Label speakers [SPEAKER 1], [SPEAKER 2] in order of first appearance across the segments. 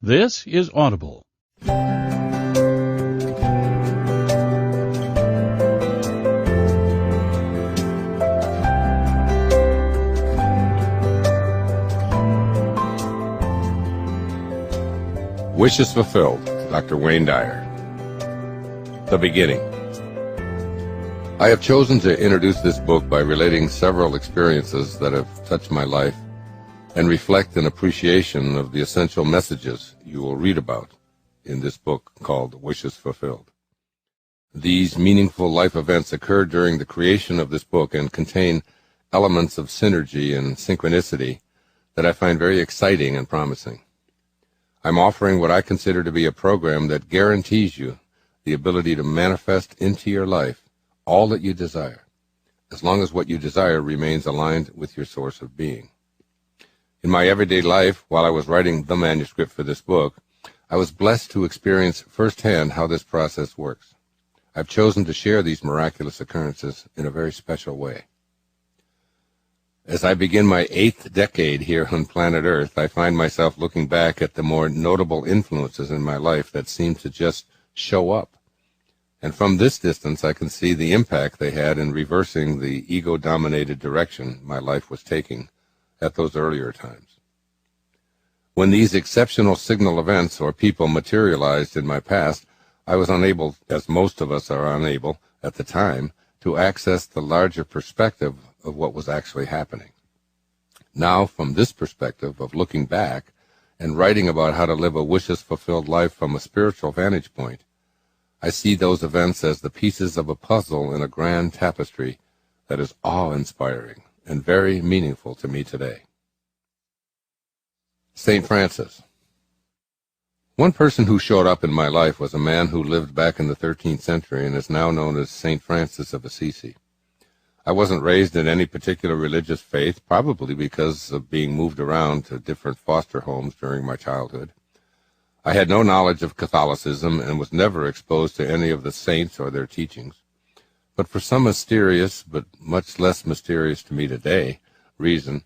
[SPEAKER 1] This is Audible.
[SPEAKER 2] Wishes Fulfilled, Dr. Wayne Dyer. The Beginning. I have chosen to introduce this book by relating several experiences that have touched my life and reflect an appreciation of the essential messages you will read about in this book called Wishes Fulfilled. These meaningful life events occurred during the creation of this book and contain elements of synergy and synchronicity that I find very exciting and promising. I'm offering what I consider to be a program that guarantees you the ability to manifest into your life all that you desire, as long as what you desire remains aligned with your source of being. In my everyday life, while I was writing the manuscript for this book, I was blessed to experience firsthand how this process works. I've chosen to share these miraculous occurrences in a very special way. As I begin my 8th decade here on planet Earth, I find myself looking back at the more notable influences in my life that seem to just show up. And from this distance, I can see the impact they had in reversing the ego-dominated direction my life was taking at those earlier times. When these exceptional signal events or people materialized in my past, I was unable, as most of us are unable at the time, to access the larger perspective of what was actually happening. Now, from this perspective of looking back and writing about how to live a wishes-fulfilled life from a spiritual vantage point, I see those events as the pieces of a puzzle in a grand tapestry that is awe-inspiring and very meaningful to me today. St. Francis. One person who showed up in my life was a man who lived back in the 13th century and is now known as St. Francis of Assisi. I wasn't raised in any particular religious faith, probably because of being moved around to different foster homes during my childhood. I had no knowledge of Catholicism and was never exposed to any of the saints or their teachings. But for some mysterious, but much less mysterious to me today, reason,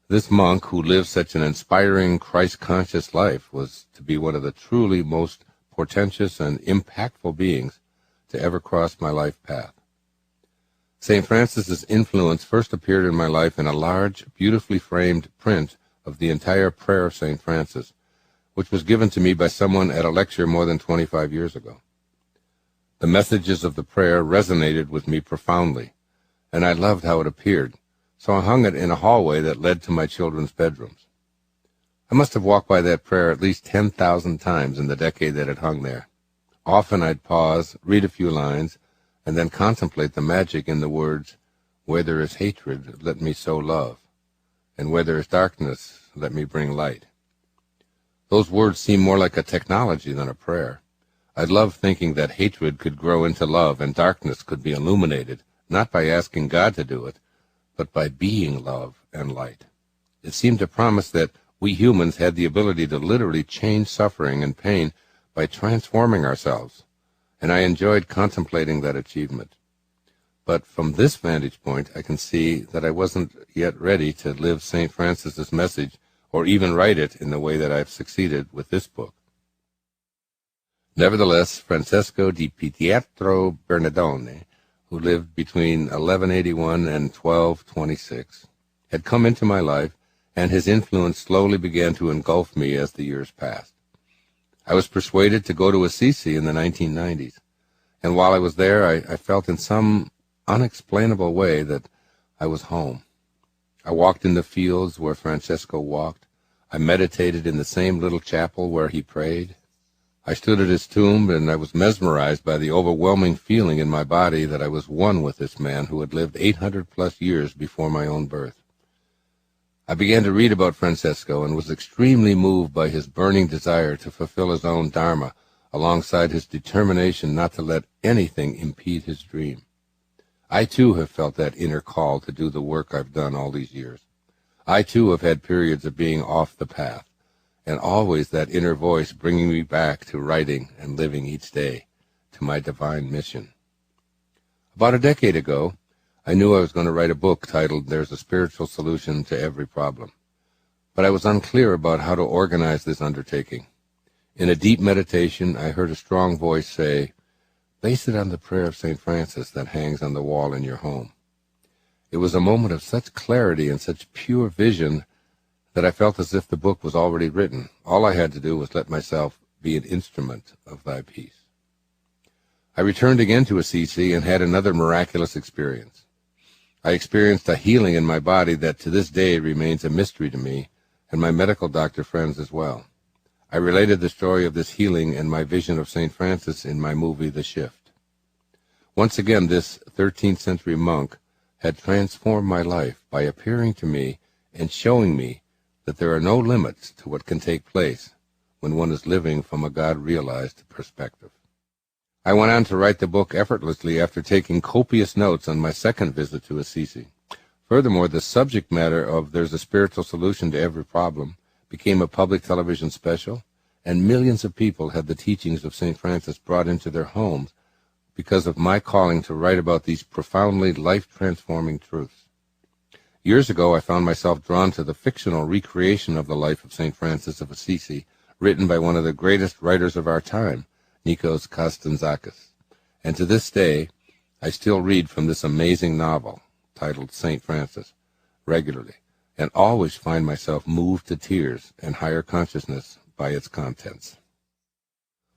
[SPEAKER 2] this monk who lived such an inspiring Christ-conscious life was to be one of the truly most portentous and impactful beings to ever cross my life path. St. Francis's influence first appeared in my life in a large, beautifully framed print of the entire Prayer of St. Francis, which was given to me by someone at a lecture more than 25 years ago. The messages of the prayer resonated with me profoundly, and I loved how it appeared, so I hung it in a hallway that led to my children's bedrooms. I must have walked by that prayer at least 10,000 times in the decade that it hung there. Often I'd pause, read a few lines, and then contemplate the magic in the words, "Where there is hatred, let me sow love, and where there is darkness, let me bring light." Those words seem more like a technology than a prayer. I love thinking that hatred could grow into love and darkness could be illuminated, not by asking God to do it, but by being love and light. It seemed to promise that we humans had the ability to literally change suffering and pain by transforming ourselves, and I enjoyed contemplating that achievement. But from this vantage point, I can see that I wasn't yet ready to live St. Francis's message or even write it in the way that I've succeeded with this book. Nevertheless, Francesco di Pietro Bernardone, who lived between 1181 and 1226, had come into my life, and his influence slowly began to engulf me as the years passed. I was persuaded to go to Assisi in the 1990s, and while I was there, I felt in some unexplainable way that I was home. I walked in the fields where Francesco walked. I meditated in the same little chapel where he prayed. I stood at his tomb, and I was mesmerized by the overwhelming feeling in my body that I was one with this man who had lived 800-plus years before my own birth. I began to read about Francesco and was extremely moved by his burning desire to fulfill his own dharma, alongside his determination not to let anything impede his dream. I, too, have felt that inner call to do the work I've done all these years. I, too, have had periods of being off the path, and always that inner voice bringing me back to writing and living each day, to my divine mission. About a decade ago, I knew I was going to write a book titled "There's a Spiritual Solution to Every Problem," but I was unclear about how to organize this undertaking. In a deep meditation, I heard a strong voice say, "Base it on the prayer of St. Francis that hangs on the wall in your home." It was a moment of such clarity and such pure vision that I felt as if the book was already written. All I had to do was let myself be an instrument of thy peace. I returned again to Assisi and had another miraculous experience. I experienced a healing in my body that to this day remains a mystery to me and my medical doctor friends as well. I related the story of this healing and my vision of St. Francis in my movie The Shift. Once again, this 13th century monk had transformed my life by appearing to me and showing me that there are no limits to what can take place when one is living from a God-realized perspective. I went on to write the book effortlessly after taking copious notes on my second visit to Assisi. Furthermore, the subject matter of "There's a Spiritual Solution to Every Problem" became a public television special, and millions of people had the teachings of St. Francis brought into their homes because of my calling to write about these profoundly life-transforming truths. Years ago, I found myself drawn to the fictional recreation of the life of St. Francis of Assisi, written by one of the greatest writers of our time, Nikos Kazantzakis. And to this day, I still read from this amazing novel, titled St. Francis, regularly, and always find myself moved to tears and higher consciousness by its contents.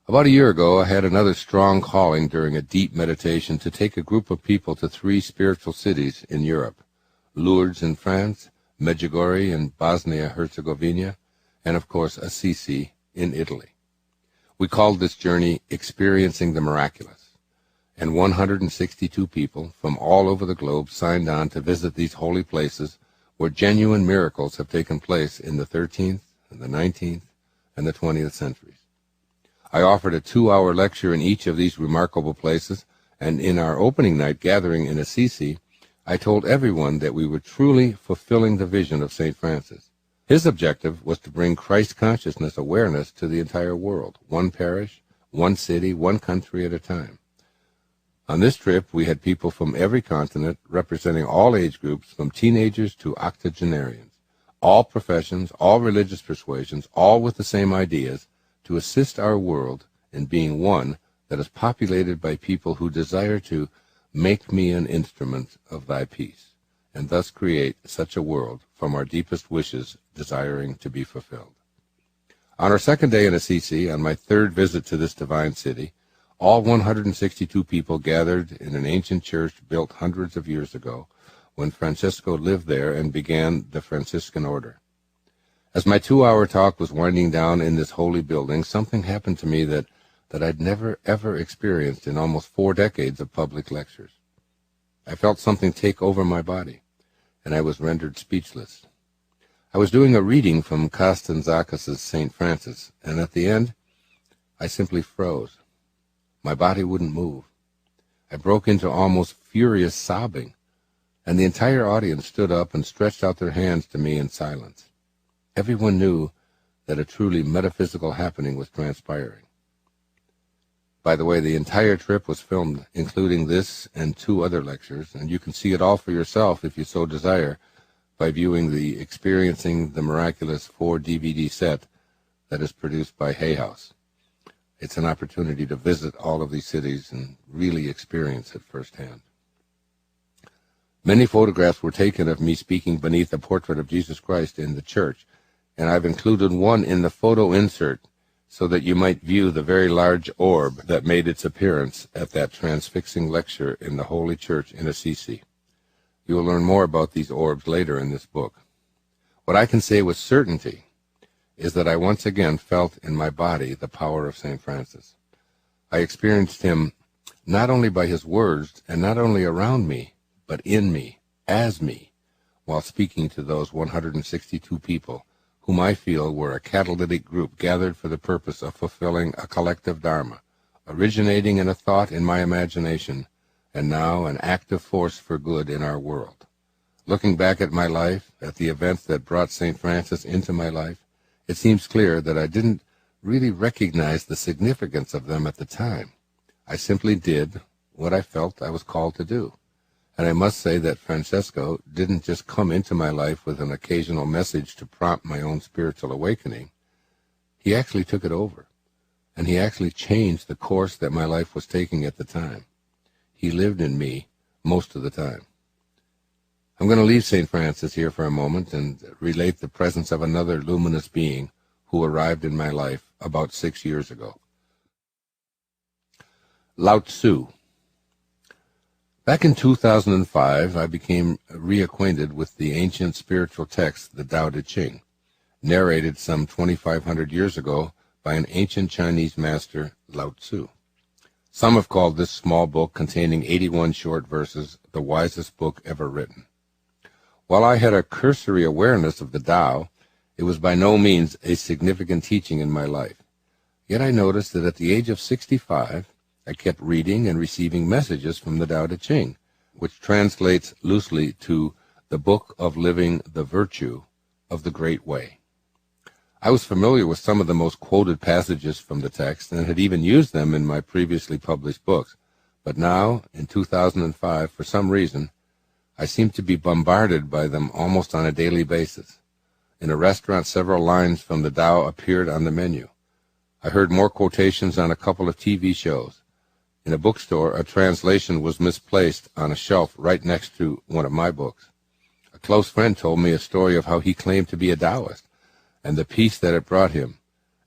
[SPEAKER 2] About a year ago, I had another strong calling during a deep meditation to take a group of people to 3 spiritual cities in Europe: Lourdes in France, Medjugorje in Bosnia-Herzegovina, and of course Assisi in Italy. We called this journey Experiencing the Miraculous, and 162 people from all over the globe signed on to visit these holy places where genuine miracles have taken place in the 13th and the 19th and the 20th centuries. I offered a 2-hour lecture in each of these remarkable places, and in our opening night gathering in Assisi, I told everyone that we were truly fulfilling the vision of St. Francis. His objective was to bring Christ consciousness awareness to the entire world, one parish, one city, one country at a time. On this trip, we had people from every continent, representing all age groups, from teenagers to octogenarians, all professions, all religious persuasions, all with the same ideas, to assist our world in being one that is populated by people who desire to make me an instrument of thy peace, and thus create such a world from our deepest wishes desiring to be fulfilled. On our second day in Assisi, on my third visit to this divine city, all 162 people gathered in an ancient church built hundreds of years ago, when Francesco lived there and began the Franciscan order. As my 2-hour talk was winding down in this holy building, something happened to me that I'd never, ever experienced in almost 4 decades of public lectures. I felt something take over my body, and I was rendered speechless. I was doing a reading from Kazantzakis' St. Francis, and at the end, I simply froze. My body wouldn't move. I broke into almost furious sobbing, and the entire audience stood up and stretched out their hands to me in silence. Everyone knew that a truly metaphysical happening was transpiring. By the way, the entire trip was filmed, including this and 2 other lectures, and you can see it all for yourself if you so desire by viewing the Experiencing the Miraculous 4-DVD set that is produced by Hay House. It's an opportunity to visit all of these cities and really experience it firsthand. Many photographs were taken of me speaking beneath a portrait of Jesus Christ in the church, and I've included one in the photo insert so that you might view the very large orb that made its appearance at that transfixing lecture in the Holy Church in Assisi. You will learn more about these orbs later in this book. What I can say with certainty is that I once again felt in my body the power of St. Francis. I experienced him not only by his words and not only around me, but in me, as me, while speaking to those 162 people whom I feel were a catalytic group gathered for the purpose of fulfilling a collective dharma, originating in a thought in my imagination, and now an active force for good in our world. Looking back at my life, at the events that brought St. Francis into my life, it seems clear that I didn't really recognize the significance of them at the time. I simply did what I felt I was called to do. And I must say that Francesco didn't just come into my life with an occasional message to prompt my own spiritual awakening. He actually took it over, and he actually changed the course that my life was taking at the time. He lived in me most of the time. I'm going to leave St. Francis here for a moment and relate the presence of another luminous being who arrived in my life about 6 years ago. Lao Tzu. Back in 2005, I became reacquainted with the ancient spiritual text, the Tao Te Ching, narrated some 2,500 years ago by an ancient Chinese master, Lao Tzu. Some have called this small book containing 81 short verses the wisest book ever written. While I had a cursory awareness of the Tao, it was by no means a significant teaching in my life. Yet I noticed that at the age of 65, I kept reading and receiving messages from the Tao Te Ching, which translates loosely to the Book of Living the Virtue of the Great Way. I was familiar with some of the most quoted passages from the text and had even used them in my previously published books, but now, in 2005, for some reason, I seemed to be bombarded by them almost on a daily basis. In a restaurant, several lines from the Tao appeared on the menu. I heard more quotations on a couple of TV shows. In a bookstore, a translation was misplaced on a shelf right next to one of my books. A close friend told me a story of how he claimed to be a Taoist and the peace that it brought him,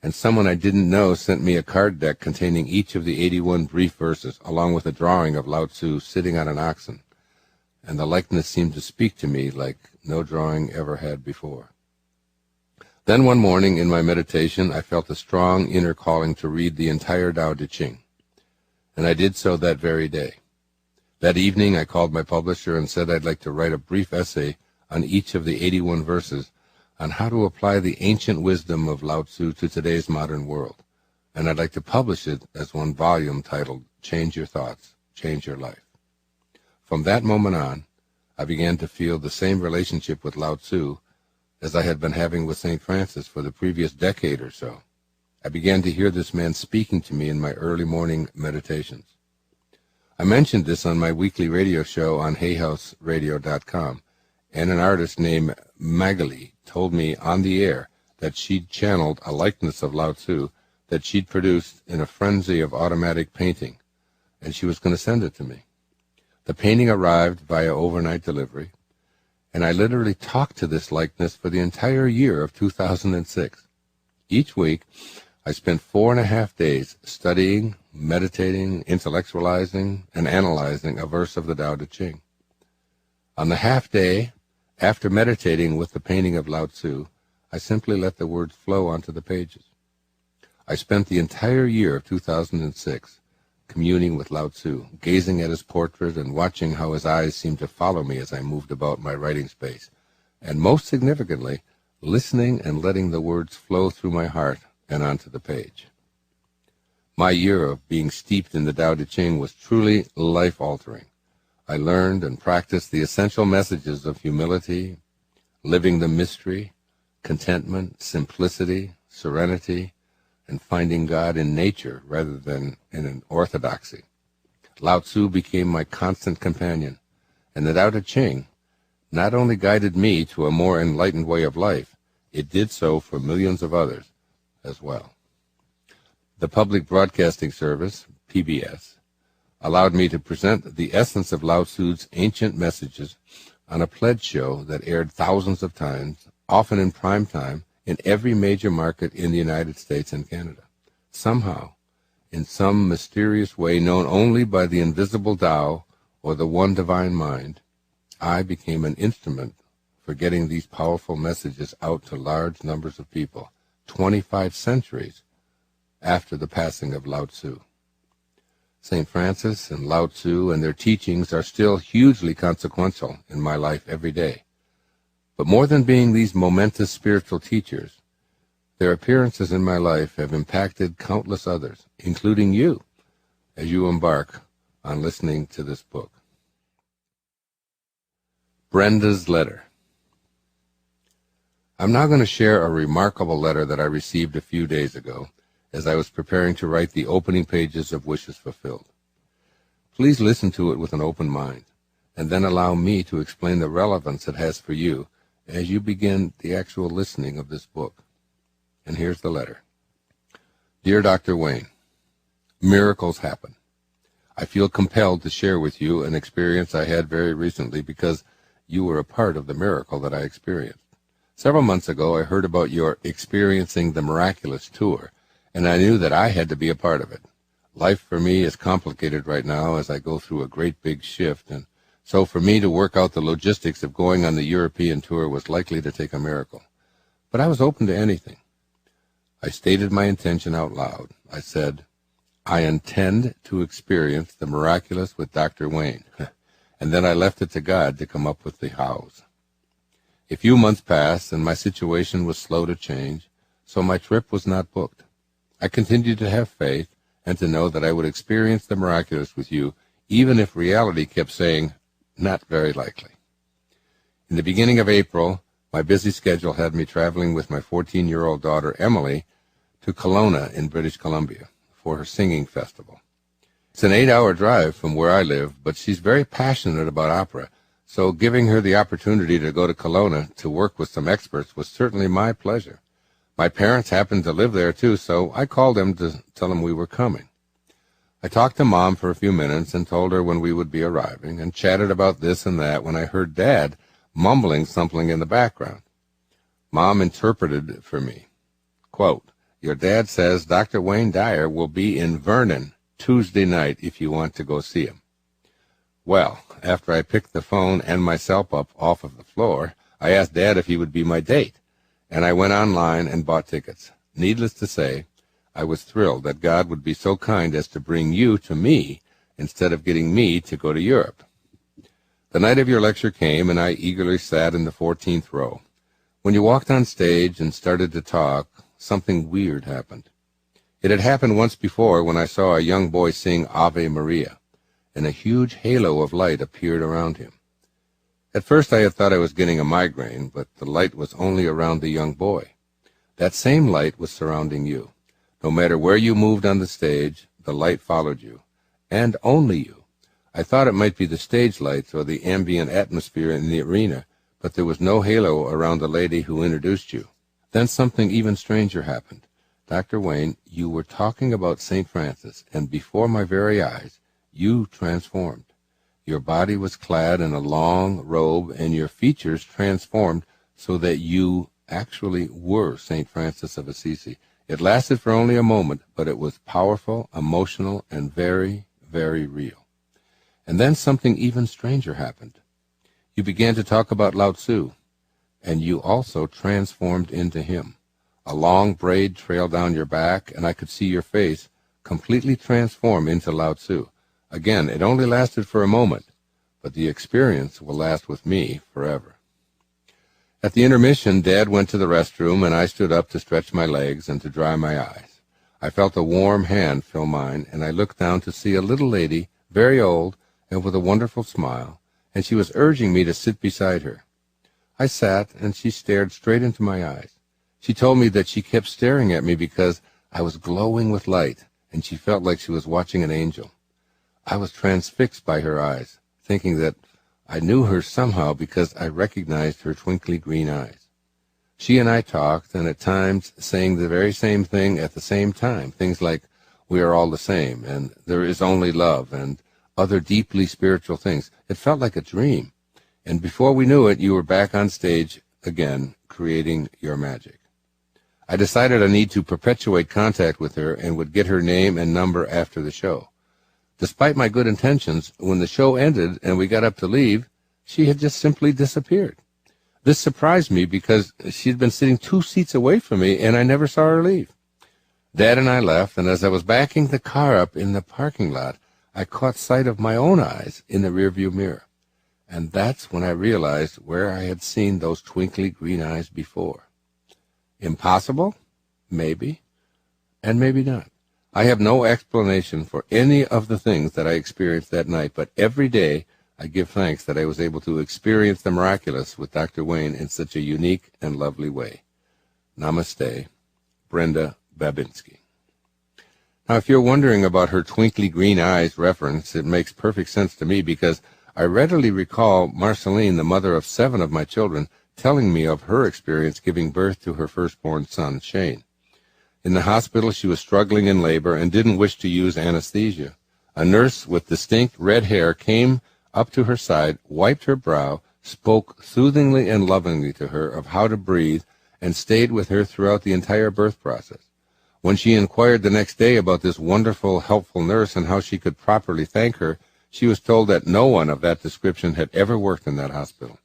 [SPEAKER 2] and someone I didn't know sent me a card deck containing each of the 81 brief verses, along with a drawing of Lao Tzu sitting on an oxen, and the likeness seemed to speak to me like no drawing ever had before. Then one morning in my meditation, I felt a strong inner calling to read the entire Tao Te Ching, and I did so that very day. That evening, I called my publisher and said I'd like to write a brief essay on each of the 81 verses on how to apply the ancient wisdom of Lao Tzu to today's modern world, and I'd like to publish it as one volume titled Change Your Thoughts, Change Your Life. From that moment on, I began to feel the same relationship with Lao Tzu as I had been having with St. Francis for the previous decade or so. I began to hear this man speaking to me in my early morning meditations. I mentioned this on my weekly radio show on hayhouseradio.com, and an artist named Magali told me on the air that she'd channeled a likeness of Lao Tzu that she'd produced in a frenzy of automatic painting, and she was going to send it to me. The painting arrived via overnight delivery, and I literally talked to this likeness for the entire year of 2006. Each week, I spent 4.5 days studying, meditating, intellectualizing, and analyzing a verse of the Tao Te Ching. On the half day, after meditating with the painting of Lao Tzu, I simply let the words flow onto the pages. I spent the entire year of 2006 communing with Lao Tzu, gazing at his portrait and watching how his eyes seemed to follow me as I moved about my writing space, and most significantly, listening and letting the words flow through my heart and onto the page. My year of being steeped in the Tao Te Ching was truly life-altering. I learned and practiced the essential messages of humility, living the mystery, contentment, simplicity, serenity, and finding God in nature rather than in an orthodoxy. Lao Tzu became my constant companion, and the Tao Te Ching not only guided me to a more enlightened way of life, it did so for millions of others as well. The Public Broadcasting Service, PBS, allowed me to present the essence of Lao Tzu's ancient messages on a pledge show that aired thousands of times, often in prime time, in every major market in the United States and Canada. Somehow, in some mysterious way known only by the invisible Tao or the one divine mind, I became an instrument for getting these powerful messages out to large numbers of people, 25 centuries after the passing of Lao Tzu. St. Francis and Lao Tzu and their teachings are still hugely consequential in my life every day. But more than being these momentous spiritual teachers, their appearances in my life have impacted countless others, including you, as you embark on listening to this book. Brenda's Letter. I'm now going to share a remarkable letter that I received a few days ago as I was preparing to write the opening pages of Wishes Fulfilled. Please listen to it with an open mind, and then allow me to explain the relevance it has for you as you begin the actual listening of this book. And here's the letter. Dear Dr. Wayne, miracles happen. I feel compelled to share with you an experience I had very recently because you were a part of the miracle that I experienced. Several months ago, I heard about your Experiencing the Miraculous tour, and I knew that I had to be a part of it. Life for me is complicated right now as I go through a great big shift, and so for me to work out the logistics of going on the European tour was likely to take a miracle. But I was open to anything. I stated my intention out loud. I said, I intend to experience the miraculous with Dr. Wayne, and then I left it to God to come up with the hows. A few months passed, and my situation was slow to change, so my trip was not booked. I continued to have faith and to know that I would experience the miraculous with you, even if reality kept saying, not very likely. In the beginning of April, my busy schedule had me traveling with my 14-year-old daughter, Emily, to Kelowna in British Columbia for her singing festival. It's an 8-hour drive from where I live, but she's very passionate about opera, so giving her the opportunity to go to Kelowna to work with some experts was certainly my pleasure. My parents happened to live there too, so I called them to tell them we were coming. I talked to Mom for a few minutes and told her when we would be arriving, and chatted about this and that when I heard Dad mumbling something in the background. Mom interpreted it for me. Quote, your dad says Dr. Wayne Dyer will be in Vernon Tuesday night if you want to go see him. Well, after I picked the phone and myself up off of the floor, I asked Dad if he would be my date, and I went online and bought tickets. Needless to say, I was thrilled that God would be so kind as to bring you to me instead of getting me to go to Europe. The night of your lecture came, and I eagerly sat in the 14th row. When you walked on stage and started to talk, something weird happened. It had happened once before when I saw a young boy sing Ave Maria, and a huge halo of light appeared around him. At first I had thought I was getting a migraine, but the light was only around the young boy. That same light was surrounding you. No matter where you moved on the stage, the light followed you, and only you. I thought it might be the stage lights or the ambient atmosphere in the arena, but there was no halo around the lady who introduced you. Then something even stranger happened. Dr. Wayne, you were talking about St. Francis, and before my very eyes, you transformed. Your body was clad in a long robe, and your features transformed so that you actually were St. Francis of Assisi. It lasted for only a moment, but it was powerful, emotional, and very, very real. And then something even stranger happened. You began to talk about Lao Tzu, and you also transformed into him. A long braid trailed down your back, and I could see your face completely transform into Lao Tzu. Again, it only lasted for a moment, but the experience will last with me forever. At the intermission, Dad went to the restroom, and I stood up to stretch my legs and to dry my eyes. I felt a warm hand fill mine, and I looked down to see a little lady, very old and with a wonderful smile, and she was urging me to sit beside her. I sat, and she stared straight into my eyes. She told me that she kept staring at me because I was glowing with light, and she felt like she was watching an angel. I was transfixed by her eyes, thinking that I knew her somehow because I recognized her twinkly green eyes. She and I talked, and at times saying the very same thing at the same time, things like, we are all the same, and there is only love, and other deeply spiritual things. It felt like a dream, and before we knew it, you were back on stage again, creating your magic. I decided I need to perpetuate contact with her and would get her name and number after the show. Despite my good intentions, when the show ended and we got up to leave, she had just simply disappeared. This surprised me because she had been sitting 2 seats away from me, and I never saw her leave. Dad and I left, and as I was backing the car up in the parking lot, I caught sight of my own eyes in the rearview mirror. And that's when I realized where I had seen those twinkly green eyes before. Impossible? Maybe. And maybe not. I have no explanation for any of the things that I experienced that night, but every day I give thanks that I was able to experience the miraculous with Dr. Wayne in such a unique and lovely way. Namaste, Brenda Babinski. Now, if you're wondering about her twinkly green eyes reference, it makes perfect sense to me because I readily recall Marceline, the mother of 7 of my children, telling me of her experience giving birth to her firstborn son, Shane. In the hospital, she was struggling in labor and didn't wish to use anesthesia. A nurse with distinct red hair came up to her side, wiped her brow, spoke soothingly and lovingly to her of how to breathe, and stayed with her throughout the entire birth process. When she inquired the next day about this wonderful, helpful nurse and how she could properly thank her, she was told that no one of that description had ever worked in that hospital.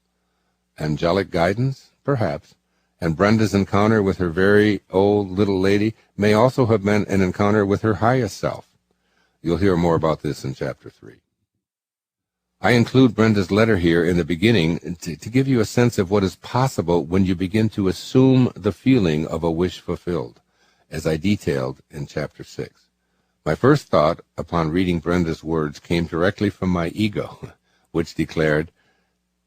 [SPEAKER 2] Angelic guidance? Perhaps. And Brenda's encounter with her very old little lady may also have been an encounter with her highest self. You'll hear more about this in Chapter 3. I include Brenda's letter here in the beginning to give you a sense of what is possible when you begin to assume the feeling of a wish fulfilled, as I detailed in Chapter 6. My first thought upon reading Brenda's words came directly from my ego, which declared,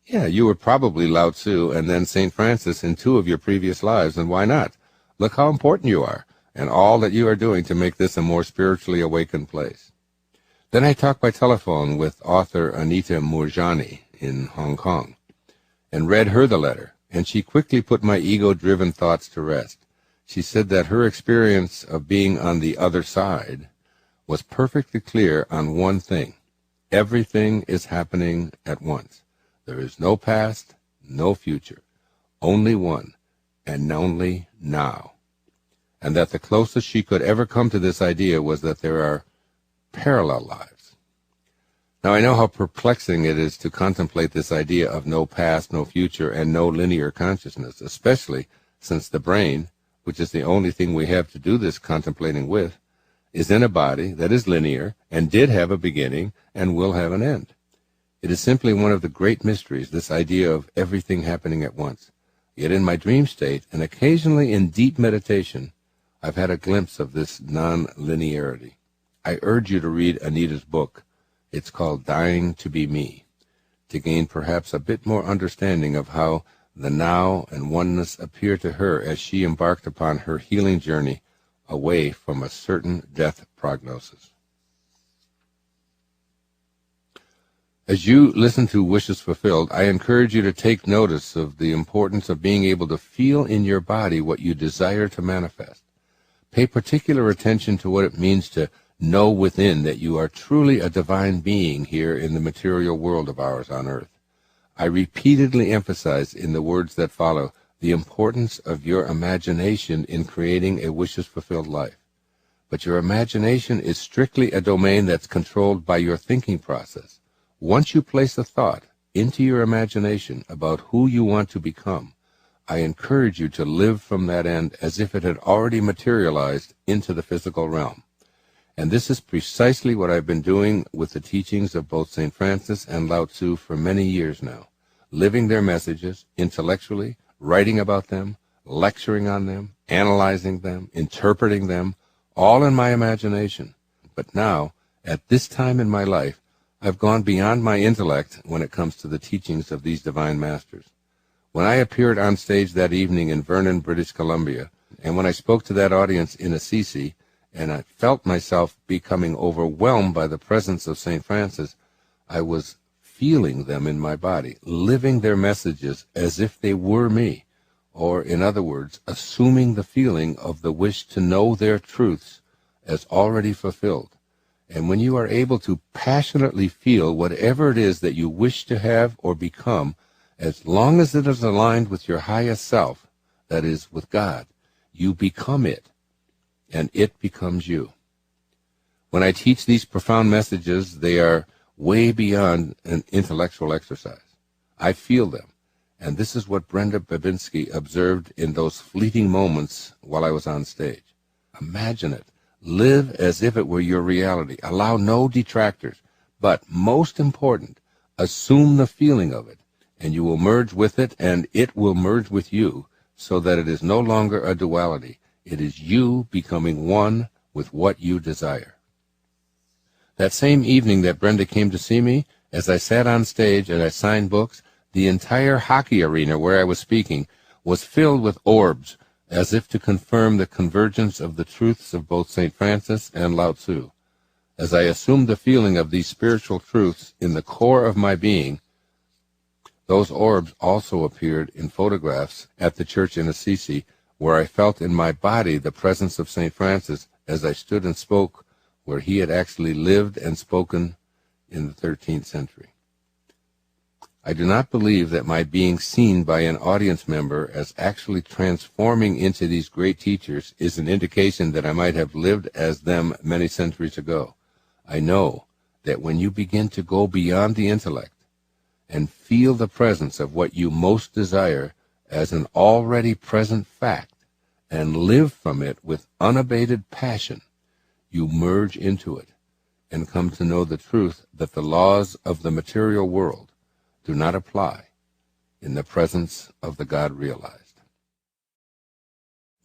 [SPEAKER 2] "Yeah, you were probably Lao Tzu and then St. Francis in 2 of your previous lives, and why not? Look how important you are, and all that you are doing to make this a more spiritually awakened place." Then I talked by telephone with author Anita Moorjani in Hong Kong, and read her the letter, and she quickly put my ego-driven thoughts to rest. She said that her experience of being on the other side was perfectly clear on one thing. Everything is happening at once. There is no past, no future, only one, and only now. And that the closest she could ever come to this idea was that there are parallel lives. Now I know how perplexing it is to contemplate this idea of no past, no future, and no linear consciousness, especially since the brain, which is the only thing we have to do this contemplating with, is in a body that is linear and did have a beginning and will have an end. It is simply one of the great mysteries, this idea of everything happening at once. Yet in my dream state, and occasionally in deep meditation, I've had a glimpse of this non-linearity. I urge you to read Anita's book. It's called Dying to Be Me, to gain perhaps a bit more understanding of how the now and oneness appeared to her as she embarked upon her healing journey away from a certain death prognosis. As you listen to Wishes Fulfilled, I encourage you to take notice of the importance of being able to feel in your body what you desire to manifest. Pay particular attention to what it means to know within that you are truly a divine being here in the material world of ours on earth. I repeatedly emphasize in the words that follow the importance of your imagination in creating a wishes fulfilled life. But your imagination is strictly a domain that's controlled by your thinking process. Once you place a thought into your imagination about who you want to become, I encourage you to live from that end as if it had already materialized into the physical realm. And this is precisely what I've been doing with the teachings of both St. Francis and Lao Tzu for many years now, living their messages intellectually, writing about them, lecturing on them, analyzing them, interpreting them, all in my imagination. But now, at this time in my life, I've gone beyond my intellect when it comes to the teachings of these divine masters. When I appeared on stage that evening in Vernon, British Columbia, and when I spoke to that audience in Assisi, and I felt myself becoming overwhelmed by the presence of St. Francis, I was feeling them in my body, living their messages as if they were me, or, in other words, assuming the feeling of the wish to know their truths as already fulfilled. And when you are able to passionately feel whatever it is that you wish to have or become, as long as it is aligned with your highest self, that is, with God, you become it, and it becomes you. When I teach these profound messages, they are way beyond an intellectual exercise. I feel them, and this is what Brenda Babinski observed in those fleeting moments while I was on stage. Imagine it. Live as if it were your reality. Allow no detractors, but most important, assume the feeling of it, and you will merge with it, and it will merge with you, so that it is no longer a duality. It is you becoming one with what you desire. That same evening that Brenda came to see me, as I sat on stage and I signed books, the entire hockey arena where I was speaking was filled with orbs, as if to confirm the convergence of the truths of both St. Francis and Lao Tzu. As I assumed the feeling of these spiritual truths in the core of my being, those orbs also appeared in photographs at the church in Assisi, where I felt in my body the presence of St. Francis as I stood and spoke where he had actually lived and spoken in the 13th century. I do not believe that my being seen by an audience member as actually transforming into these great teachers is an indication that I might have lived as them many centuries ago. I know that when you begin to go beyond the intellect and feel the presence of what you most desire as an already present fact and live from it with unabated passion, you merge into it and come to know the truth that the laws of the material world do not apply in the presence of the God realized.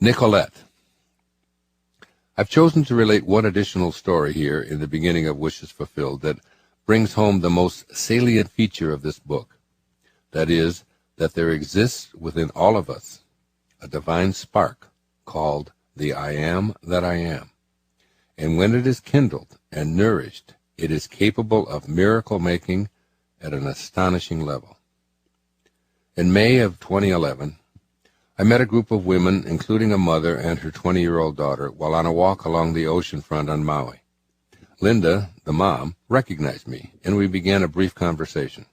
[SPEAKER 2] Nicolette. I've chosen to relate one additional story here in the beginning of Wishes Fulfilled that brings home the most salient feature of this book. That is, that there exists within all of us a divine spark called the I Am that I Am. And when it is kindled and nourished, it is capable of miracle-making at an astonishing level. In May of 2011, I met a group of women, including a mother and her 20-year-old daughter, while on a walk along the ocean front on Maui. Linda, the mom, recognized me, and we began a brief conversation.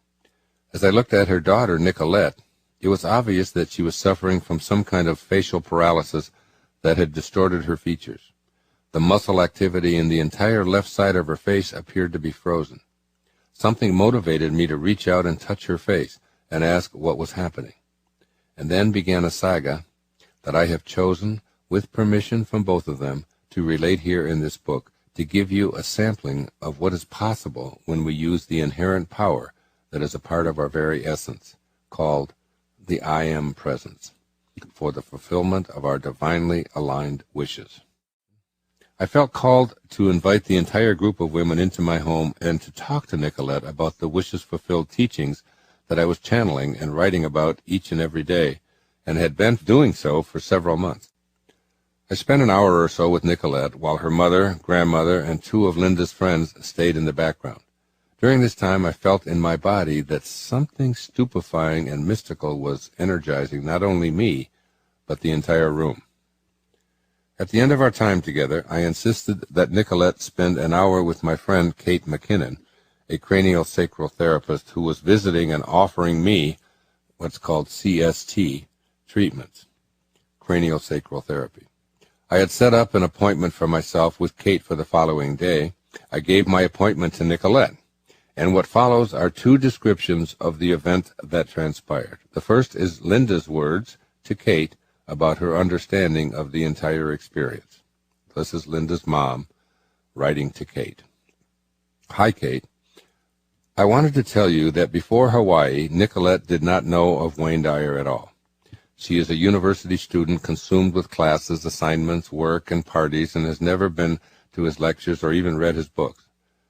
[SPEAKER 2] As I looked at her daughter, Nicolette, it was obvious that she was suffering from some kind of facial paralysis that had distorted her features. The muscle activity in the entire left side of her face appeared to be frozen. Something motivated me to reach out and touch her face and ask what was happening. And then began a saga that I have chosen, with permission from both of them, to relate here in this book, to give you a sampling of what is possible when we use the inherent power that is a part of our very essence, called the I Am presence, for the fulfillment of our divinely aligned wishes. I felt called to invite the entire group of women into my home and to talk to Nicolette about the Wishes Fulfilled teachings that I was channeling and writing about each and every day, and had been doing so for several months. I spent an hour or so with Nicolette while her mother, grandmother, and two of Linda's friends stayed in the background. During this time, I felt in my body that something stupefying and mystical was energizing not only me, but the entire room. At the end of our time together, I insisted that Nicolette spend an hour with my friend Kate McKinnon, a craniosacral therapist who was visiting and offering me what's called CST treatments, craniosacral therapy. I had set up an appointment for myself with Kate for the following day. I gave my appointment to Nicolette, and what follows are two descriptions of the event that transpired. The first is Linda's words to Kate about her understanding of the entire experience. This is Linda's mom writing to Kate. Hi, Kate. I wanted to tell you that before Hawaii, Nicolette did not know of Wayne Dyer at all. She is a university student consumed with classes, assignments, work, and parties, and has never been to his lectures or even read his books.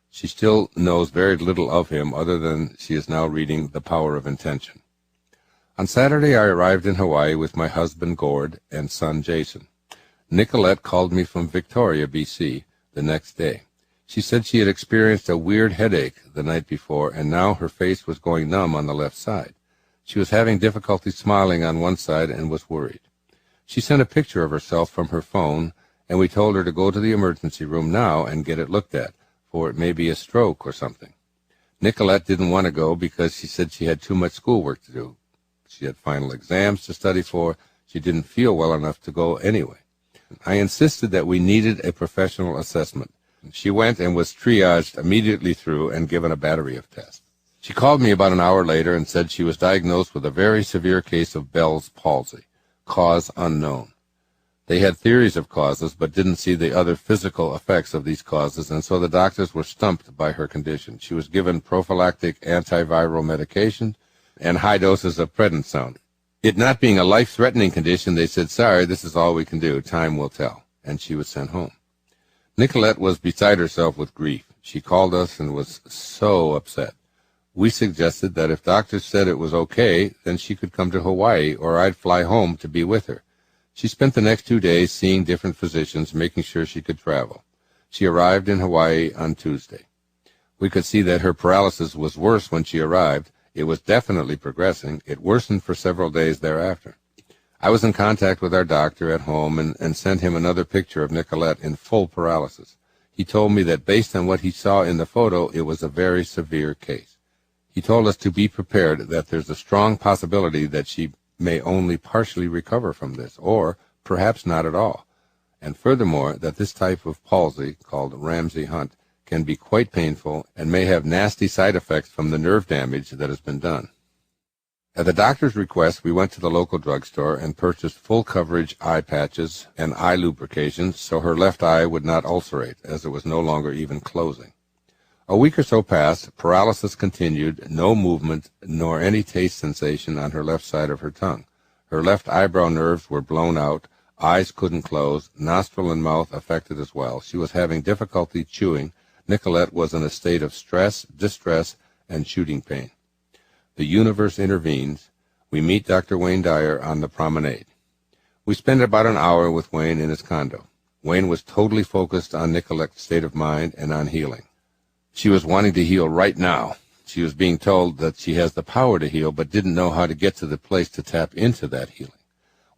[SPEAKER 2] She still knows very little of him other than she is now reading The Power of Intention. On Saturday, I arrived in Hawaii with my husband, Gord, and son, Jason. Nicolette called me from Victoria, B.C., the next day. She said she had experienced a weird headache the night before, and now her face was going numb on the left side. She was having difficulty smiling on one side and was worried. She sent a picture of herself from her phone, and we told her to go to the emergency room now and get it looked at, for it may be a stroke or something. Nicolette didn't want to go because she said she had too much schoolwork to do. She had final exams to study for. She didn't feel well enough to go anyway. I insisted that we needed a professional assessment. She went and was triaged immediately through and given a battery of tests. She called me about an hour later and said she was diagnosed with a very severe case of Bell's palsy, cause unknown. They had theories of causes but didn't see the other physical effects of these causes, and so the doctors were stumped by her condition. She was given prophylactic antiviral medication and high doses of prednisone. It not being a life-threatening condition, they said, sorry, this is all we can do. Time will tell. And she was sent home. Nicolette was beside herself with grief. She called us and was so upset. We suggested that if doctors said it was okay, then she could come to Hawaii or I'd fly home to be with her. She spent the next 2 days seeing different physicians, making sure she could travel. She arrived in Hawaii on Tuesday. We could see that her paralysis was worse when she arrived. It was definitely progressing. It worsened for several days thereafter. I was in contact with our doctor at home and sent him another picture of Nicolette in full paralysis. He told me that based on what he saw in the photo, it was a very severe case. He told us to be prepared that there's a strong possibility that she may only partially recover from this, or perhaps not at all. And furthermore, that this type of palsy, called Ramsay-Hunt, can be quite painful and may have nasty side effects from the nerve damage that has been done. At the doctor's request, we went to the local drugstore and purchased full coverage eye patches and eye lubrication so her left eye would not ulcerate, as it was no longer even closing. A week or so passed, paralysis continued, no movement nor any taste sensation on her left side of her tongue. Her left eyebrow nerves were blown out, eyes couldn't close, nostril and mouth affected as well. She was having difficulty chewing. Nicolette was in a state of stress, distress, and shooting pain. The universe intervenes. We meet Dr. Wayne Dyer on the promenade. We spend about an hour with Wayne in his condo. Wayne was totally focused on Nicolette's state of mind and on healing. She was wanting to heal right now. She was being told that she has the power to heal, but didn't know how to get to the place to tap into that healing.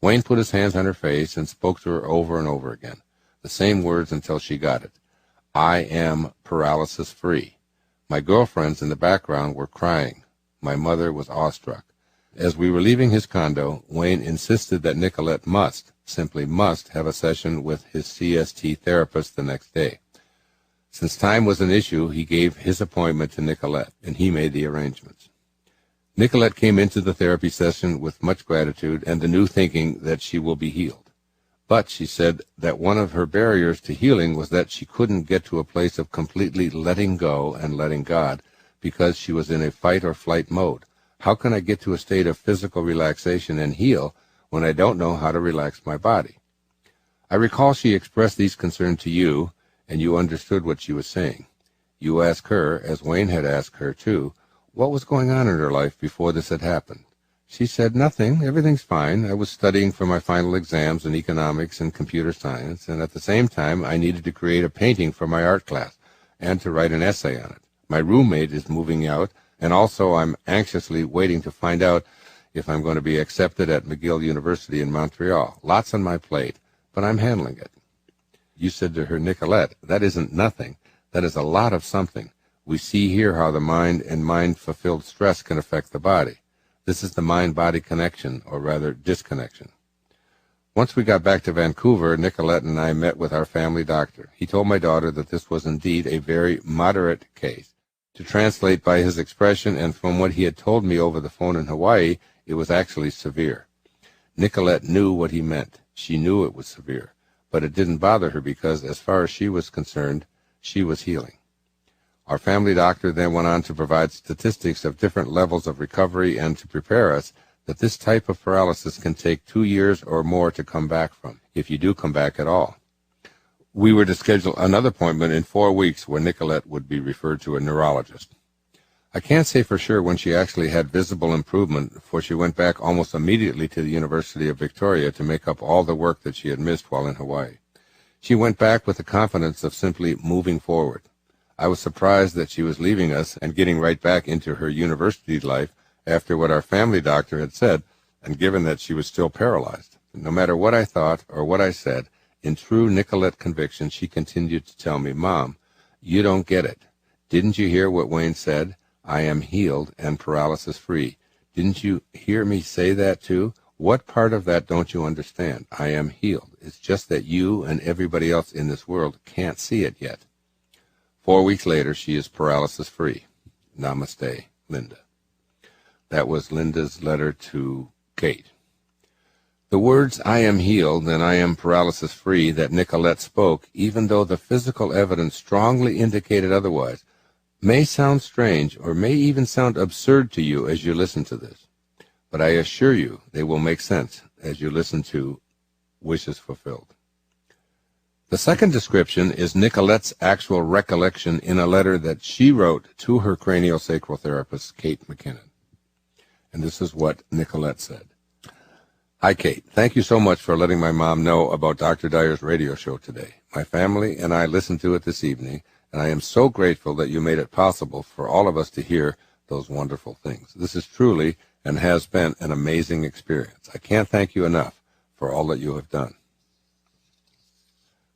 [SPEAKER 2] Wayne put his hands on her face and spoke to her over and over again, the same words until she got it. I am paralysis-free. My girlfriends in the background were crying. My mother was awestruck. As we were leaving his condo, Wayne insisted that Nicolette simply must, have a session with his CST therapist the next day. Since time was an issue, he gave his appointment to Nicolette, and he made the arrangements. Nicolette came into the therapy session with much gratitude and the new thinking that she will be healed. But she said that one of her barriers to healing was that she couldn't get to a place of completely letting go and letting God because she was in a fight or flight mode. How can I get to a state of physical relaxation and heal when I don't know how to relax my body? I recall she expressed these concerns to you, and you understood what she was saying. You asked her, as Wayne had asked her too, what was going on in her life before this had happened. She said, nothing, everything's fine. I was studying for my final exams in economics and computer science, and at the same time I needed to create a painting for my art class and to write an essay on it. My roommate is moving out, and also I'm anxiously waiting to find out if I'm going to be accepted at McGill University in Montreal. Lots on my plate, but I'm handling it. You said to her, Nicolette, that isn't nothing. That is a lot of something. We see here how the mind and mind-fulfilled stress can affect the body. This is the mind-body connection, or rather disconnection. Once we got back to Vancouver, Nicolette and I met with our family doctor. He told my daughter that this was indeed a very moderate case. To translate by his expression and from what he had told me over the phone in Hawaii, it was actually severe. Nicolette knew what he meant. She knew it was severe. But it didn't bother her because, as far as she was concerned, she was healing. Our family doctor then went on to provide statistics of different levels of recovery and to prepare us that this type of paralysis can take 2 years or more to come back from, if you do come back at all. We were to schedule another appointment in 4 weeks where Nicolette would be referred to a neurologist. I can't say for sure when she actually had visible improvement, for she went back almost immediately to the University of Victoria to make up all the work that she had missed while in Hawaii. She went back with the confidence of simply moving forward. I was surprised that she was leaving us and getting right back into her university life after what our family doctor had said, and given that she was still paralyzed. No matter what I thought or what I said, in true Nicolette conviction, she continued to tell me, Mom, you don't get it. Didn't you hear what Wayne said? I am healed and paralysis-free. Didn't you hear me say that too? What part of that don't you understand? I am healed. It's just that you and everybody else in this world can't see it yet. 4 weeks later, she is paralysis-free. Namaste, Linda. That was Linda's letter to Kate. The words, I am healed and I am paralysis-free, that Nicolette spoke, even though the physical evidence strongly indicated otherwise, may sound strange or may even sound absurd to you as you listen to this. But I assure you they will make sense as you listen to Wishes Fulfilled. The second description is Nicolette's actual recollection in a letter that she wrote to her craniosacral therapist, Kate McKinnon. And this is what Nicolette said. Hi, Kate. Thank you so much for letting my mom know about Dr. Dyer's radio show today. My family and I listened to it this evening, and I am so grateful that you made it possible for all of us to hear those wonderful things. This is truly and has been an amazing experience. I can't thank you enough for all that you have done.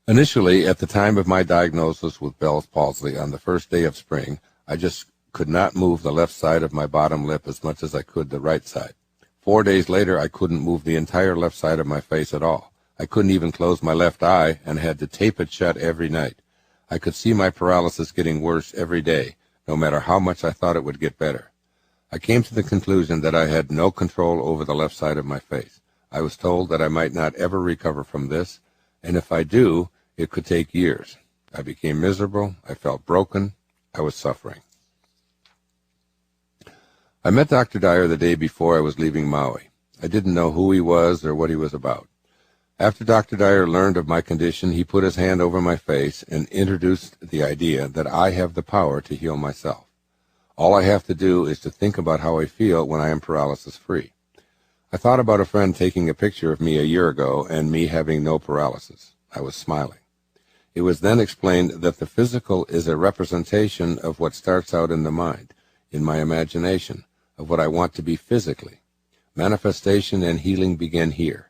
[SPEAKER 2] Initially, at the time of my diagnosis with Bell's palsy on the first day of spring, I just could not move the left side of my bottom lip as much as I could the right side. 4 days later, I couldn't move the entire left side of my face at all. I couldn't even close my left eye and had to tape it shut every night. I could see my paralysis getting worse every day, no matter how much I thought it would get better. I came to the conclusion that I had no control over the left side of my face. I was told that I might not ever recover from this, and if I do, it could take years. I became miserable. I felt broken. I was suffering. I met Dr. Dyer the day before I was leaving Maui. I didn't know who he was or what he was about. After Dr. Dyer learned of my condition, he put his hand over my face and introduced the idea that I have the power to heal myself. All I have to do is to think about how I feel when I am paralysis-free. I thought about a friend taking a picture of me a year ago and me having no paralysis. I was smiling. It was then explained that the physical is a representation of what starts out in the mind, in my imagination, of what I want to be physically. Manifestation and healing begin here.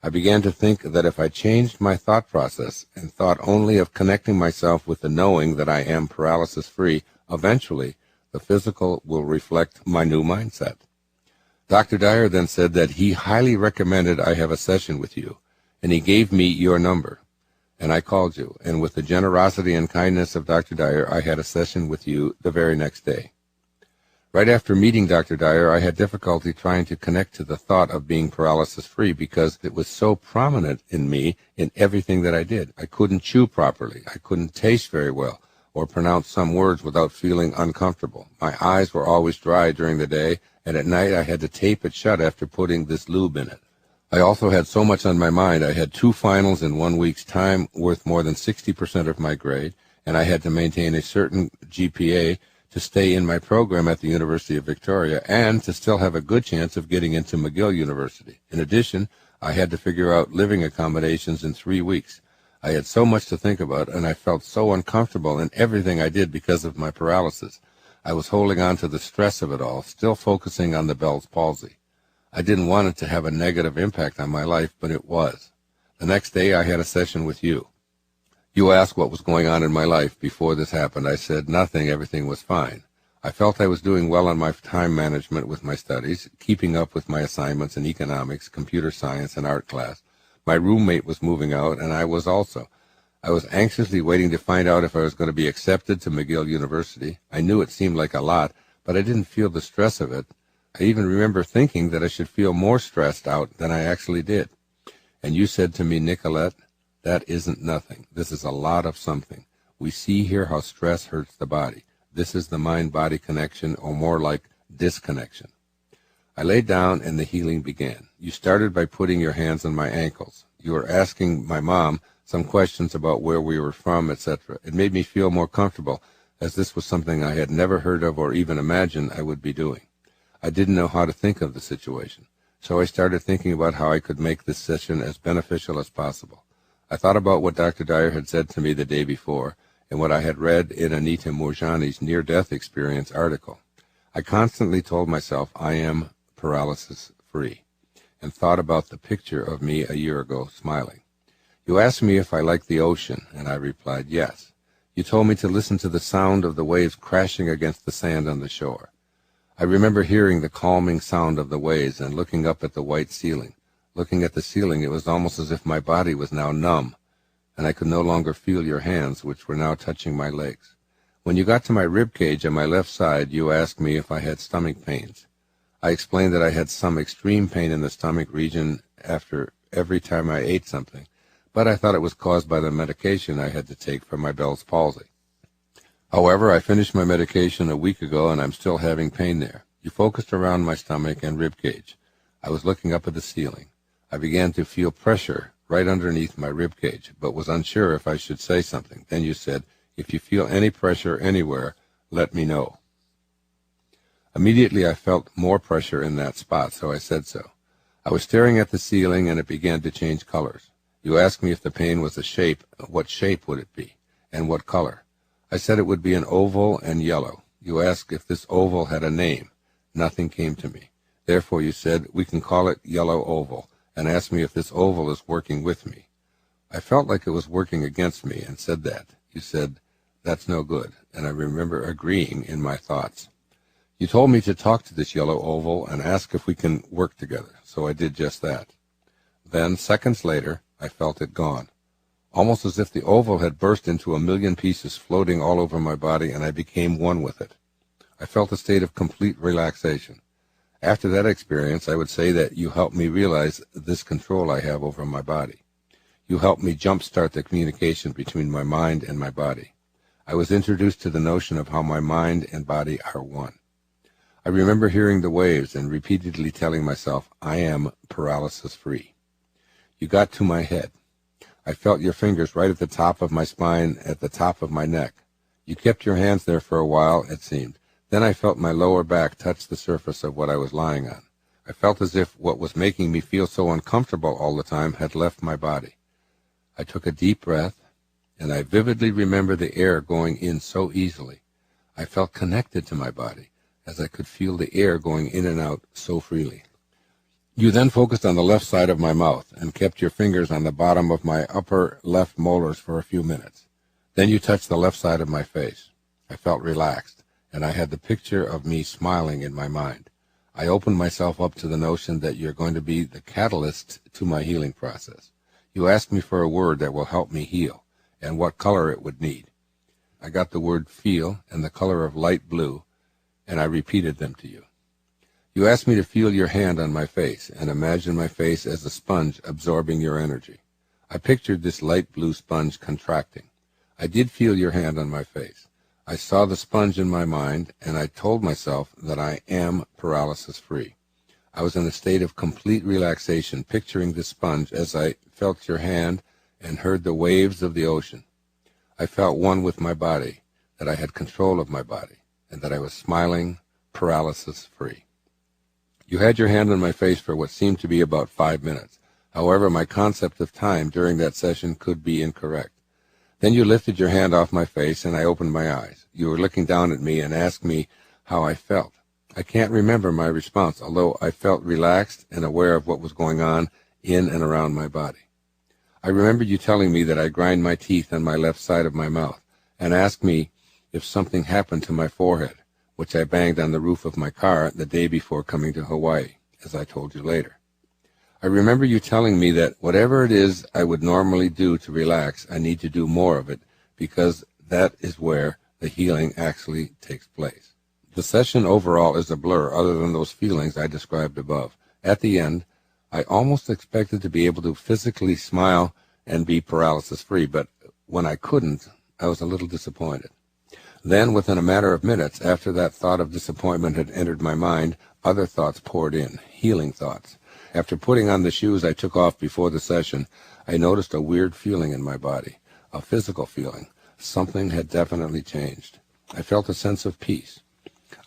[SPEAKER 2] I began to think that if I changed my thought process and thought only of connecting myself with the knowing that I am paralysis-free, eventually the physical will reflect my new mindset. Dr. Dyer then said that he highly recommended I have a session with you, and he gave me your number. And I called you, and with the generosity and kindness of Dr. Dyer, I had a session with you the very next day. Right after meeting Dr. Dyer, I had difficulty trying to connect to the thought of being paralysis-free because it was so prominent in me in everything that I did. I couldn't chew properly. I couldn't taste very well or pronounce some words without feeling uncomfortable. My eyes were always dry during the day, and at night I had to tape it shut after putting this lube in it. I also had so much on my mind. I had 2 finals in 1 week's time worth more than 60% of my grade, and I had to maintain a certain GPA to stay in my program at the University of Victoria and to still have a good chance of getting into McGill University. In addition, I had to figure out living accommodations in 3 weeks. I had so much to think about, and I felt so uncomfortable in everything I did because of my paralysis. I was holding on to the stress of it all, still focusing on the Bell's palsy. I didn't want it to have a negative impact on my life, but it was. The next day, I had a session with you. You asked what was going on in my life before this happened. I said nothing, everything was fine. I felt I was doing well on my time management with my studies, keeping up with my assignments in economics, computer science, and art class. My roommate was moving out, and I was also. I was anxiously waiting to find out if I was going to be accepted to McGill University. I knew it seemed like a lot, but I didn't feel the stress of it. I even remember thinking that I should feel more stressed out than I actually did. And you said to me, Nicolette, that isn't nothing. This is a lot of something. We see here how stress hurts the body. This is the mind-body connection, or more like disconnection. I laid down and the healing began. You started by putting your hands on my ankles. You were asking my mom some questions about where we were from, etc. It made me feel more comfortable, as this was something I had never heard of or even imagined I would be doing. I didn't know how to think of the situation, so I started thinking about how I could make this session as beneficial as possible. I thought about what Dr. Dyer had said to me the day before and what I had read in Anita Moorjani's near-death experience article. I constantly told myself I am paralysis-free and thought about the picture of me a year ago smiling. You asked me if I liked the ocean, and I replied yes. You told me to listen to the sound of the waves crashing against the sand on the shore. I remember hearing the calming sound of the waves and looking up at the white ceiling. Looking at the ceiling, it was almost as if my body was now numb, and I could no longer feel your hands, which were now touching my legs. When you got to my rib cage on my left side, you asked me if I had stomach pains. I explained that I had some extreme pain in the stomach region after every time I ate something, but I thought it was caused by the medication I had to take for my Bell's palsy. However, I finished my medication a week ago, and I'm still having pain there. You focused around my stomach and rib cage. I was looking up at the ceiling. I began to feel pressure right underneath my rib cage, but was unsure if I should say something. Then you said, if you feel any pressure anywhere, let me know. Immediately I felt more pressure in that spot, so I said so. I was staring at the ceiling, and it began to change colors. You asked me if the pain was a shape, what shape would it be, and what color. I said it would be an oval and yellow. You asked if this oval had a name. Nothing came to me. Therefore, you said, we can call it yellow oval, and asked me if this oval is working with me. I felt like it was working against me and said that. You said, that's no good, and I remember agreeing in my thoughts. You told me to talk to this yellow oval and ask if we can work together, so I did just that. Then, seconds later, I felt it gone, almost as if the oval had burst into a million pieces floating all over my body, and I became one with it. I felt a state of complete relaxation. After that experience, I would say that you helped me realize this control I have over my body. You helped me jumpstart the communication between my mind and my body. I was introduced to the notion of how my mind and body are one. I remember hearing the waves and repeatedly telling myself, I am paralysis-free. You got to my head. I felt your fingers right at the top of my spine, at the top of my neck. You kept your hands there for a while, it seemed. Then I felt my lower back touch the surface of what I was lying on. I felt as if what was making me feel so uncomfortable all the time had left my body. I took a deep breath, and I vividly remember the air going in so easily. I felt connected to my body, as I could feel the air going in and out so freely. You then focused on the left side of my mouth and kept your fingers on the bottom of my upper left molars for a few minutes. Then you touched the left side of my face. I felt relaxed, and I had the picture of me smiling in my mind. I opened myself up to the notion that you're going to be the catalyst to my healing process. You asked me for a word that will help me heal, and what color it would need. I got the word feel and the color of light blue, and I repeated them to you. You asked me to feel your hand on my face and imagine my face as a sponge absorbing your energy. I pictured this light blue sponge contracting. I did feel your hand on my face. I saw the sponge in my mind, and I told myself that I am paralysis-free. I was in a state of complete relaxation, picturing the sponge as I felt your hand and heard the waves of the ocean. I felt one with my body, that I had control of my body, and that I was smiling, paralysis-free. You had your hand on my face for what seemed to be about 5 minutes. However, my concept of time during that session could be incorrect. Then you lifted your hand off my face, and I opened my eyes. You were looking down at me and asked me how I felt. I can't remember my response, although I felt relaxed and aware of what was going on in and around my body. I remember you telling me that I grind my teeth on my left side of my mouth, and asked me if something happened to my forehead, which I banged on the roof of my car the day before coming to Hawaii, as I told you later. I remember you telling me that whatever it is I would normally do to relax, I need to do more of it, because that is where the healing actually takes place. The session overall is a blur other than those feelings I described above. At the end, I almost expected to be able to physically smile and be paralysis-free, but when I couldn't, I was a little disappointed. Then, within a matter of minutes, after that thought of disappointment had entered my mind, other thoughts poured in, healing thoughts. After putting on the shoes I took off before the session, I noticed a weird feeling in my body, a physical feeling. Something had definitely changed. I felt a sense of peace.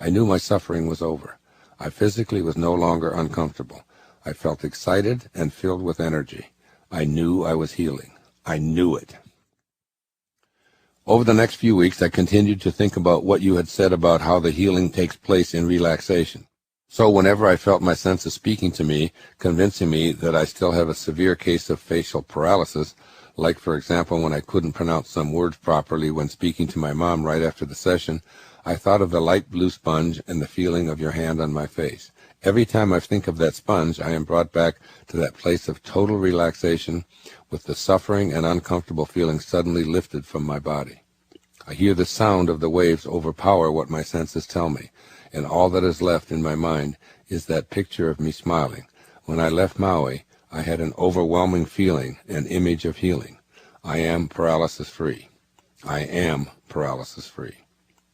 [SPEAKER 2] I knew my suffering was over. I physically was no longer uncomfortable. I felt excited and filled with energy. I knew I was healing. I knew it. Over the next few weeks, I continued to think about what you had said about how the healing takes place in relaxation. So whenever I felt my senses speaking to me, convincing me that I still have a severe case of facial paralysis, like, for example, when I couldn't pronounce some words properly when speaking to my mom right after the session, I thought of the light blue sponge and the feeling of your hand on my face. Every time I think of that sponge, I am brought back to that place of total relaxation, with the suffering and uncomfortable feeling suddenly lifted from my body. I hear the sound of the waves overpower what my senses tell me, and all that is left in my mind is that picture of me smiling. When I left Maui, I had an overwhelming feeling, an image of healing. I am paralysis-free. I am paralysis-free.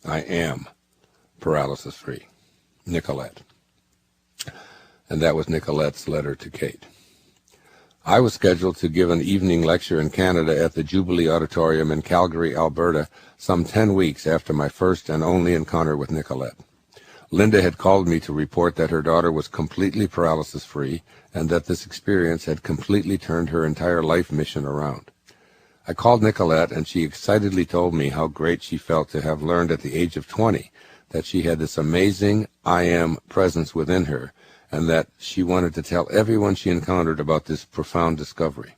[SPEAKER 2] I am paralysis-free. Nicolette. And that was Nicolette's letter to Kate. I was scheduled to give an evening lecture in Canada at the Jubilee Auditorium in Calgary, Alberta, some 10 weeks after my first and only encounter with Nicolette. Linda had called me to report that her daughter was completely paralysis-free and that this experience had completely turned her entire life mission around. I called Nicolette, and she excitedly told me how great she felt to have learned at the age of 20 that she had this amazing I am presence within her, and that she wanted to tell everyone she encountered about this profound discovery.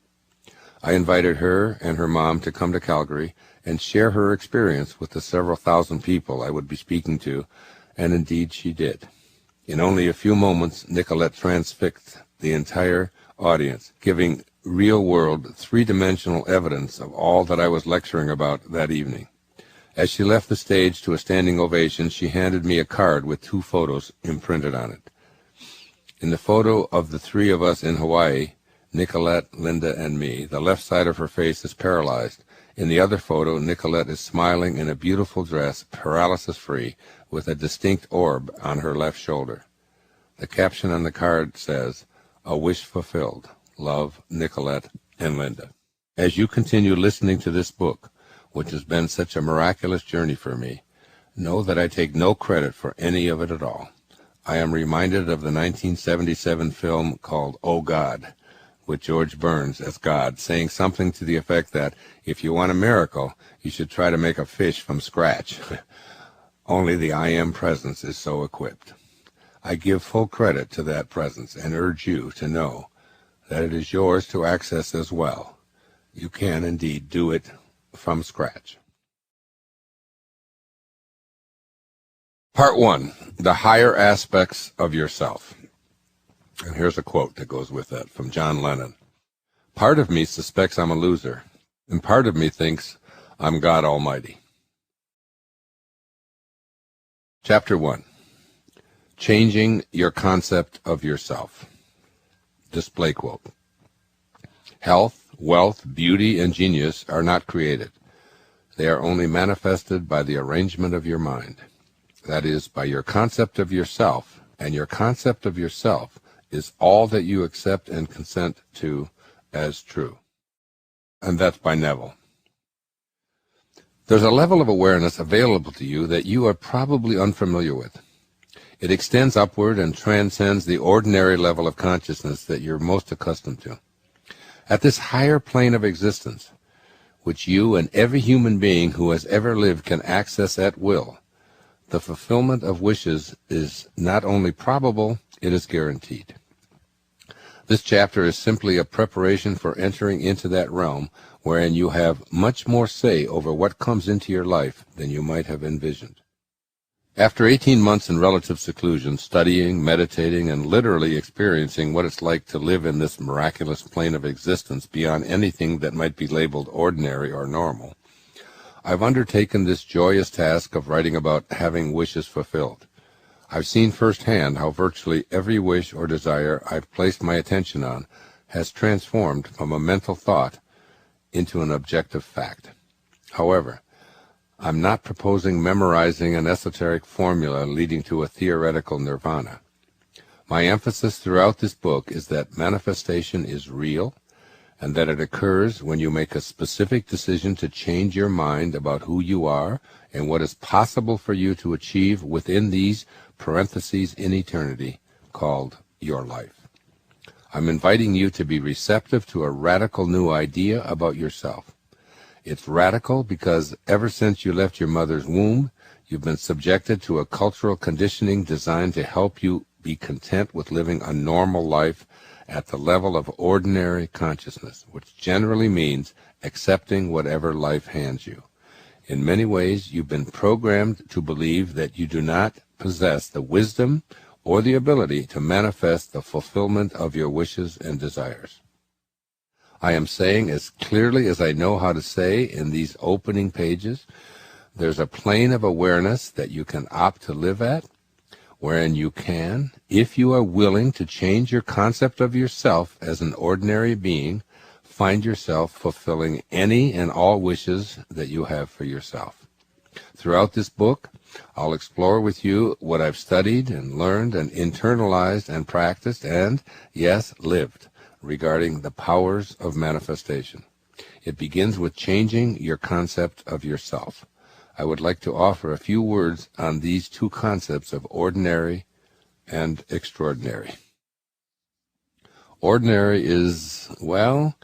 [SPEAKER 2] I invited her and her mom to come to Calgary and share her experience with the several thousand people I would be speaking to, and indeed she did. In only a few moments, Nicolette transfixed the entire audience, giving real-world, three-dimensional evidence of all that I was lecturing about that evening. As she left the stage to a standing ovation, she handed me a card with 2 photos imprinted on it. In the photo of the 3 of us in Hawaii, Nicolette, Linda, and me, the left side of her face is paralyzed. In the other photo, Nicolette is smiling in a beautiful dress, paralysis-free, with a distinct orb on her left shoulder. The caption on the card says, "A wish fulfilled. Love, Nicolette and Linda." As you continue listening to this book, which has been such a miraculous journey for me, know that I take no credit for any of it at all. I am reminded of the 1977 film called Oh God, with George Burns as God, saying something to the effect that if you want a miracle, you should try to make a fish from scratch. Only the I Am presence is so equipped. I give full credit to that presence and urge you to know that it is yours to access as well. You can indeed do it from scratch. Part 1, the higher aspects of yourself. And here's a quote that goes with that from John Lennon. Part of me suspects I'm a loser, and part of me thinks I'm God Almighty. Chapter 1. Changing your concept of yourself. Display quote. Health, wealth, beauty, and genius are not created. They are only manifested by the arrangement of your mind. That is, by your concept of yourself, and your concept of yourself is all that you accept and consent to as true. And that's by Neville. There's a level of awareness available to you that you are probably unfamiliar with. It extends upward and transcends the ordinary level of consciousness that you're most accustomed to. At this higher plane of existence, which you and every human being who has ever lived can access at will, the fulfillment of wishes is not only probable, it is guaranteed. This chapter is simply a preparation for entering into that realm wherein you have much more say over what comes into your life than you might have envisioned. After 18 months in relative seclusion, studying, meditating, and literally experiencing what it's like to live in this miraculous plane of existence beyond anything that might be labeled ordinary or normal, I've undertaken this joyous task of writing about having wishes fulfilled. I've seen firsthand how virtually every wish or desire I've placed my attention on has transformed from a mental thought into an objective fact. However, I'm not proposing memorizing an esoteric formula leading to a theoretical nirvana. My emphasis throughout this book is that manifestation is real, and that it occurs when you make a specific decision to change your mind about who you are and what is possible for you to achieve within these parentheses in eternity called your life. I'm inviting you to be receptive to a radical new idea about yourself. It's radical because ever since you left your mother's womb, you've been subjected to a cultural conditioning designed to help you be content with living a normal life at the level of ordinary consciousness, which generally means accepting whatever life hands you. In many ways, you've been programmed to believe that you do not possess the wisdom or the ability to manifest the fulfillment of your wishes and desires. I am saying as clearly as I know how to say in these opening pages, there's a plane of awareness that you can opt to live at, wherein you can, if you are willing to change your concept of yourself as an ordinary being, find yourself fulfilling any and all wishes that you have for yourself. Throughout this book, I'll explore with you what I've studied and learned and internalized and practiced and, yes, lived regarding the powers of manifestation. It begins with changing your concept of yourself. I would like to offer a few words on these two concepts of ordinary and extraordinary. Ordinary is, well,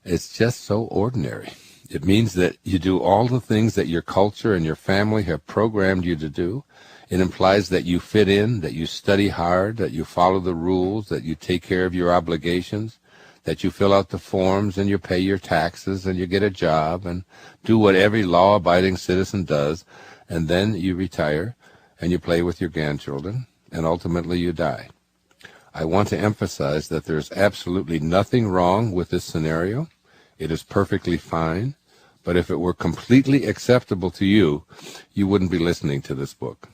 [SPEAKER 2] it's just so ordinary. It means that you do all the things that your culture and your family have programmed you to do. It implies that you fit in, that you study hard, that you follow the rules, that you take care of your obligations, that you fill out the forms and you pay your taxes and you get a job and do what every law-abiding citizen does, and then you retire and you play with your grandchildren, and ultimately you die. I want to emphasize that there's absolutely nothing wrong with this scenario. It is perfectly fine, but if it were completely acceptable to you, you wouldn't be listening to this book.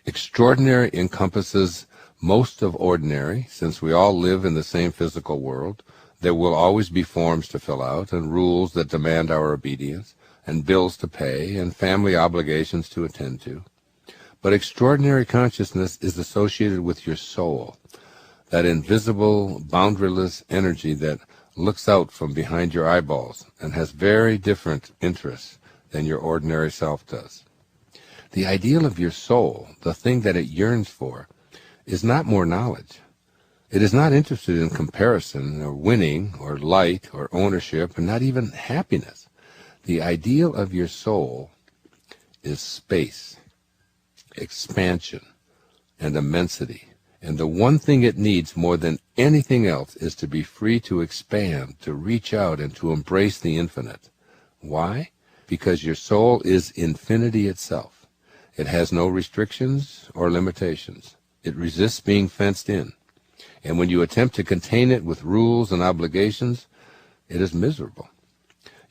[SPEAKER 2] Extraordinary encompasses most of ordinary. Since we all live in the same physical world, there will always be forms to fill out and rules that demand our obedience and bills to pay and family obligations to attend to. But extraordinary consciousness is associated with your soul, that invisible, boundaryless energy that looks out from behind your eyeballs and has very different interests than your ordinary self does. The ideal of your soul, the thing that it yearns for, is not more knowledge. It is not interested in comparison or winning or light or ownership and not even happiness. The ideal of your soul is space, expansion, and immensity. And the one thing it needs more than anything else is to be free to expand, to reach out, and to embrace the infinite. Why? Because your soul is infinity itself. It has no restrictions or limitations. It resists being fenced in. And when you attempt to contain it with rules and obligations, it is miserable.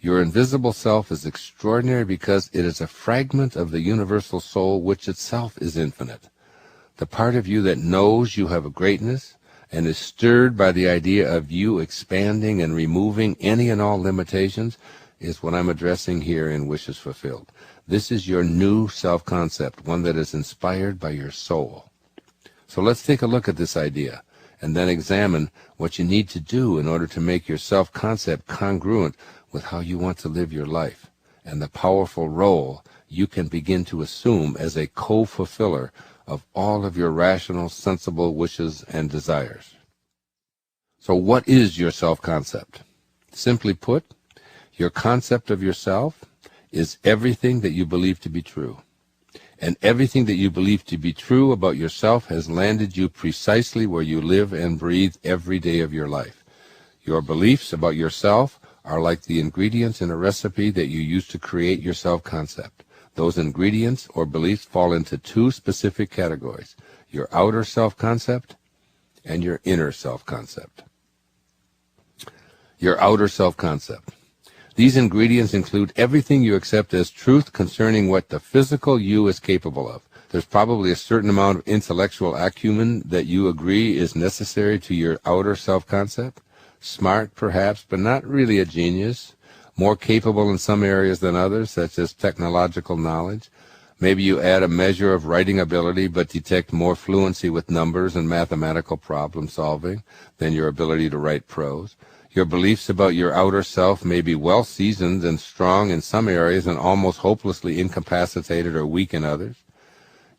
[SPEAKER 2] Your invisible self is extraordinary because it is a fragment of the universal soul which itself is infinite. The part of you that knows you have a greatness and is stirred by the idea of you expanding and removing any and all limitations is what I'm addressing here in Wishes Fulfilled. This is your new self-concept, one that is inspired by your soul. So let's take a look at this idea and then examine what you need to do in order to make your self-concept congruent with how you want to live your life and the powerful role you can begin to assume as a co-fulfiller of all of your rational, sensible wishes and desires. So what is your self-concept? Simply put, your concept of yourself is everything that you believe to be true. And everything that you believe to be true about yourself has landed you precisely where you live and breathe every day of your life. Your beliefs about yourself are like the ingredients in a recipe that you use to create your self-concept. Those ingredients or beliefs fall into two specific categories: your outer self-concept and your inner self-concept. Your outer self-concept. These ingredients include everything you accept as truth concerning what the physical you is capable of. There's probably a certain amount of intellectual acumen that you agree is necessary to your outer self-concept. Smart, perhaps, but not really a genius. More capable in some areas than others, such as technological knowledge. Maybe you add a measure of writing ability, but detect more fluency with numbers and mathematical problem solving than your ability to write prose. Your beliefs about your outer self may be well seasoned and strong in some areas and almost hopelessly incapacitated or weak in others.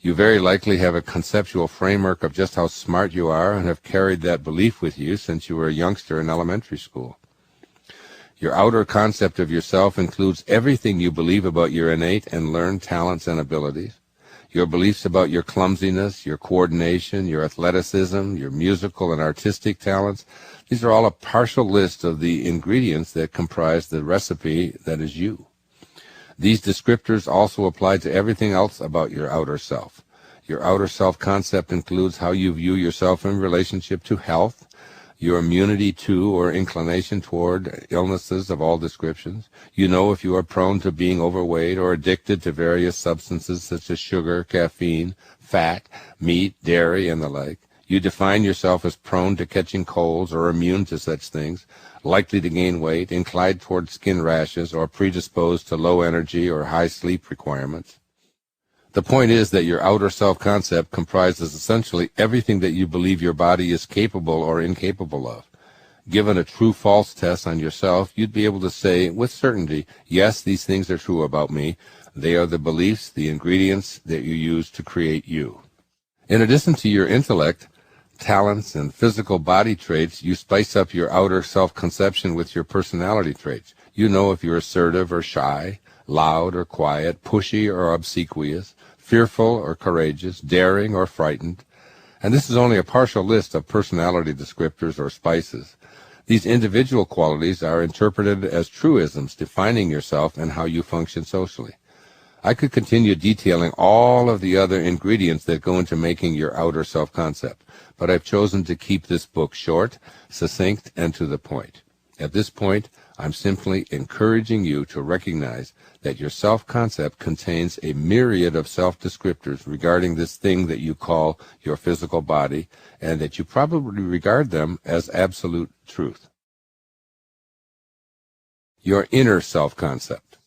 [SPEAKER 2] You very likely have a conceptual framework of just how smart you are and have carried that belief with you since you were a youngster in elementary school. Your outer concept of yourself includes everything you believe about your innate and learned talents and abilities. Your beliefs about your clumsiness, your coordination, your athleticism, your musical and artistic talents. These are all a partial list of the ingredients that comprise the recipe that is you. These descriptors also apply to everything else about your outer self. Your outer self-concept includes how you view yourself in relationship to health, your immunity to or inclination toward illnesses of all descriptions. You know if you are prone to being overweight or addicted to various substances such as sugar, caffeine, fat, meat, dairy, and the like. You define yourself as prone to catching colds or immune to such things, likely to gain weight, inclined toward skin rashes, or predisposed to low energy or high sleep requirements. The point is that your outer self-concept comprises essentially everything that you believe your body is capable or incapable of. Given a true-false test on yourself, you'd be able to say with certainty, yes, these things are true about me. They are the beliefs, the ingredients that you use to create you. In addition to your intellect, talents, and physical body traits, you spice up your outer self-conception with your personality traits. You know if you're assertive or shy, loud or quiet, pushy or obsequious, fearful or courageous, daring or frightened. And this is only a partial list of personality descriptors or spices. These individual qualities are interpreted as truisms defining yourself and how you function socially. I could continue detailing all of the other ingredients that go into making your outer self-concept, but I've chosen to keep this book short, succinct, and to the point. At this point, I'm simply encouraging you to recognize that your self-concept contains a myriad of self-descriptors regarding this thing that you call your physical body, and that you probably regard them as absolute truth. Your inner self-concept.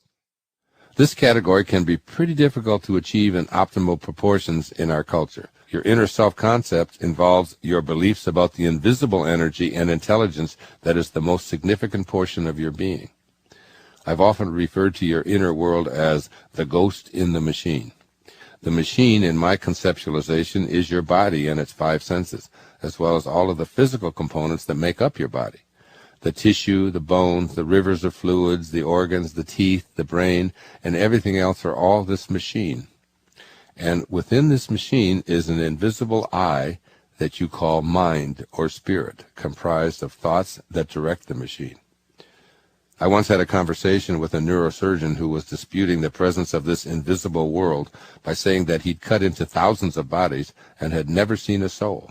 [SPEAKER 2] This category can be pretty difficult to achieve in optimal proportions in our culture. Your inner self-concept involves your beliefs about the invisible energy and intelligence that is the most significant portion of your being. I've often referred to your inner world as the ghost in the machine. The machine, in my conceptualization, is your body and its 5 senses, as well as all of the physical components that make up your body. The tissue, the bones, the rivers of fluids, the organs, the teeth, the brain, and everything else are all this machine. And within this machine is an invisible I that you call mind or spirit, comprised of thoughts that direct the machine. I once had a conversation with a neurosurgeon who was disputing the presence of this invisible world by saying that he'd cut into thousands of bodies and had never seen a soul.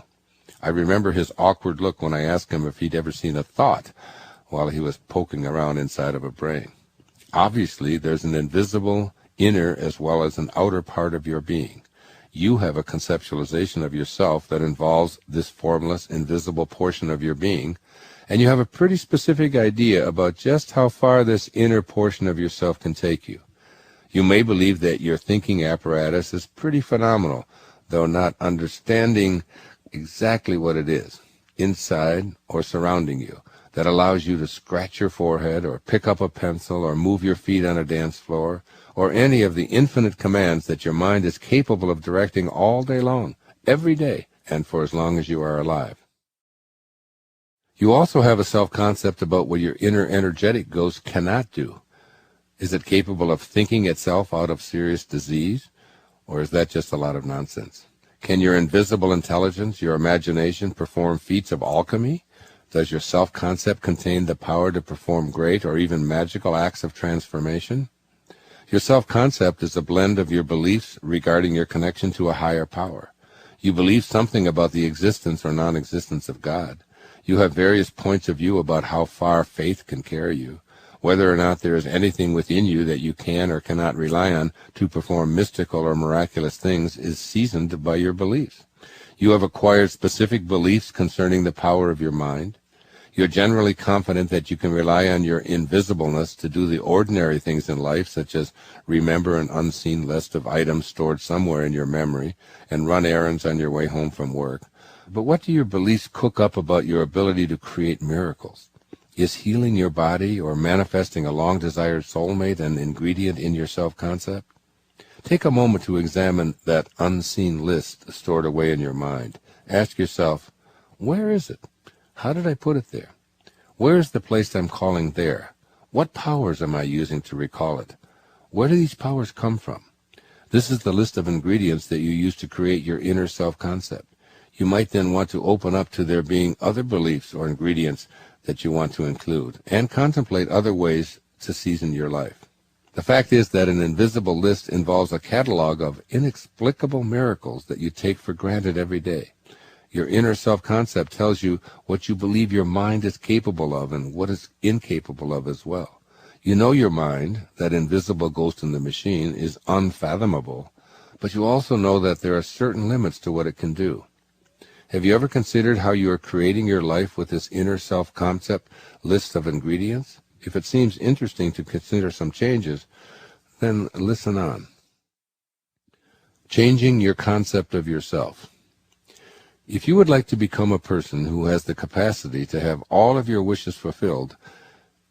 [SPEAKER 2] I remember his awkward look when I asked him if he'd ever seen a thought while he was poking around inside of a brain. Obviously, there's an invisible inner as well as an outer part of your being. You have a conceptualization of yourself that involves this formless, invisible portion of your being, and you have a pretty specific idea about just how far this inner portion of yourself can take you. You may believe that your thinking apparatus is pretty phenomenal, though not understanding exactly what it is, inside or surrounding you, that allows you to scratch your forehead or pick up a pencil or move your feet on a dance floor, or any of the infinite commands that your mind is capable of directing all day long, every day, and for as long as you are alive. You also have a self-concept about what your inner energetic ghost cannot do. Is it capable of thinking itself out of serious disease, or is that just a lot of nonsense? Can your invisible intelligence, your imagination, perform feats of alchemy? Does your self-concept contain the power to perform great or even magical acts of transformation? Your self-concept is a blend of your beliefs regarding your connection to a higher power. You believe something about the existence or non-existence of God. You have various points of view about how far faith can carry you. Whether or not there is anything within you that you can or cannot rely on to perform mystical or miraculous things is seasoned by your beliefs. You have acquired specific beliefs concerning the power of your mind. You're generally confident that you can rely on your invisibleness to do the ordinary things in life, such as remember an unseen list of items stored somewhere in your memory and run errands on your way home from work. But what do your beliefs cook up about your ability to create miracles? Is healing your body or manifesting a long-desired soulmate an ingredient in your self-concept? Take a moment to examine that unseen list stored away in your mind. Ask yourself, where is it? How did I put it there? Where is the place I'm calling there? What powers am I using to recall it? Where do these powers come from? This is the list of ingredients that you use to create your inner self-concept. You might then want to open up to there being other beliefs or ingredients that you want to include, and contemplate other ways to season your life. The fact is that an invisible list involves a catalog of inexplicable miracles that you take for granted every day. Your inner self-concept tells you what you believe your mind is capable of and what it's incapable of as well. You know your mind, that invisible ghost in the machine, is unfathomable, but you also know that there are certain limits to what it can do. Have you ever considered how you are creating your life with this inner self-concept list of ingredients? If it seems interesting to consider some changes, then listen on. Changing your concept of yourself. If you would like to become a person who has the capacity to have all of your wishes fulfilled,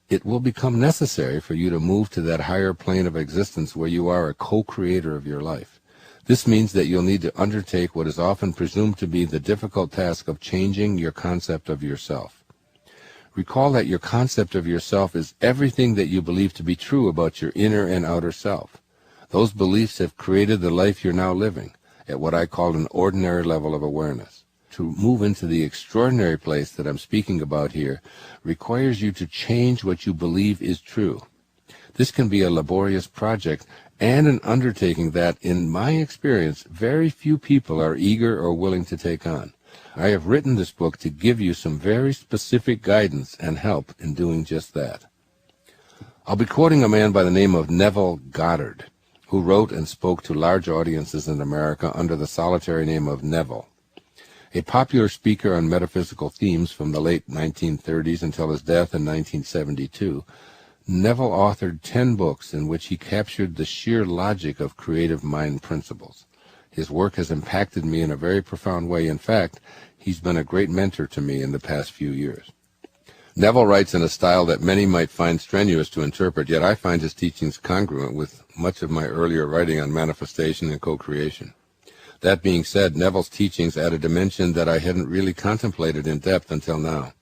[SPEAKER 2] it will become necessary for you to move to that higher plane of existence where you are a co-creator of your life. This means that you'll need to undertake what is often presumed to be the difficult task of changing your concept of yourself. Recall that your concept of yourself is everything that you believe to be true about your inner and outer self. Those beliefs have created the life you're now living, at what I call an ordinary level of awareness. To move into the extraordinary place that I'm speaking about here requires you to change what you believe is true. This can be a laborious project and an undertaking that, in my experience, very few people are eager or willing to take on. I have written this book to give you some very specific guidance and help in doing just that. I'll be quoting a man by the name of Neville Goddard, who wrote and spoke to large audiences in America under the solitary name of Neville. A popular speaker on metaphysical themes from the late 1930s until his death in 1972, Neville authored 10 books in which he captured the sheer logic of creative mind principles. His work has impacted me in a very profound way. In fact, he's been a great mentor to me in the past few years. Neville writes in a style that many might find strenuous to interpret, yet I find his teachings congruent with much of my earlier writing on manifestation and co-creation. That being said, Neville's teachings add a dimension that I hadn't really contemplated in depth until now.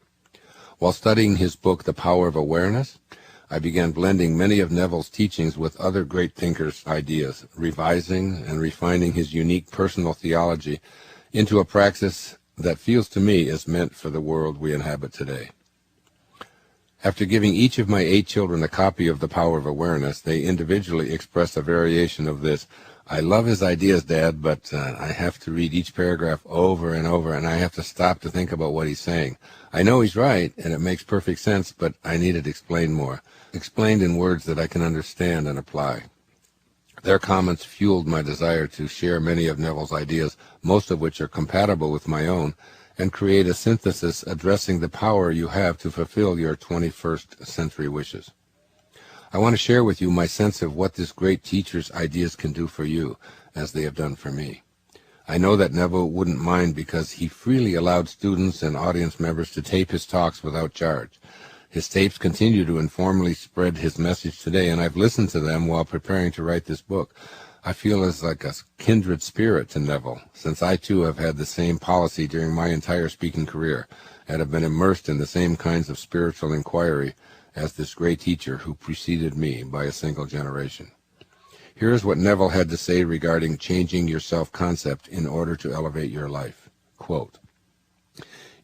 [SPEAKER 2] While studying his book, The Power of Awareness, I began blending many of Neville's teachings with other great thinkers' ideas, revising and refining his unique personal theology into a praxis that feels to me is meant for the world we inhabit today. After giving each of my 8 children a copy of The Power of Awareness, they individually expressed a variation of this. I love his ideas, Dad, but I have to read each paragraph over and over, and I have to stop to think about what he's saying. I know he's right, and it makes perfect sense, but I need it explained more, explained in words that I can understand and apply. Their comments fueled my desire to share many of Neville's ideas, most of which are compatible with my own, and create a synthesis addressing the power you have to fulfill your 21st century wishes. I want to share with you my sense of what this great teacher's ideas can do for you, as they have done for me. I know that Neville wouldn't mind because he freely allowed students and audience members to tape his talks without charge. His tapes continue to informally spread his message today, and I've listened to them while preparing to write this book. I feel as like a kindred spirit to Neville, since I too have had the same policy during my entire speaking career, and have been immersed in the same kinds of spiritual inquiry as this great teacher who preceded me by a single generation. Here is what Neville had to say regarding changing your self-concept in order to elevate your life. Quote,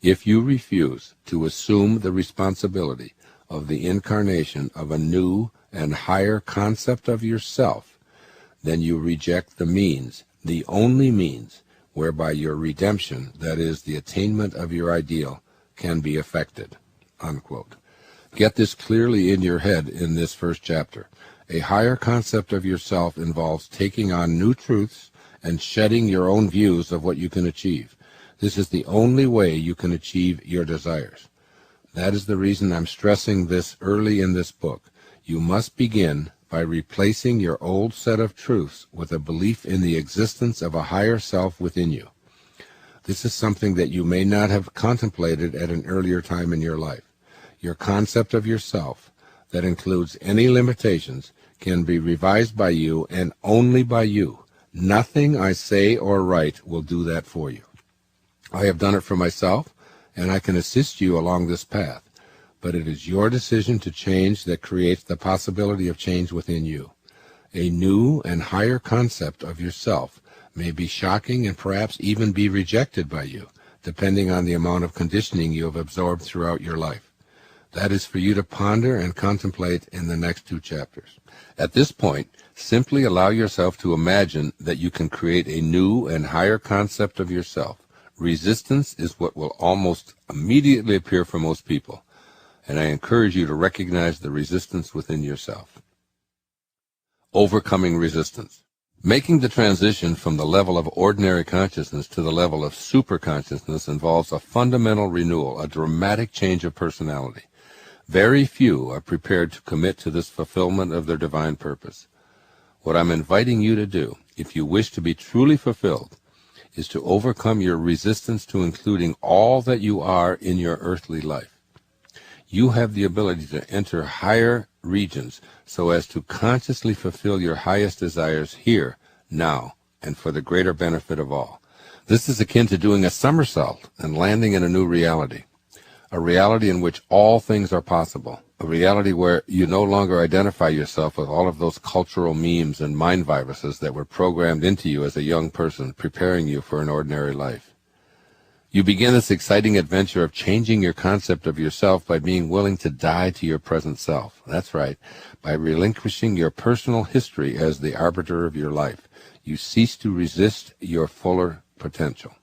[SPEAKER 2] "If you refuse to assume the responsibility of the incarnation of a new and higher concept of yourself, then you reject the means, the only means, whereby your redemption, that is, the attainment of your ideal, can be effected." Unquote. Get this clearly in your head in this first chapter. A higher concept of yourself involves taking on new truths and shedding your own views of what you can achieve. This is the only way you can achieve your desires. That is the reason I'm stressing this early in this book. You must begin by replacing your old set of truths with a belief in the existence of a higher self within you. This is something that you may not have contemplated at an earlier time in your life. Your concept of yourself, that includes any limitations, can be revised by you and only by you. Nothing I say or write will do that for you. I have done it for myself, and I can assist you along this path, but it is your decision to change that creates the possibility of change within you. A new and higher concept of yourself may be shocking and perhaps even be rejected by you, depending on the amount of conditioning you have absorbed throughout your life. That is for you to ponder and contemplate in the next 2 chapters. At this point, simply allow yourself to imagine that you can create a new and higher concept of yourself. Resistance is what will almost immediately appear for most people, and I encourage you to recognize the resistance within yourself. Overcoming resistance. Making the transition from the level of ordinary consciousness to the level of superconsciousness involves a fundamental renewal, a dramatic change of personality. Very few are prepared to commit to this fulfillment of their divine purpose. What I'm inviting you to do, if you wish to be truly fulfilled, is to overcome your resistance to including all that you are in your earthly life. You have the ability to enter higher regions so as to consciously fulfill your highest desires here, now, and for the greater benefit of all. This is akin to doing a somersault and landing in a new reality. a reality in which all things are possible, a reality where you no longer identify yourself with all of those cultural memes and mind viruses that were programmed into you as a young person, preparing you for an ordinary life. You begin this exciting adventure of changing your concept of yourself by being willing to die to your present self. That's right, by relinquishing your personal history as the arbiter of your life. You cease to resist your fuller potential.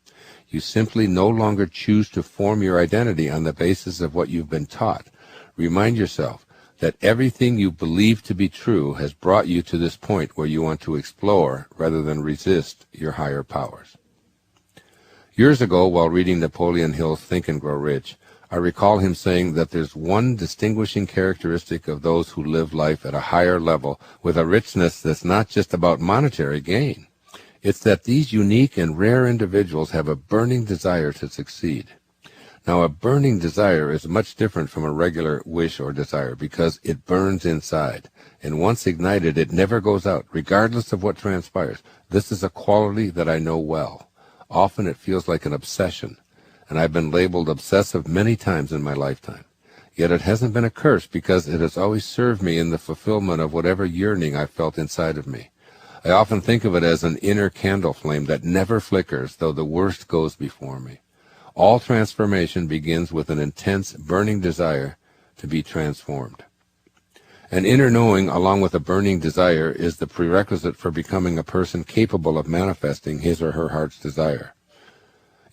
[SPEAKER 2] You simply no longer choose to form your identity on the basis of what you've been taught. Remind yourself that everything you believe to be true has brought you to this point where you want to explore rather than resist your higher powers. Years ago, while reading Napoleon Hill's Think and Grow Rich, I recall him saying that there's one distinguishing characteristic of those who live life at a higher level with a richness that's not just about monetary gain. It's that these unique and rare individuals have a burning desire to succeed. Now, a burning desire is much different from a regular wish or desire because it burns inside, and once ignited, it never goes out, regardless of what transpires. This is a quality that I know well. Often it feels like an obsession, and I've been labeled obsessive many times in my lifetime. Yet it hasn't been a curse because it has always served me in the fulfillment of whatever yearning I felt inside of me. I often think of it as an inner candle flame that never flickers, though the worst goes before me. All transformation begins with an intense, burning desire to be transformed. An inner knowing, along with a burning desire, is the prerequisite for becoming a person capable of manifesting his or her heart's desire.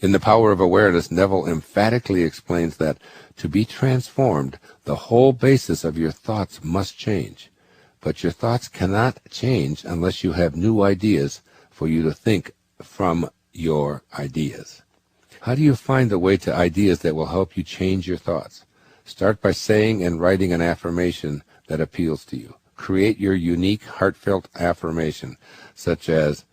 [SPEAKER 2] In The Power of Awareness, Neville emphatically explains that to be transformed, the whole basis of your thoughts must change. But your thoughts cannot change unless you have new ideas for you to think from your ideas. How do you find the way to ideas that will help you change your thoughts? Start by saying and writing an affirmation that appeals to you. Create your unique, heartfelt affirmation, such as,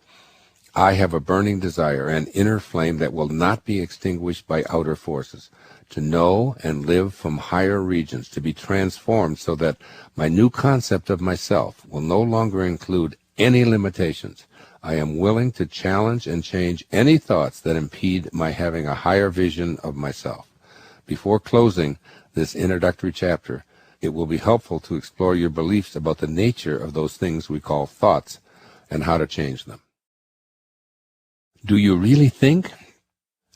[SPEAKER 2] I have a burning desire, an inner flame that will not be extinguished by outer forces, to know and live from higher regions, to be transformed so that my new concept of myself will no longer include any limitations. I am willing to challenge and change any thoughts that impede my having a higher vision of myself. Before closing this introductory chapter, it will be helpful to explore your beliefs about the nature of those things we call thoughts and how to change them. Do you really think?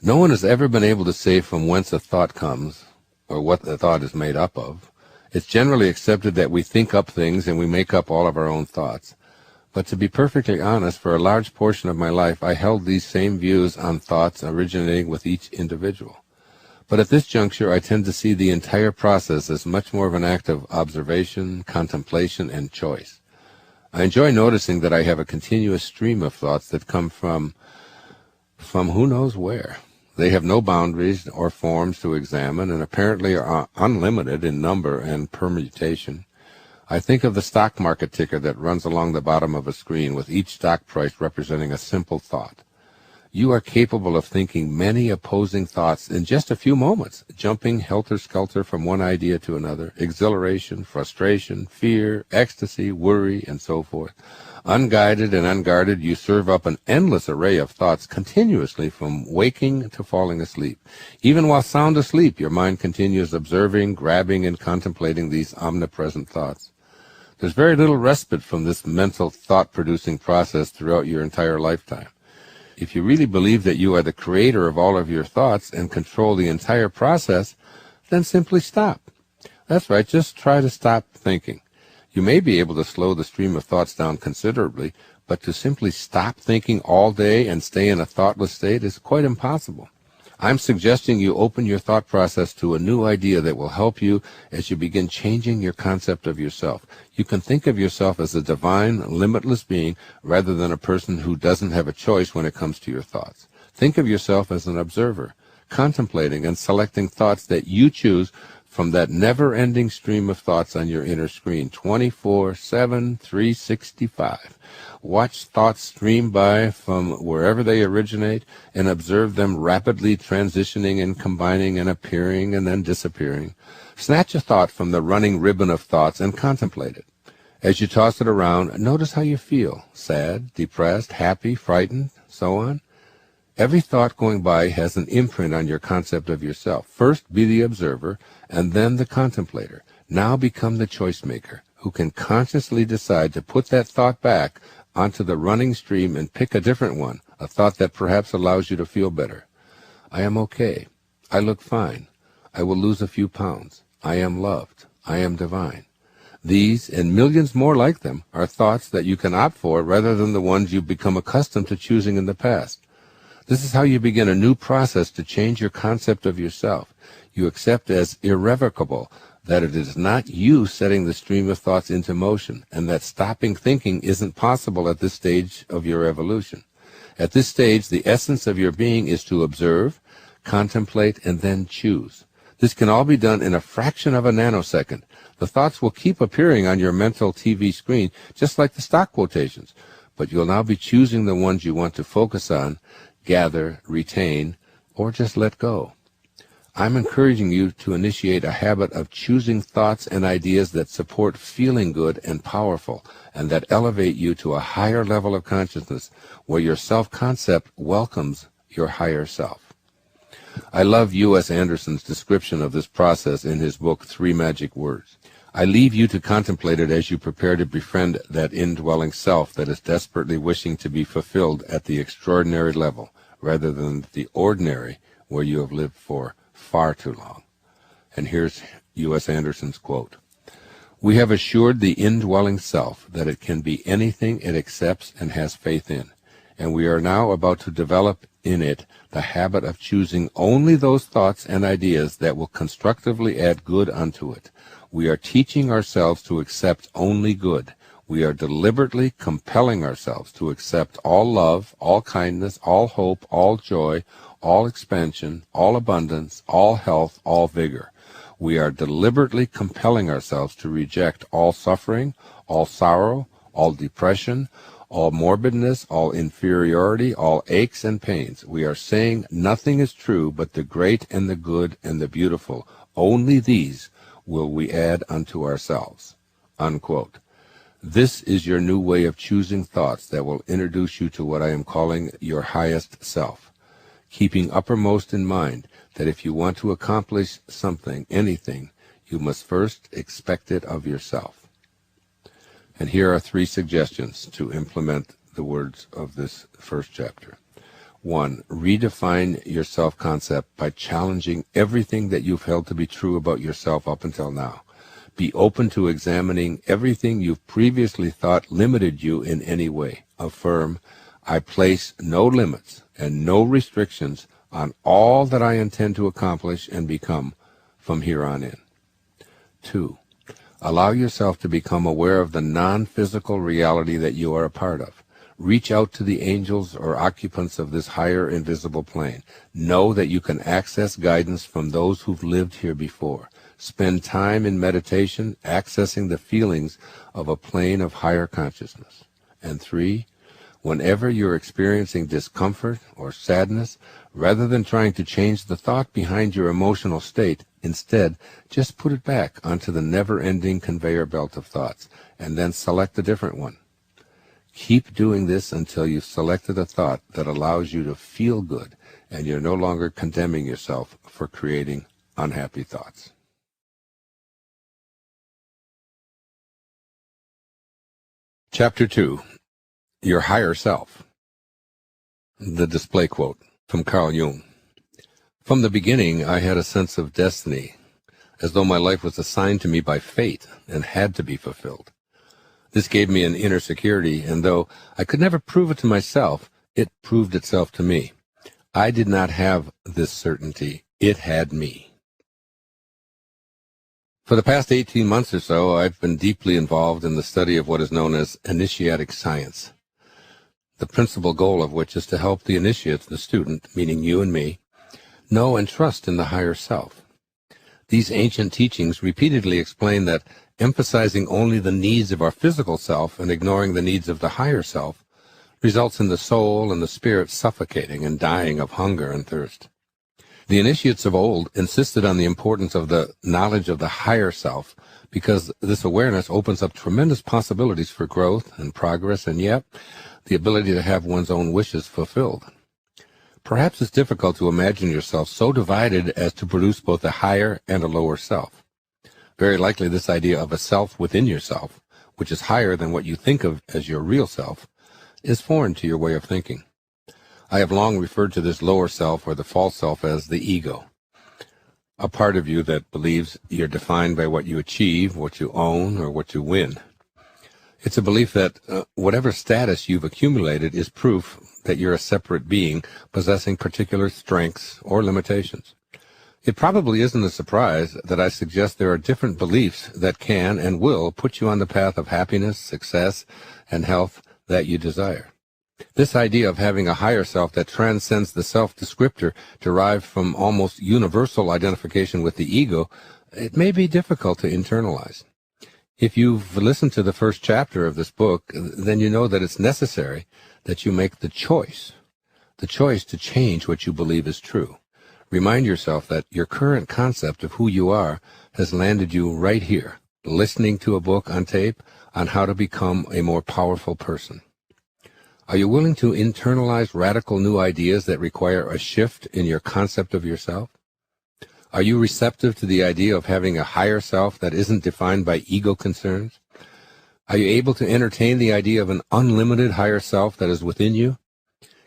[SPEAKER 2] No one has ever been able to say from whence a thought comes or what the thought is made up of. It's generally accepted that we think up things and we make up all of our own thoughts. But to be perfectly honest, for a large portion of my life, I held these same views on thoughts originating with each individual. But at this juncture, I tend to see the entire process as much more of an act of observation, contemplation, and choice. I enjoy noticing that I have a continuous stream of thoughts that come from who knows where. They have no boundaries or forms to examine and apparently are unlimited in number and permutation. I think of the stock market ticker that runs along the bottom of a screen with each stock price representing a simple thought. You are capable of thinking many opposing thoughts in just a few moments, jumping helter-skelter from one idea to another, exhilaration, frustration, fear, ecstasy, worry, and so forth. Unguided and unguarded, you serve up an endless array of thoughts continuously from waking to falling asleep. Even while sound asleep, your mind continues observing, grabbing, and contemplating these omnipresent thoughts. There's very little respite from this mental thought-producing process throughout your entire lifetime. If you really believe that you are the creator of all of your thoughts and control the entire process, then simply stop. That's right, just try to stop thinking. You may be able to slow the stream of thoughts down considerably, but to simply stop thinking all day and stay in a thoughtless state is quite impossible. I'm suggesting you open your thought process to a new idea that will help you as you begin changing your concept of yourself. You can think of yourself as a divine, limitless being rather than a person who doesn't have a choice when it comes to your thoughts. Think of yourself as an observer, contemplating and selecting thoughts that you choose from that never-ending stream of thoughts on your inner screen, 24/7, 365. Watch thoughts stream by from wherever they originate and observe them rapidly transitioning and combining and appearing and then disappearing. Snatch a thought from the running ribbon of thoughts and contemplate it. As you toss it around, notice how you feel, sad, depressed, happy, frightened, so on. Every thought going by has an imprint on your concept of yourself. First, be the observer, and then the contemplator. Now become the choice maker, who can consciously decide to put that thought back onto the running stream and pick a different one, a thought that perhaps allows you to feel better. I am okay. I look fine. I will lose a few pounds. I am loved. I am divine. These, and millions more like them, are thoughts that you can opt for rather than the ones you've become accustomed to choosing in the past. This is how you begin a new process to change your concept of yourself. You accept as irrevocable that it is not you setting the stream of thoughts into motion, and that stopping thinking isn't possible at this stage of your evolution. At this stage, the essence of your being is to observe, contemplate, and then choose. This can all be done in a fraction of a nanosecond. The thoughts will keep appearing on your mental TV screen, just like the stock quotations, but you'll now be choosing the ones you want to focus on, gather, retain, or just let go. I'm encouraging you to initiate a habit of choosing thoughts and ideas that support feeling good and powerful, and that elevate you to a higher level of consciousness, where your self-concept welcomes your higher self. I love U.S. Anderson's description of this process in his book, 3 Magic Words. I leave you to contemplate it as you prepare to befriend that indwelling self that is desperately wishing to be fulfilled at the extraordinary level, rather than the ordinary where you have lived for far too long. And here's U.S. Anderson's quote. We have assured the indwelling self that it can be anything it accepts and has faith in, and we are now about to develop in it the habit of choosing only those thoughts and ideas that will constructively add good unto it. We are teaching ourselves to accept only good. We are deliberately compelling ourselves to accept all love, all kindness, all hope, all joy, all expansion, all abundance, all health, all vigor. We are deliberately compelling ourselves to reject all suffering, all sorrow, all depression, all morbidness, all inferiority, all aches and pains. We are saying nothing is true but the great and the good and the beautiful. Only these will we add unto ourselves. Unquote. This is your new way of choosing thoughts that will introduce you to what I am calling your highest self, keeping uppermost in mind that if you want to accomplish something, anything, you must first expect it of yourself. And here are 3 suggestions to implement the words of this first chapter. 1. Redefine your self-concept by challenging everything that you've held to be true about yourself up until now. Be open to examining everything you've previously thought limited you in any way. Affirm, I place no limits and no restrictions on all that I intend to accomplish and become from here on in. 2. Allow yourself to become aware of the non-physical reality that you are a part of. Reach out to the angels or occupants of this higher invisible plane. Know that you can access guidance from those who've lived here before. Spend time in meditation, accessing the feelings of a plane of higher consciousness. And 3, whenever you're experiencing discomfort or sadness, rather than trying to change the thought behind your emotional state, instead, just put it back onto the never-ending conveyor belt of thoughts, and then select a different one. Keep doing this until you've selected a thought that allows you to feel good, and you're no longer condemning yourself for creating unhappy thoughts. Chapter 2. Your Higher Self. The display quote from Carl Jung. From the beginning, I had a sense of destiny, as though my life was assigned to me by fate and had to be fulfilled. This gave me an inner security, and though I could never prove it to myself, it proved itself to me. I did not have this certainty. It had me. For the past 18 months or so, I've been deeply involved in the study of what is known as initiatic science, the principal goal of which is to help the initiate, the student, meaning you and me, know and trust in the higher self. These ancient teachings repeatedly explain that emphasizing only the needs of our physical self and ignoring the needs of the higher self results in the soul and the spirit suffocating and dying of hunger and thirst. The initiates of old insisted on the importance of the knowledge of the higher self because this awareness opens up tremendous possibilities for growth and progress, and yet the ability to have one's own wishes fulfilled. Perhaps it's difficult to imagine yourself so divided as to produce both a higher and a lower self. Very likely this idea of a self within yourself, which is higher than what you think of as your real self, is foreign to your way of thinking. I have long referred to this lower self or the false self as the ego, a part of you that believes you're defined by what you achieve, what you own, or what you win. It's a belief that whatever status you've accumulated is proof that you're a separate being possessing particular strengths or limitations. It probably isn't a surprise that I suggest there are different beliefs that can and will put you on the path of happiness, success, and health that you desire. This idea of having a higher self that transcends the self-descriptor derived from almost universal identification with the ego, it may be difficult to internalize. If you've listened to the first chapter of this book, then you know that it's necessary that you make the choice to change what you believe is true. Remind yourself that your current concept of who you are has landed you right here, listening to a book on tape on how to become a more powerful person. Are you willing to internalize radical new ideas that require a shift in your concept of yourself? Are you receptive to the idea of having a higher self that isn't defined by ego concerns? Are you able to entertain the idea of an unlimited higher self that is within you?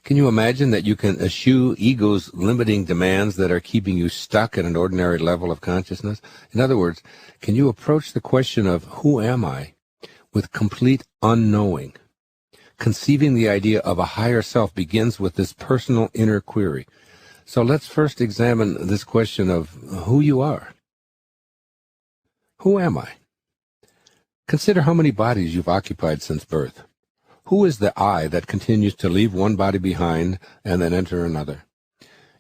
[SPEAKER 2] Can you imagine that you can eschew ego's limiting demands that are keeping you stuck at an ordinary level of consciousness? In other words, can you approach the question of who am I with complete unknowing? Conceiving the idea of a higher self begins with this personal inner query. So let's first examine this question of who you are. Who am I? Consider how many bodies you've occupied since birth. Who is the I that continues to leave one body behind and then enter another?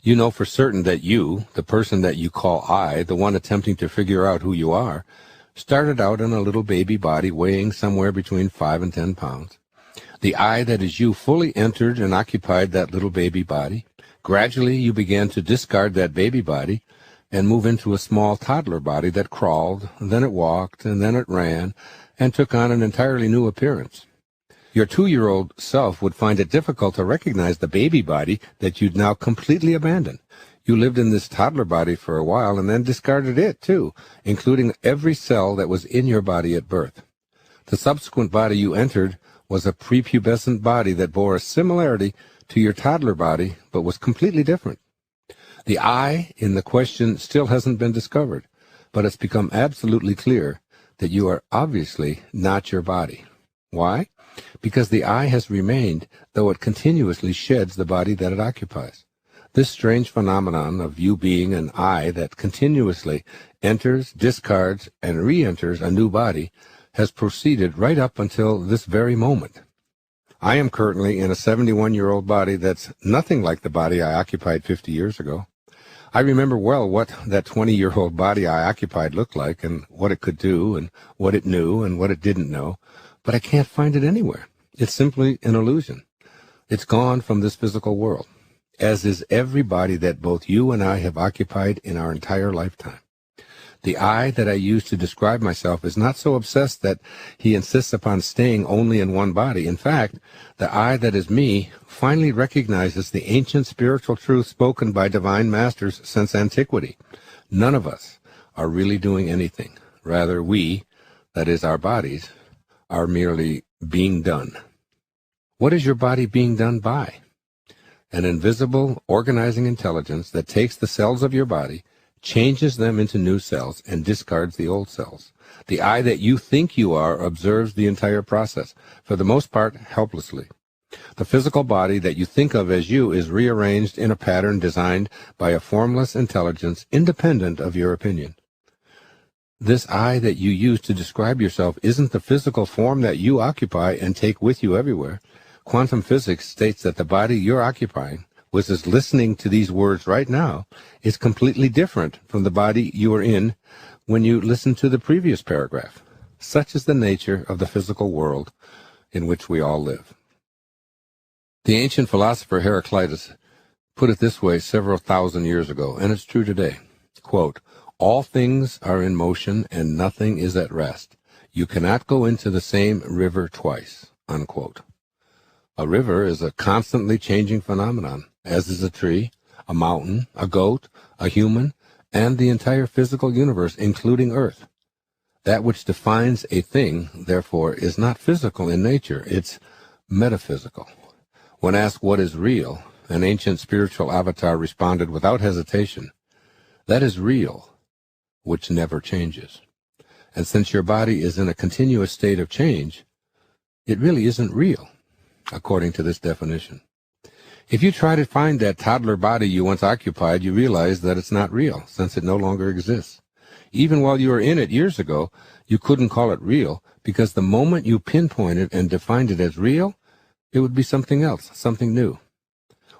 [SPEAKER 2] You know for certain that you, the person that you call I, the one attempting to figure out who you are, started out in a little baby body weighing somewhere between 5 and 10 pounds. The I that is you fully entered and occupied that little baby body. Gradually, you began to discard that baby body and move into a small toddler body that crawled, and then it walked, and then it ran, and took on an entirely new appearance. Your 2-year-old self would find it difficult to recognize the baby body that you'd now completely abandoned. You lived in this toddler body for a while and then discarded it, too, including every cell that was in your body at birth. The subsequent body you entered was a prepubescent body that bore a similarity to your toddler body, but was completely different. The I in the question still hasn't been discovered, but it's become absolutely clear that you are obviously not your body. Why? Because the I has remained, though it continuously sheds the body that it occupies. This strange phenomenon of you being an I that continuously enters, discards, and re-enters a new body has proceeded right up until this very moment. I am currently in a 71-year-old body that's nothing like the body I occupied 50 years ago. I remember well what that 20-year-old body I occupied looked like and what it could do and what it knew and what it didn't know, but I can't find it anywhere. It's simply an illusion. It's gone from this physical world, as is every body that both you and I have occupied in our entire lifetime. The I that I use to describe myself is not so obsessed that he insists upon staying only in one body. In fact, the I that is me finally recognizes the ancient spiritual truth spoken by divine masters since antiquity. None of us are really doing anything. Rather, we, that is our bodies, are merely being done. What is your body being done by? An invisible, organizing intelligence that takes the cells of your body, changes them into new cells, and discards the old cells. The I that you think you are observes the entire process, for the most part helplessly. The physical body that you think of as you is rearranged in a pattern designed by a formless intelligence independent of your opinion. This I that you use to describe yourself isn't the physical form that you occupy and take with you everywhere. Quantum physics states that the body you're occupying, which is listening to these words right now, is completely different from the body you were in when you listened to the previous paragraph. Such is the nature of the physical world in which we all live. The ancient philosopher Heraclitus put it this way several thousand years ago, and it's true today. Quote, "All things are in motion and nothing is at rest. You cannot go into the same river twice." Unquote. A river is a constantly changing phenomenon, as is a tree, a mountain, a goat, a human, and the entire physical universe, including Earth. That which defines a thing, therefore, is not physical in nature, it's metaphysical. When asked what is real, an ancient spiritual avatar responded without hesitation, "That is real, which never changes." And since your body is in a continuous state of change, it really isn't real, according to this definition. If you try to find that toddler body you once occupied, you realize that it's not real, since it no longer exists. Even while you were in it years ago, you couldn't call it real, because the moment you pinpointed and defined it as real, it would be something else, something new.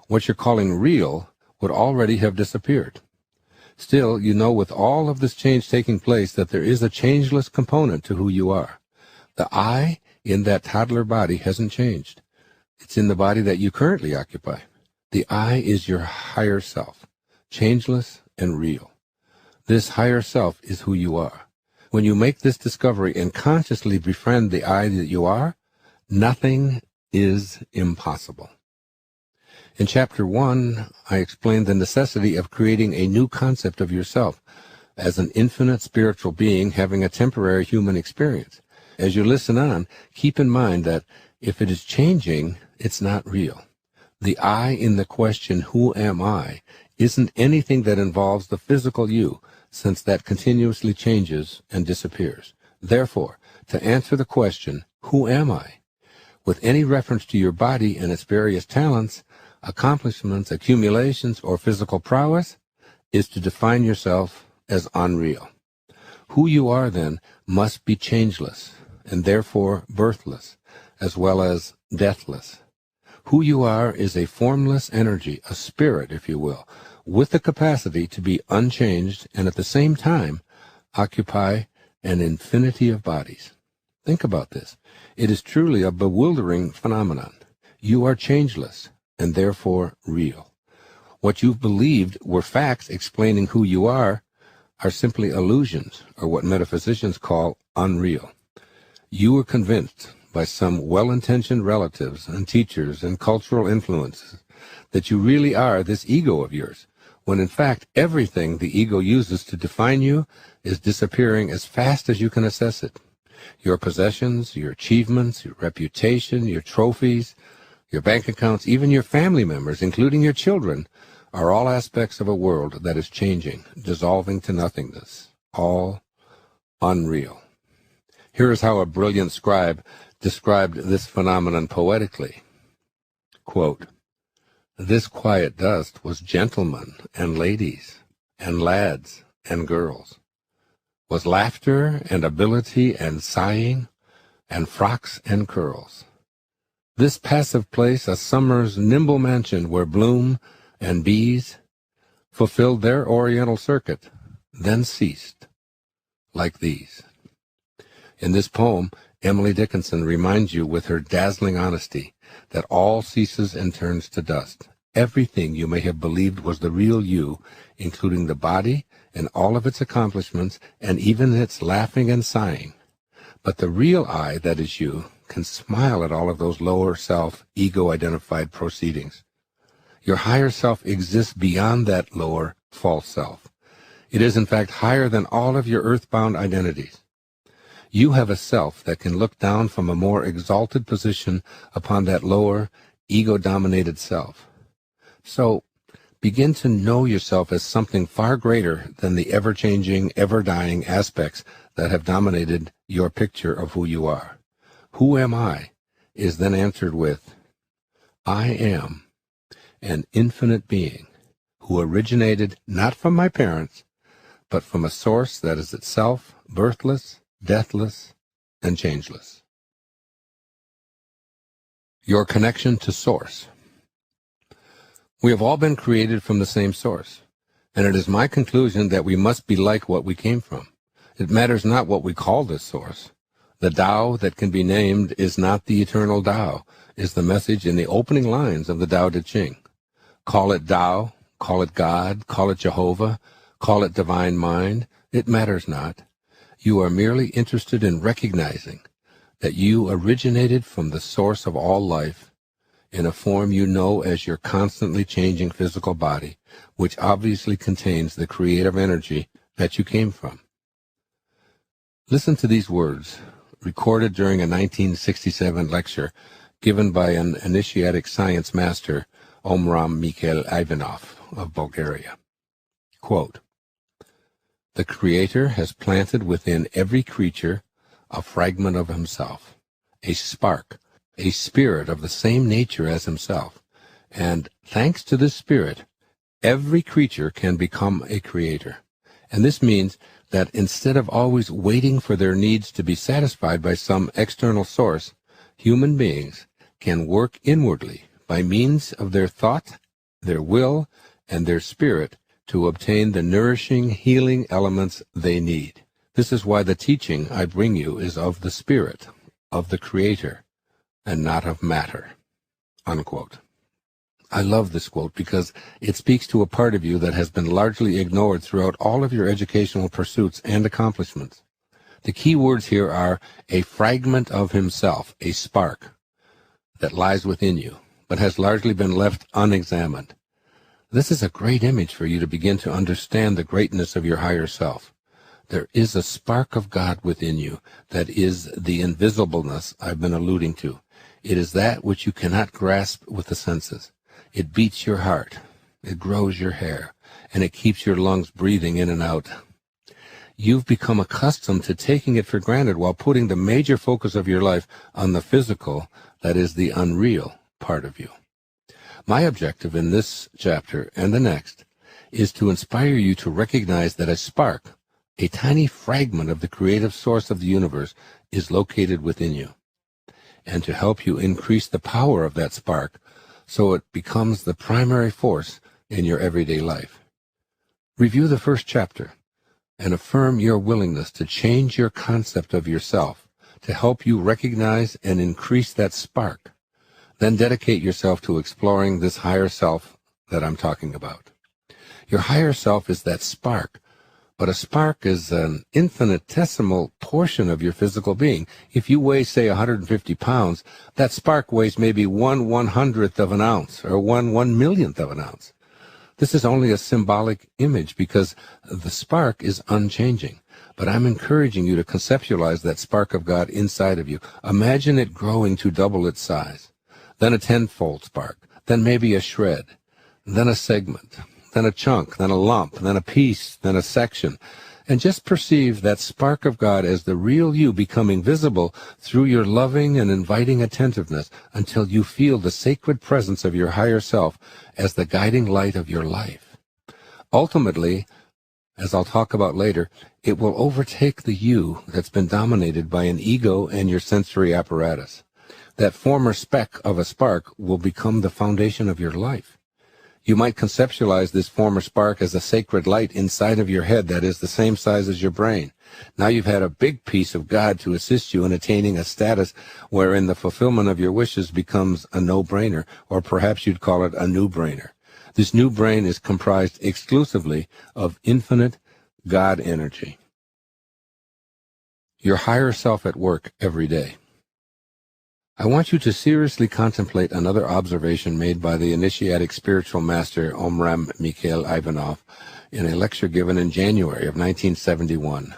[SPEAKER 2] What you're calling real would already have disappeared. Still, you know with all of this change taking place that there is a changeless component to who you are. The I in that toddler body hasn't changed. It's in the body that you currently occupy. The I is your higher self, changeless and real. This higher self is who you are. When you make this discovery and consciously befriend the I that you are, nothing is impossible. In Chapter 1, I explained the necessity of creating a new concept of yourself as an infinite spiritual being having a temporary human experience. As you listen on, keep in mind that if it is changing, it's not real. The I in the question, who am I, isn't anything that involves the physical you, since that continuously changes and disappears. Therefore, to answer the question, who am I, with any reference to your body and its various talents, accomplishments, accumulations, or physical prowess, is to define yourself as unreal. Who you are, then, must be changeless, and therefore birthless, as well as deathless. Who you are is a formless energy, a spirit, if you will, with the capacity to be unchanged and at the same time occupy an infinity of bodies. Think about this. It is truly a bewildering phenomenon. You are changeless and therefore real. What you've believed were facts explaining who you are simply illusions, or what metaphysicians call unreal. You were convinced by some well-intentioned relatives and teachers and cultural influences that you really are this ego of yours, when in fact everything the ego uses to define you is disappearing as fast as you can assess it. Your possessions, your achievements, your reputation, your trophies, your bank accounts, even your family members, including your children, are all aspects of a world that is changing, dissolving to nothingness, all unreal. Here is how a brilliant scribe described this phenomenon poetically. Quote, "This quiet dust was gentlemen and ladies and lads and girls, was laughter and ability and sighing and frocks and curls. This passive place a summer's nimble mansion where bloom and bees fulfilled their oriental circuit, then ceased, like these." In this poem, Emily Dickinson reminds you with her dazzling honesty that all ceases and turns to dust. Everything you may have believed was the real you, including the body and all of its accomplishments and even its laughing and sighing. But the real I that is you can smile at all of those lower self, ego-identified proceedings. Your higher self exists beyond that lower, false self. It is in fact higher than all of your earthbound identities. You have a self that can look down from a more exalted position upon that lower, ego-dominated self. So, begin to know yourself as something far greater than the ever-changing, ever-dying aspects that have dominated your picture of who you are. Who am I is then answered with, I am an infinite being who originated not from my parents, but from a source that is itself birthless, deathless, and changeless. Your connection to Source. We have all been created from the same source, and it is my conclusion that we must be like what we came from. It matters not what we call this source. The Tao that can be named is not the eternal Tao, is the message in the opening lines of the Tao Te Ching. Call it Tao, call it God, call it Jehovah, call it Divine Mind, it matters not. You are merely interested in recognizing that you originated from the source of all life, in a form you know as your constantly changing physical body, which obviously contains the creative energy that you came from. Listen to these words, recorded during a 1967 lecture given by an initiatic science master, Omram Mikhail Ivanov of Bulgaria. Quote, "The Creator has planted within every creature a fragment of himself, a spark, a spirit of the same nature as himself, and thanks to this spirit, every creature can become a creator. And this means that instead of always waiting for their needs to be satisfied by some external source, human beings can work inwardly by means of their thought, their will, and their spirit to obtain the nourishing, healing elements they need. This is why the teaching I bring you is of the spirit, of the Creator, and not of matter." Unquote. I love this quote because it speaks to a part of you that has been largely ignored throughout all of your educational pursuits and accomplishments. The key words here are a fragment of himself, a spark that lies within you, but has largely been left unexamined. This is a great image for you to begin to understand the greatness of your higher self. There is a spark of God within you that is the invisibleness I've been alluding to. It is that which you cannot grasp with the senses. It beats your heart, it grows your hair, and it keeps your lungs breathing in and out. You've become accustomed to taking it for granted while putting the major focus of your life on the physical, that is the unreal part of you. My objective in this chapter and the next is to inspire you to recognize that a spark, a tiny fragment of the creative source of the universe, is located within you, and to help you increase the power of that spark so it becomes the primary force in your everyday life. Review the first chapter and affirm your willingness to change your concept of yourself to help you recognize and increase that spark. Then dedicate yourself to exploring this higher self that I'm talking about. Your higher self is that spark, but a spark is an infinitesimal portion of your physical being. If you weigh, say, 150 pounds, that spark weighs maybe 1/100th of an ounce or 1/1,000,000th of an ounce. This is only a symbolic image because the spark is unchanging. But I'm encouraging you to conceptualize that spark of God inside of you. Imagine it growing to double its size, then a tenfold spark, then maybe a shred, then a segment, then a chunk, then a lump, then a piece, then a section, and just perceive that spark of God as the real you becoming visible through your loving and inviting attentiveness until you feel the sacred presence of your higher self as the guiding light of your life. Ultimately, as I'll talk about later, it will overtake the you that's been dominated by an ego and your sensory apparatus. That former speck of a spark will become the foundation of your life. You might conceptualize this former spark as a sacred light inside of your head that is the same size as your brain. Now you've had a big piece of God to assist you in attaining a status wherein the fulfillment of your wishes becomes a no-brainer, or perhaps you'd call it a new-brainer. This new brain is comprised exclusively of infinite God energy. Your higher self at work every day. I want you to seriously contemplate another observation made by the initiatic spiritual master Omram Mikhail Ivanov in a lecture given in January of 1971.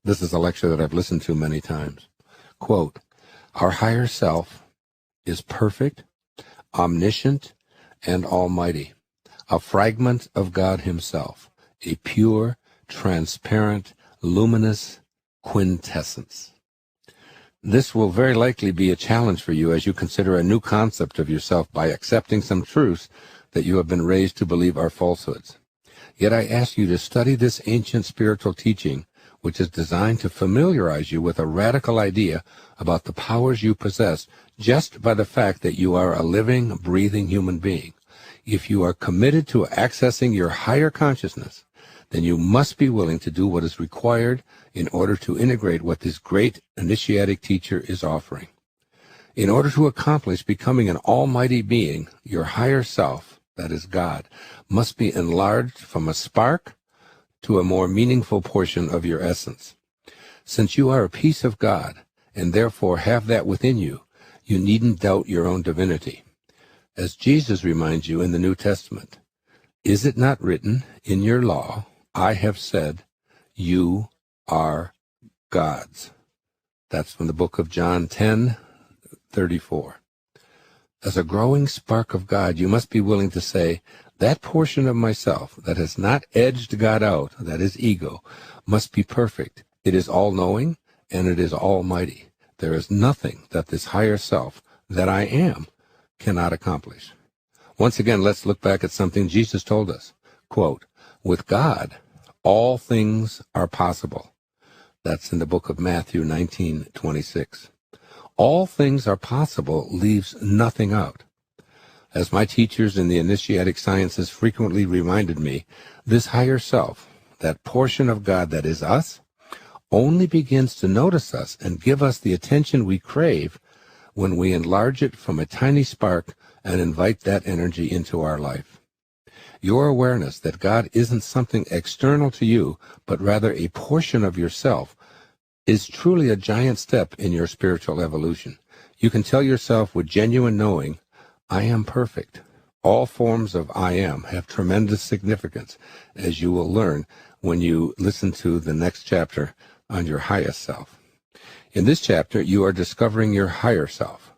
[SPEAKER 2] This is a lecture that I've listened to many times. Quote, "Our higher self is perfect, omniscient, and almighty, a fragment of God himself, a pure, transparent, luminous quintessence." This will very likely be a challenge for you as you consider a new concept of yourself by accepting some truths that you have been raised to believe are falsehoods. Yet I ask you to study this ancient spiritual teaching, which is designed to familiarize you with a radical idea about the powers you possess just by the fact that you are a living, breathing human being. If you are committed to accessing your higher consciousness, then you must be willing to do what is required in order to integrate what this great initiatic teacher is offering. In order to accomplish becoming an almighty being, your higher self, that is God, must be enlarged from a spark to a more meaningful portion of your essence. Since you are a piece of God, and therefore have that within you, you needn't doubt your own divinity. as Jesus reminds you in the New Testament. Is it not written in your law, I have said, you are gods? That's from the book of John 10:34. As a growing spark of God, you must be willing to say, that portion of myself that has not edged God out, that is ego, must be perfect. It is all-knowing, and it is almighty. There is nothing that this higher self, that I am, cannot accomplish. Once again, let's look back at something Jesus told us. Quote, with God, all things are possible. That's in the book of Matthew 19:26. All things are possible leaves nothing out. As my teachers in the initiatic sciences frequently reminded me, this higher self, that portion of God that is us, only begins to notice us and give us the attention we crave when we enlarge it from a tiny spark and invite that energy into our life. Your awareness that God isn't something external to you, but rather a portion of yourself, is truly a giant step in your spiritual evolution. You can tell yourself with genuine knowing, I am perfect. All forms of I am have tremendous significance, as you will learn when you listen to the next chapter on your highest self. In this chapter, you are discovering your higher self.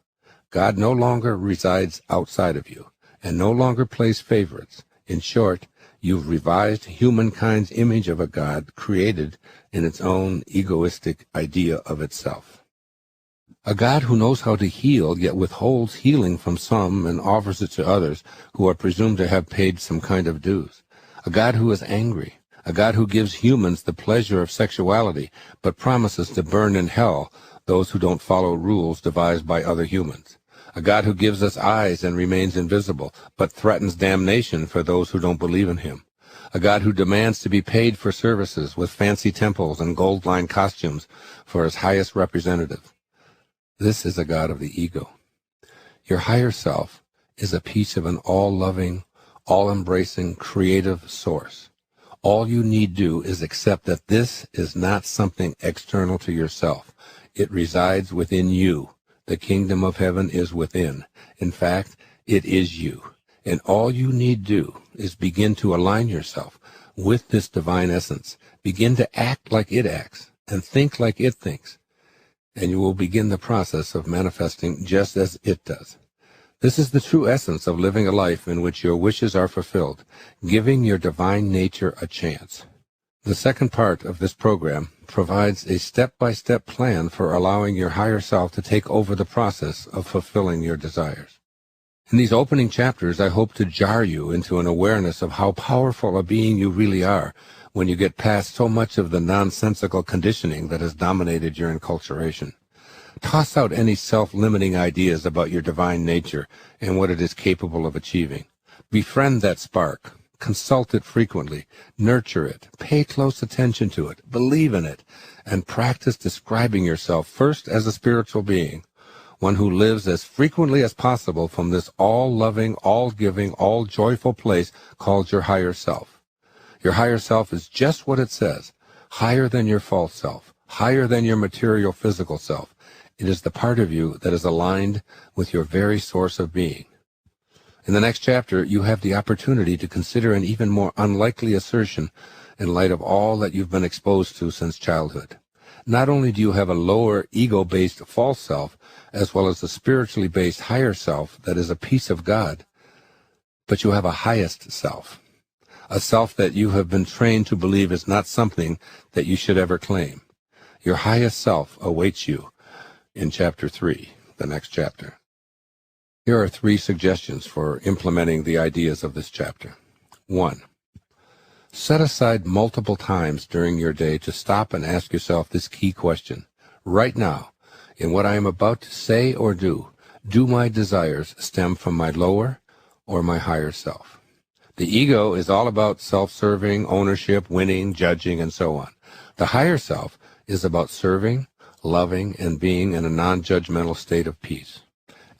[SPEAKER 2] God no longer resides outside of you, and no longer plays favorites. In short, you've revised humankind's image of a God created in its own egoistic idea of itself. A God who knows how to heal, yet withholds healing from some and offers it to others who are presumed to have paid some kind of dues. A God who is angry. A God who gives humans the pleasure of sexuality, but promises to burn in hell those who don't follow rules devised by other humans. A God who gives us eyes and remains invisible, but threatens damnation for those who don't believe in him. A God who demands to be paid for services with fancy temples and gold-lined costumes for his highest representative. This is a God of the ego. Your higher self is a piece of an all-loving, all-embracing, creative source. All you need do is accept that this is not something external to yourself. It resides within you. The kingdom of heaven is within. In fact, it is you. And all you need do is begin to align yourself with this divine essence. Begin to act like it acts and think like it thinks. And you will begin the process of manifesting just as it does. This is the true essence of living a life in which your wishes are fulfilled, giving your divine nature a chance. The second part of this program provides a step-by-step plan for allowing your higher self to take over the process of fulfilling your desires. In these opening chapters, I hope to jar you into an awareness of how powerful a being you really are when you get past so much of the nonsensical conditioning that has dominated your enculturation. Toss out any self-limiting ideas about your divine nature and what it is capable of achieving. Befriend that spark. Consult it frequently. Nurture it. Pay close attention to it. Believe in it. And practice describing yourself first as a spiritual being, one who lives as frequently as possible from this all-loving, all-giving, all-joyful place called your higher self. Your higher self is just what it says, higher than your false self, higher than your material physical self. It is the part of you that is aligned with your very source of being. In the next chapter, you have the opportunity to consider an even more unlikely assertion in light of all that you've been exposed to since childhood. Not only do you have a lower ego-based false self, as well as a spiritually based higher self that is a piece of God, but you have a highest self, a self that you have been trained to believe is not something that you should ever claim. Your highest self awaits you in Chapter 3, the next chapter. Here are 3 suggestions for implementing the ideas of this chapter. 1. Set aside multiple times during your day to stop and ask yourself this key question. Right now, in what I am about to say or do my desires stem from my lower or my higher self? The ego is all about self-serving, ownership, winning, judging, and so on. The higher self is about serving, loving, and being in a non-judgmental state of peace.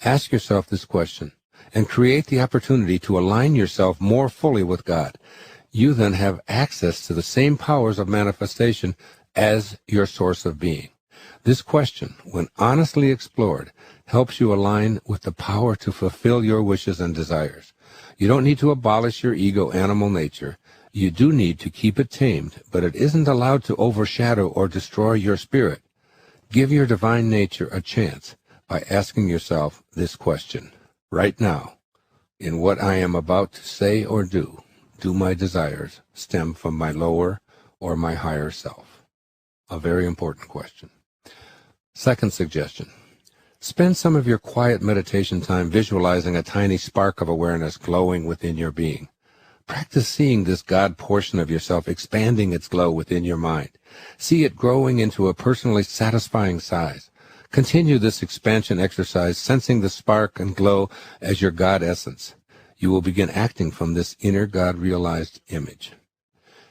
[SPEAKER 2] Ask yourself this question and create the opportunity to align yourself more fully with God. You then have access to the same powers of manifestation as your source of being. This question, when honestly explored, helps you align with the power to fulfill your wishes and desires. You don't need to abolish your ego animal nature. You do need to keep it tamed, but it isn't allowed to overshadow or destroy your spirit. Give your divine nature a chance by asking yourself this question. Right now, in what I am about to say or do my desires stem from my lower or my higher self? A very important question. Second suggestion. Spend some of your quiet meditation time visualizing a tiny spark of awareness glowing within your being. Practice seeing this God portion of yourself expanding its glow within your mind. See it growing into a personally satisfying size. Continue this expansion exercise, sensing the spark and glow as your God essence. You will begin acting from this inner God-realized image.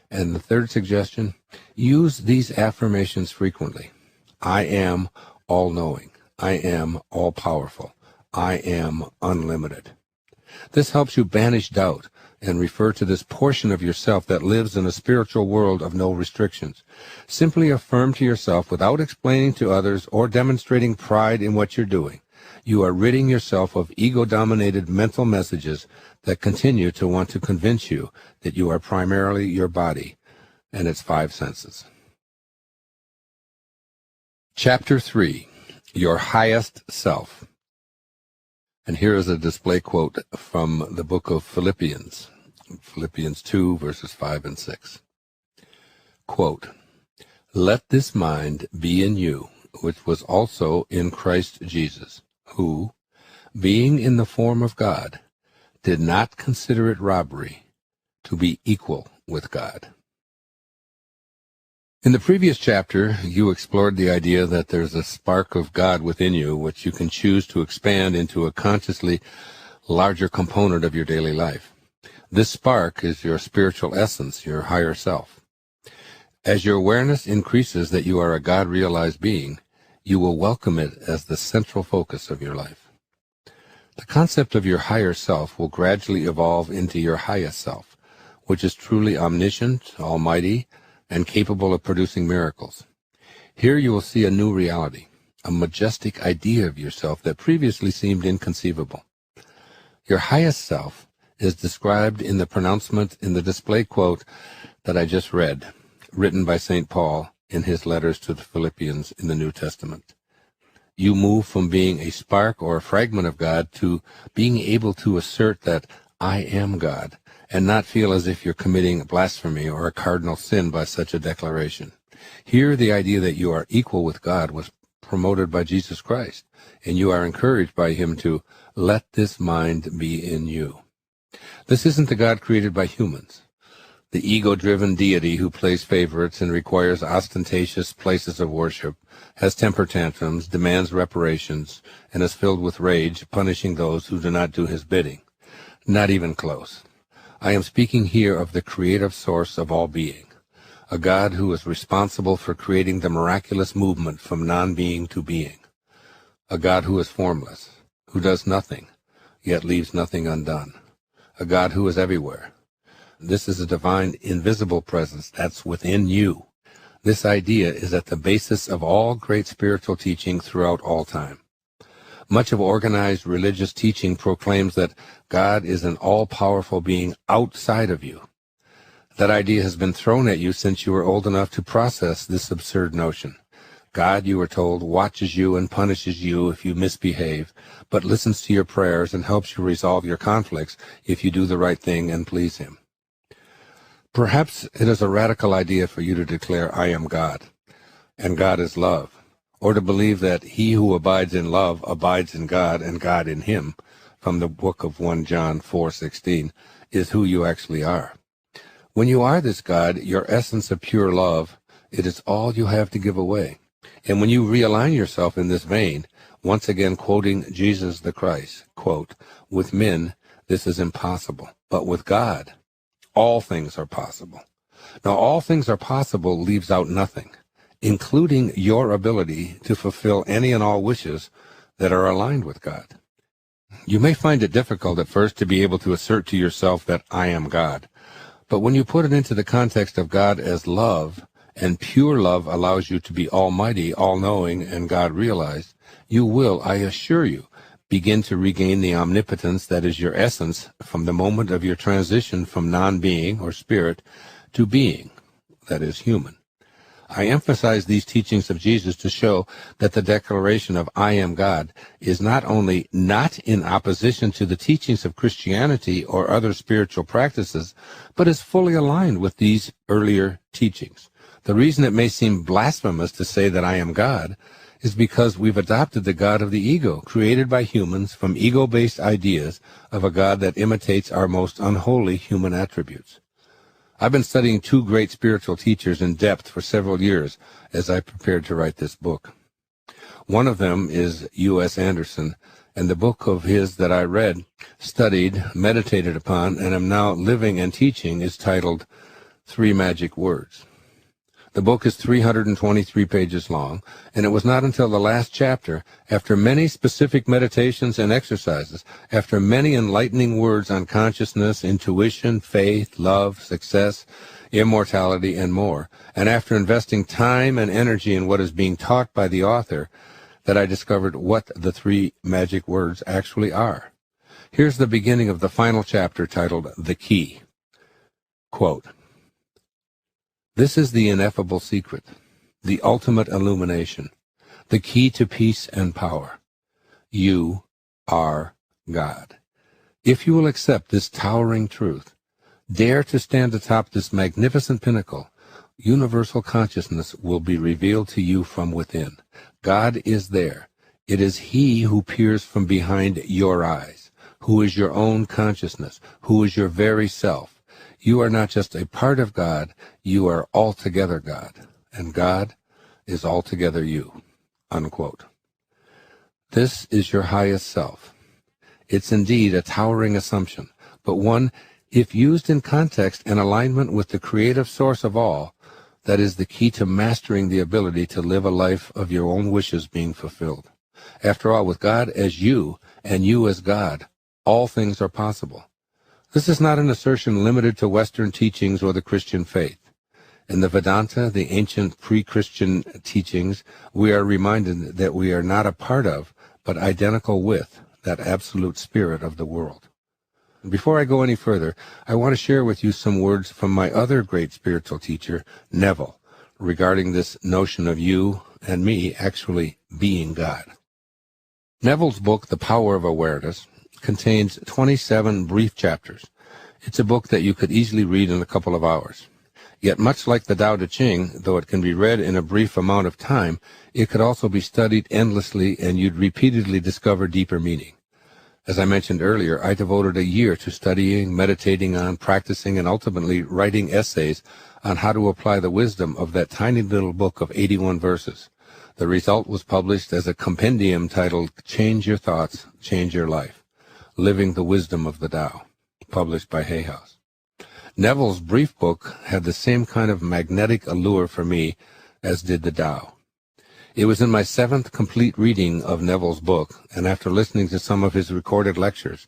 [SPEAKER 2] And the third suggestion, use these affirmations frequently. I am all-knowing. I am all-powerful. I am unlimited. This helps you banish doubt and refer to this portion of yourself that lives in a spiritual world of no restrictions. Simply affirm to yourself without explaining to others or demonstrating pride in what you're doing. You are ridding yourself of ego-dominated mental messages that continue to want to convince you that you are primarily your body and its 5 senses. Chapter 3, Your Highest Self. And here is a display quote from the book of Philippians 2, verses 5 and 6. Quote, Let this mind be in you, which was also in Christ Jesus, who, being in the form of God, did not consider it robbery to be equal with God. In the previous chapter, you explored the idea that there's a spark of God within you which you can choose to expand into a consciously larger component of your daily life. This spark is your spiritual essence, your higher self. As your awareness increases that you are a God-realized being, you will welcome it as the central focus of your life. The concept of your higher self will gradually evolve into your highest self, which is truly omniscient, almighty, and capable of producing miracles. Here you will see a new reality, a majestic idea of yourself that previously seemed inconceivable. Your highest self is described in the pronouncement in the display quote that I just read, written by St. Paul in his letters to the Philippians in the New Testament. You move from being a spark or a fragment of God to being able to assert that I am God, and not feel as if you're committing blasphemy or a cardinal sin by such a declaration. Here, the idea that you are equal with God was promoted by Jesus Christ, and you are encouraged by him to let this mind be in you. This isn't the God created by humans, the ego-driven deity who plays favorites and requires ostentatious places of worship, has temper tantrums, demands reparations, and is filled with rage, punishing those who do not do his bidding. Not even close. I am speaking here of the creative source of all being, a God who is responsible for creating the miraculous movement from non-being to being, a God who is formless, who does nothing, yet leaves nothing undone, a God who is everywhere. This is a divine invisible presence that's within you. This idea is at the basis of all great spiritual teaching throughout all time. Much of organized religious teaching proclaims that God is an all-powerful being outside of you. That idea has been thrown at you since you were old enough to process this absurd notion. God, you were told, watches you and punishes you if you misbehave, but listens to your prayers and helps you resolve your conflicts if you do the right thing and please him. Perhaps it is a radical idea for you to declare, I am God, and God is love, or to believe that he who abides in love abides in God and God in him, from the book of 1 John 4:16, is who you actually are. When you are this God, your essence of pure love, it is all you have to give away. And when you realign yourself in this vein, once again quoting Jesus the Christ, quote, with men this is impossible, but with God all things are possible. Now all things are possible leaves out nothing, including your ability to fulfill any and all wishes that are aligned with God. You may find it difficult at first to be able to assert to yourself that I am God, but when you put it into the context of God as love, and pure love allows you to be almighty, all-knowing, and God-realized, you will, I assure you, begin to regain the omnipotence that is your essence from the moment of your transition from non-being or spirit to being, that is human. I emphasize these teachings of Jesus to show that the declaration of I am God is not only not in opposition to the teachings of Christianity or other spiritual practices, but is fully aligned with these earlier teachings. The reason it may seem blasphemous to say that I am God is because we've adopted the God of the ego, created by humans from ego-based ideas of a God that imitates our most unholy human attributes. I've been studying two great spiritual teachers in depth for several years as I prepared to write this book. One of them is U.S. Anderson, and the book of his that I read, studied, meditated upon, and am now living and teaching is titled 3 Magic Words. The book is 323 pages long, and it was not until the last chapter, after many specific meditations and exercises, after many enlightening words on consciousness, intuition, faith, love, success, immortality, and more, and after investing time and energy in what is being taught by the author, that I discovered what the 3 magic words actually are. Here's the beginning of the final chapter titled The Key. Quote, "This is the ineffable secret, the ultimate illumination, the key to peace and power. You are God. If you will accept this towering truth, dare to stand atop this magnificent pinnacle, universal consciousness will be revealed to you from within. God is there. It is He who peers from behind your eyes, who is your own consciousness, who is your very self. You are not just a part of God, you are altogether God, and God is altogether you." Unquote. This is your highest self. It's indeed a towering assumption, but one, if used in context and alignment with the creative source of all, that is the key to mastering the ability to live a life of your own wishes being fulfilled. After all, with God as you, and you as God, all things are possible. This is not an assertion limited to Western teachings or the Christian faith. In the Vedanta, the ancient pre-Christian teachings, we are reminded that we are not a part of, but identical with, that absolute spirit of the world. Before I go any further, I want to share with you some words from my other great spiritual teacher, Neville, regarding this notion of you and me actually being God. Neville's book, The Power of Awareness, contains 27 brief chapters. It's a book that you could easily read in a couple of hours. Yet much like the Tao Te Ching, though it can be read in a brief amount of time, it could also be studied endlessly and you'd repeatedly discover deeper meaning. As I mentioned earlier, I devoted a year to studying, meditating on, practicing, and ultimately writing essays on how to apply the wisdom of that tiny little book of 81 verses. The result was published as a compendium titled Change Your Thoughts, Change Your Life. Living the Wisdom of the Tao, published by Hay House. Neville's brief book had the same kind of magnetic allure for me as did the Tao. It was in my 7th complete reading of Neville's book, and after listening to some of his recorded lectures,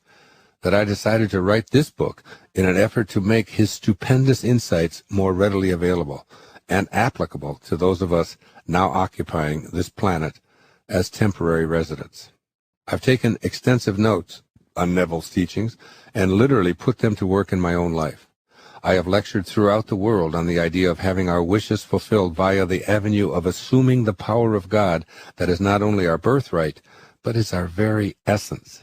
[SPEAKER 2] that I decided to write this book in an effort to make his stupendous insights more readily available and applicable to those of us now occupying this planet as temporary residents. I've taken extensive notes on Neville's teachings and literally put them to work in my own life. I have lectured throughout the world on the idea of having our wishes fulfilled via the avenue of assuming the power of God that is not only our birthright, but is our very essence.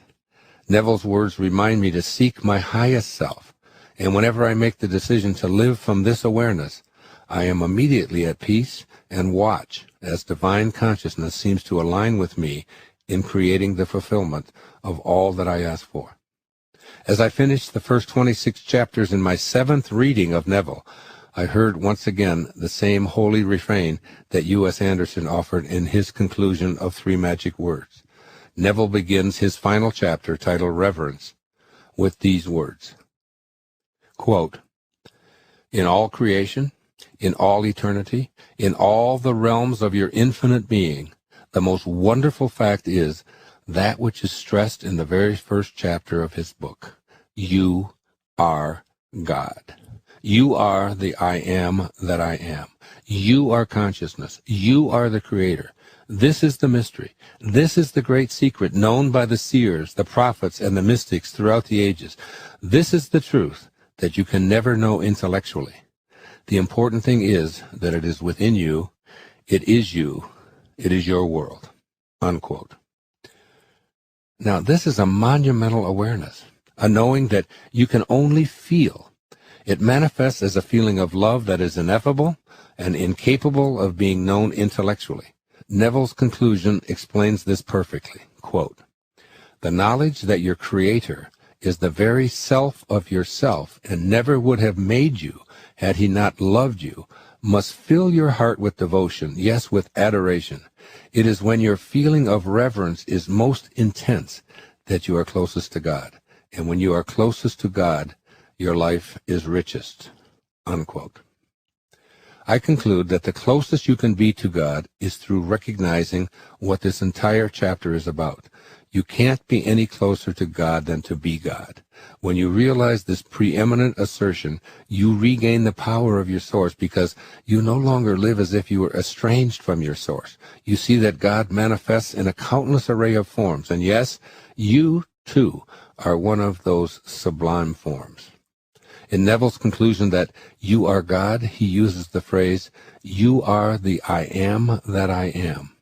[SPEAKER 2] Neville's words remind me to seek my highest self, and whenever I make the decision to live from this awareness, I am immediately at peace and watch as divine consciousness seems to align with me in creating the fulfillment of all that I ask for. As I finished the first 26 chapters in my 7th reading of Neville, I heard once again the same holy refrain that U.S. Anderson offered in his conclusion of 3 magic words. Neville begins his final chapter, titled Reverence, with these words. Quote, "In all creation, in all eternity, in all the realms of your infinite being, the most wonderful fact is that which is stressed in the very first chapter of his book. You are God. You are the I am that I am. You are consciousness. You are the Creator.
[SPEAKER 1] This is the mystery. This is the great secret known by the seers, the prophets, and the mystics throughout the ages. This is the truth that you can never know intellectually. The important thing is that it is within you. It is you. It is your world." Unquote. Now, this is a monumental awareness, a knowing that you can only feel. It manifests as a feeling of love that is ineffable and incapable of being known intellectually. Neville's conclusion explains this perfectly. Quote, "The knowledge that your Creator is the very self of yourself and never would have made you had he not loved you must fill your heart with devotion, yes, with adoration. It is when your feeling of reverence is most intense that you are closest to God. And when you are closest to God, your life is richest." Unquote. I conclude that the closest you can be to God is through recognizing what this entire chapter is about. You can't be any closer to God than to be God. When you realize this preeminent assertion, you regain the power of your source because you no longer live as if you were estranged from your source. You see that God manifests in a countless array of forms, and yes, you, too, are one of those sublime forms. In Neville's conclusion that you are God, he uses the phrase, "You are the I am that I am."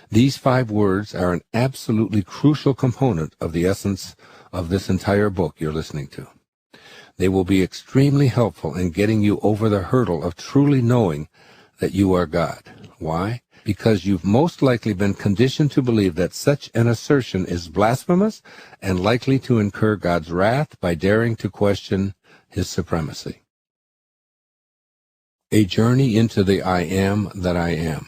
[SPEAKER 1] These 5 words are an absolutely crucial component of the essence of this entire book you're listening to. They will be extremely helpful in getting you over the hurdle of truly knowing that you are God. Why? Because you've most likely been conditioned to believe that such an assertion is blasphemous and likely to incur God's wrath by daring to question his supremacy. A journey into the I am that I am.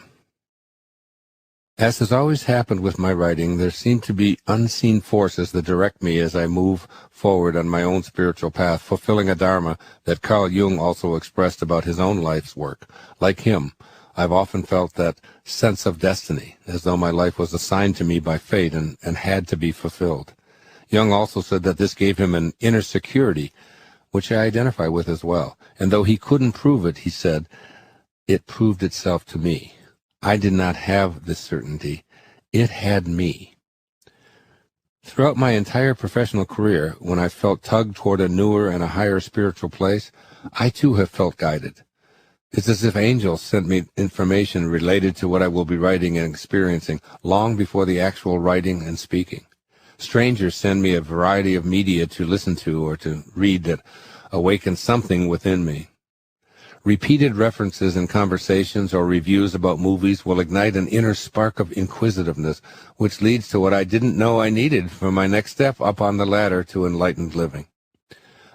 [SPEAKER 1] As has always happened with my writing, there seem to be unseen forces that direct me as I move forward on my own spiritual path, fulfilling a dharma that Carl Jung also expressed about his own life's work. Like him, I've often felt that sense of destiny, as though my life was assigned to me by fate and had to be fulfilled. Jung also said that this gave him an inner security, which I identify with as well. And though he couldn't prove it, he said, it proved itself to me. I did not have this certainty. It had me. Throughout my entire professional career, when I felt tugged toward a newer and a higher spiritual place, I too have felt guided. It's as if angels sent me information related to what I will be writing and experiencing long before the actual writing and speaking. Strangers send me a variety of media to listen to or to read that awaken something within me. Repeated references in conversations or reviews about movies will ignite an inner spark of inquisitiveness, which leads to what I didn't know I needed for my next step up on the ladder to enlightened living.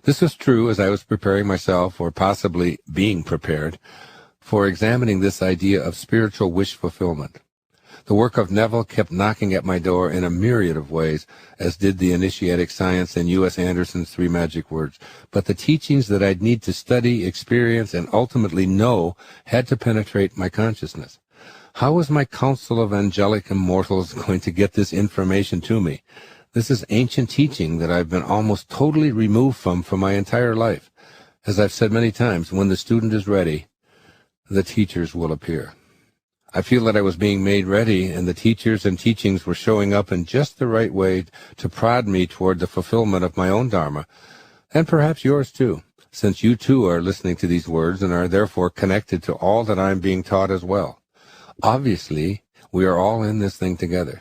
[SPEAKER 1] This was true as I was preparing myself, or possibly being prepared, for examining this idea of spiritual wish fulfillment. The work of Neville kept knocking at my door in a myriad of ways, as did the initiatic science and U.S. Anderson's 3 magic words. But the teachings that I'd need to study, experience, and ultimately know had to penetrate my consciousness. How was my council of angelic immortals going to get this information to me? This is ancient teaching that I've been almost totally removed from for my entire life. As I've said many times, when the student is ready, the teachers will appear. I feel that I was being made ready, and the teachers and teachings were showing up in just the right way to prod me toward the fulfillment of my own dharma, and perhaps yours too, since you too are listening to these words and are therefore connected to all that I'm being taught as well. Obviously, we are all in this thing together.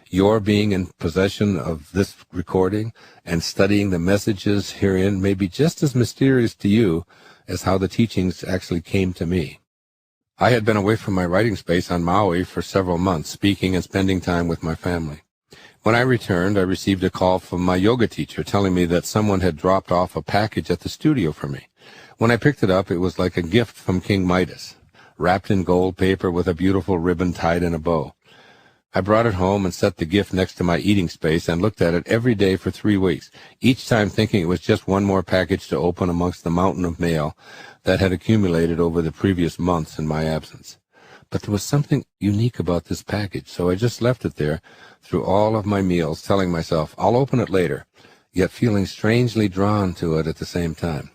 [SPEAKER 1] Your being in possession of this recording and studying the messages herein may be just as mysterious to you as how the teachings actually came to me. I had been away from my writing space on Maui for several months, speaking and spending time with my family. When I returned, I received a call from my yoga teacher telling me that someone had dropped off a package at the studio for me. When I picked it up, it was like a gift from King Midas, wrapped in gold paper with a beautiful ribbon tied in a bow. I brought it home and set the gift next to my eating space and looked at it every day for 3 weeks, each time thinking it was just one more package to open amongst the mountain of mail that had accumulated over the previous months in my absence. But there was something unique about this package, so I just left it there through all of my meals, telling myself, I'll open it later, yet feeling strangely drawn to it at the same time.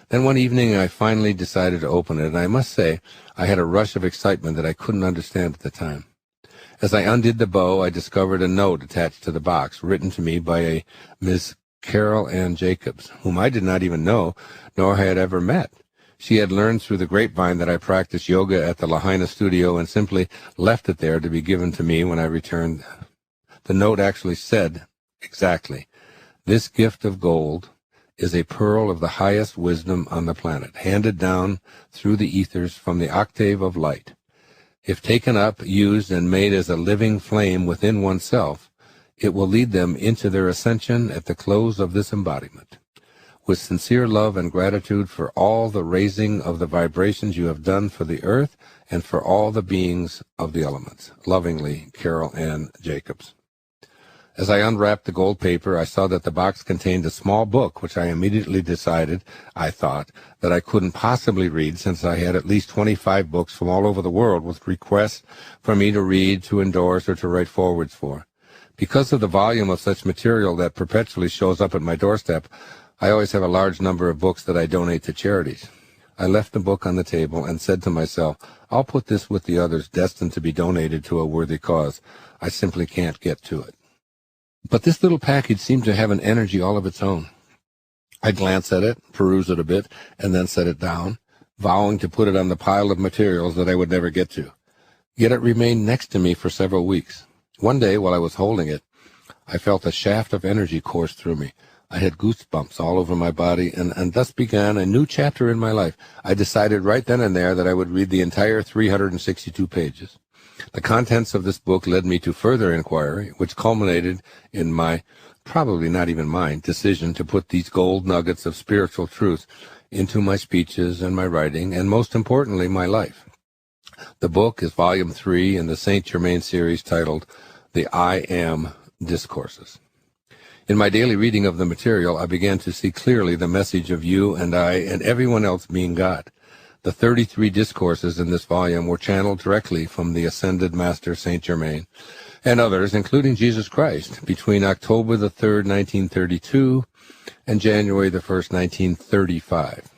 [SPEAKER 1] Then one evening I finally decided to open it, and I must say I had a rush of excitement that I couldn't understand at the time. As I undid the bow, I discovered a note attached to the box, written to me by a Miss Carol Ann Jacobs, whom I did not even know, nor had ever met. She had learned through the grapevine that I practiced yoga at the Lahaina studio and simply left it there to be given to me when I returned. The note actually said exactly, "This gift of gold is a pearl of the highest wisdom on the planet, handed down through the ethers from the octave of light. If taken up, used, and made as a living flame within oneself, it will lead them into their ascension at the close of this embodiment. With sincere love and gratitude for all the raising of the vibrations you have done for the earth and for all the beings of the elements. Lovingly, Carol Ann Jacobs." As I unwrapped the gold paper, I saw that the box contained a small book, which I immediately decided, I thought, that I couldn't possibly read, since I had at least 25 books from all over the world with requests for me to read, to endorse, or to write forwards for. Because of the volume of such material that perpetually shows up at my doorstep, I always have a large number of books that I donate to charities. I left the book on the table and said to myself, I'll put this with the others destined to be donated to a worthy cause. I simply can't get to it. But this little package seemed to have an energy all of its own. I glanced at it, perused it a bit, and then set it down, vowing to put it on the pile of materials that I would never get to. Yet it remained next to me for several weeks. One day, while I was holding it, I felt a shaft of energy course through me. I had goosebumps all over my body, and thus began a new chapter in my life. I decided right then and there that I would read the entire 362 pages. The contents of this book led me to further inquiry, which culminated in my, probably not even mine, decision to put these gold nuggets of spiritual truth into my speeches and my writing, and most importantly, my life. The book is Volume 3 in the Saint Germain series titled The I Am Discourses. In my daily reading of the material, I began to see clearly the message of you and I and everyone else being God. The 33 discourses in this volume were channeled directly from the Ascended Master Saint Germain and others, including Jesus Christ, between October the 3rd, 1932 and January the 1st, 1935,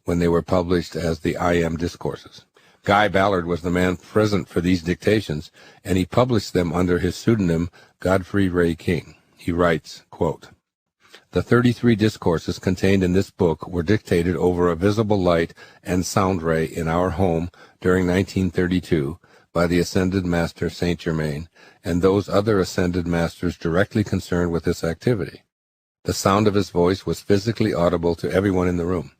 [SPEAKER 1] when they were published as the I Am Discourses. Guy Ballard was the man present for these dictations, and he published them under his pseudonym Godfrey Ray King. He writes, quote, "The 33 discourses contained in this book were dictated over a visible light and sound ray in our home during 1932 by the Ascended Master Saint Germain and those other Ascended Masters directly concerned with this activity. The sound of his voice was physically audible to everyone in the room.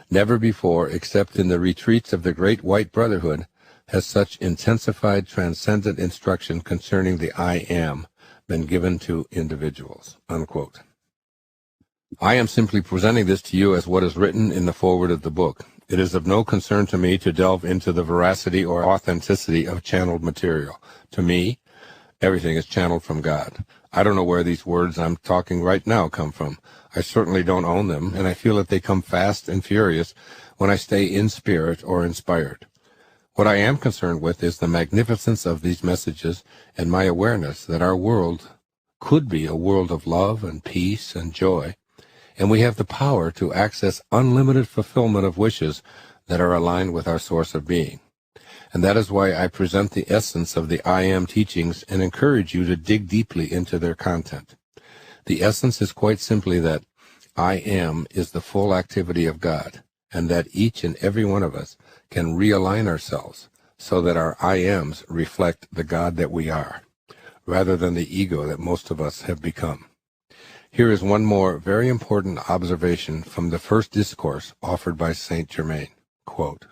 [SPEAKER 1] Never before, except in the retreats of the Great White Brotherhood, has such intensified transcendent instruction concerning the I Am been given to individuals." Unquote. I am simply presenting this to you as what is written in the foreword of the book. It is of no concern to me to delve into the veracity or authenticity of channeled material. To me, everything is channeled from God. I don't know where these words I'm talking right now come from. I certainly don't own them, and I feel that they come fast and furious when I stay in spirit or inspired. What I am concerned with is the magnificence of these messages and my awareness that our world could be a world of love and peace and joy, and we have the power to access unlimited fulfillment of wishes that are aligned with our source of being. And that is why I present the essence of the I Am teachings and encourage you to dig deeply into their content. The essence is quite simply that I Am is the full activity of God, and that each and every one of us can realign ourselves so that our I Ams reflect the God that we are, rather than the ego that most of us have become. Here is one more very important observation from the first discourse offered by Saint Germain. Quote,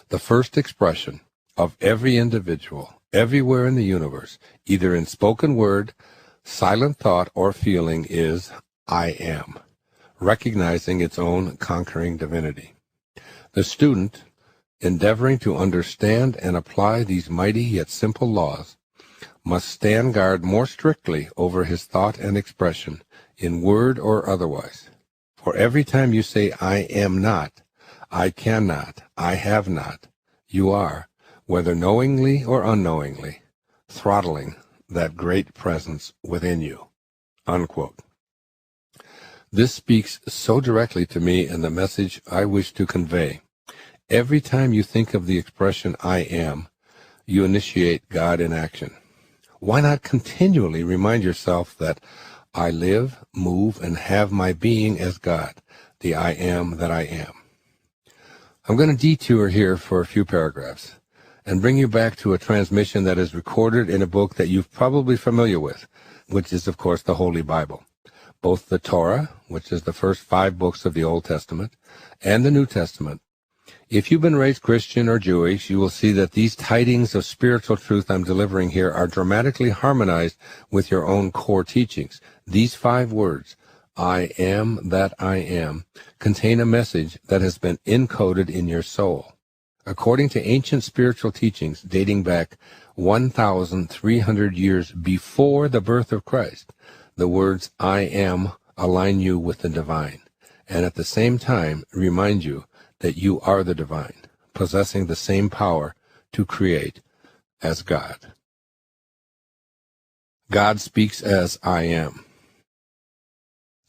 [SPEAKER 1] "The first expression of every individual, everywhere in the universe, either in spoken word, silent thought, or feeling, is I Am, recognizing its own conquering divinity. The student, endeavoring to understand and apply these mighty yet simple laws, must stand guard more strictly over his thought and expression, in word or otherwise. For every time you say, I am not, I cannot, I have not, you are, whether knowingly or unknowingly, throttling that great presence within you." Unquote. This speaks so directly to me in the message I wish to convey. Every time you think of the expression I am, you initiate God in action. Why not continually remind yourself that I live, move, and have my being as God, the I am that I am? I'm going to detour here for a few paragraphs and bring you back to a transmission that is recorded in a book that you're probably familiar with, which is, of course, the Holy Bible. Both the Torah, which is the first 5 books of the Old Testament, and the New Testament. If you've been raised Christian or Jewish, you will see that these tidings of spiritual truth I'm delivering here are dramatically harmonized with your own core teachings. These 5 words, I am that I am, contain a message that has been encoded in your soul. According to ancient spiritual teachings dating back 1,300 years before the birth of Christ, the words I am align you with the divine, and at the same time remind you that you are the divine, possessing the same power to create as God. God speaks as I am.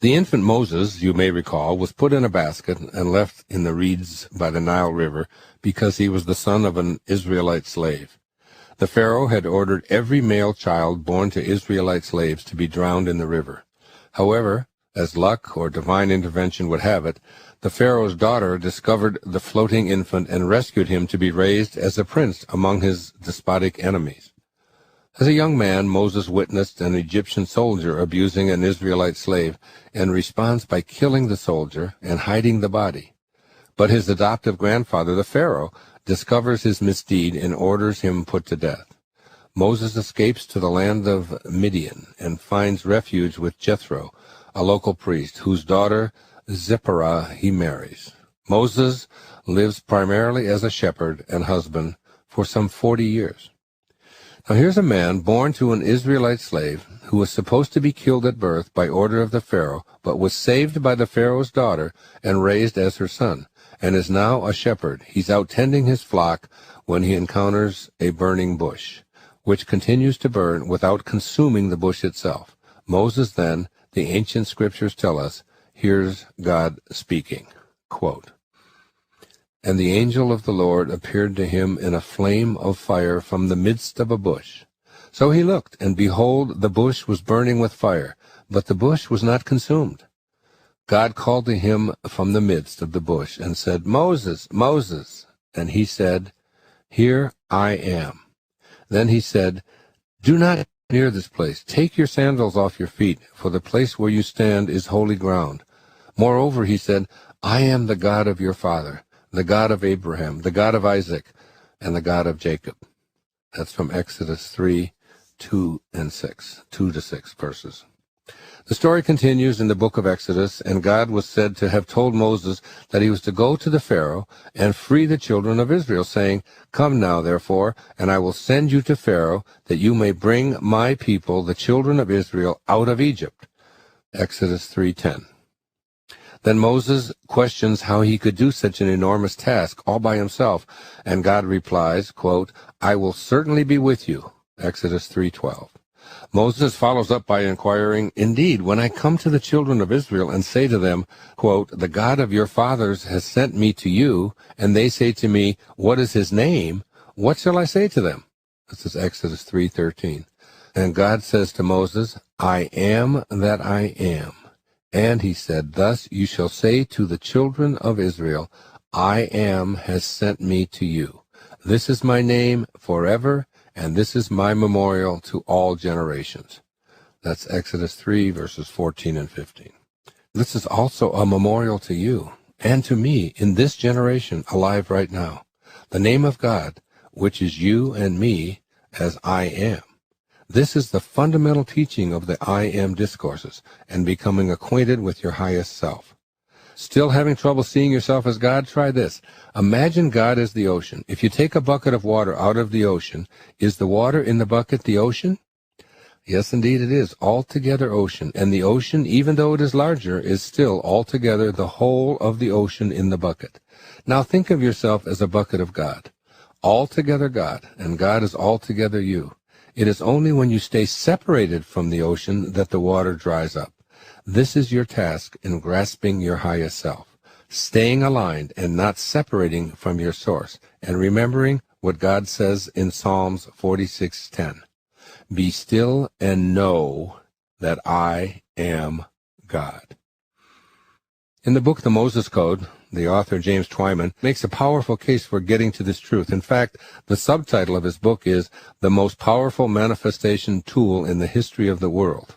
[SPEAKER 1] The infant Moses, you may recall, was put in a basket and left in the reeds by the Nile River because he was the son of an Israelite slave. The Pharaoh had ordered every male child born to Israelite slaves to be drowned in the river. However, as luck or divine intervention would have it, the Pharaoh's daughter discovered the floating infant and rescued him to be raised as a prince among his despotic enemies. As a young man, Moses witnessed an Egyptian soldier abusing an Israelite slave and responds by killing the soldier and hiding the body. But his adoptive grandfather, the Pharaoh, discovers his misdeed and orders him put to death. Moses escapes to the land of Midian and finds refuge with Jethro, a local priest, whose daughter Zipporah he marries. Moses lives primarily as a shepherd and husband for some 40 years. Now here's a man born to an Israelite slave who was supposed to be killed at birth by order of the Pharaoh, but was saved by the Pharaoh's daughter and raised as her son, and is now a shepherd. He's out tending his flock when he encounters a burning bush, which continues to burn without consuming the bush itself. Moses then, the ancient scriptures tell us, hears God speaking, quote, And the angel of the Lord appeared to him in a flame of fire from the midst of a bush. So he looked, and behold, the bush was burning with fire, but the bush was not consumed. God called to him from the midst of the bush and said, Moses, Moses. And he said, Here I am. Then he said, Do not near this place. Take your sandals off your feet, for the place where you stand is holy ground. Moreover, he said, I am the God of your father, the God of Abraham, the God of Isaac, and the God of Jacob. That's from Exodus 3, 2 to 6 verses. The story continues in the book of Exodus, and God was said to have told Moses that he was to go to the Pharaoh and free the children of Israel, saying, Come now, therefore, and I will send you to Pharaoh, that you may bring my people, the children of Israel, out of Egypt. Exodus 3:10. Then Moses questions how he could do such an enormous task all by himself, and God replies, quote, I will certainly be with you. Exodus 3:12. Moses follows up by inquiring, Indeed, when I come to the children of Israel and say to them, quote, The God of your fathers has sent me to you, and they say to me, What is his name? What shall I say to them? This is Exodus 3:13. And God says to Moses, I am that I am. And he said, Thus you shall say to the children of Israel, I am has sent me to you. This is my name forever, and this is my memorial to all generations. That's Exodus 3, verses 14 and 15. This is also a memorial to you and to me in this generation alive right now. The name of God, which is you and me, as I am. This is the fundamental teaching of the I am discourses and becoming acquainted with your highest self. Still having trouble seeing yourself as God? Try this. Imagine God as the ocean. If you take a bucket of water out of the ocean, is the water in the bucket the ocean? Yes, indeed it is, altogether ocean. And the ocean, even though it is larger, is still altogether the whole of the ocean in the bucket. Now think of yourself as a bucket of God. Altogether God, and God is altogether you. It is only when you stay separated from the ocean that the water dries up. This is your task in grasping your highest self, staying aligned and not separating from your source, and remembering what God says in Psalms 46:10. Be still and know that I am God. In the book The Moses Code, the author James Twyman makes a powerful case for getting to this truth. In fact, the subtitle of his book is The Most Powerful Manifestation Tool in the History of the World.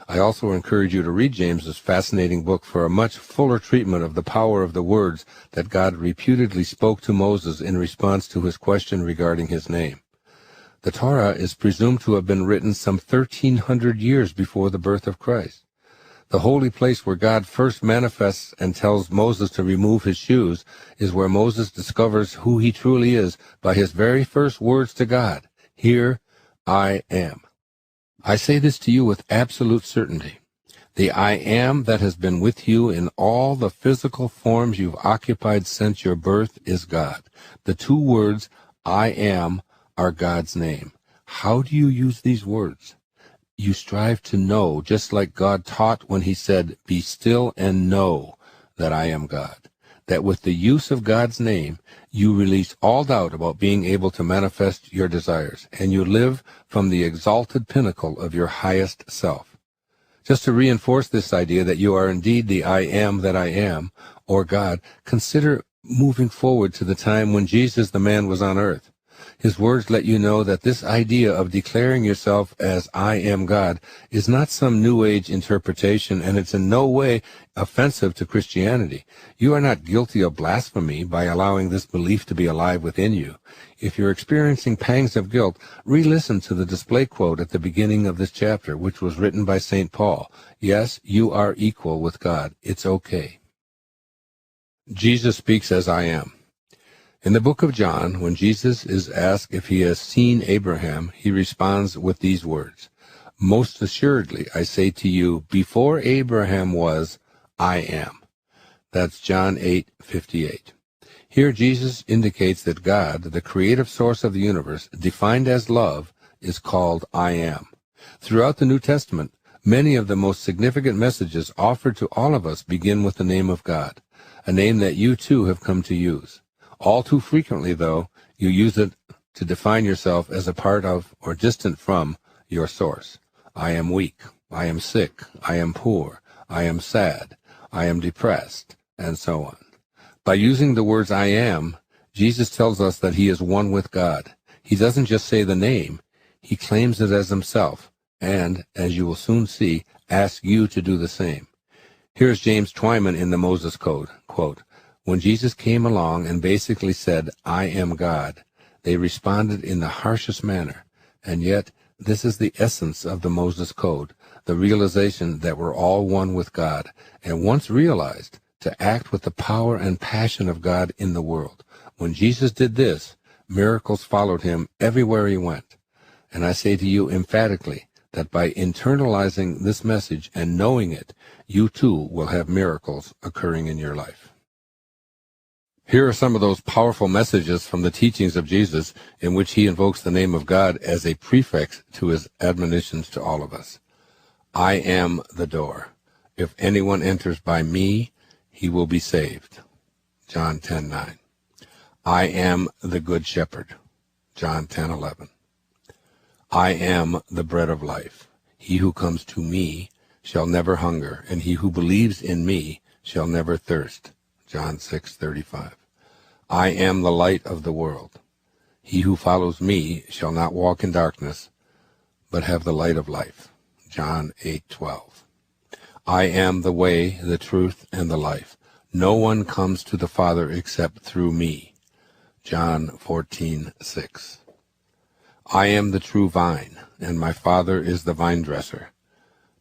[SPEAKER 1] I also encourage you to read James's fascinating book for a much fuller treatment of the power of the words that God reputedly spoke to Moses in response to his question regarding his name. The Torah is presumed to have been written some 1,300 years before the birth of Christ. The holy place where God first manifests and tells Moses to remove his shoes is where Moses discovers who he truly is by his very first words to God. Here I am. I say this to you with absolute certainty. The I am that has been with you in all the physical forms you've occupied since your birth is God. The two words I am are God's name. How do you use these words? You strive to know, just like God taught when he said, be still and know that I am God. That with the use of God's name, you release all doubt about being able to manifest your desires, and you live from the exalted pinnacle of your highest self. Just to reinforce this idea that you are indeed the I am that I am, or God, consider moving forward to the time when Jesus the man was on earth. His words let you know that this idea of declaring yourself as I am God is not some New Age interpretation, and it's in no way offensive to Christianity. You are not guilty of blasphemy by allowing this belief to be alive within you. If you're experiencing pangs of guilt, re-listen to the display quote at the beginning of this chapter, which was written by St. Paul. Yes, you are equal with God. It's okay. Jesus speaks as I am. In the book of John, when Jesus is asked if he has seen Abraham, he responds with these words, Most assuredly, I say to you, before Abraham was, I am. That's John 8:58. Here Jesus indicates that God, the creative source of the universe, defined as love, is called I am. Throughout the New Testament, many of the most significant messages offered to all of us begin with the name of God, a name that you too have come to use. All too frequently, though, you use it to define yourself as a part of or distant from your source. I am weak. I am sick. I am poor. I am sad. I am depressed, and so on. By using the words I am, Jesus tells us that he is one with God. He doesn't just say the name. He claims it as himself, and, as you will soon see, asks you to do the same. Here's James Twyman in the Moses Code, quote, When Jesus came along and basically said, I am God, they responded in the harshest manner. And yet, this is the essence of the Moses Code, the realization that we're all one with God, and once realized, to act with the power and passion of God in the world. When Jesus did this, miracles followed him everywhere he went. And I say to you emphatically that by internalizing this message and knowing it, you too will have miracles occurring in your life. Here are some of those powerful messages from the teachings of Jesus in which he invokes the name of God as a prefix to his admonitions to all of us. I am the door. If anyone enters by me, he will be saved. John 10:9. I am the good shepherd. John 10:11. I am the bread of life. He who comes to me shall never hunger, and he who believes in me shall never thirst. John 6:35. I am the light of the world. He who follows me shall not walk in darkness, but have the light of life. John 8:12. I am the way, the truth, and the life. No one comes to the Father except through me. John 14:6. I am the true vine, and my Father is the vine dresser.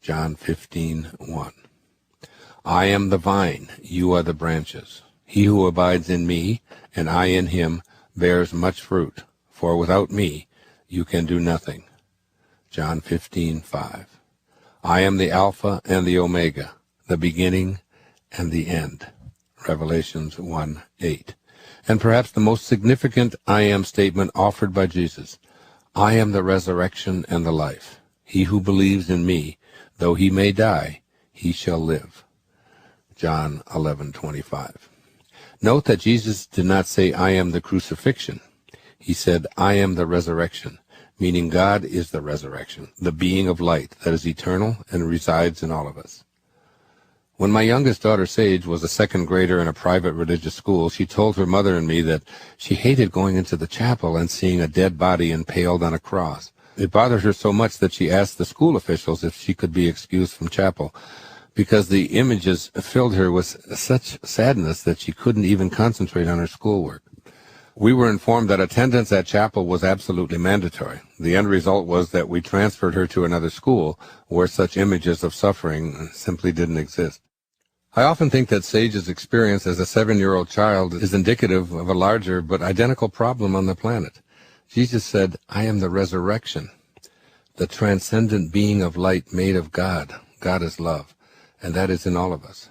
[SPEAKER 1] John 15:1. I am the vine, you are the branches. He who abides in me, and I in him, bears much fruit, for without me you can do nothing. John 15:5. I am the Alpha and the Omega, the beginning and the end. Revelations 1:8. And perhaps the most significant I am statement offered by Jesus. I am the resurrection and the life. He who believes in me, though he may die, he shall live. John 11:25. Note that Jesus did not say, I am the crucifixion. He said, I am the resurrection, meaning God is the resurrection, the being of light that is eternal and resides in all of us. When my youngest daughter, Sage, was a second grader in a private religious school, she told her mother and me that she hated going into the chapel and seeing a dead body impaled on a cross. It bothered her so much that she asked the school officials if she could be excused from chapel, because the images filled her with such sadness that she couldn't even concentrate on her schoolwork. We were informed that attendance at chapel was absolutely mandatory. The end result was that we transferred her to another school where such images of suffering simply didn't exist. I often think that Sage's experience as a 7-year-old child is indicative of a larger but identical problem on the planet. Jesus said, I am the resurrection, the transcendent being of light made of God. God is love, and that is in all of us.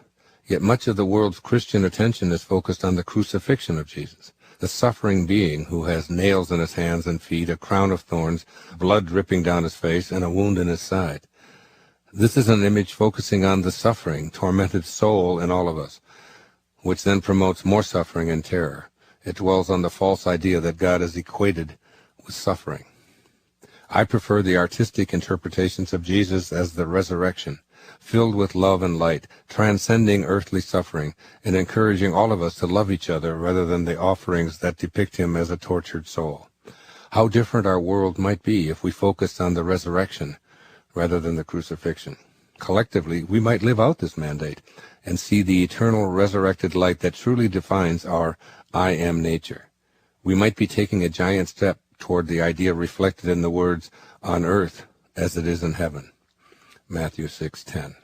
[SPEAKER 1] Yet much of the world's Christian attention is focused on the crucifixion of Jesus, the suffering being who has nails in his hands and feet, a crown of thorns, blood dripping down his face, and a wound in his side. This is an image focusing on the suffering, tormented soul in all of us, which then promotes more suffering and terror. It dwells on the false idea that God is equated with suffering. I prefer the artistic interpretations of Jesus as the resurrection, filled with love and light, transcending earthly suffering, and encouraging all of us to love each other rather than the offerings that depict him as a tortured soul. How different our world might be if we focused on the resurrection rather than the crucifixion. Collectively, we might live out this mandate and see the eternal resurrected light that truly defines our I am nature. We might be taking a giant step toward the idea reflected in the words, on earth as it is in heaven. Matthew 6:10.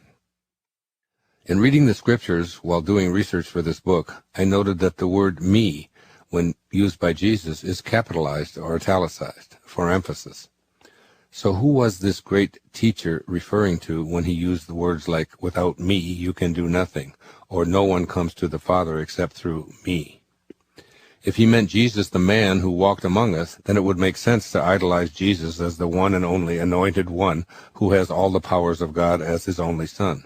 [SPEAKER 1] In reading the scriptures while doing research for this book, I noted that the word me, when used by Jesus, is capitalized or italicized for emphasis. So who was this great teacher referring to when he used the words like, without me you can do nothing, or no one comes to the Father except through me? If he meant Jesus, the man who walked among us, then it would make sense to idolize Jesus as the one and only anointed one who has all the powers of God as his only Son.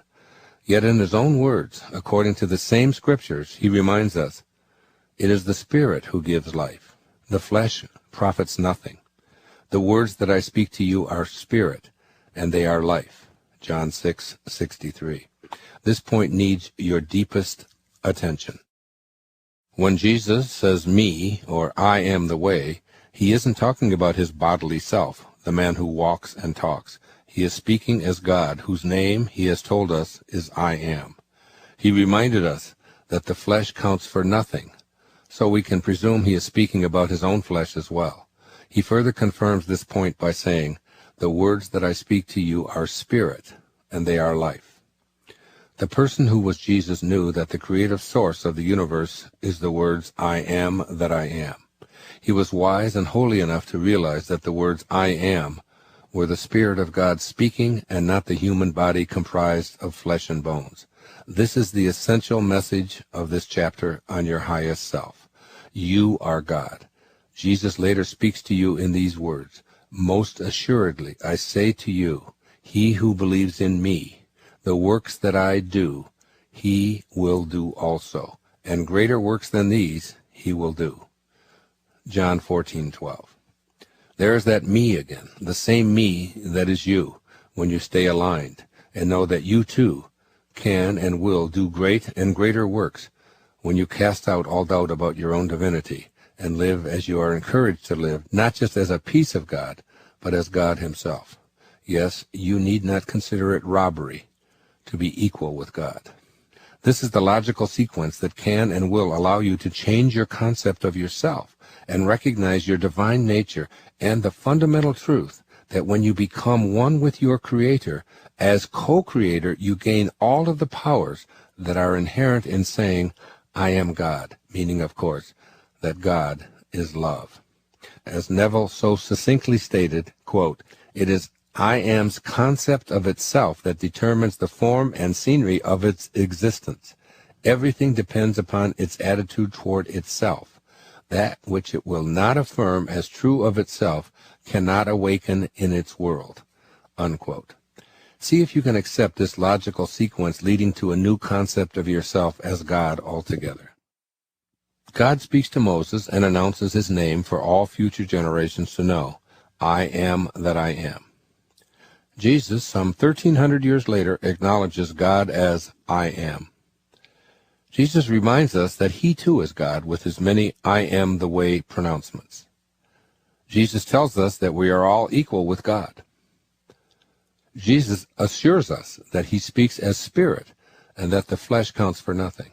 [SPEAKER 1] Yet in his own words, according to the same scriptures, he reminds us, it is the Spirit who gives life. The flesh profits nothing. The words that I speak to you are spirit, and they are life. John 6:63. This point needs your deepest attention. When Jesus says me, or I am the way, he isn't talking about his bodily self, the man who walks and talks. He is speaking as God, whose name, he has told us, is I am. He reminded us that the flesh counts for nothing, so we can presume he is speaking about his own flesh as well. He further confirms this point by saying, the words that I speak to you are spirit, and they are life. The person who was Jesus knew that the creative source of the universe is the words, I am that I am. He was wise and holy enough to realize that the words I am were the Spirit of God speaking and not the human body comprised of flesh and bones. This is the essential message of this chapter on your highest self. You are God. Jesus later speaks to you in these words, most assuredly I say to you, he who believes in me, the works that I do, he will do also, and greater works than these he will do. John 14:12. There is that me again, the same me that is you, when you stay aligned, and know that you too can and will do great and greater works when you cast out all doubt about your own divinity and live as you are encouraged to live, not just as a piece of God, but as God himself. Yes, you need not consider it robbery to be equal with God. This is the logical sequence that can and will allow you to change your concept of yourself and recognize your divine nature and the fundamental truth that when you become one with your Creator, as co-creator, you gain all of the powers that are inherent in saying, I am God, meaning, of course, that God is love. As Neville so succinctly stated, quote, it is I am's concept of itself that determines the form and scenery of its existence. Everything depends upon its attitude toward itself. That which it will not affirm as true of itself cannot awaken in its world. Unquote. See if you can accept this logical sequence leading to a new concept of yourself as God altogether. God speaks to Moses and announces his name for all future generations to know. I am that I am. Jesus, some 1,300 years later, acknowledges God as I am. Jesus reminds us that he too is God with his many I am the way pronouncements. Jesus tells us that we are all equal with God. Jesus assures us that he speaks as spirit and that the flesh counts for nothing.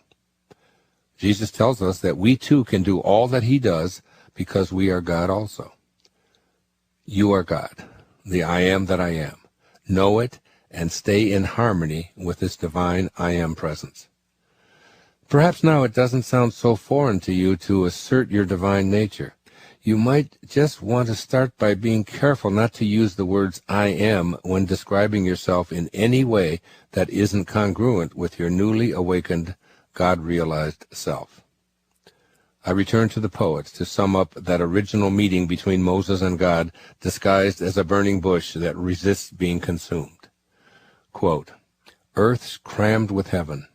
[SPEAKER 1] Jesus tells us that we too can do all that he does because we are God also. You are God, the I am that I am. Know it and stay in harmony with this divine I am presence. Perhaps now it doesn't sound so foreign to you to assert your divine nature. You might just want to start by being careful not to use the words I am when describing yourself in any way that isn't congruent with your newly awakened, God-realized self. I return to the poets to sum up that original meeting between Moses and God, disguised as a burning bush that resists being consumed. Quote, "Earth's crammed with heaven,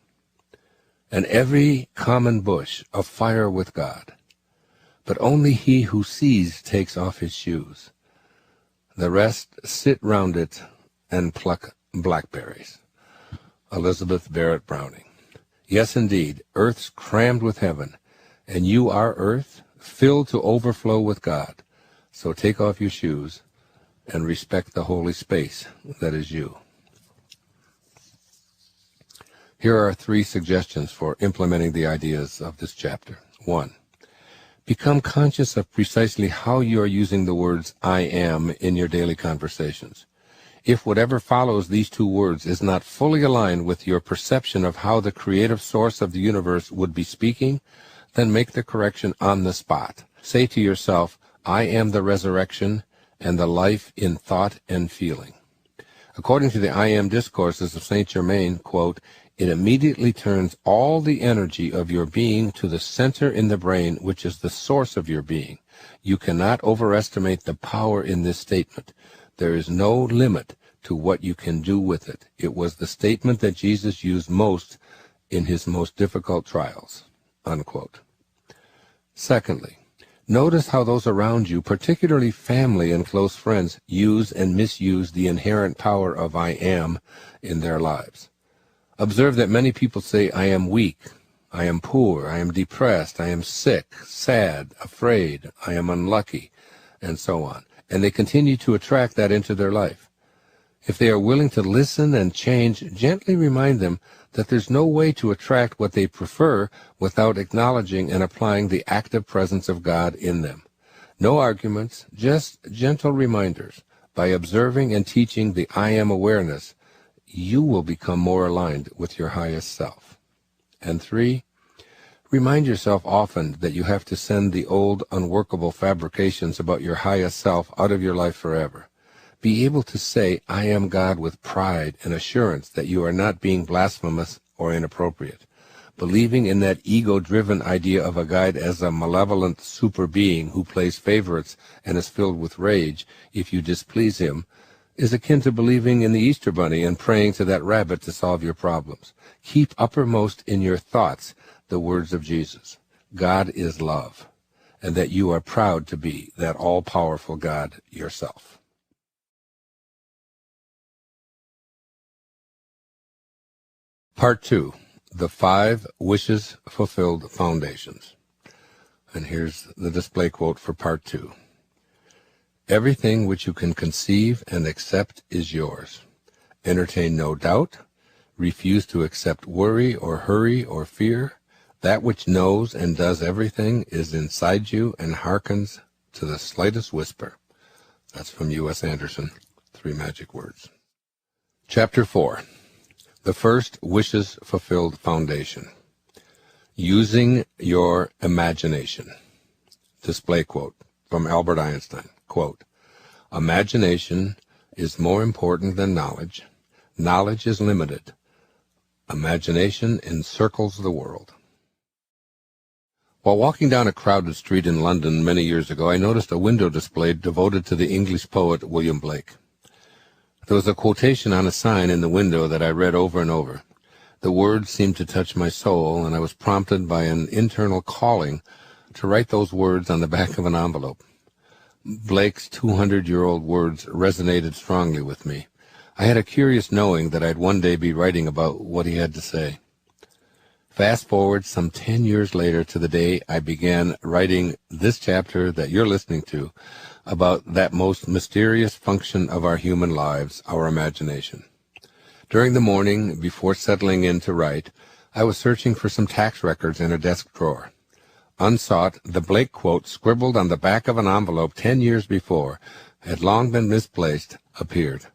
[SPEAKER 1] and every common bush afire with God. But only he who sees takes off his shoes. The rest sit round it and pluck blackberries." Elizabeth Barrett Browning. Yes, indeed, earth's crammed with heaven, and you are earth, filled to overflow with God. So take off your shoes and respect the holy space that is you. Here are 3 suggestions for implementing the ideas of this chapter. 1. Become conscious of precisely how you are using the words I am in your daily conversations. If whatever follows these 2 words is not fully aligned with your perception of how the creative source of the universe would be speaking, then make the correction on the spot. Say to yourself, I am the resurrection and the life in thought and feeling. According to the I Am Discourses of Saint Germain, quote, "It immediately turns all the energy of your being to the center in the brain, which is the source of your being. You cannot overestimate the power in this statement. There is no limit to what you can do with it. It was the statement that Jesus used most in his most difficult trials." Unquote. Secondly, notice how those around you, particularly family and close friends, use and misuse the inherent power of I am in their lives. Observe that many people say, I am weak, I am poor, I am depressed, I am sick, sad, afraid, I am unlucky, and so on. And they continue to attract that into their life. If they are willing to listen and change, gently remind them that there's no way to attract what they prefer without acknowledging and applying the active presence of God in them. No arguments, just gentle reminders. By observing and teaching the I am awareness, you will become more aligned with your highest self. And 3, remind yourself often that you have to send the old unworkable fabrications about your highest self out of your life forever. Be able to say, I am God with pride and assurance that you are not being blasphemous or inappropriate. Believing in that ego-driven idea of a guide as a malevolent super being who plays favorites and is filled with rage if you displease him is akin to believing in the Easter Bunny and praying to that rabbit to solve your problems. Keep uppermost in your thoughts the words of Jesus. God is love, and that you are proud to be that all-powerful God yourself. Part 2, the 5 Wishes Fulfilled Foundations. And here's the display quote for Part 2. Everything which you can conceive and accept is yours. Entertain no doubt. Refuse to accept worry or hurry or fear. That which knows and does everything is inside you and hearkens to the slightest whisper. That's from U.S. Anderson, 3 Magic Words. Chapter 4. The first Wishes Fulfilled Foundation. Using your imagination. Display quote from Albert Einstein. Quote, imagination is more important than knowledge. Knowledge is limited. Imagination encircles the world. While walking down a crowded street in London many years ago, I noticed a window display devoted to the English poet William Blake. There was a quotation on a sign in the window that I read over and over. The words seemed to touch my soul, and I was prompted by an internal calling to write those words on the back of an envelope. Blake's 200-year-old words resonated strongly with me. I had a curious knowing that I'd one day be writing about what he had to say. Fast forward some 10 years later to the day I began writing this chapter that you're listening to about that most mysterious function of our human lives, our imagination. During the morning, before settling in to write, I was searching for some tax records in a desk drawer. Unsought, the Blake quote, scribbled on the back of an envelope 10 years before, had long been misplaced, appeared.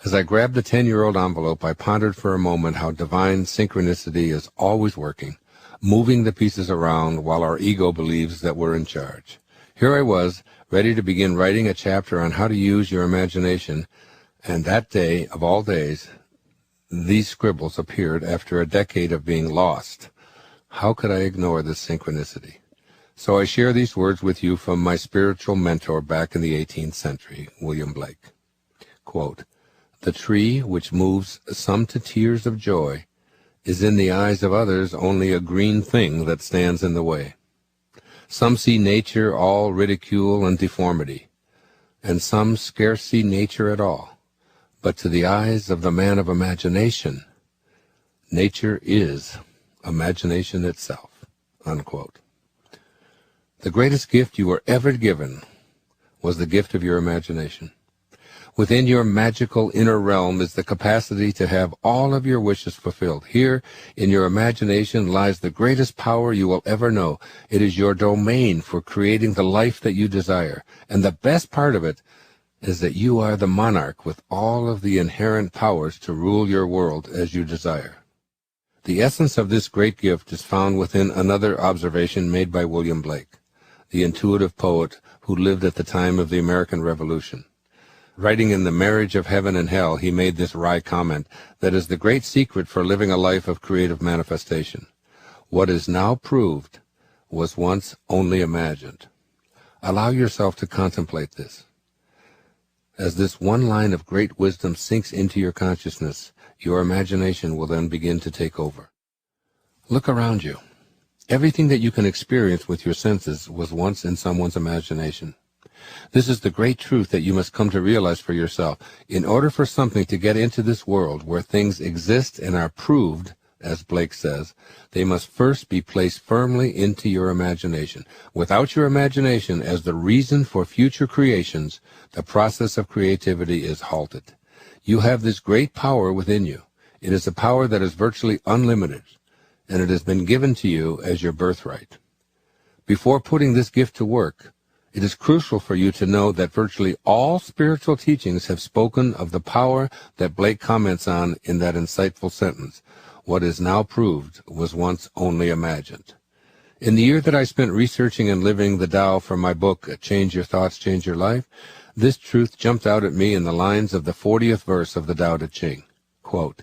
[SPEAKER 1] As I grabbed the 10-year-old envelope, I pondered for a moment how divine synchronicity is always working, moving the pieces around while our ego believes that we're in charge. Here I was, ready to begin writing a chapter on how to use your imagination, and that day, of all days, these scribbles appeared after a decade of being lost. How could I ignore this synchronicity? So I share these words with you from my spiritual mentor back in the 18th century, William Blake. Quote, "The tree which moves some to tears of joy is in the eyes of others only a green thing that stands in the way. Some see nature all ridicule and deformity, and some scarce see nature at all. But to the eyes of the man of imagination, nature is imagination itself." Unquote. The greatest gift you were ever given was the gift of your imagination. Within your magical inner realm is the capacity to have all of your wishes fulfilled. Here, in your imagination, lies the greatest power you will ever know. It is your domain for creating the life that you desire. And the best part of it is that you are the monarch with all of the inherent powers to rule your world as you desire. The essence of this great gift is found within another observation made by William Blake, the intuitive poet who lived at the time of the American Revolution. Writing in The Marriage of Heaven and Hell, he made this wry comment that is the great secret for living a life of creative manifestation. What is now proved was once only imagined. Allow yourself to contemplate this. As this one line of great wisdom sinks into your consciousness, your imagination will then begin to take over. Look around you. Everything that you can experience with your senses was once in someone's imagination. This is the great truth that you must come to realize for yourself. In order for something to get into this world where things exist and are proved, as Blake says, they must first be placed firmly into your imagination. Without your imagination as the reason for future creations, the process of creativity is halted. You have this great power within you. It is a power that is virtually unlimited, and it has been given to you as your birthright. Before putting this gift to work, it is crucial for you to know that virtually all spiritual teachings have spoken of the power that Blake comments on in that insightful sentence. What is now proved was once only imagined. In the year that I spent researching and living the Tao for my book, Change Your Thoughts, Change Your Life, this truth jumped out at me in the lines of the 40th verse of the Tao Te Ching. Quote,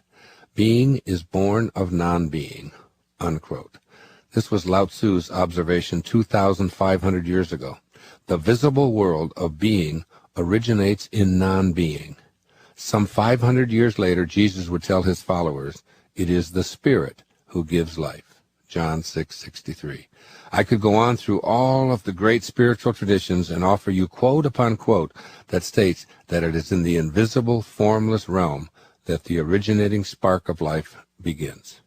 [SPEAKER 1] "Being is born of non-being." Unquote. This was Lao Tzu's observation 2,500 years ago. The visible world of being originates in non-being. Some 500 years later, Jesus would tell his followers, "It is the Spirit who gives life." John 6:63. I could go on through all of the great spiritual traditions and offer you quote upon quote that states that it is in the invisible, formless realm that the originating spark of life begins.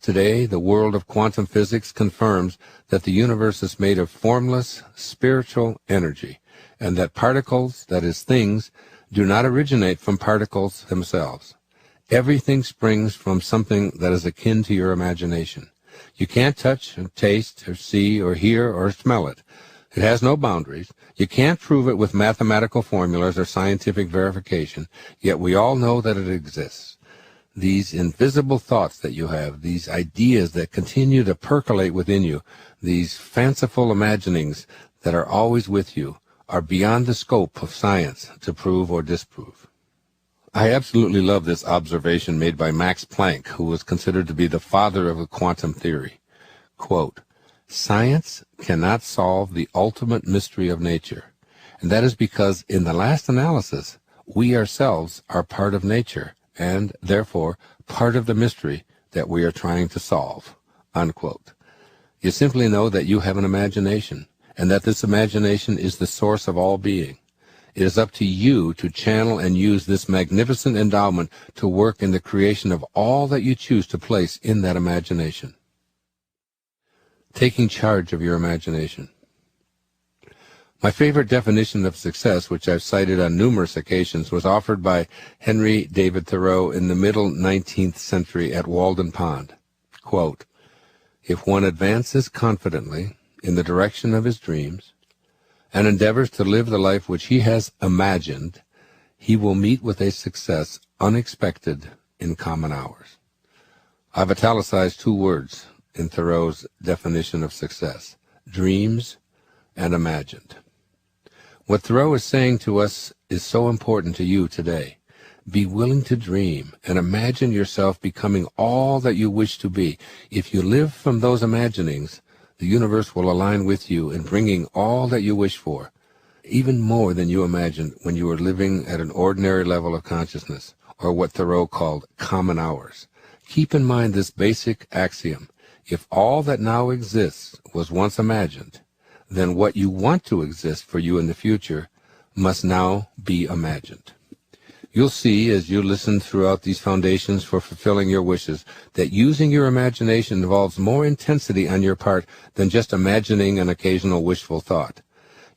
[SPEAKER 1] Today, the world of quantum physics confirms that the universe is made of formless, spiritual energy, and that particles, that is, things, do not originate from particles themselves. Everything springs from something that is akin to your imagination. You can't touch, or taste, or see, or hear, or smell it. It has no boundaries. You can't prove it with mathematical formulas or scientific verification, yet we all know that it exists. These invisible thoughts that you have, these ideas that continue to percolate within you, these fanciful imaginings that are always with you, are beyond the scope of science to prove or disprove. I absolutely love this observation made by Max Planck, who was considered to be the father of quantum theory. Quote, "Science cannot solve the ultimate mystery of nature, and that is because, in the last analysis, we ourselves are part of nature, and, therefore, part of the mystery that we are trying to solve, unquote. You simply know that you have an imagination, and that this imagination is the source of all being. It is up to you to channel and use this magnificent endowment to work in the creation of all that you choose to place in that imagination. Taking charge of your imagination. My favorite definition of success, which I've cited on numerous occasions, was offered by Henry David Thoreau in the middle 19th century at Walden Pond. Quote, "If one advances confidently in the direction of his dreams, and endeavors to live the life which he has imagined, he will meet with a success unexpected in common hours." I've italicized two words in Thoreau's definition of success: dreams and imagined. What Thoreau is saying to us is so important to you today. Be willing to dream and imagine yourself becoming all that you wish to be. If you live from those imaginings, the universe will align with you in bringing all that you wish for, even more than you imagined when you were living at an ordinary level of consciousness, or what Thoreau called common hours. Keep in mind this basic axiom: if all that now exists was once imagined, then what you want to exist for you in the future must now be imagined. You'll see, as you listen throughout these foundations for fulfilling your wishes, that using your imagination involves more intensity on your part than just imagining an occasional wishful thought.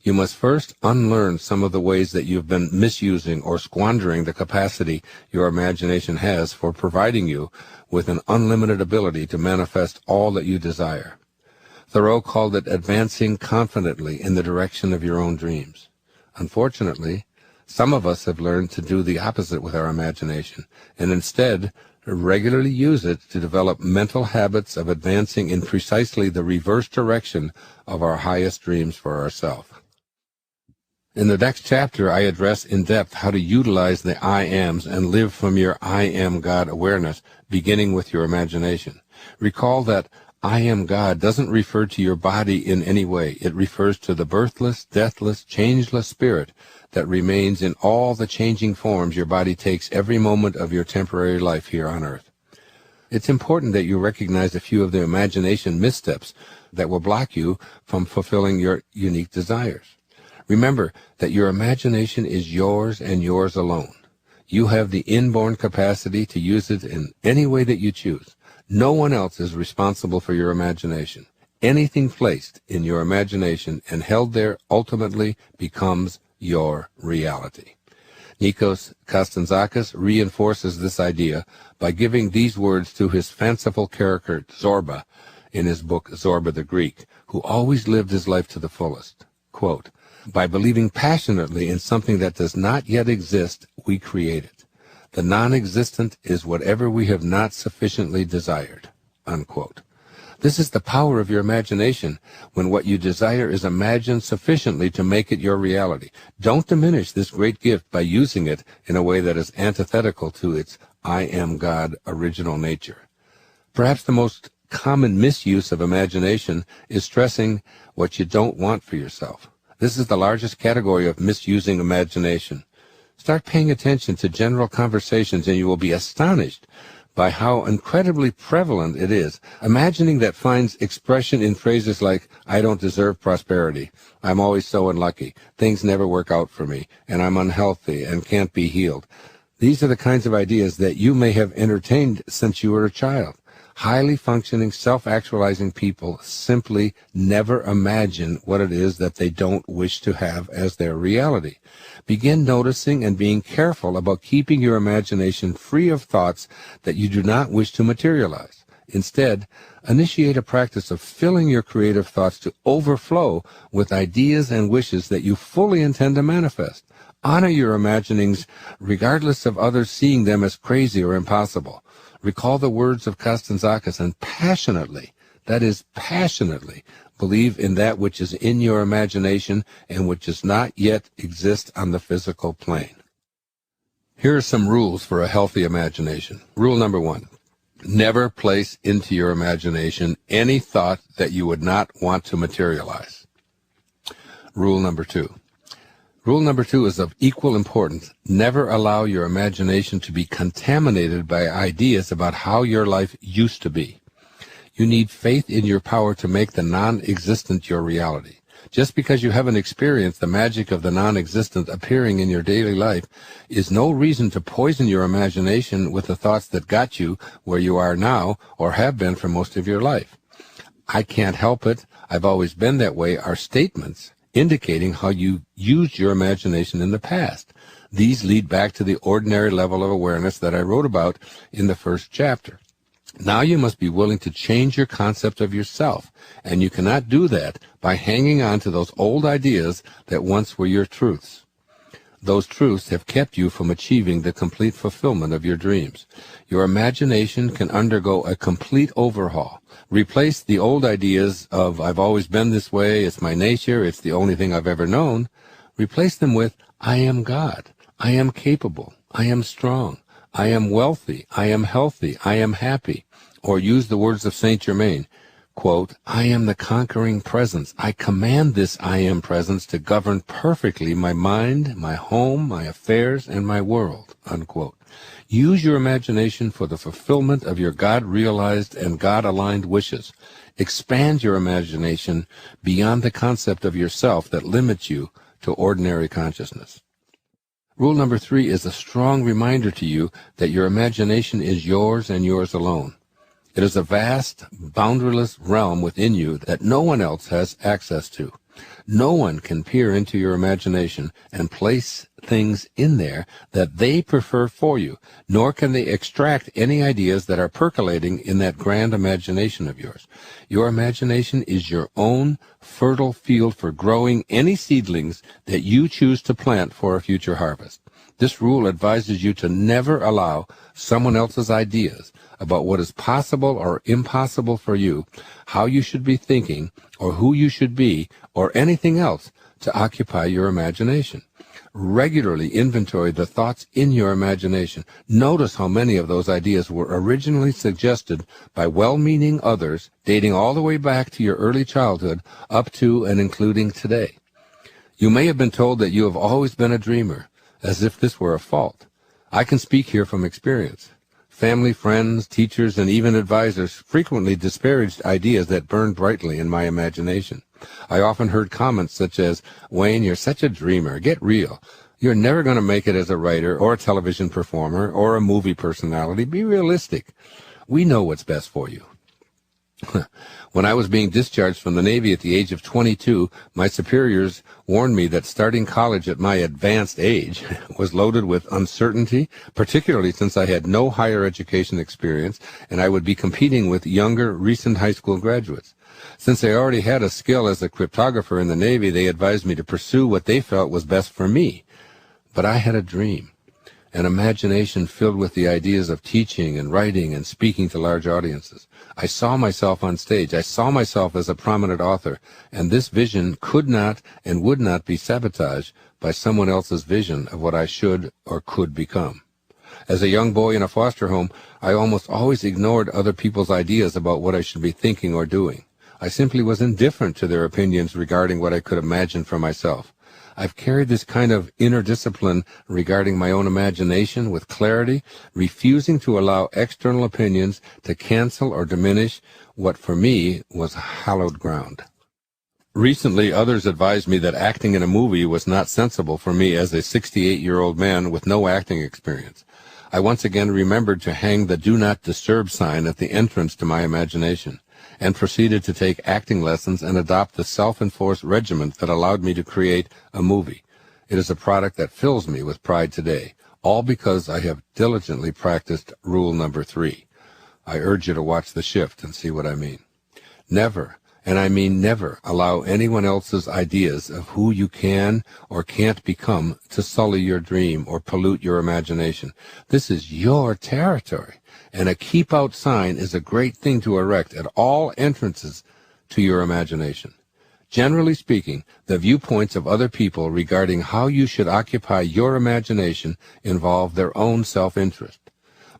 [SPEAKER 1] You must first unlearn some of the ways that you've been misusing or squandering the capacity your imagination has for providing you with an unlimited ability to manifest all that you desire. Thoreau called it advancing confidently in the direction of your own dreams. Unfortunately, some of us have learned to do the opposite with our imagination, and instead regularly use it to develop mental habits of advancing in precisely the reverse direction of our highest dreams for ourselves. In the next chapter, I address in depth how to utilize the I ams and live from your I am God awareness, beginning with your imagination. Recall that I am God doesn't refer to your body in any way. It refers to the birthless, deathless, changeless spirit that remains in all the changing forms your body takes every moment of your temporary life here on earth. It's important that you recognize a few of the imagination missteps that will block you from fulfilling your unique desires. Remember that your imagination is yours and yours alone. You have the inborn capacity to use it in any way that you choose. No one else is responsible for your imagination. Anything placed in your imagination and held there ultimately becomes your reality. Nikos Kazantzakis reinforces this idea by giving these words to his fanciful character Zorba in his book Zorba the Greek, who always lived his life to the fullest. Quote, "By believing passionately in something that does not yet exist, we create it. The non-existent is whatever we have not sufficiently desired." Unquote. This is the power of your imagination, when what you desire is imagined sufficiently to make it your reality. Don't diminish this great gift by using it in a way that is antithetical to its I am God original nature. Perhaps the most common misuse of imagination is stressing what you don't want for yourself. This is the largest category of misusing imagination. Start paying attention to general conversations and you will be astonished by how incredibly prevalent it is. Imagining that finds expression in phrases like, "I don't deserve prosperity," "I'm always so unlucky," "Things never work out for me," and "I'm unhealthy and can't be healed." These are the kinds of ideas that you may have entertained since you were a child. Highly functioning, self-actualizing people simply never imagine what it is that they don't wish to have as their reality. Begin noticing and being careful about keeping your imagination free of thoughts that you do not wish to materialize. Instead, initiate a practice of filling your creative thoughts to overflow with ideas and wishes that you fully intend to manifest. Honor your imaginings regardless of others seeing them as crazy or impossible. Recall the words of Kazantzakis and passionately, that is passionately, believe in that which is in your imagination and which does not yet exist on the physical plane. Here are some rules for a healthy imagination. Rule number 1. Never place into your imagination any thought that you would not want to materialize. Rule number 2. Rule number 2 is of equal importance. Never allow your imagination to be contaminated by ideas about how your life used to be. You need faith in your power to make the non-existent your reality. Just because you haven't experienced the magic of the non-existent appearing in your daily life is no reason to poison your imagination with the thoughts that got you where you are now or have been for most of your life. I can't help it, I've always been that way are statements indicating how you used your imagination in the past. These lead back to the ordinary level of awareness that I wrote about in the first chapter. Now you must be willing to change your concept of yourself, and you cannot do that by hanging on to those old ideas that once were your truths. Those truths have kept you from achieving the complete fulfillment of your dreams. Your imagination can undergo a complete overhaul. Replace the old ideas of, I've always been this way, it's my nature, it's the only thing I've ever known. Replace them with, I am God, I am capable, I am strong, I am wealthy, I am healthy, I am happy. Or use the words of Saint Germain, quote, I am the conquering presence. I command this I am presence to govern perfectly my mind, my home, my affairs, and my world, unquote. Use your imagination for the fulfillment of your God-realized and God-aligned wishes. Expand your imagination beyond the concept of yourself that limits you to ordinary consciousness. Rule number 3 is a strong reminder to you that your imagination is yours and yours alone. It is a vast, boundaryless realm within you that no one else has access to. No one can peer into your imagination and place things in there that they prefer for you, nor can they extract any ideas that are percolating in that grand imagination of yours. Your imagination is your own fertile field for growing any seedlings that you choose to plant for a future harvest. This rule advises you to never allow someone else's ideas about what is possible or impossible for you, how you should be thinking, or who you should be, or anything else to occupy your imagination. Regularly inventory the thoughts in your imagination. Notice how many of those ideas were originally suggested by well-meaning others, dating all the way back to your early childhood, up to and including today. You may have been told that you have always been a dreamer, as if this were a fault. I can speak here from experience. Family, friends, teachers, and even advisors frequently disparaged ideas that burned brightly in my imagination. I often heard comments such as, Wayne, you're such a dreamer, get real. You're never going to make it as a writer or a television performer or a movie personality. Be realistic. We know what's best for you. When I was being discharged from the Navy at the age of 22, my superiors warned me that starting college at my advanced age was loaded with uncertainty, particularly since I had no higher education experience and I would be competing with younger, recent high school graduates. Since I already had a skill as a cryptographer in the Navy, they advised me to pursue what they felt was best for me. But I had a dream, an imagination filled with the ideas of teaching and writing and speaking to large audiences. I saw myself on stage. I saw myself as a prominent author, and this vision could not and would not be sabotaged by someone else's vision of what I should or could become. As a young boy in a foster home, I almost always ignored other people's ideas about what I should be thinking or doing. I simply was indifferent to their opinions regarding what I could imagine for myself. I've carried this kind of inner discipline regarding my own imagination with clarity, refusing to allow external opinions to cancel or diminish what for me was hallowed ground. Recently, others advised me that acting in a movie was not sensible for me as a 68-year-old man with no acting experience. I once again remembered to hang the Do Not Disturb sign at the entrance to my imagination, and proceeded to take acting lessons and adopt the self-enforced regimen that allowed me to create a movie. It is a product that fills me with pride today, all because I have diligently practiced rule number 3. I urge you to watch The Shift and see what I mean. Never, and I mean never, allow anyone else's ideas of who you can or can't become to sully your dream or pollute your imagination. This is your territory. And a keep out sign is a great thing to erect at all entrances to your imagination. Generally speaking, the viewpoints of other people regarding how you should occupy your imagination involve their own self-interest.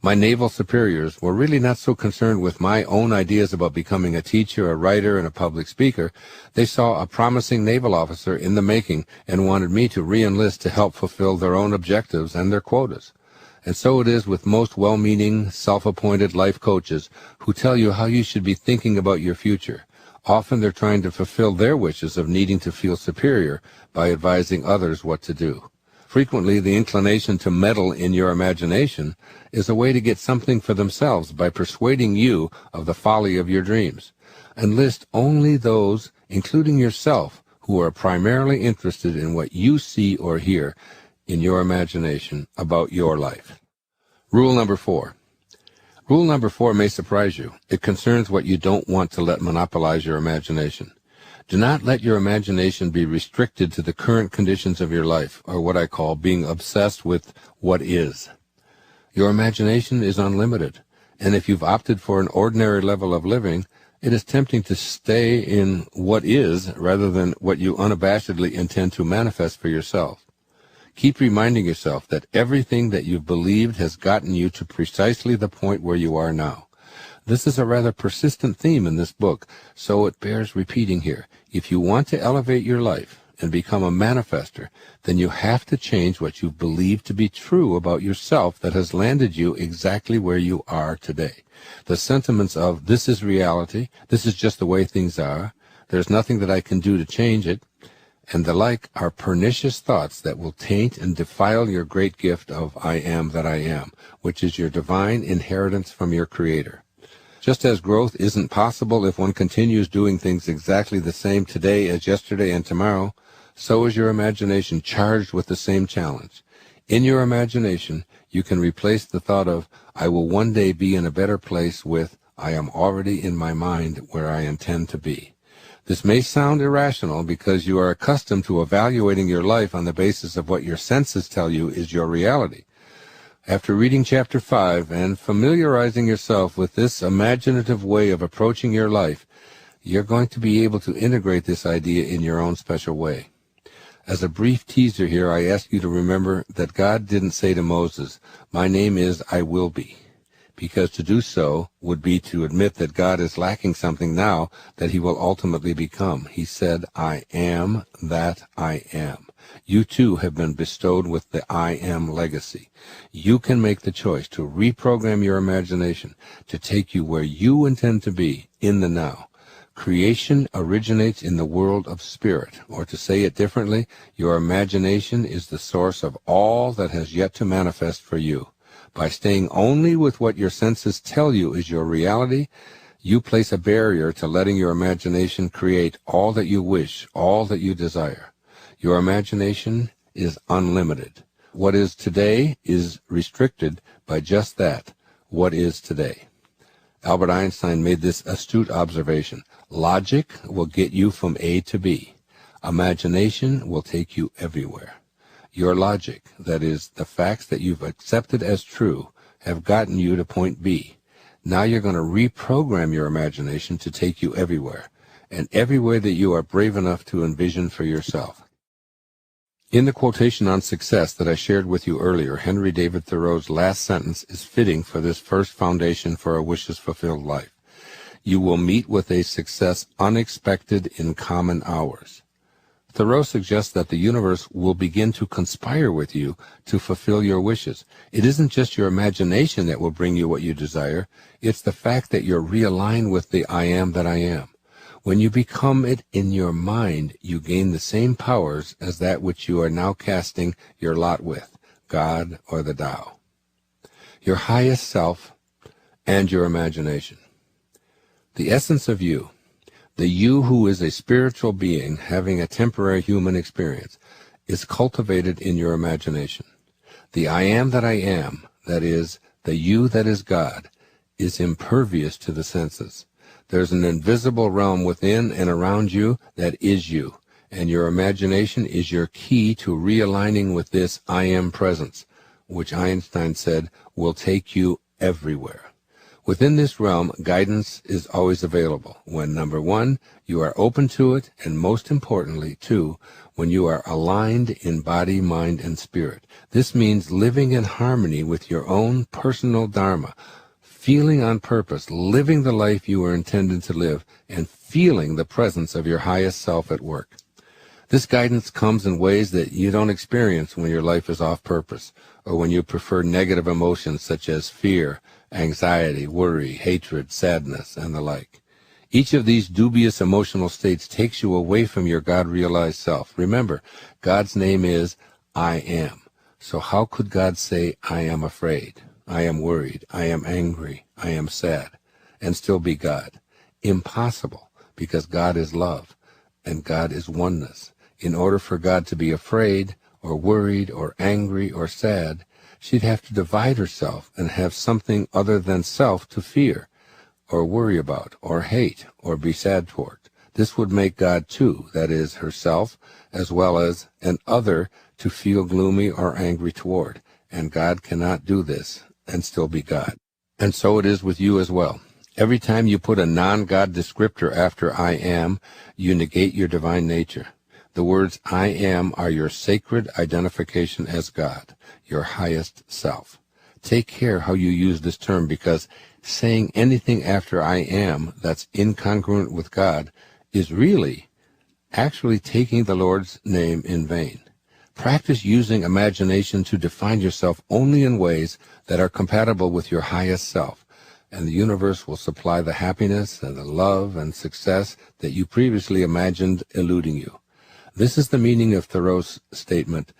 [SPEAKER 1] My naval superiors were really not so concerned with my own ideas about becoming a teacher, a writer, and a public speaker. They saw a promising naval officer in the making and wanted me to re-enlist to help fulfill their own objectives and their quotas. And so it is with most well-meaning, self-appointed life coaches who tell you how you should be thinking about your future. Often they're trying to fulfill their wishes of needing to feel superior by advising others what to do. Frequently, the inclination to meddle in your imagination is a way to get something for themselves by persuading you of the folly of your dreams. Enlist only those, including yourself, who are primarily interested in what you see or hear in your imagination about your life. Rule number 4. Rule number 4 may surprise you. It concerns what you don't want to let monopolize your imagination. Do not let your imagination be restricted to the current conditions of your life, or what I call being obsessed with what is. Your imagination is unlimited, and if you've opted for an ordinary level of living, it is tempting to stay in what is rather than what you unabashedly intend to manifest for yourself. Keep reminding yourself that everything that you've believed has gotten you to precisely the point where you are now. This is a rather persistent theme in this book, so it bears repeating here. If you want to elevate your life and become a manifester, then you have to change what you've believed to be true about yourself that has landed you exactly where you are today. The sentiments of, this is reality, this is just the way things are, there's nothing that I can do to change it, and the like are pernicious thoughts that will taint and defile your great gift of I am that I am, which is your divine inheritance from your Creator. Just as growth isn't possible if one continues doing things exactly the same today as yesterday and tomorrow, so is your imagination charged with the same challenge. In your imagination, you can replace the thought of, I will one day be in a better place with, I am already in my mind where I intend to be. This may sound irrational because you are accustomed to evaluating your life on the basis of what your senses tell you is your reality. After reading Chapter 5 and familiarizing yourself with this imaginative way of approaching your life, you're going to be able to integrate this idea in your own special way. As a brief teaser here, I ask you to remember that God didn't say to Moses, my name is I will be, because to do so would be to admit that God is lacking something now that he will ultimately become. He said, I am that I am. You too have been bestowed with the I am legacy. You can make the choice to reprogram your imagination to take you where you intend to be in the now. Creation originates in the world of spirit, or to say it differently, your imagination is the source of all that has yet to manifest for you. By staying only with what your senses tell you is your reality, you place a barrier to letting your imagination create all that you wish, all that you desire. Your imagination is unlimited. What is today is restricted by just that, what is today. Albert Einstein made this astute observation. Logic will get you from A to B. Imagination will take you everywhere. Your logic, that is, the facts that you've accepted as true, have gotten you to point B. Now you're going to reprogram your imagination to take you everywhere, and everywhere that you are brave enough to envision for yourself. In the quotation on success that I shared with you earlier, Henry David Thoreau's last sentence is fitting for this first foundation for a wishes-fulfilled life. You will meet with a success unexpected in common hours. Thoreau suggests that the universe will begin to conspire with you to fulfill your wishes. It isn't just your imagination that will bring you what you desire. It's the fact that you're realigned with the I am that I am. When you become it in your mind, you gain the same powers as that which you are now casting your lot with, God or the Tao. Your highest self and your imagination. The essence of you, the you who is a spiritual being having a temporary human experience, is cultivated in your imagination. The I am that I am, that is, the you that is God, is impervious to the senses. There's an invisible realm within and around you that is you, and your imagination is your key to realigning with this I am presence, which Einstein said will take you everywhere. Within this realm, guidance is always available when, number one, you are open to it, and most importantly, two, when you are aligned in body, mind, and spirit. This means living in harmony with your own personal dharma, feeling on purpose, living the life you were intended to live, and feeling the presence of your highest self at work. This guidance comes in ways that you don't experience when your life is off purpose, or when you prefer negative emotions such as fear, anxiety, worry, hatred, sadness, and the like. Each of these dubious emotional states takes you away from your God-realized self. Remember, God's name is I Am. So how could God say, I am afraid, I am worried, I am angry, I am sad, and still be God? Impossible, because God is love, and God is oneness. In order for God to be afraid, or worried, or angry, or sad, she'd have to divide herself and have something other than self to fear, or worry about, or hate, or be sad toward. This would make God two, that is, herself, as well as an other to feel gloomy or angry toward, and God cannot do this and still be God. And so it is with you as well. Every time you put a non-God descriptor after I am, you negate your divine nature. The words I am are your sacred identification as God, your highest self. Take care how you use this term, because saying anything after I am that's incongruent with God is really actually taking the Lord's name in vain. Practice using imagination to define yourself only in ways that are compatible with your highest self, and the universe will supply the happiness and the love and success that you previously imagined eluding you. This is the meaning of Thoreau's statement,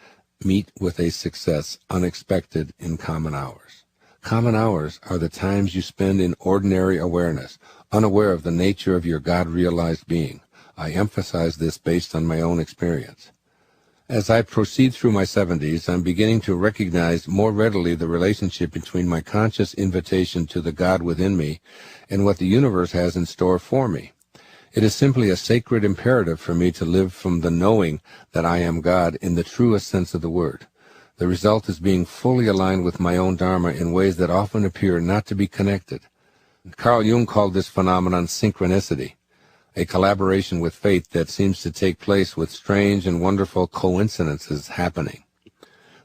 [SPEAKER 1] meet with a success unexpected in common hours. Common hours are the times you spend in ordinary awareness, unaware of the nature of your God-realized being. I emphasize this based on my own experience. As I proceed through my 70s, I'm beginning to recognize more readily the relationship between my conscious invitation to the God within me and what the universe has in store for me. It is simply a sacred imperative for me to live from the knowing that I am God in the truest sense of the word. The result is being fully aligned with my own Dharma in ways that often appear not to be connected. Carl Jung called this phenomenon synchronicity, a collaboration with fate that seems to take place with strange and wonderful coincidences happening.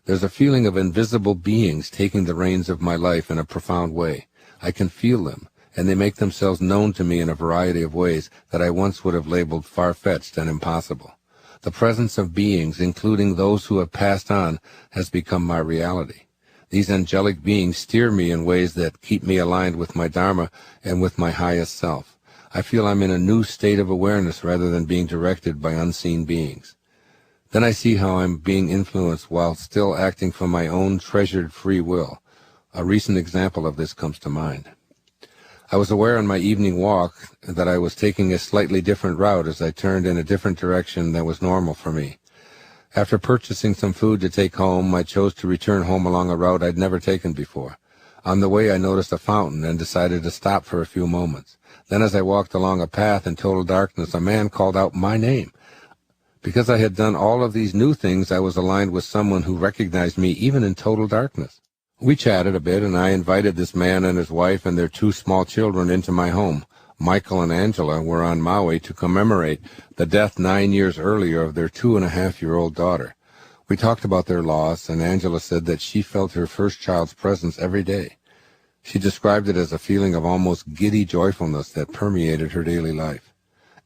[SPEAKER 1] There's a feeling of invisible beings taking the reins of my life in a profound way. I can feel them, and they make themselves known to me in a variety of ways that I once would have labeled far-fetched and impossible. The presence of beings, including those who have passed on, has become my reality. These angelic beings steer me in ways that keep me aligned with my Dharma and with my highest self. I feel I'm in a new state of awareness rather than being directed by unseen beings. Then I see how I'm being influenced while still acting from my own treasured free will. A recent example of this comes to mind. I was aware on my evening walk that I was taking a slightly different route as I turned in a different direction than was normal for me. After purchasing some food to take home, I chose to return home along a route I'd never taken before. On the way, I noticed a fountain and decided to stop for a few moments. Then as I walked along a path in total darkness, a man called out my name. Because I had done all of these new things, I was aligned with someone who recognized me even in total darkness. We chatted a bit, and I invited this man and his wife and their two small children into my home. Michael and Angela were on Maui to commemorate the death 9 years earlier of their 2.5-year-old daughter. We talked about their loss, and Angela said that she felt her first child's presence every day. She described it as a feeling of almost giddy joyfulness that permeated her daily life.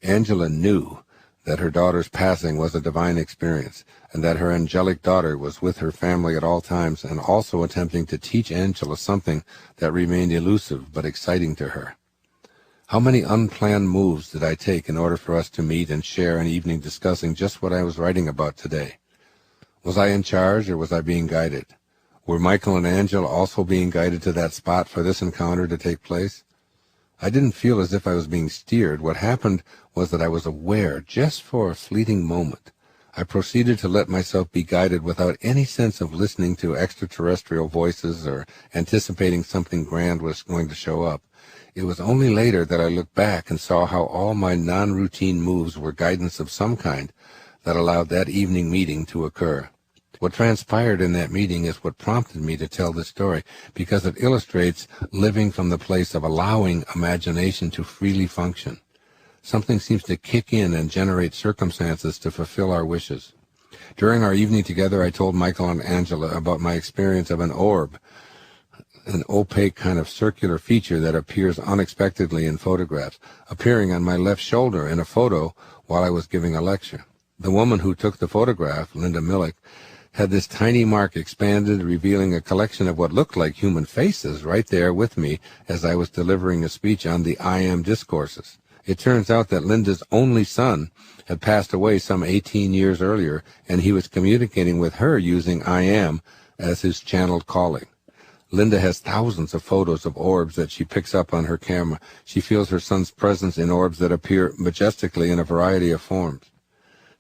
[SPEAKER 1] Angela knew that her daughter's passing was a divine experience, and that her angelic daughter was with her family at all times and also attempting to teach Angela something that remained elusive but exciting to her. How many unplanned moves did I take in order for us to meet and share an evening discussing just what I was writing about today? Was I in charge, or was I being guided? Were Michael and Angela also being guided to that spot for this encounter to take place? I didn't feel as if I was being steered. What happened was that I was aware, just for a fleeting moment. I proceeded to let myself be guided without any sense of listening to extraterrestrial voices or anticipating something grand was going to show up. It was only later that I looked back and saw how all my non-routine moves were guidance of some kind that allowed that evening meeting to occur. What transpired in that meeting is what prompted me to tell this story, because it illustrates living from the place of allowing imagination to freely function. Something seems to kick in and generate circumstances to fulfill our wishes. During our evening together, I told Michael and Angela about my experience of an orb, an opaque kind of circular feature that appears unexpectedly in photographs, appearing on my left shoulder in a photo while I was giving a lecture. The woman who took the photograph, Linda Millick, had this tiny mark expanded, revealing a collection of what looked like human faces right there with me as I was delivering a speech on the I Am discourses. It turns out that Linda's only son had passed away some 18 years earlier, and he was communicating with her using I Am as his channeled calling. Linda has thousands of photos of orbs that she picks up on her camera. She feels her son's presence in orbs that appear majestically in a variety of forms.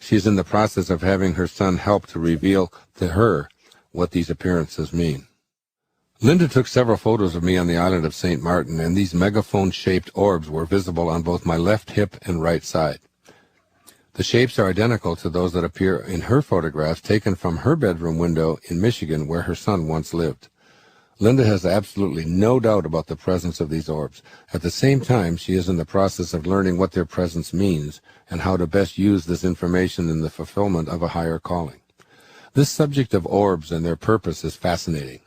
[SPEAKER 1] She is in the process of having her son help to reveal to her what these appearances mean. Linda took several photos of me on the island of St. Martin, and these megaphone-shaped orbs were visible on both my left hip and right side. The shapes are identical to those that appear in her photographs taken from her bedroom window in Michigan, where her son once lived. Linda has absolutely no doubt about the presence of these orbs. At the same time, she is in the process of learning what their presence means and how to best use this information in the fulfillment of a higher calling. This subject of orbs and their purpose is fascinating.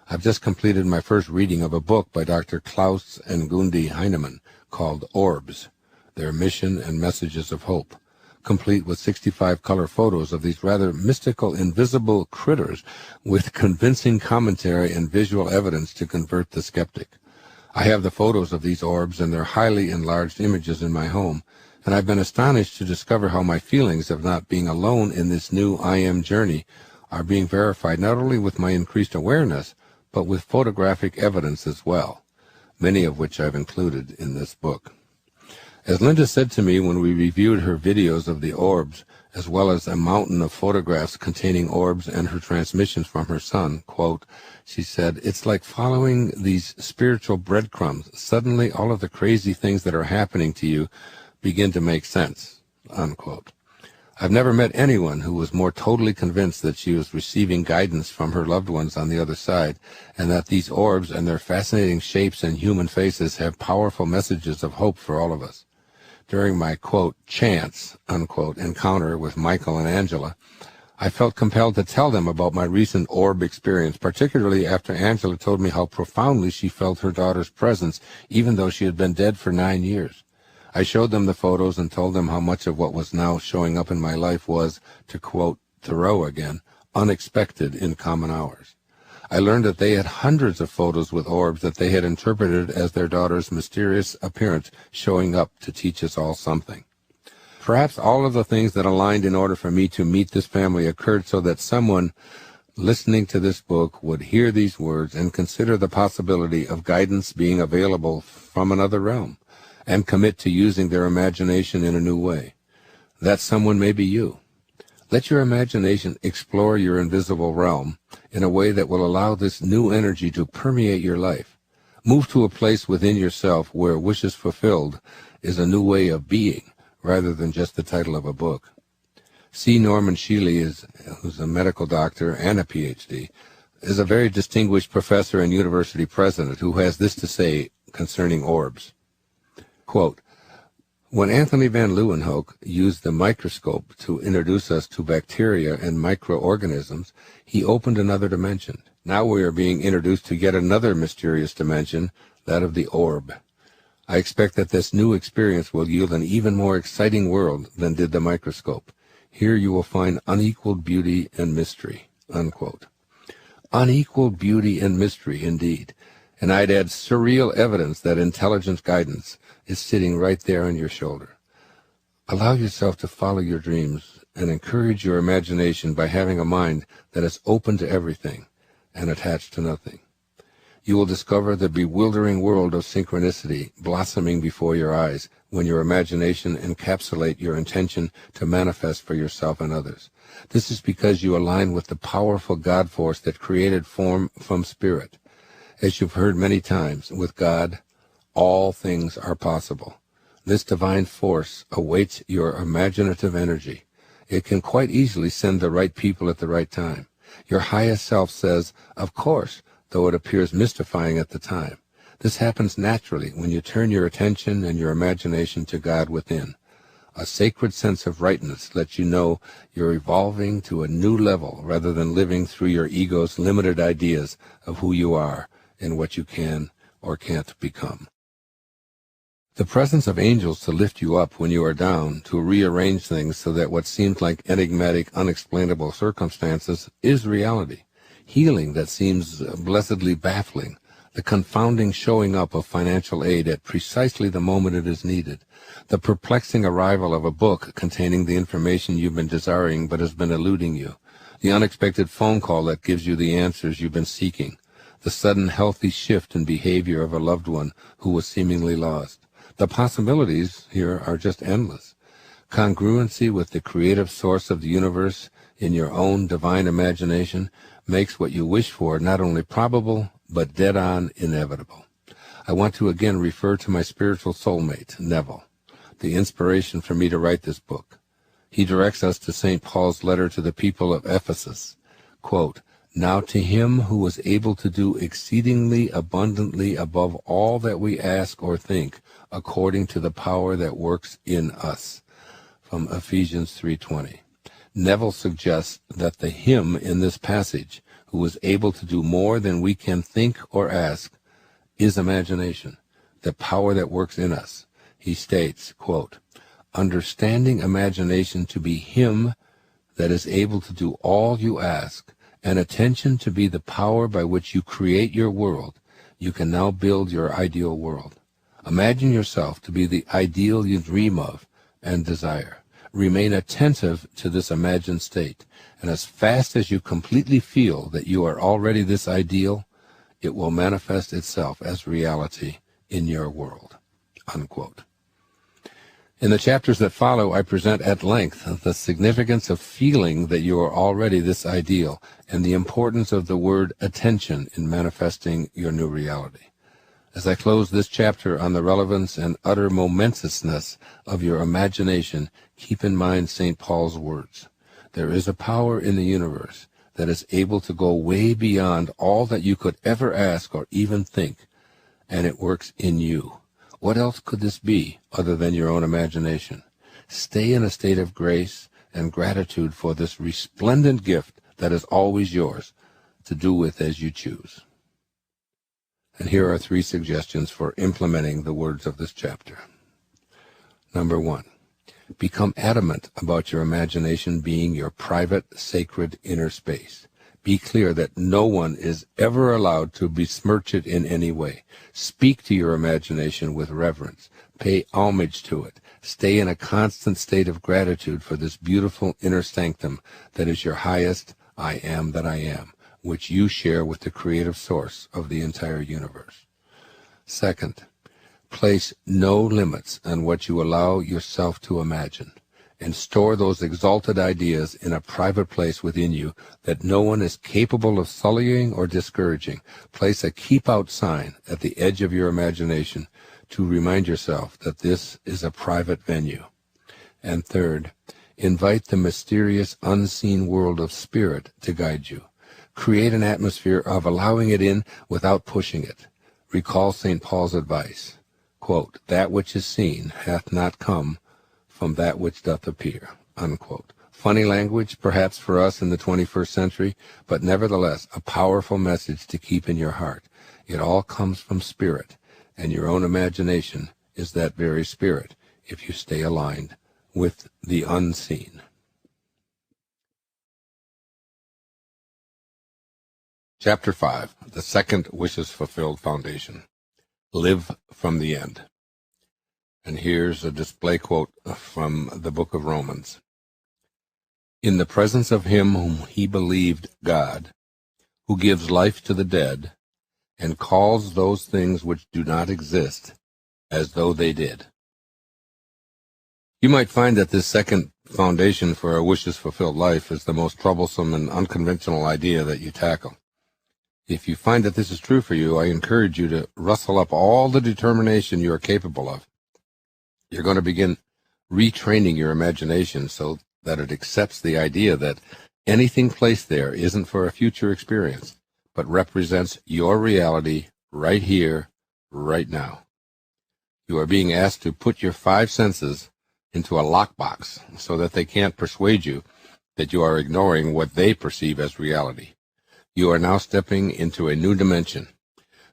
[SPEAKER 1] I've just completed my first reading of a book by Dr. Klaus and Gundi Heinemann called Orbs, Their Mission and Messages of Hope, complete with 65 color photos of these rather mystical, invisible critters with convincing commentary and visual evidence to convert the skeptic. I have the photos of these orbs and their highly enlarged images in my home, and I've been astonished to discover how my feelings of not being alone in this new I Am journey are being verified not only with my increased awareness, but with photographic evidence as well, many of which I've included in this book. As Linda said to me when we reviewed her videos of the orbs, as well as a mountain of photographs containing orbs and her transmissions from her son, quote, she said, "It's like following these spiritual breadcrumbs. Suddenly all of the crazy things that are happening to you begin to make sense," unquote. I've never met anyone who was more totally convinced that she was receiving guidance from her loved ones on the other side, and that these orbs and their fascinating shapes and human faces have powerful messages of hope for all of us. During my, quote, chance, unquote, encounter with Michael and Angela, I felt compelled to tell them about my recent orb experience, particularly after Angela told me how profoundly she felt her daughter's presence, even though she had been dead for 9 years. I showed them the photos and told them how much of what was now showing up in my life was, to quote Thoreau again, unexpected in common hours. I learned that they had hundreds of photos with orbs that they had interpreted as their daughter's mysterious appearance showing up to teach us all something. Perhaps all of the things that aligned in order for me to meet this family occurred so that someone listening to this book would hear these words and consider the possibility of guidance being available from another realm, and commit to using their imagination in a new way. That someone may be you. Let your imagination explore your invisible realm in a way that will allow this new energy to permeate your life. Move to a place within yourself where wishes fulfilled is a new way of being, rather than just the title of a book. C. Norman Shealy, who's a medical doctor and a Ph.D., is a very distinguished professor and university president who has this to say concerning orbs. Quote, when Anthony van Leeuwenhoek used the microscope to introduce us to bacteria and microorganisms, he opened another dimension. Now we are being introduced to yet another mysterious dimension, that of the orb. I expect that this new experience will yield an even more exciting world than did the microscope. Here you will find unequaled beauty and mystery, unquote. Unequaled beauty and mystery, indeed. And I'd add surreal evidence that intelligent guidance is sitting right there on your shoulder. Allow yourself to follow your dreams and encourage your imagination by having a mind that is open to everything and attached to nothing. You will discover the bewildering world of synchronicity blossoming before your eyes when your imagination encapsulates your intention to manifest for yourself and others. This is because you align with the powerful God force that created form from spirit. As you've heard many times, with God, all things are possible. This divine force awaits your imaginative energy. It can quite easily send the right people at the right time. Your highest self says, of course, though it appears mystifying at the time. This happens naturally when you turn your attention and your imagination to God within. A sacred sense of rightness lets you know you're evolving to a new level rather than living through your ego's limited ideas of who you are and what you can or can't become. The presence of angels to lift you up when you are down, to rearrange things so that what seems like enigmatic, unexplainable circumstances is reality. Healing that seems blessedly baffling. The confounding showing up of financial aid at precisely the moment it is needed. The perplexing arrival of a book containing the information you've been desiring but has been eluding you. The unexpected phone call that gives you the answers you've been seeking. The sudden healthy shift in behavior of a loved one who was seemingly lost. The possibilities here are just endless. Congruency with the creative source of the universe in your own divine imagination makes what you wish for not only probable, but dead-on inevitable. I want to again refer to my spiritual soulmate, Neville, the inspiration for me to write this book. He directs us to St. Paul's letter to the people of Ephesus. Quote, "Now to him who was able to do exceedingly abundantly above all that we ask or think, according to the power that works in us." From Ephesians 3:20. Neville suggests that the him in this passage, who is able to do more than we can think or ask, is imagination, the power that works in us. He states, quote, "Understanding imagination to be him that is able to do all you ask, and attention to be the power by which you create your world, you can now build your ideal world. Imagine yourself to be the ideal you dream of and desire. Remain attentive to this imagined state, and as fast as you completely feel that you are already this ideal, it will manifest itself as reality in your world." Unquote. In the chapters that follow, I present at length the significance of feeling that you are already this ideal and the importance of the word attention in manifesting your new reality. As I close this chapter on the relevance and utter momentousness of your imagination, keep in mind St. Paul's words. There is a power in the universe that is able to go way beyond all that you could ever ask or even think, and it works in you. What else could this be other than your own imagination? Stay in a state of grace and gratitude for this resplendent gift that is always yours to do with as you choose. And here are 3 suggestions for implementing the words of this chapter. Number 1, become adamant about your imagination being your private, sacred inner space. Be clear that no one is ever allowed to besmirch it in any way. Speak to your imagination with reverence. Pay homage to it. Stay in a constant state of gratitude for this beautiful inner sanctum that is your highest I am that I am, which you share with the creative source of the entire universe. Second, place no limits on what you allow yourself to imagine, and store those exalted ideas in a private place within you that no one is capable of sullying or discouraging. Place a keep out sign at the edge of your imagination to remind yourself that this is a private venue. And third, invite the mysterious unseen world of spirit to guide you. Create an atmosphere of allowing it in without pushing it. Recall St. Paul's advice, quote, "That which is seen hath not come from that which doth appear," unquote. Funny language, perhaps for us in the 21st century, but nevertheless a powerful message to keep in your heart. It all comes from spirit, and your own imagination is that very spirit if you stay aligned with the unseen. Chapter 5, the second Wishes Fulfilled Foundation. Live from the end. And here's a display quote from the book of Romans. "In the presence of him whom he believed God, who gives life to the dead, and calls those things which do not exist as though they did." You might find that this second foundation for a wishes-fulfilled life is the most troublesome and unconventional idea that you tackle. If you find that this is true for you, I encourage you to rustle up all the determination you are capable of. You're going to begin retraining your imagination so that it accepts the idea that Anything placed there isn't for a future experience, but represents your reality right here, right now. You are being asked to put your five senses into a lockbox so that they can't persuade you that you are ignoring what they perceive as reality. You are now stepping into a new dimension,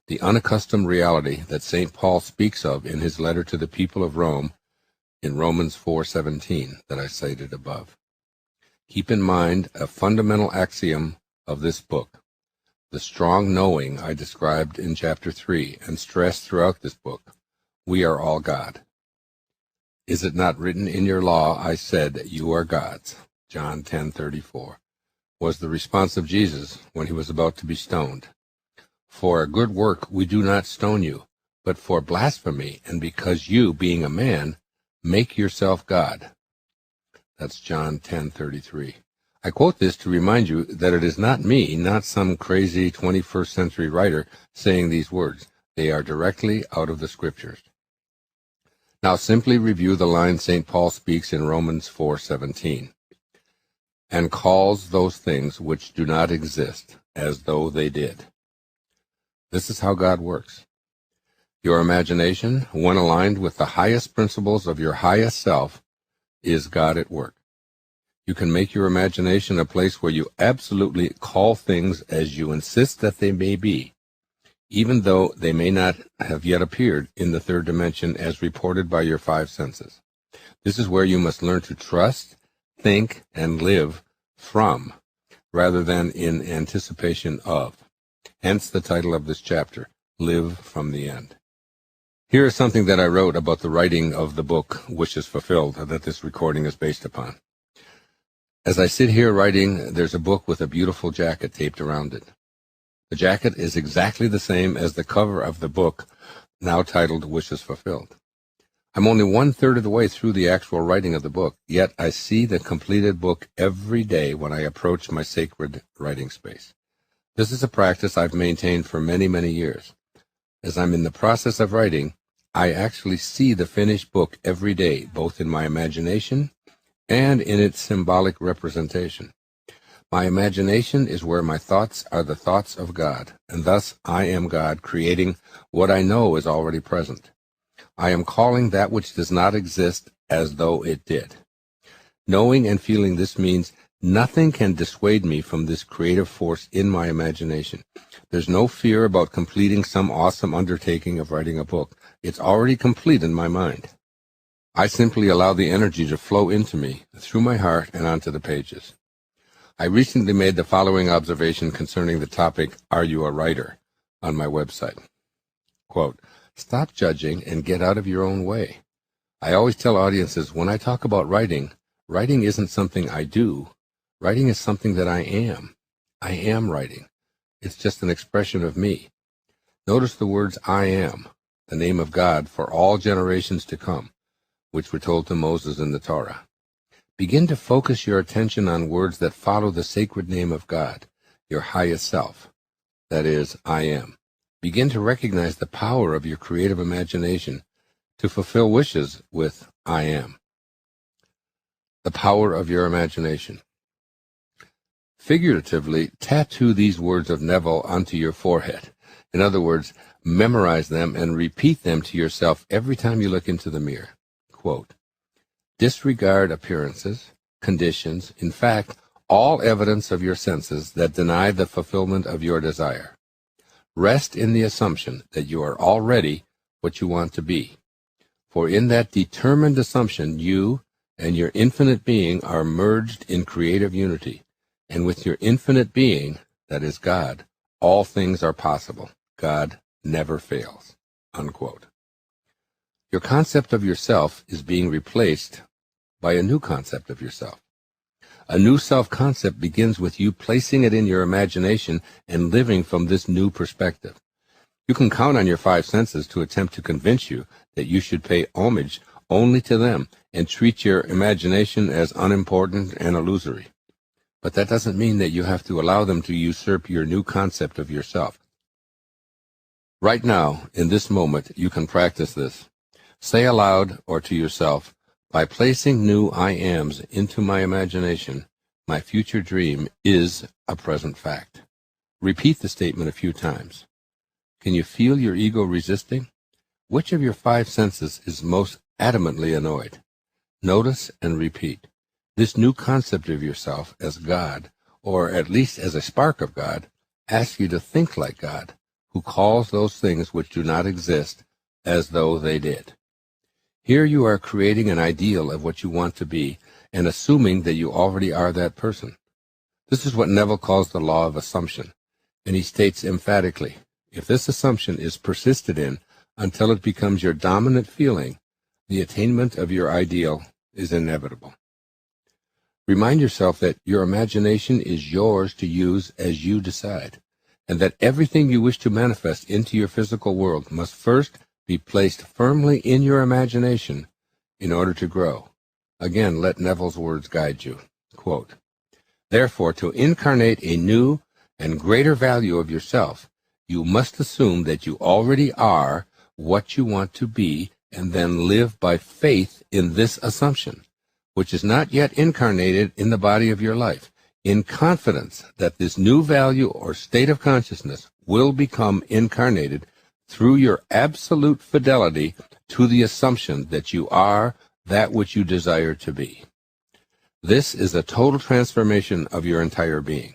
[SPEAKER 1] the unaccustomed reality that St. Paul speaks of in his letter to the people of Rome in Romans 4:17 that I cited above. Keep in mind a fundamental axiom of this book, the strong knowing I described in chapter 3 and stressed throughout this book. We are all God. Is it not written in your law, I said, you are gods? John 10:34 was the response of Jesus when he was about to be stoned. For a good work we do not stone you, but for blasphemy, and because you, being a man, make yourself God. That's John 10:33. I quote this to remind you that it is not me, not some crazy 21st century writer saying these words. They are directly out of the Scriptures. Now simply review the line St. Paul speaks in Romans 4:17, and calls those things which do not exist as though they did. This is how God works. Your imagination, when aligned with the highest principles of your highest self, is God at work. You can make your imagination a place where you absolutely call things as you insist that they may be, even though they may not have yet appeared in the third dimension as reported by your five senses. This is where you must learn to trust, think, and live from, rather than in anticipation of. Hence the title of this chapter, Live from the End. Here is something that I wrote about the writing of the book Wishes Fulfilled that this recording is based upon. As I sit here writing, there's a book with a beautiful jacket taped around it. The jacket is exactly the same as the cover of the book, now titled Wishes Fulfilled. I'm only 1/3 of the way through the actual writing of the book, yet I see the completed book every day when I approach my sacred writing space. This is a practice I've maintained for many, many years. As I'm in the process of writing, I actually see the finished book every day, both in my imagination and in its symbolic representation. My imagination is where my thoughts are the thoughts of God, and thus I am God creating what I know is already present. I am calling that which does not exist as though it did. Knowing and feeling this means nothing can dissuade me from this creative force in my imagination. There's no fear about completing some awesome undertaking of writing a book. It's already complete in my mind. I simply allow the energy to flow into me, through my heart and onto the pages. I recently made the following observation concerning the topic, Are You a Writer?, on my website. Quote, stop judging and get out of your own way. I always tell audiences when I talk about writing, writing isn't something I do. Writing is something that I am. I am writing. It's just an expression of me. Notice the words I am, the name of God for all generations to come, which were told to Moses in the Torah. Begin to focus your attention on words that follow the sacred name of God, your highest self. That is, I am. Begin to recognize the power of your creative imagination to fulfill wishes with I am. The power of your imagination. Figuratively, tattoo these words of Neville onto your forehead. In other words, memorize them and repeat them to yourself every time you look into the mirror. Quote, disregard appearances, conditions, in fact, all evidence of your senses that deny the fulfillment of your desire. Rest in the assumption that you are already what you want to be. For in that determined assumption, you and your infinite being are merged in creative unity. And with your infinite being, that is God, all things are possible. God never fails. Unquote. Your concept of yourself is being replaced by a new concept of yourself. A new self-concept begins with you placing it in your imagination and living from this new perspective. You can count on your five senses to attempt to convince you that you should pay homage only to them and treat your imagination as unimportant and illusory. But that doesn't mean that you have to allow them to usurp your new concept of yourself. Right now, in this moment, you can practice this. Say aloud or to yourself, by placing new I ams into my imagination, My future dream is a present fact. Repeat the statement a few times. Can you feel your ego resisting? Which of your 5 senses is most adamantly annoyed? Notice and repeat. This new concept of yourself as God, or at least as a spark of God, asks you to think like God, who calls those things which do not exist as though they did. Here you are creating an ideal of what you want to be and assuming that you already are that person. This is what Neville calls the law of assumption, and he states emphatically, if this assumption is persisted in until it becomes your dominant feeling, the attainment of your ideal is inevitable. Remind yourself that your imagination is yours to use as you decide, and that everything you wish to manifest into your physical world must first be placed firmly in your imagination in order to grow. Again, let Neville's words guide you. Quote, therefore, to incarnate a new and greater value of yourself, you must assume that you already are what you want to be and then live by faith in this assumption, which is not yet incarnated in the body of your life, in confidence that this new value or state of consciousness will become incarnated through your absolute fidelity to the assumption that you are that which you desire to be. This is a total transformation of your entire being.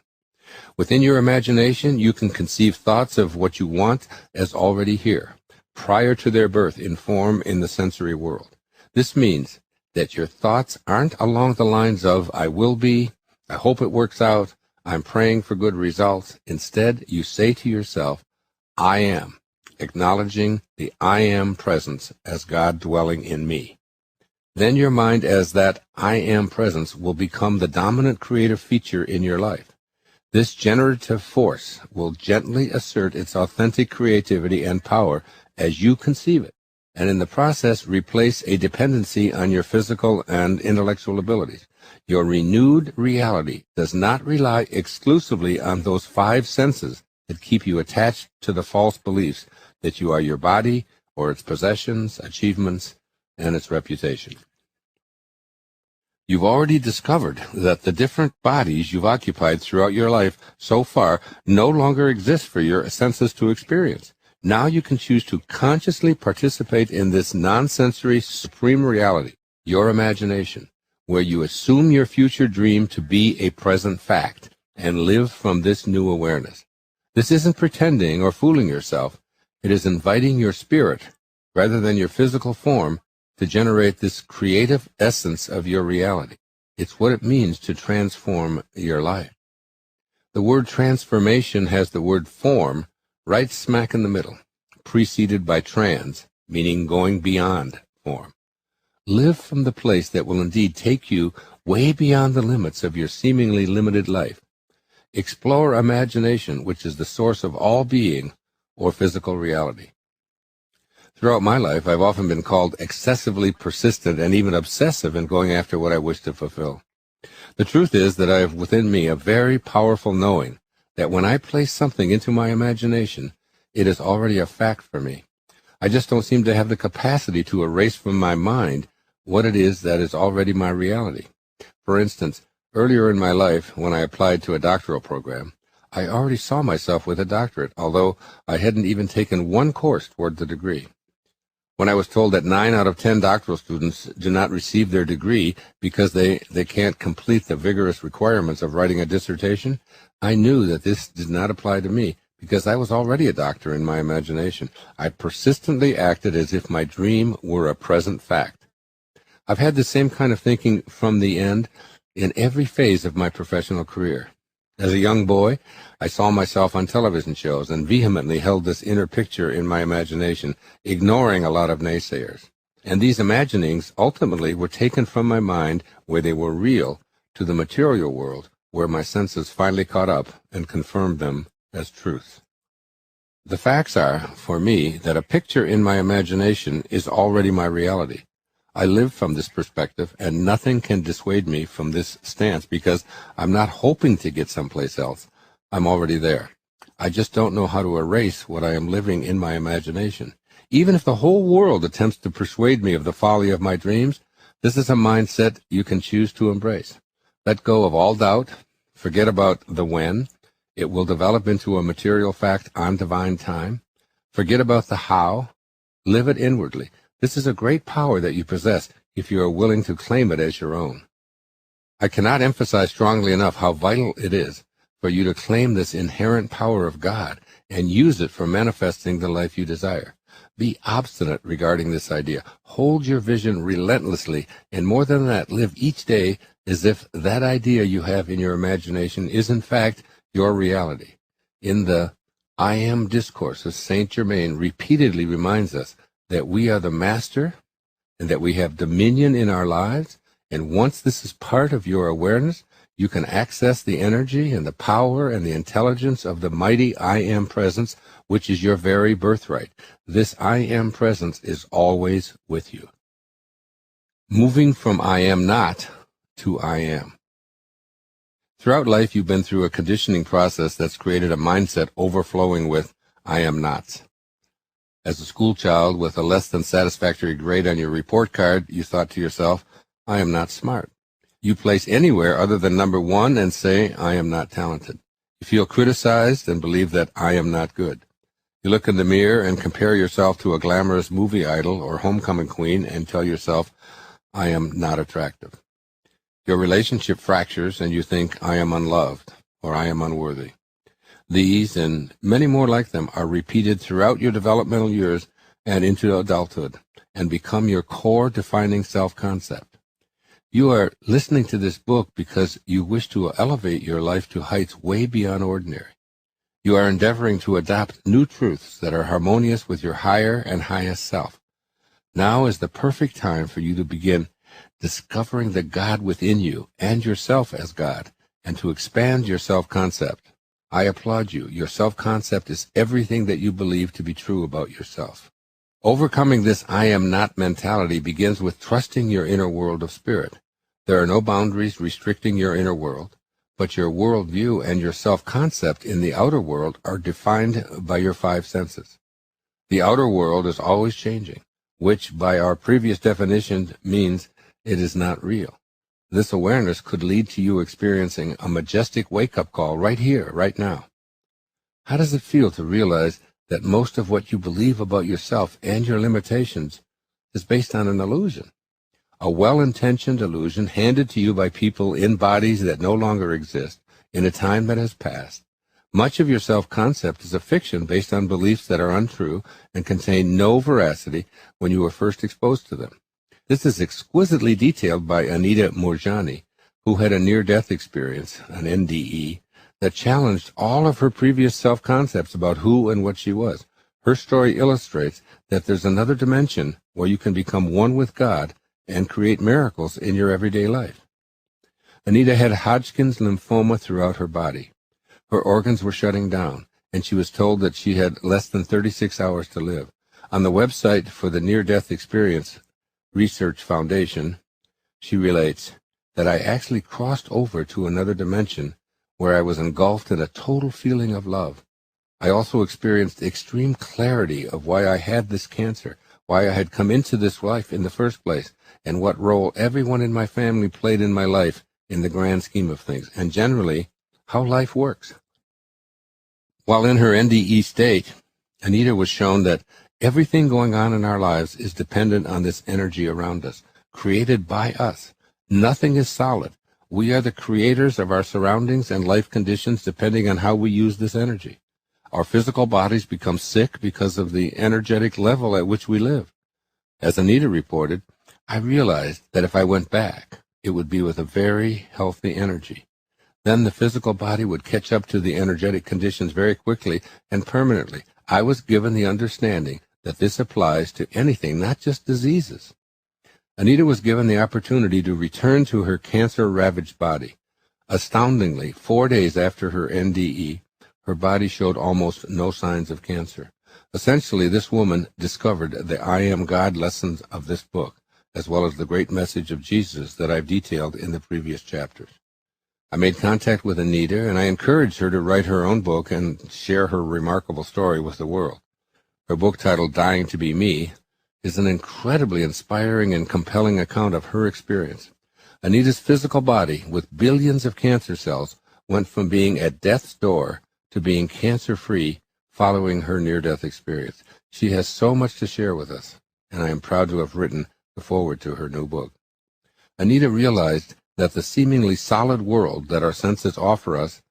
[SPEAKER 1] Within your imagination, you can conceive thoughts of what you want as already here, prior to their birth in form in the sensory world. This means that your thoughts aren't along the lines of, I will be, I hope it works out, I'm praying for good results. Instead, you say to yourself, I am, acknowledging the I am presence as God dwelling in me. Then your mind as that I am presence will become the dominant creative feature in your life. This generative force will gently assert its authentic creativity and power as you conceive it, and in the process replace a dependency on your physical and intellectual abilities. Your renewed reality does not rely exclusively on those 5 senses that keep you attached to the false beliefs that you are your body or its possessions, achievements, and its reputation. You've already discovered that the different bodies you've occupied throughout your life so far no longer exist for your senses to experience. Now you can choose to consciously participate in this non-sensory supreme reality, your imagination, where you assume your future dream to be a present fact and live from this new awareness. This isn't pretending or fooling yourself. It is inviting your spirit, rather than your physical form, to generate this creative essence of your reality. It's what it means to transform your life. The word transformation has the word form right smack in the middle, preceded by trans, meaning going beyond form. Live from the place that will indeed take you way beyond the limits of your seemingly limited life. Explore imagination, which is the source of all being or physical reality. Throughout my life, I've often been called excessively persistent and even obsessive in going after what I wish to fulfill. The truth is that I have within me a very powerful knowing that when I place something into my imagination, it is already a fact for me. I just don't seem to have the capacity to erase from my mind what it is that is already my reality. For instance, earlier in my life, when I applied to a doctoral program, I already saw myself with a doctorate, although I hadn't even taken one course toward the degree. When I was told that 9 out of 10 doctoral students do not receive their degree because they can't complete the vigorous requirements of writing a dissertation, I knew that this did not apply to me because I was already a doctor in my imagination. I persistently acted as if my dream were a present fact. I've had the same kind of thinking from the end in every phase of my professional career. As a young boy, I saw myself on television shows and vehemently held this inner picture in my imagination, ignoring a lot of naysayers. And these imaginings ultimately were taken from my mind, where they were real, to the material world, where my senses finally caught up and confirmed them as truth. The facts are, for me, that a picture in my imagination is already my reality. I live from this perspective, and nothing can dissuade me from this stance because I'm not hoping to get someplace else. I'm already there. I just don't know how to erase what I am living in my imagination. Even if the whole world attempts to persuade me of the folly of my dreams, this is a mindset you can choose to embrace. Let go of all doubt. Forget about the when. It will develop into a material fact on divine time. Forget about the how. Live it inwardly. This is a great power that you possess if you are willing to claim it as your own. I cannot emphasize strongly enough how vital it is for you to claim this inherent power of God and use it for manifesting the life you desire. Be obstinate regarding this idea. Hold your vision relentlessly, and more than that, live each day as if that idea you have in your imagination is in fact your reality. In the I Am discourse of Saint Germain repeatedly reminds us that we are the master and that we have dominion in our lives, and once this is part of your awareness, you can access the energy and the power and the intelligence of the mighty I Am presence, which is your very birthright. This I Am presence is always with you. Moving from I am not to I am. Throughout life, you've been through a conditioning process that's created a mindset overflowing with I am nots. As a school child with a less than satisfactory grade on your report card, you thought to yourself, I am not smart. You place anywhere other than number 1 and say, I am not talented. You feel criticized and believe that I am not good. You look in the mirror and compare yourself to a glamorous movie idol or homecoming queen and tell yourself, I am not attractive. Your relationship fractures and you think, I am unloved or I am unworthy. These and many more like them are repeated throughout your developmental years and into adulthood and become your core defining self-concept. You are listening to this book because you wish to elevate your life to heights way beyond ordinary. You are endeavoring to adopt new truths that are harmonious with your higher and highest self. Now is the perfect time for you to begin discovering the God within you and yourself as God, and to expand your self-concept. I applaud you. Your self-concept is everything that you believe to be true about yourself. Overcoming this I am not mentality begins with trusting your inner world of spirit. There are no boundaries restricting your inner world, but your worldview and your self-concept in the outer world are defined by your 5 senses. The outer world is always changing, which by our previous definition means it is not real. This awareness could lead to you experiencing a majestic wake-up call right here, right now. How does it feel to realize that most of what you believe about yourself and your limitations is based on an illusion? A well-intentioned illusion handed to you by people in bodies that no longer exist in a time that has passed. Much of your self-concept is a fiction based on beliefs that are untrue and contain no veracity when you were first exposed to them. This is exquisitely detailed by Anita Moorjani, who had a near-death experience, an NDE, that challenged all of her previous self-concepts about who and what she was. Her story illustrates that there's another dimension where you can become one with God and create miracles in your everyday life. Anita had Hodgkin's lymphoma throughout her body. Her organs were shutting down, and she was told that she had less than 36 hours to live. On the website for the Near-Death Experience Research Foundation, she relates that I actually crossed over to another dimension where I was engulfed in a total feeling of love. I also experienced extreme clarity of why I had this cancer, why I had come into this life in the first place, and what role everyone in my family played in my life in the grand scheme of things, and generally, how life works. While in her NDE state, Anita was shown that everything going on in our lives is dependent on this energy around us, created by us. Nothing is solid. We are the creators of our surroundings and life conditions depending on how we use this energy. Our physical bodies become sick because of the energetic level at which we live. As Anita reported, I realized that if I went back, it would be with a very healthy energy. Then the physical body would catch up to the energetic conditions very quickly and permanently. I was given the understanding that this applies to anything, not just diseases. Anita was given the opportunity to return to her cancer-ravaged body. Astoundingly, 4 days after her NDE, her body showed almost no signs of cancer. Essentially, this woman discovered the I Am God lessons of this book, as well as the great message of Jesus that I've detailed in the previous chapters. I made contact with Anita, and I encouraged her to write her own book and share her remarkable story with the world. Her book, titled Dying to Be Me, is an incredibly inspiring and compelling account of her experience. Anita's physical body, with billions of cancer cells, went from being at death's door to being cancer-free following her near-death experience. She has so much to share with us, and I am proud to have written the foreword to her new book. Anita realized that the seemingly solid world that our senses offer us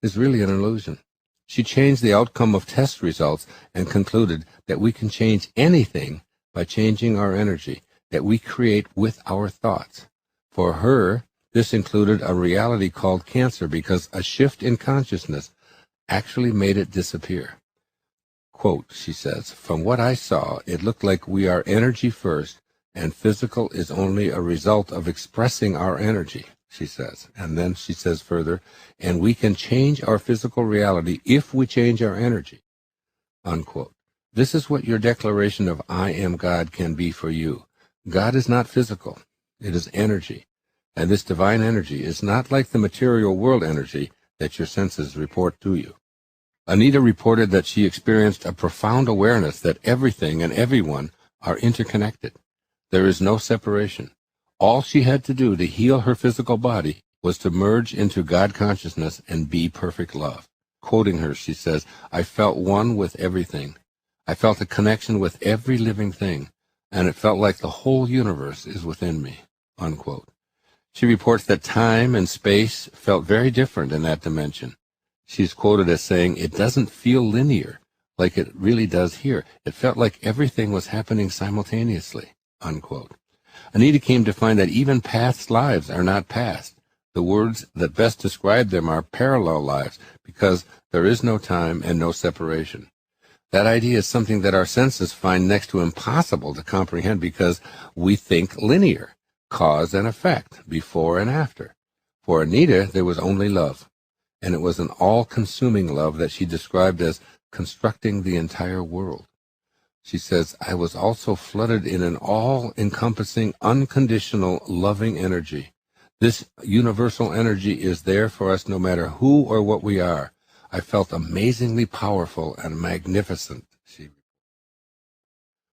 [SPEAKER 1] is really an illusion. She changed the outcome of test results and concluded that we can change anything by changing our energy that we create with our thoughts. For her, this included a reality called cancer because a shift in consciousness actually made it disappear. Quote, she says, "From what I saw, it looked like we are energy first, and physical is only a result of expressing our energy," she says. And then she says further, "And we can change our physical reality if we change our energy," unquote. This is what your declaration of I am God can be for you. God is not physical. It is energy. And this divine energy is not like the material world energy that your senses report to you. Anita reported that she experienced a profound awareness that everything and everyone are interconnected. There is no separation. All she had to do to heal her physical body was to merge into God consciousness and be perfect love. Quoting her, she says, "I felt one with everything. I felt a connection with every living thing, and it felt like the whole universe is within me," unquote. She reports that time and space felt very different in that dimension. She's quoted as saying, "It doesn't feel linear like it really does here. It felt like everything was happening simultaneously," unquote. Anita came to find that even past lives are not past. The words that best describe them are parallel lives because there is no time and no separation. That idea is something that our senses find next to impossible to comprehend because we think linear, cause and effect, before and after. For Anita, there was only love, and it was an all-consuming love that she described as constructing the entire world. She says, "I was also flooded in an all-encompassing, unconditional, loving energy. This universal energy is there for us no matter who or what we are. I felt amazingly powerful and magnificent."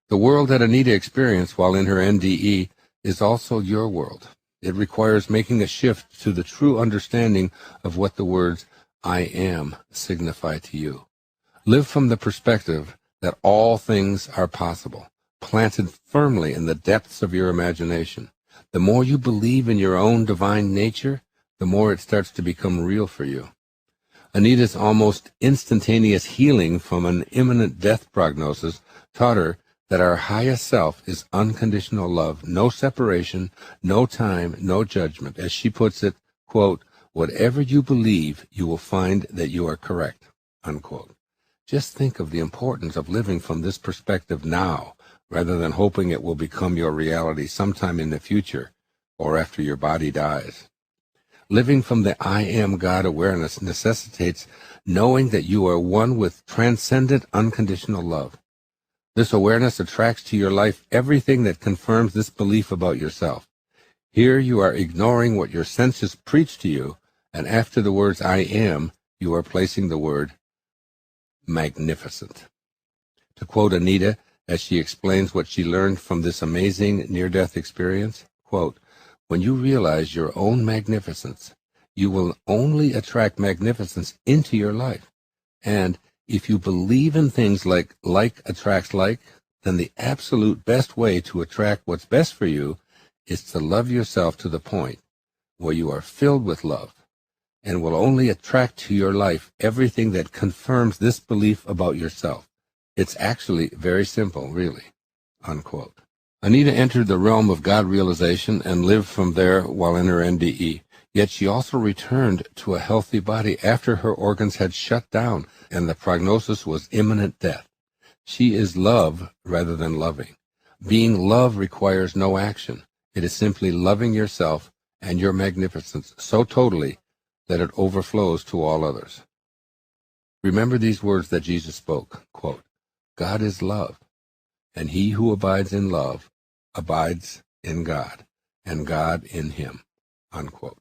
[SPEAKER 1] The world that Anita experienced while in her NDE is also your world. It requires making a shift to the true understanding of what the words I am signify to you. Live from the perspective that all things are possible, planted firmly in the depths of your imagination. The more you believe in your own divine nature, the more it starts to become real for you. Anita's almost instantaneous healing from an imminent death prognosis taught her that our highest self is unconditional love, no separation, no time, no judgment. As she puts it, quote, "Whatever you believe, you will find that you are correct," unquote. Just think of the importance of living from this perspective now, rather than hoping it will become your reality sometime in the future or after your body dies. Living from the I am God awareness necessitates knowing that you are one with transcendent unconditional love. This awareness attracts to your life everything that confirms this belief about yourself. Here you are ignoring what your senses preach to you, and after the words I am, you are placing the word magnificent. To quote Anita as she explains what she learned from this amazing near-death experience, quote, "When you realize your own magnificence, you will only attract magnificence into your life. And if you believe in things like attracts like, then the absolute best way to attract what's best for you is to love yourself to the point where you are filled with love and will only attract to your life everything that confirms this belief about yourself. It's actually very simple, really," unquote. Anita entered the realm of God realization and lived from there while in her NDE. Yet she also returned to a healthy body after her organs had shut down and the prognosis was imminent death. She is love rather than loving. Being love requires no action. It is simply loving yourself and your magnificence so totally that it overflows to all others. Remember these words that Jesus spoke, quote, "God is love, and he who abides in love abides in God, and God in him," unquote.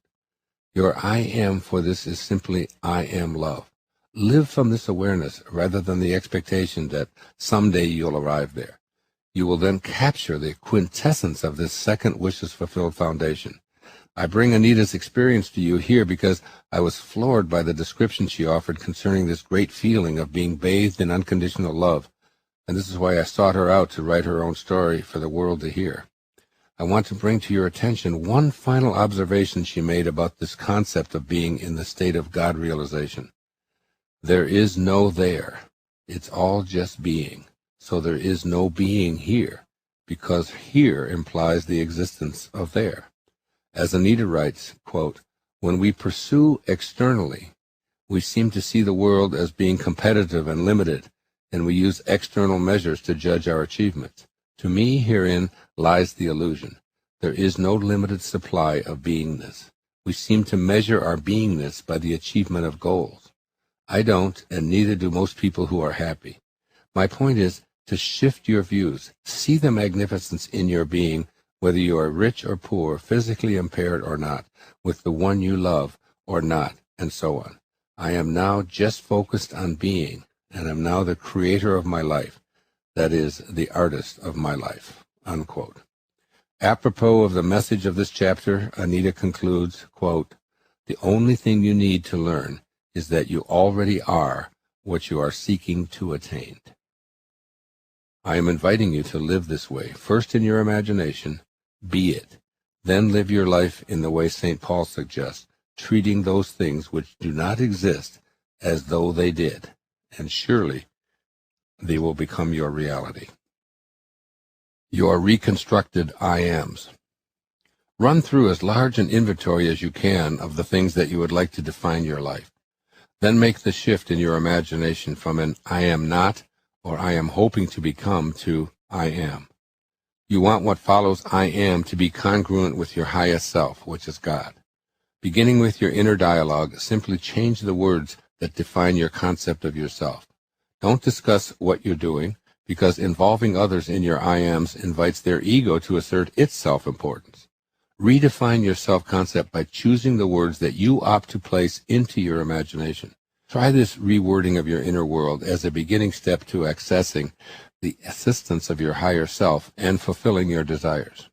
[SPEAKER 1] Your I am for this is simply I am love. Live from this awareness rather than the expectation that someday you'll arrive there. You will then capture the quintessence of this second wishes fulfilled foundation. I bring Anita's experience to you here because I was floored by the description she offered concerning this great feeling of being bathed in unconditional love, and this is why I sought her out to write her own story for the world to hear. I want to bring to your attention one final observation she made about this concept of being in the state of God realization. There is no there. It's all just being. So there is no being here, because here implies the existence of there. As Anita writes, quote, when we pursue externally, we seem to see the world as being competitive and limited, and we use external measures to judge our achievements. To me, herein lies the illusion. There is no limited supply of beingness. We seem to measure our beingness by the achievement of goals. I don't, and neither do most people who are happy. My point is to shift your views. See the magnificence in your being, whether you are rich or poor, physically impaired or not, with the one you love or not, and so on. I am now just focused on being, and am now the creator of my life, that is, the artist of my life, unquote. Apropos of the message of this chapter, Anita concludes, quote, the only thing you need to learn is that you already are what you are seeking to attain. I am inviting you to live this way, first in your imagination, be it. Then live your life in the way St. Paul suggests, treating those things which do not exist as though they did, and surely they will become your reality. Your reconstructed I ams. Run through as large an inventory as you can of the things that you would like to define your life. Then make the shift in your imagination from an I am not or I am hoping to become to I am. You want what follows I am to be congruent with your highest self, which is God. Beginning with your inner dialogue, simply change the words that define your concept of yourself. Don't discuss what you're doing, because involving others in your I ams invites their ego to assert its self-importance. Redefine your self-concept by choosing the words that you opt to place into your imagination. Try this rewording of your inner world as a beginning step to accessing the assistance of your higher self and fulfilling your desires.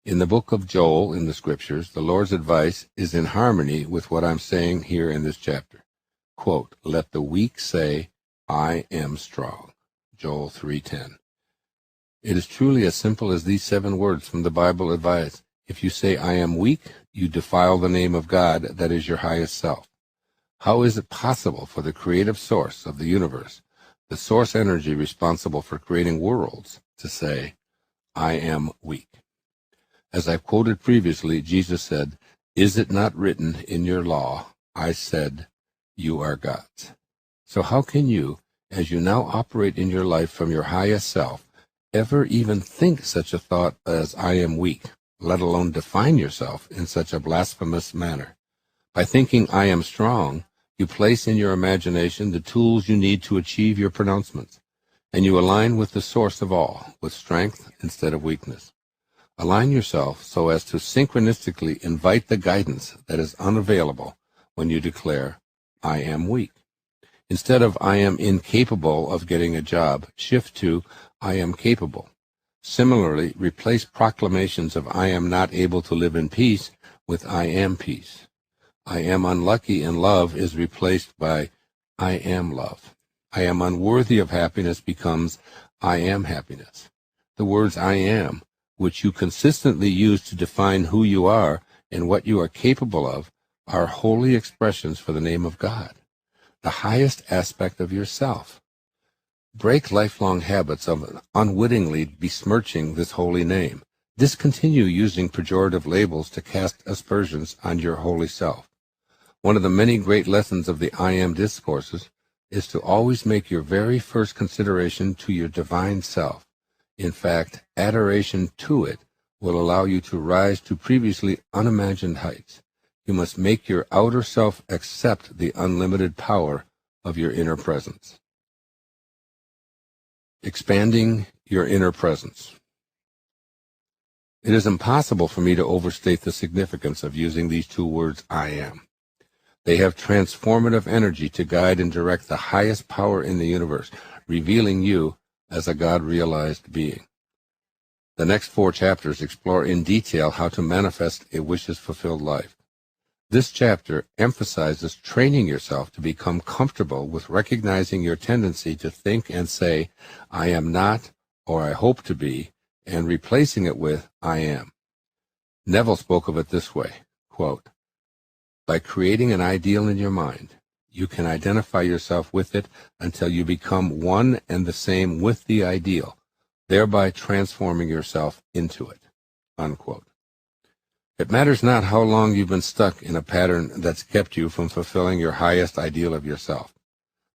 [SPEAKER 1] In the book of Joel in the scriptures, the Lord's advice is in harmony with what I'm saying here in this chapter. Quote, let the weak say, I am strong. Joel 3:10. It is truly as simple as these 7 words from the Bible advise. If you say, I am weak, you defile the name of God, that is your highest self. How is it possible for the creative source of the universe, the source energy responsible for creating worlds, to say, I am weak? As I've quoted previously, Jesus said, is it not written in your law, I said, you are God's? So how can you, as you now operate in your life from your highest self, ever even think such a thought as I am weak, let alone define yourself in such a blasphemous manner? By thinking I am strong, you place in your imagination the tools you need to achieve your pronouncements, and you align with the source of all, with strength instead of weakness. Align yourself so as to synchronistically invite the guidance that is unavailable when you declare, I am weak. Instead of I am incapable of getting a job, shift to I am capable. Similarly, replace proclamations of I am not able to live in peace with I am peace. I am unlucky in love is replaced by I am love. I am unworthy of happiness becomes I am happiness. The words I am, which you consistently use to define who you are and what you are capable of, are holy expressions for the name of God, the highest aspect of yourself. Break lifelong habits of unwittingly besmirching this holy name. Discontinue using pejorative labels to cast aspersions on your holy self. One of the many great lessons of the I Am discourses is to always make your very first consideration to your divine self. In fact, adoration to it will allow you to rise to previously unimagined heights. You must make your outer self accept the unlimited power of your inner presence. Expanding your inner presence. It is impossible for me to overstate the significance of using these 2 words, I am. They have transformative energy to guide and direct the highest power in the universe, revealing you as a God-realized being. The next 4 chapters explore in detail how to manifest a wishes-fulfilled life. This chapter emphasizes training yourself to become comfortable with recognizing your tendency to think and say, I am not, or I hope to be, and replacing it with, I am. Neville spoke of it this way, quote, by creating an ideal in your mind, you can identify yourself with it until you become one and the same with the ideal, thereby transforming yourself into it, unquote. It matters not how long you've been stuck in a pattern that's kept you from fulfilling your highest ideal of yourself.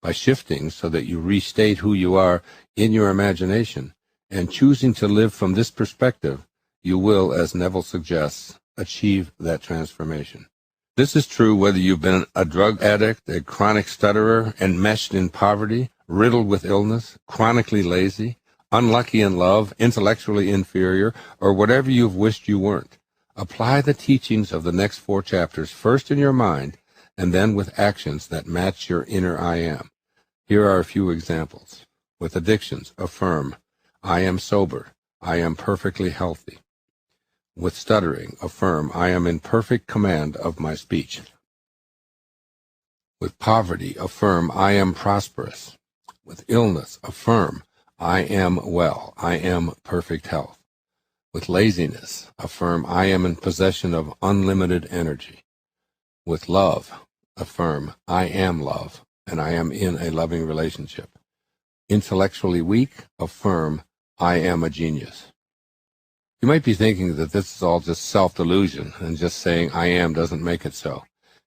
[SPEAKER 1] By shifting so that you restate who you are in your imagination and choosing to live from this perspective, you will, as Neville suggests, achieve that transformation. This is true whether you've been a drug addict, a chronic stutterer, enmeshed in poverty, riddled with illness, chronically lazy, unlucky in love, intellectually inferior, or whatever you've wished you weren't. Apply the teachings of the next 4 chapters first in your mind and then with actions that match your inner I am. Here are a few examples. With addictions, affirm, I am sober, I am perfectly healthy. With stuttering, affirm, I am in perfect command of my speech. With poverty, affirm, I am prosperous. With illness, affirm, I am well, I am perfect health. With laziness, affirm, I am in possession of unlimited energy. With love, affirm, I am love, and I am in a loving relationship. Intellectually weak, affirm, I am a genius. You might be thinking that this is all just self-delusion, and just saying I am doesn't make it so.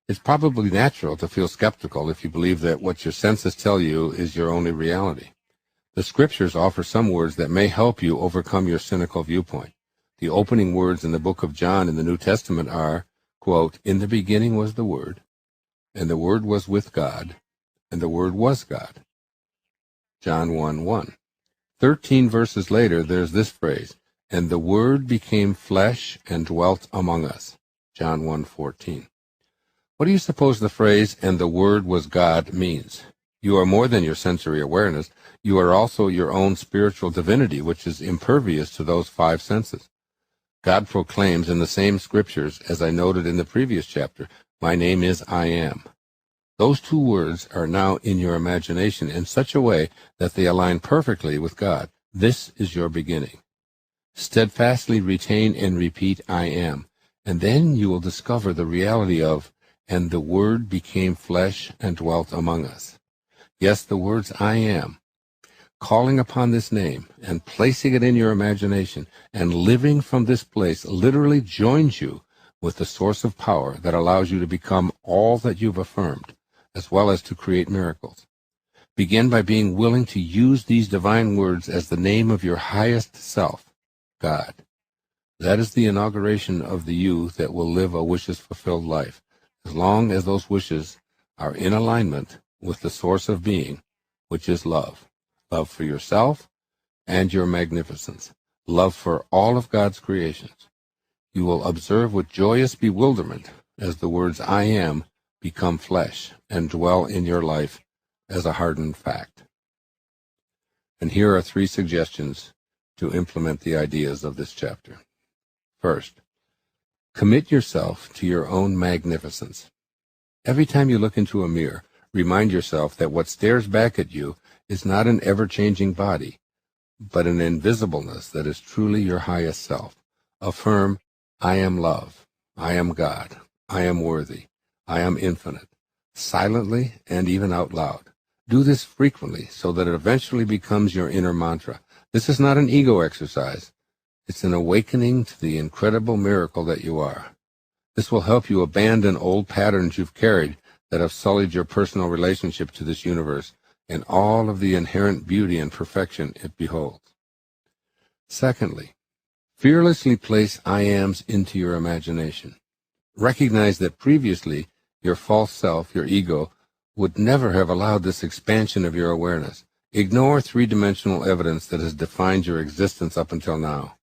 [SPEAKER 1] It's probably natural to feel skeptical if you believe that what your senses tell you is your only reality. The Scriptures offer some words that may help you overcome your cynical viewpoint. The opening words in the book of John in the New Testament are, quote, in the beginning was the Word, and the Word was with God, and the Word was God. John 1:1. 13 verses later, there's this phrase, and the Word became flesh and dwelt among us. John 1:14. What do you suppose the phrase, and the Word was God, means? You are more than your sensory awareness. You are also your own spiritual divinity, which is impervious to those 5 senses. God proclaims in the same Scriptures, as I noted in the previous chapter, my name is I am. Those 2 words are now in your imagination in such a way that they align perfectly with God. This is your beginning. Steadfastly retain and repeat I am, and then you will discover the reality of, and the Word became flesh and dwelt among us. Yes, the words I am. Calling upon this name and placing it in your imagination and living from this place literally joins you with the source of power that allows you to become all that you've affirmed, as well as to create miracles. Begin by being willing to use these divine words as the name of your highest self, God. That is the inauguration of the you that will live a wishes-fulfilled life, as long as those wishes are in alignment with the source of being, which is love. Love for yourself and your magnificence. Love for all of God's creations. You will observe with joyous bewilderment as the words I am become flesh and dwell in your life as a hardened fact. And here are 3 suggestions to implement the ideas of this chapter. First, commit yourself to your own magnificence. Every time you look into a mirror, remind yourself that what stares back at you is not an ever-changing body, but an invisibleness that is truly your highest self. Affirm, I am love, I am God, I am worthy, I am infinite, silently and even out loud. Do this frequently so that it eventually becomes your inner mantra. This is not an ego exercise. It's an awakening to the incredible miracle that you are. This will help you abandon old patterns you've carried that have sullied your personal relationship to this universe and all of the inherent beauty and perfection it beholds. Secondly, fearlessly place I ams into your imagination. Recognize that previously your false self, your ego, would never have allowed this expansion of your awareness. Ignore 3-dimensional evidence that has defined your existence up until now.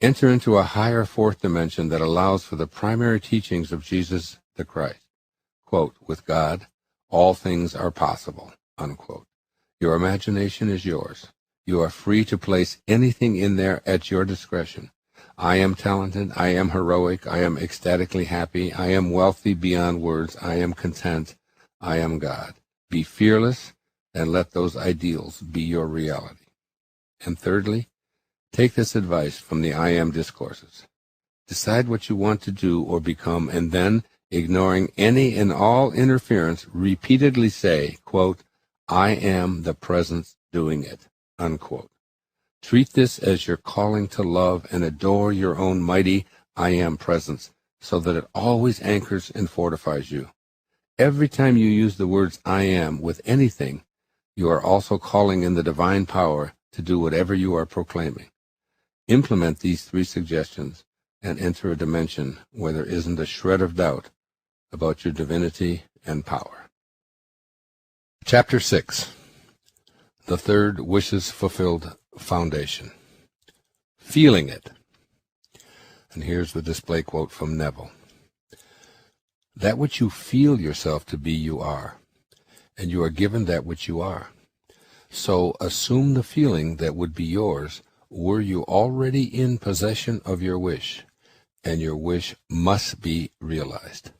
[SPEAKER 1] Enter into a higher 4th dimension that allows for the primary teachings of Jesus the Christ. Quote, with God, all things are possible, unquote. Your imagination is yours. You are free to place anything in there at your discretion. I am talented, I am heroic, I am ecstatically happy, I am wealthy beyond words, I am content, I am God. Be fearless and let those ideals be your reality. And thirdly, take this advice from the I Am discourses. Decide what you want to do or become, and then, ignoring any and all interference, repeatedly say, quote, I am the presence doing it, unquote. Treat this as your calling to love and adore your own mighty I Am presence, so that it always anchors and fortifies you. Every time you use the words I am with anything, you are also calling in the divine power to do whatever you are proclaiming. Implement these 3 suggestions and enter a dimension where there isn't a shred of doubt about your divinity and power. Chapter 6. The Third Wishes Fulfilled Foundation. Feeling it. And here's the display quote from Neville. That which you feel yourself to be, you are, and you are given that which you are. So assume the feeling that would be yours were you already in possession of your wish, and your wish must be realized.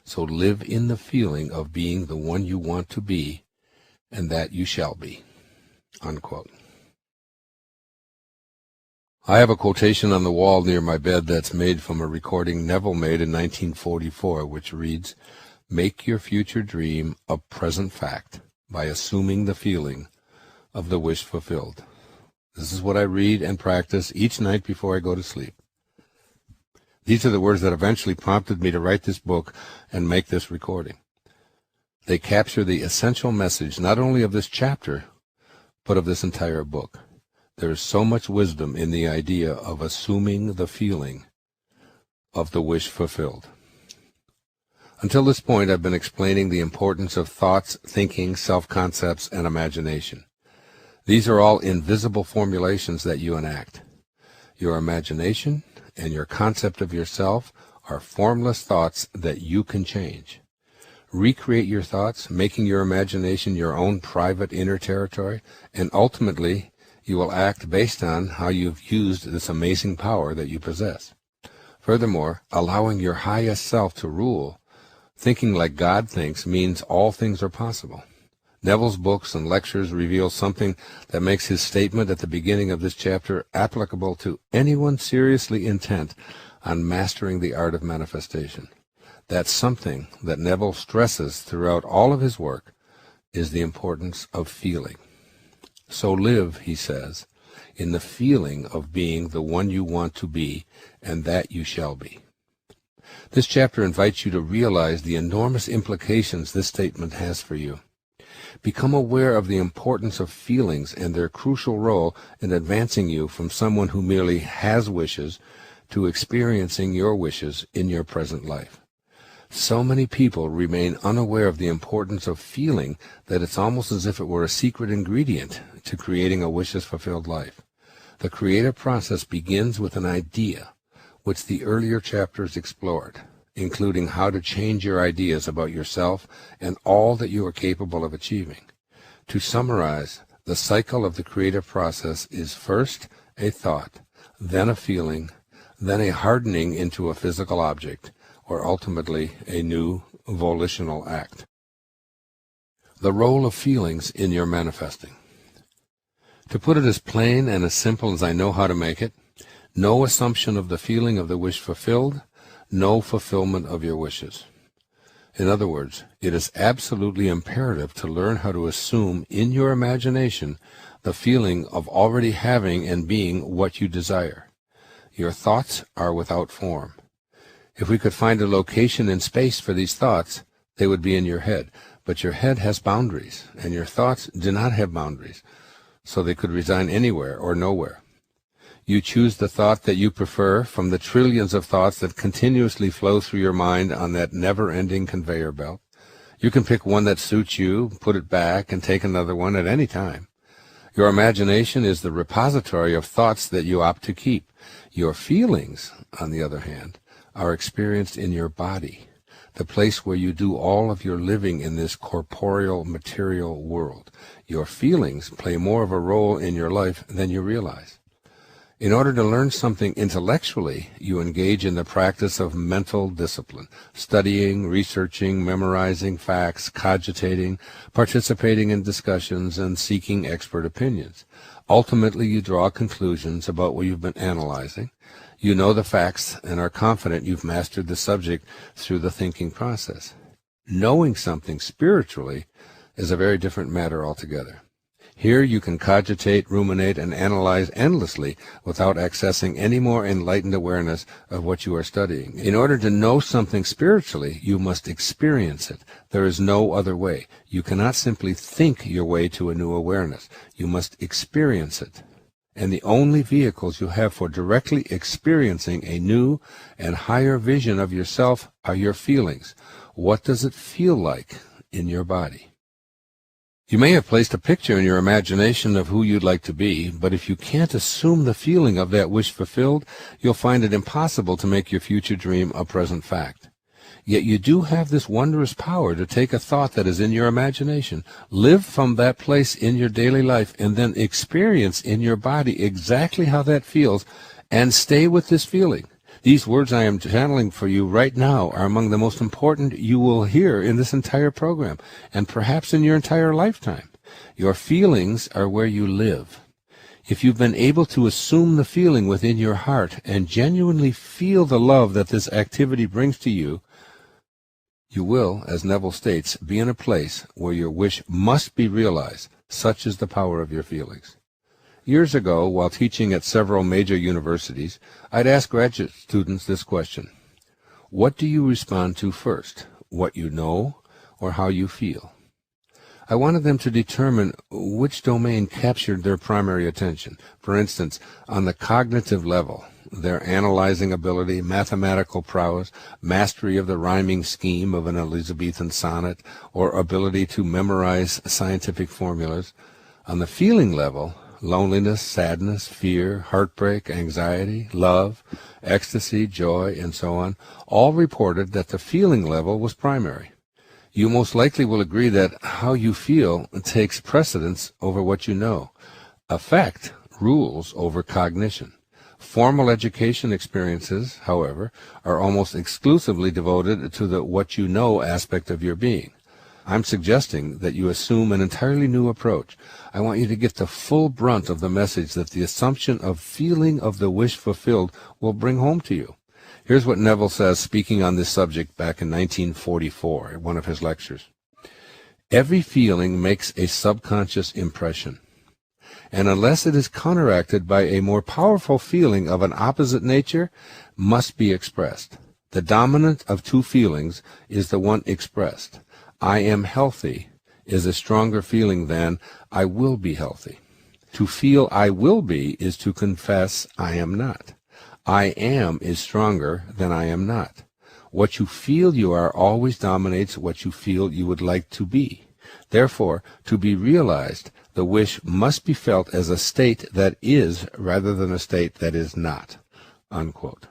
[SPEAKER 1] So live in the feeling of being the one you want to be, and that you shall be. Unquote. I have a quotation on the wall near my bed that's made from a recording Neville made in 1944, which reads, Make your future dream a present fact by assuming the feeling of the wish fulfilled. This is what I read and practice each night before I go to sleep. These are the words that eventually prompted me to write this book and make this recording. They capture the essential message not only of this chapter, but of this entire book. There is so much wisdom in the idea of assuming the feeling of the wish fulfilled. Until this point, I've been explaining the importance of thoughts, thinking, self-concepts, and imagination. These are all invisible formulations that you enact. Your imagination and your concept of yourself are formless thoughts that you can change. Recreate your thoughts, making your imagination your own private inner territory, and ultimately, you will act based on how you've used this amazing power that you possess. Furthermore, allowing your highest self to rule, thinking like God thinks, means all things are possible. Neville's books and lectures reveal something that makes his statement at the beginning of this chapter applicable to anyone seriously intent on mastering the art of manifestation. That something that Neville stresses throughout all of his work is the importance of feeling. So live, he says, in the feeling of being the one you want to be, and that you shall be. This chapter invites you to realize the enormous implications this statement has for you. Become aware of the importance of feelings and their crucial role in advancing you from someone who merely has wishes to experiencing your wishes in your present life. So many people remain unaware of the importance of feeling that it's almost as if it were a secret ingredient to creating a wishes-fulfilled life. The creative process begins with an idea, which the earlier chapters explored, including how to change your ideas about yourself and all that you are capable of achieving. To summarize, the cycle of the creative process is first a thought, then a feeling, then a hardening into a physical object, or ultimately a new volitional act. The role of feelings in your manifesting. To put it as plain and as simple as I know how to make it, no assumption of the feeling of the wish fulfilled, no fulfillment of your wishes. In other words, it is absolutely imperative to learn how to assume in your imagination the feeling of already having and being what you desire. Your thoughts are without form. If we could find a location in space for these thoughts, they would be in your head. But your head has boundaries, and your thoughts do not have boundaries, so they could reside anywhere or nowhere. You choose the thought that you prefer from the trillions of thoughts that continuously flow through your mind on that never-ending conveyor belt. You can pick one that suits you, put it back, and take another one at any time. Your imagination is the repository of thoughts that you opt to keep. Your feelings, on the other hand, are experienced in your body. the place where you do all of your living in this corporeal, material world. Your feelings play more of a role in your life than you realize. In order to learn something intellectually, you engage in the practice of mental discipline, studying, researching, memorizing facts, cogitating, participating in discussions, and seeking expert opinions. Ultimately, you draw conclusions about what you've been analyzing. You know the facts and are confident you've mastered the subject through the thinking process. Knowing something spiritually is a very different matter altogether. Here you can cogitate, ruminate, and analyze endlessly without accessing any more enlightened awareness of what you are studying. In order to know something spiritually, you must experience it. There is no other way. You cannot simply think your way to a new awareness. You must experience it. And the only vehicles you have for directly experiencing a new and higher vision of yourself are your feelings. What does it feel like in your body? You may have placed a picture in your imagination of who you'd like to be, but if you can't assume the feeling of that wish fulfilled, you'll find it impossible to make your future dream a present fact. Yet you do have this wondrous power to take a thought that is in your imagination, live from that place in your daily life, and then experience in your body exactly how that feels, and stay with this feeling. These words I am channeling for you right now are among the most important you will hear in this entire program, and perhaps in your entire lifetime. Your feelings are where you live. If you've been able to assume the feeling within your heart and genuinely feel the love that this activity brings to you, you will, as Neville states, be in a place where your wish must be realized. Such is the power of your feelings. Years ago, while teaching at several major universities, I'd ask graduate students this question: what do you respond to first, what you know or how you feel? I wanted them to determine which domain captured their primary attention. For instance, on the cognitive level, their analyzing ability, mathematical prowess, mastery of the rhyming scheme of an Elizabethan sonnet, or ability to memorize scientific formulas. On the feeling level, loneliness, sadness, fear, heartbreak, anxiety, love, ecstasy, joy, and so on, all reported that the feeling level was primary. You most likely will agree that how you feel takes precedence over what you know. Affect rules over cognition. Formal education experiences, however, are almost exclusively devoted to the what you know aspect of your being. I'm suggesting that you assume an entirely new approach. I want you to get the full brunt of the message that the assumption of feeling of the wish fulfilled will bring home to you. Here's what Neville says, speaking on this subject back in 1944 at one of his lectures. Every feeling makes a subconscious impression, and unless it is counteracted by a more powerful feeling of an opposite nature, must be expressed. The dominant of two feelings is the one expressed. I am healthy is a stronger feeling than I will be healthy. To feel I will be is to confess I am not. I am is stronger than I am not. What you feel you are always dominates what you feel you would like to be. Therefore, to be realized, the wish must be felt as a state that is rather than a state that is not. Unquote.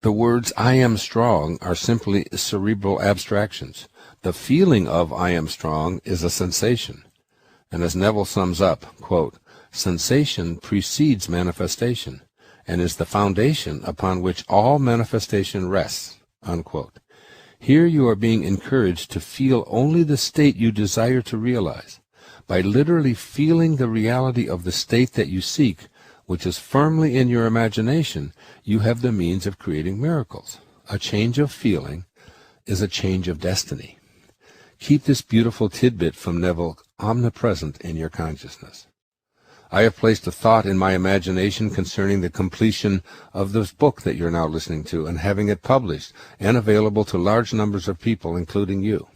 [SPEAKER 1] The words I am strong are simply cerebral abstractions. The feeling of I am strong is a sensation. And as Neville sums up, quote, sensation precedes manifestation and is the foundation upon which all manifestation rests. Unquote. Here you are being encouraged to feel only the state you desire to realize. By literally feeling the reality of the state that you seek, which is firmly in your imagination, you have the means of creating miracles. A change of feeling is a change of destiny. Keep this beautiful tidbit from Neville omnipresent in your consciousness. I have placed a thought in my imagination concerning the completion of this book that you're now listening to and having it published and available to large numbers of people, including you.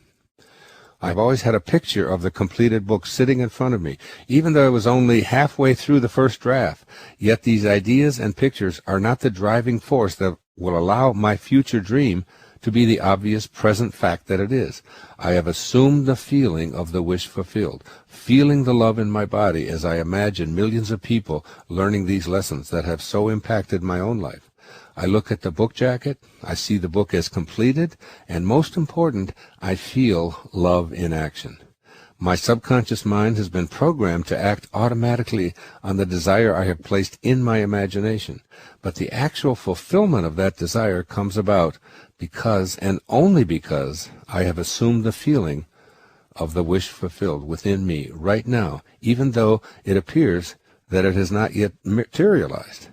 [SPEAKER 1] I've always had a picture of the completed book sitting in front of me, even though I was only halfway through the first draft. Yet these ideas and pictures are not the driving force that will allow my future dream to be the obvious present fact that it is. I have assumed the feeling of the wish fulfilled, feeling the love in my body as I imagine millions of people learning these lessons that have so impacted my own life. I look at the book jacket, I see the book as completed, and most important, I feel love in action. My subconscious mind has been programmed to act automatically on the desire I have placed in my imagination, but the actual fulfillment of that desire comes about because, and only because, I have assumed the feeling of the wish fulfilled within me right now, even though it appears that it has not yet materialized.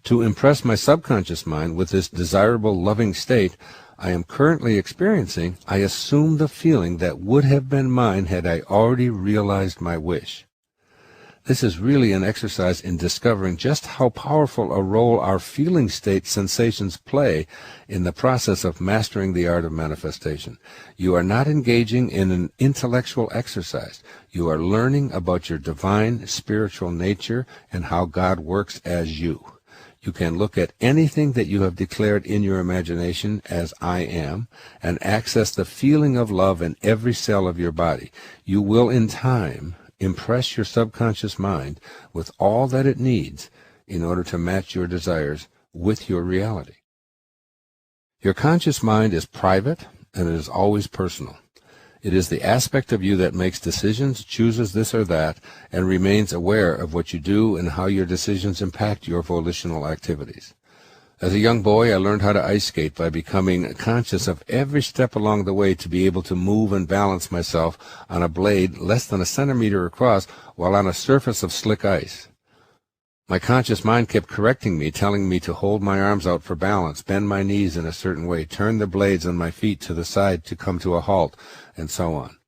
[SPEAKER 1] To impress my subconscious mind with this desirable, loving state I am currently experiencing, I assume the feeling that would have been mine had I already realized my wish. This is really an exercise in discovering just how powerful a role our feeling state sensations play in the process of mastering the art of manifestation. You are not engaging in an intellectual exercise. You are learning about your divine spiritual nature and how God works as you. You can look at anything that you have declared in your imagination as I am and access the feeling of love in every cell of your body. You will, in time, impress your subconscious mind with all that it needs in order to match your desires with your reality. Your conscious mind is private and it is always personal. It is the aspect of you that makes decisions, chooses this or that, and remains aware of what you do and how your decisions impact your volitional activities. As a young boy, I learned how to ice skate by becoming conscious of every step along the way to be able to move and balance myself on a blade less than a centimeter across while on a surface of slick ice. My conscious mind kept correcting me, telling me to hold my arms out for balance, bend my knees in a certain way, turn the blades on my feet to the side to come to a halt, and so on.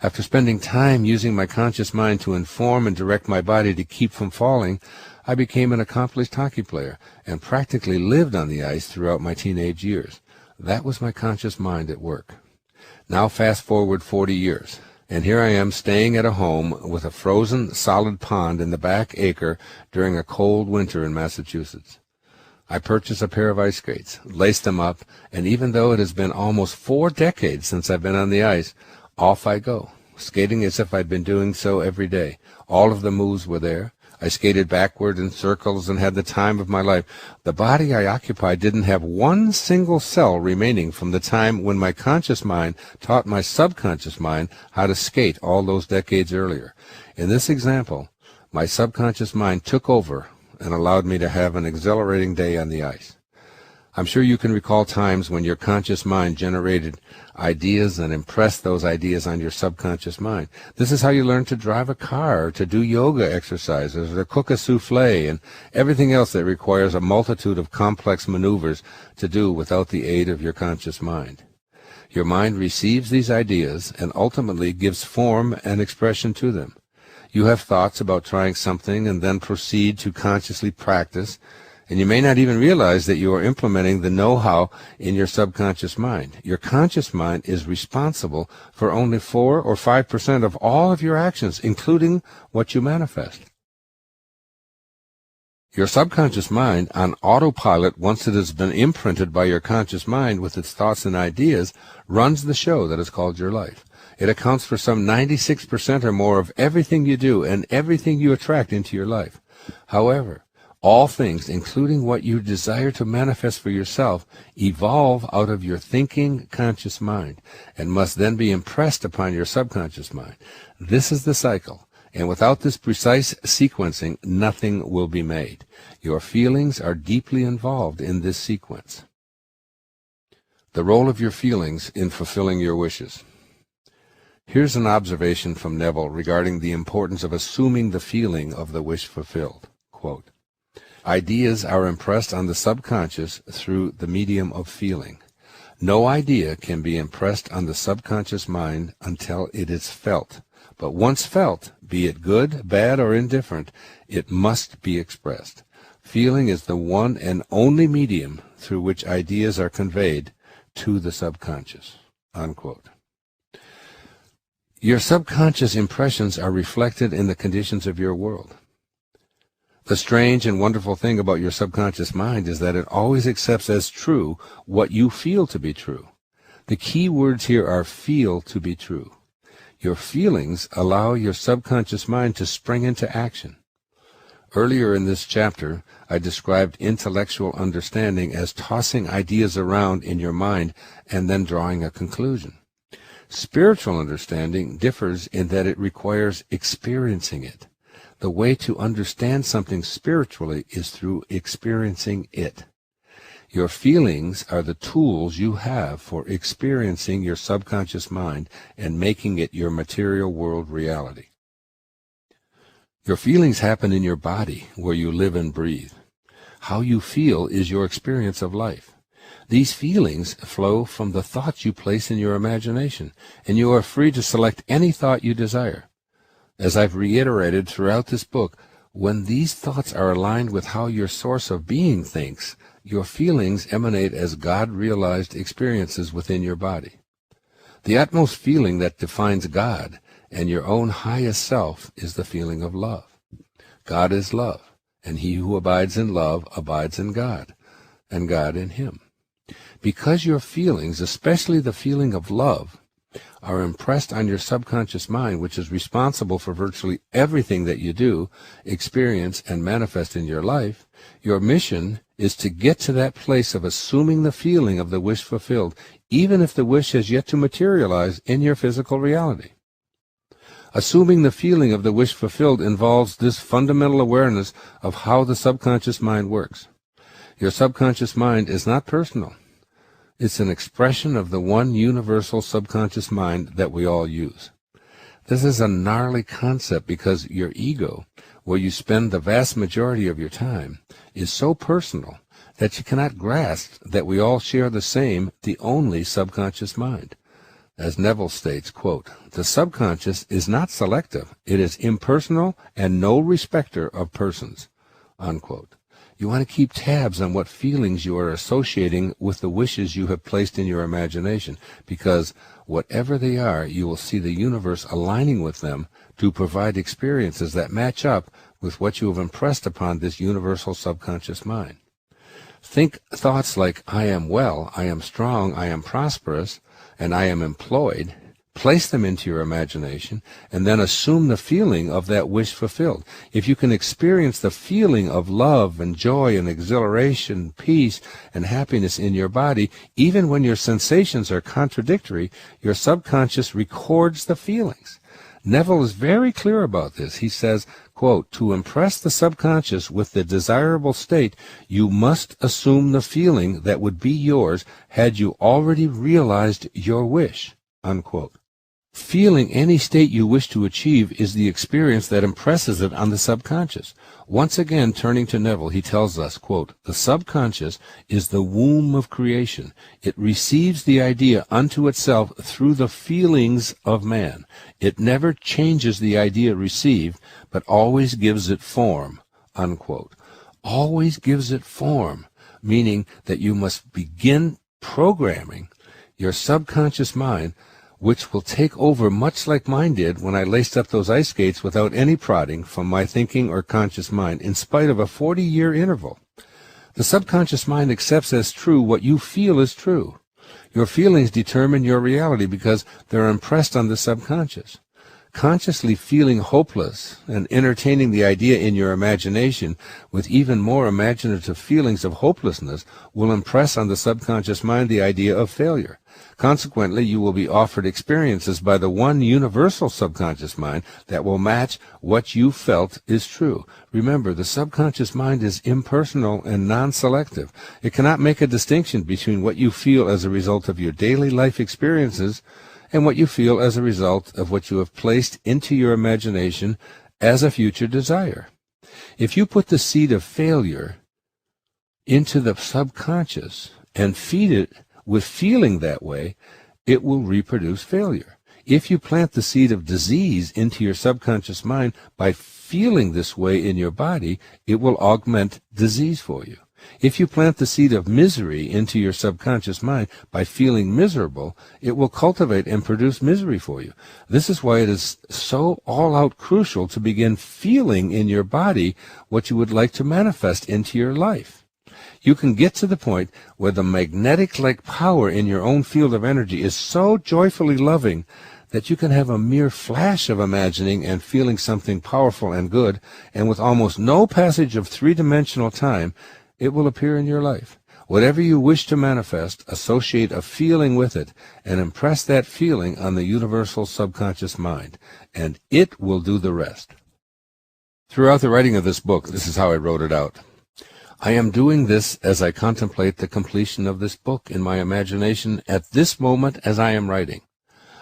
[SPEAKER 1] After spending time using my conscious mind to inform and direct my body to keep from falling, I became an accomplished hockey player and practically lived on the ice throughout my teenage years. That was my conscious mind at work. Now fast forward 40 years. And here I am staying at a home with a frozen, solid pond in the back acre during a cold winter in Massachusetts. I purchase a pair of ice skates, lace them up, and even though it has been almost 4 decades since I've been on the ice, off I go, skating as if I'd been doing so every day. All of the moves were there. I skated backward in circles and had the time of my life. The body I occupied didn't have one single cell remaining from the time when my conscious mind taught my subconscious mind how to skate all those decades earlier. In this example, my subconscious mind took over and allowed me to have an exhilarating day on the ice. I'm sure you can recall times when your conscious mind generated ideas and impressed those ideas on your subconscious mind. This is how you learn to drive a car, to do yoga exercises, or to cook a souffle, and everything else that requires a multitude of complex maneuvers to do without the aid of your conscious mind. Your mind receives these ideas and ultimately gives form and expression to them. You have thoughts about trying something and then proceed to consciously practice, and you may not even realize that you are implementing the know-how in your subconscious mind. Your conscious mind is responsible for only 4 or 5% of all of your actions, including what you manifest. Your subconscious mind, on autopilot once it has been imprinted by your conscious mind with its thoughts and ideas, runs the show that is called your life. It accounts for some 96% or more of everything you do and everything you attract into your life. However, all things, including what you desire to manifest for yourself, evolve out of your thinking conscious mind and must then be impressed upon your subconscious mind. This is the cycle, and without this precise sequencing, nothing will be made. Your feelings are deeply involved in this sequence. The role of your feelings in fulfilling your wishes. Here's an observation from Neville regarding the importance of assuming the feeling of the wish fulfilled. Quote, "Ideas are impressed on the subconscious through the medium of feeling. No idea can be impressed on the subconscious mind until it is felt. But once felt, be it good, bad, or indifferent, it must be expressed. Feeling is the one and only medium through which ideas are conveyed to the subconscious." Unquote. Your subconscious impressions are reflected in the conditions of your world. The strange and wonderful thing about your subconscious mind is that it always accepts as true what you feel to be true. The key words here are feel to be true. Your feelings allow your subconscious mind to spring into action. Earlier in this chapter, I described intellectual understanding as tossing ideas around in your mind and then drawing a conclusion. Spiritual understanding differs in that it requires experiencing it. The way to understand something spiritually is through experiencing it. Your feelings are the tools you have for experiencing your subconscious mind and making it your material world reality. Your feelings happen in your body, where you live and breathe. How you feel is your experience of life. These feelings flow from the thoughts you place in your imagination, and you are free to select any thought you desire. As I've reiterated throughout this book, when these thoughts are aligned with how your source of being thinks, your feelings emanate as God-realized experiences within your body. The utmost feeling that defines God and your own highest self is the feeling of love. God is love, and he who abides in love abides in God, and God in him. Because your feelings, especially the feeling of love, are impressed on your subconscious mind, which is responsible for virtually everything that you do, experience, and manifest in your life, your mission is to get to that place of assuming the feeling of the wish fulfilled, even if the wish has yet to materialize in your physical reality. Assuming the feeling of the wish fulfilled involves this fundamental awareness of how the subconscious mind works. Your subconscious mind is not personal. It's an expression of the one universal subconscious mind that we all use. This is a gnarly concept because your ego, where you spend the vast majority of your time, is so personal that you cannot grasp that we all share the same, the only subconscious mind. As Neville states, quote, "The subconscious is not selective. It is impersonal and no respecter of persons," unquote. You want to keep tabs on what feelings you are associating with the wishes you have placed in your imagination, because whatever they are, you will see the universe aligning with them to provide experiences that match up with what you have impressed upon this universal subconscious mind. Think thoughts like, I am well, I am strong, I am prosperous, and I am employed. Place them into your imagination, and then assume the feeling of that wish fulfilled. If you can experience the feeling of love and joy and exhilaration, peace and happiness in your body, even when your sensations are contradictory, your subconscious records the feelings. Neville is very clear about this. He says, quote, "To impress the subconscious with the desirable state, you must assume the feeling that would be yours had you already realized your wish," unquote. Feeling any state you wish to achieve is the experience that impresses it on the subconscious. Once again, turning to Neville, he tells us, quote, "The subconscious is the womb of creation. It receives the idea unto itself through the feelings of man. It never changes the idea received, but always gives it form," unquote. Always gives it form, meaning that you must begin programming your subconscious mind, which will take over much like mine did when I laced up those ice skates without any prodding from my thinking or conscious mind, in spite of a 40-year interval. The subconscious mind accepts as true what you feel is true. Your feelings determine your reality because they're impressed on the subconscious. Consciously feeling hopeless and entertaining the idea in your imagination with even more imaginative feelings of hopelessness will impress on the subconscious mind the idea of failure. Consequently, you will be offered experiences by the one universal subconscious mind that will match what you felt is true. Remember, the subconscious mind is impersonal and non-selective. It cannot make a distinction between what you feel as a result of your daily life experiences and what you feel as a result of what you have placed into your imagination as a future desire. If you put the seed of failure into the subconscious and feed it with feeling that way, it will reproduce failure. If you plant the seed of disease into your subconscious mind by feeling this way in your body, it will augment disease for you. If you plant the seed of misery into your subconscious mind by feeling miserable, it will cultivate and produce misery for you. This is why it is so all-out crucial to begin feeling in your body what you would like to manifest into your life. You can get to the point where the magnetic-like power in your own field of energy is so joyfully loving that you can have a mere flash of imagining and feeling something powerful and good, and with almost no passage of three-dimensional time, it will appear in your life. Whatever you wish to manifest, associate a feeling with it, and impress that feeling on the universal subconscious mind, and it will do the rest. Throughout the writing of this book, this is how I wrote it out. I am doing this as I contemplate the completion of this book in my imagination at this moment as I am writing.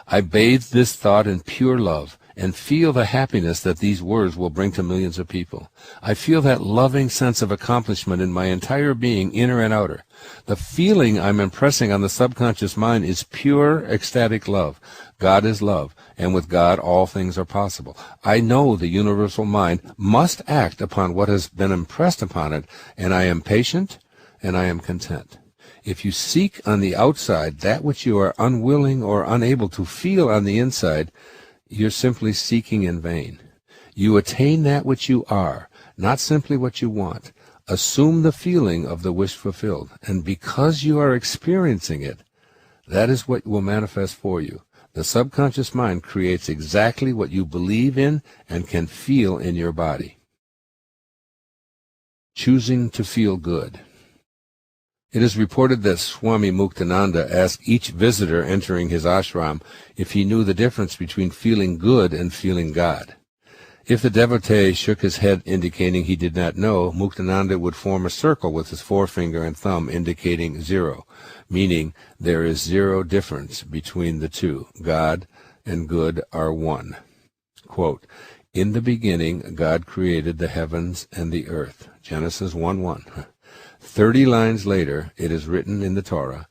[SPEAKER 1] I bathe this thought in pure love and feel the happiness that these words will bring to millions of people. I feel that loving sense of accomplishment in my entire being, inner and outer. The feeling I'm impressing on the subconscious mind is pure, ecstatic love. God is love, and with God all things are possible. I know the universal mind must act upon what has been impressed upon it, and I am patient, and I am content. If you seek on the outside that which you are unwilling or unable to feel on the inside, you're simply seeking in vain. You attain that which you are, not simply what you want. Assume the feeling of the wish fulfilled, and because you are experiencing it, that is what will manifest for you. The subconscious mind creates exactly what you believe in and can feel in your body. Choosing to feel good. It is reported that Swami Muktananda asked each visitor entering his ashram if he knew the difference between feeling good and feeling God. If the devotee shook his head indicating he did not know, Muktananda would form a circle with his forefinger and thumb indicating 0, meaning there is 0 difference between the two. God and good are one. Quote, "In the beginning God created the heavens and the earth." Genesis 1:1. 30 lines later, it is written in the Torah,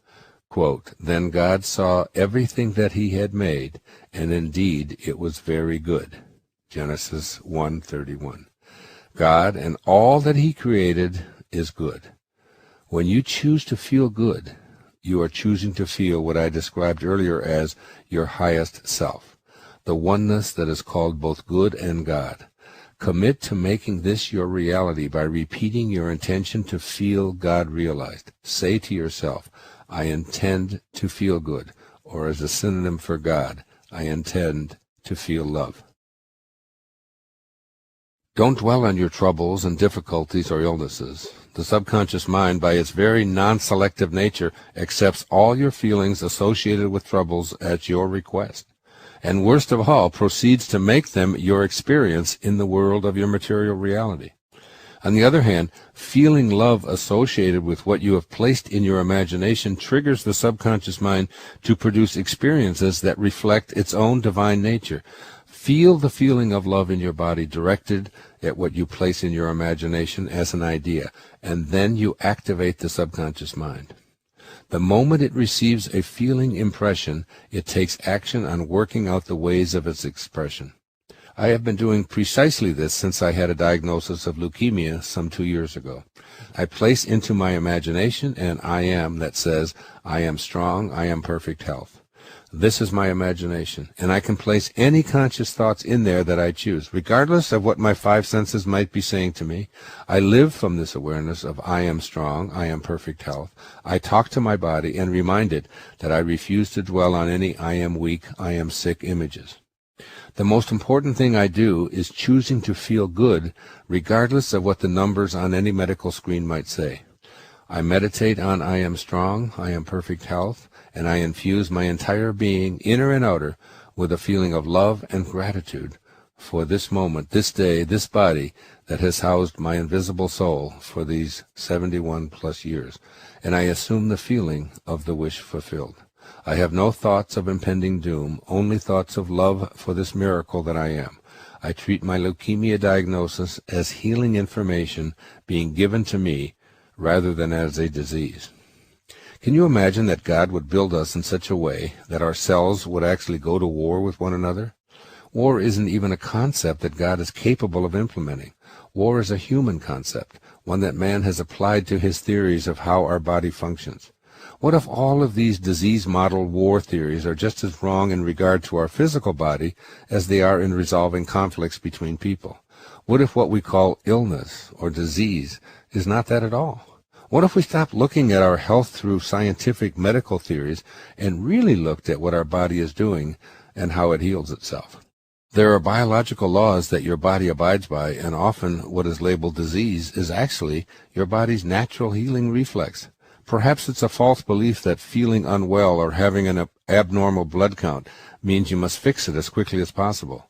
[SPEAKER 1] quote, "Then God saw everything that he had made, and indeed it was very good." Genesis 1:31. God and all that he created is good. When you choose to feel good, you are choosing to feel what I described earlier as your highest self, the oneness that is called both good and God. Commit to making this your reality by repeating your intention to feel God realized. Say to yourself, "I intend to feel good," or as a synonym for God, "I intend to feel love." Don't dwell on your troubles and difficulties or illnesses. The subconscious mind, by its very non-selective nature, accepts all your feelings associated with troubles at your request, and worst of all, proceeds to make them your experience in the world of your material reality. On the other hand, feeling love associated with what you have placed in your imagination triggers the subconscious mind to produce experiences that reflect its own divine nature. Feel the feeling of love in your body directed at what you place in your imagination as an idea, and then you activate the subconscious mind. The moment it receives a feeling impression, it takes action on working out the ways of its expression. I have been doing precisely this since I had a diagnosis of leukemia some 2 years ago. I place into my imagination an I am that says, "I am strong, I am perfect health." This is my imagination, and I can place any conscious thoughts in there that I choose, regardless of what my 5 senses might be saying to me. I live from this awareness of I am strong, I am perfect health. I talk to my body and remind it that I refuse to dwell on any I am weak, I am sick images. The most important thing I do is choosing to feel good, regardless of what the numbers on any medical screen might say. I meditate on I am strong, I am perfect health, and I infuse my entire being, inner and outer, with a feeling of love and gratitude for this moment, this day, this body that has housed my invisible soul for these 71+ years, and I assume the feeling of the wish fulfilled. I have no thoughts of impending doom, only thoughts of love for this miracle that I am. I treat my leukemia diagnosis as healing information being given to me rather than as a disease. Can you imagine that God would build us in such a way that our cells would actually go to war with one another? War isn't even a concept that God is capable of implementing. War is a human concept, one that man has applied to his theories of how our body functions. What if all of these disease-model war theories are just as wrong in regard to our physical body as they are in resolving conflicts between people? What if what we call illness or disease is not that at all? What if we stopped looking at our health through scientific medical theories and really looked at what our body is doing and how it heals itself. There are biological laws that your body abides by, and often what is labeled disease is actually your body's natural healing reflex. Perhaps it's a false belief that feeling unwell or having an abnormal blood count means you must fix it as quickly as possible.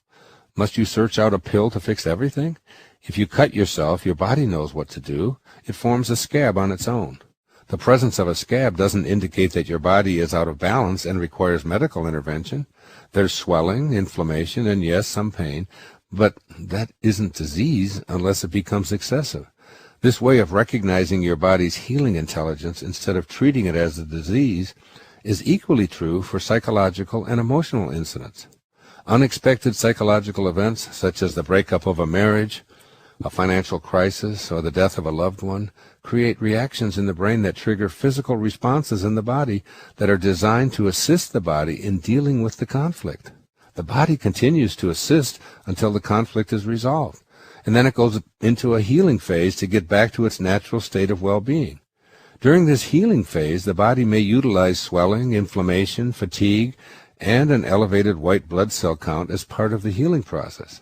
[SPEAKER 1] Must you search out a pill to fix everything? If you cut yourself, your body knows what to do. It forms a scab on its own. The presence of a scab doesn't indicate that your body is out of balance and requires medical intervention. There's swelling, inflammation, and yes, some pain, but that isn't disease unless it becomes excessive. This way of recognizing your body's healing intelligence instead of treating it as a disease is equally true for psychological and emotional incidents. Unexpected psychological events, such as the breakup of a marriage, a financial crisis, or the death of a loved one, create reactions in the brain that trigger physical responses in the body that are designed to assist the body in dealing with the conflict. The body continues to assist until the conflict is resolved, and then it goes into a healing phase to get back to its natural state of well-being. During this healing phase, the body may utilize swelling, inflammation, fatigue, and an elevated white blood cell count as part of the healing process.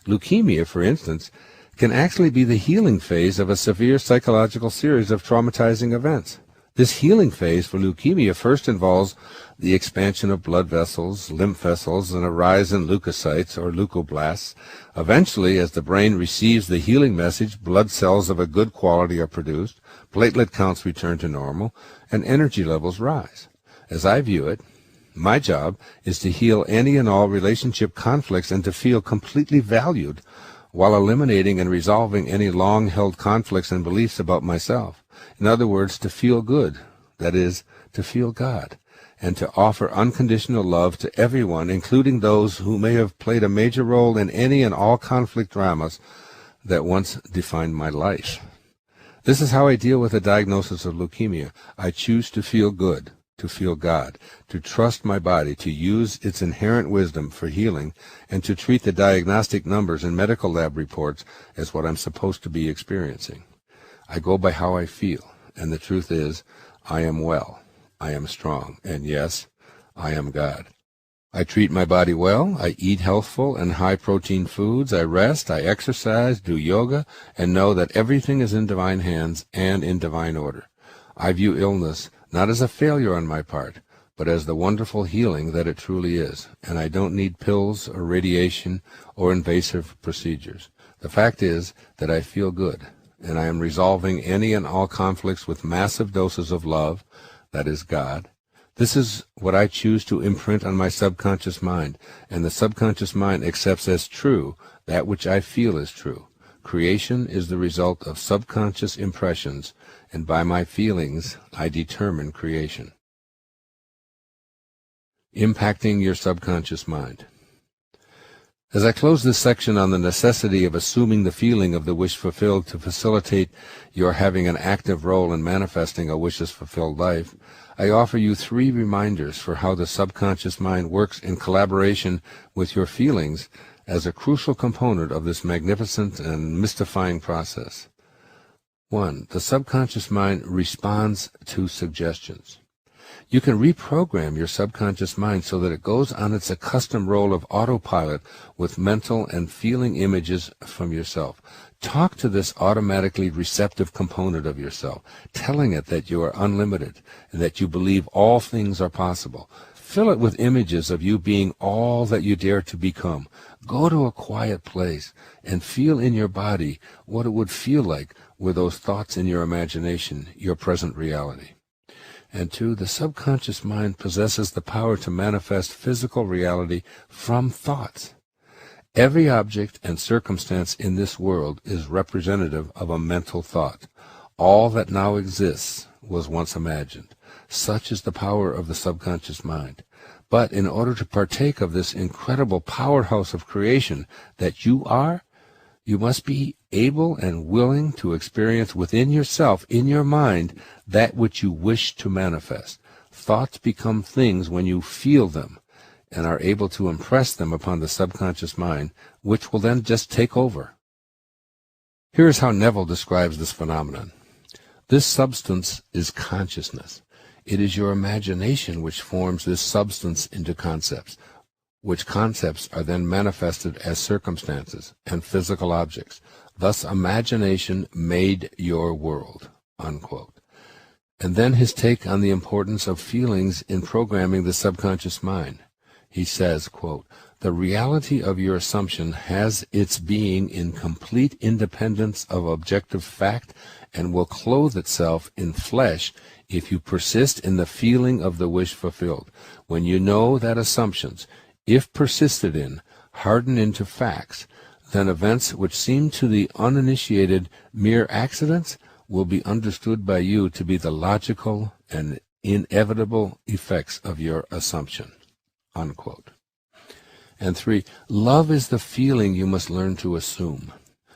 [SPEAKER 1] Leukemia, for instance, can actually be the healing phase of a severe psychological series of traumatizing events. This healing phase for leukemia first involves the expansion of blood vessels, lymph vessels, and a rise in leukocytes or leukoblasts. Eventually, as the brain receives the healing message, blood cells of a good quality are produced, platelet counts return to normal, and energy levels rise. As I view it, my job is to heal any and all relationship conflicts and to feel completely valued while eliminating and resolving any long-held conflicts and beliefs about myself. In other words, to feel good, that is, to feel God, and to offer unconditional love to everyone, including those who may have played a major role in any and all conflict dramas that once defined my life. This is how I deal with a diagnosis of leukemia. I choose to feel good, to feel God, to trust my body, to use its inherent wisdom for healing, and to treat the diagnostic numbers in medical lab reports as what I'm supposed to be experiencing. I go by how I feel, and the truth is, I am well, I am strong, and yes, I am God. I treat my body well, I eat healthful and high-protein foods, I rest, I exercise, do yoga, and know that everything is in divine hands and in divine order. I view illness not as a failure on my part, but as the wonderful healing that it truly is, and I don't need pills or radiation or invasive procedures. The fact is that I feel good, and I am resolving any and all conflicts with massive doses of love, that is God. This is what I choose to imprint on my subconscious mind, and the subconscious mind accepts as true that which I feel is true. Creation is the result of subconscious impressions, and by my feelings I determine creation. Impacting your subconscious mind. As I close this section on the necessity of assuming the feeling of the wish fulfilled to facilitate your having an active role in manifesting a wishes-fulfilled life, I offer you 3 reminders for how the subconscious mind works in collaboration with your feelings as a crucial component of this magnificent and mystifying process. 1. The subconscious mind responds to suggestions. You can reprogram your subconscious mind so that it goes on its accustomed role of autopilot with mental and feeling images from yourself. Talk to this automatically receptive component of yourself, telling it that you are unlimited and that you believe all things are possible. Fill it with images of you being all that you dare to become. Go to a quiet place and feel in your body what it would feel like were those thoughts in your imagination your present reality. And 2, the subconscious mind possesses the power to manifest physical reality from thoughts. Every object and circumstance in this world is representative of a mental thought. All that now exists was once imagined. Such is the power of the subconscious mind. But in order to partake of this incredible powerhouse of creation that you are, you must be able and willing to experience within yourself, in your mind, that which you wish to manifest. Thoughts become things when you feel them and are able to impress them upon the subconscious mind, which will then just take over. Here is how Neville describes this phenomenon. This substance is consciousness. It is your imagination which forms this substance into concepts. which concepts are then manifested as circumstances and physical objects. Thus, imagination made your world, unquote. And then his take on the importance of feelings in programming the subconscious mind. He says, quote, "The reality of your assumption has its being in complete independence of objective fact and will clothe itself in flesh if you persist in the feeling of the wish fulfilled. When you know that assumptions, if persisted in, harden into facts, then events which seem to the uninitiated mere accidents will be understood by you to be the logical and inevitable effects of your assumption," unquote. And 3, love is the feeling you must learn to assume.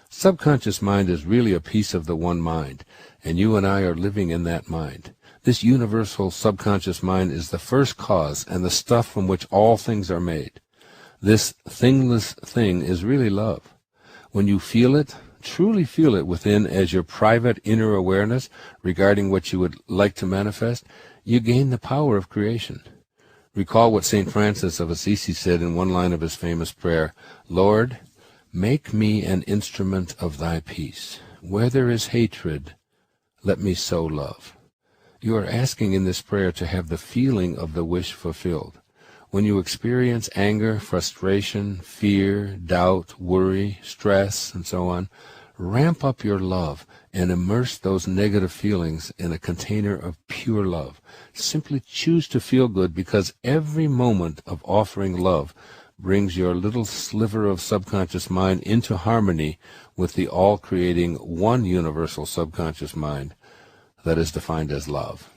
[SPEAKER 1] Subconscious mind is really a piece of the one mind, and you and I are living in that mind. This universal subconscious mind is the first cause and the stuff from which all things are made. This thingless thing is really love. When you feel it, truly feel it within as your private inner awareness regarding what you would like to manifest, you gain the power of creation. Recall what St. Francis of Assisi said in one line of his famous prayer, "Lord, make me an instrument of thy peace. Where there is hatred, let me sow love." You are asking in this prayer to have the feeling of the wish fulfilled. When you experience anger, frustration, fear, doubt, worry, stress, and so on, ramp up your love and immerse those negative feelings in a container of pure love. Simply choose to feel good, because every moment of offering love brings your little sliver of subconscious mind into harmony with the all-creating one universal subconscious mind that is defined as love.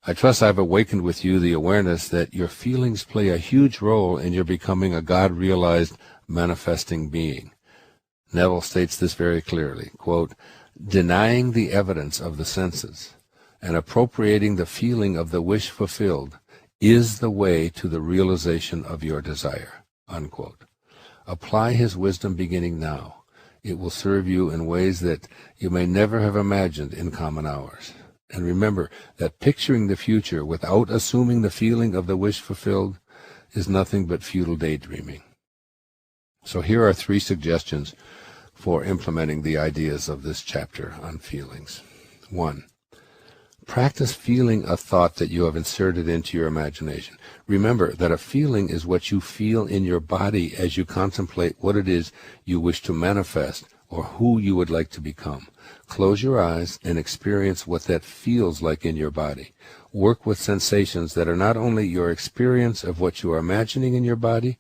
[SPEAKER 1] I trust I've awakened with you the awareness that your feelings play a huge role in your becoming a God-realized manifesting being. Neville states this very clearly, quote, "Denying the evidence of the senses and appropriating the feeling of the wish fulfilled is the way to the realization of your desire," unquote. Apply his wisdom beginning now. It will serve you in ways that you may never have imagined in common hours. And remember that picturing the future without assuming the feeling of the wish fulfilled is nothing but futile daydreaming. So here are 3 suggestions for implementing the ideas of this chapter on feelings. 1. Practice feeling a thought that you have inserted into your imagination. Remember that a feeling is what you feel in your body as you contemplate what it is you wish to manifest or who you would like to become. Close your eyes and experience what that feels like in your body. Work with sensations that are not only your experience of what you are imagining in your body,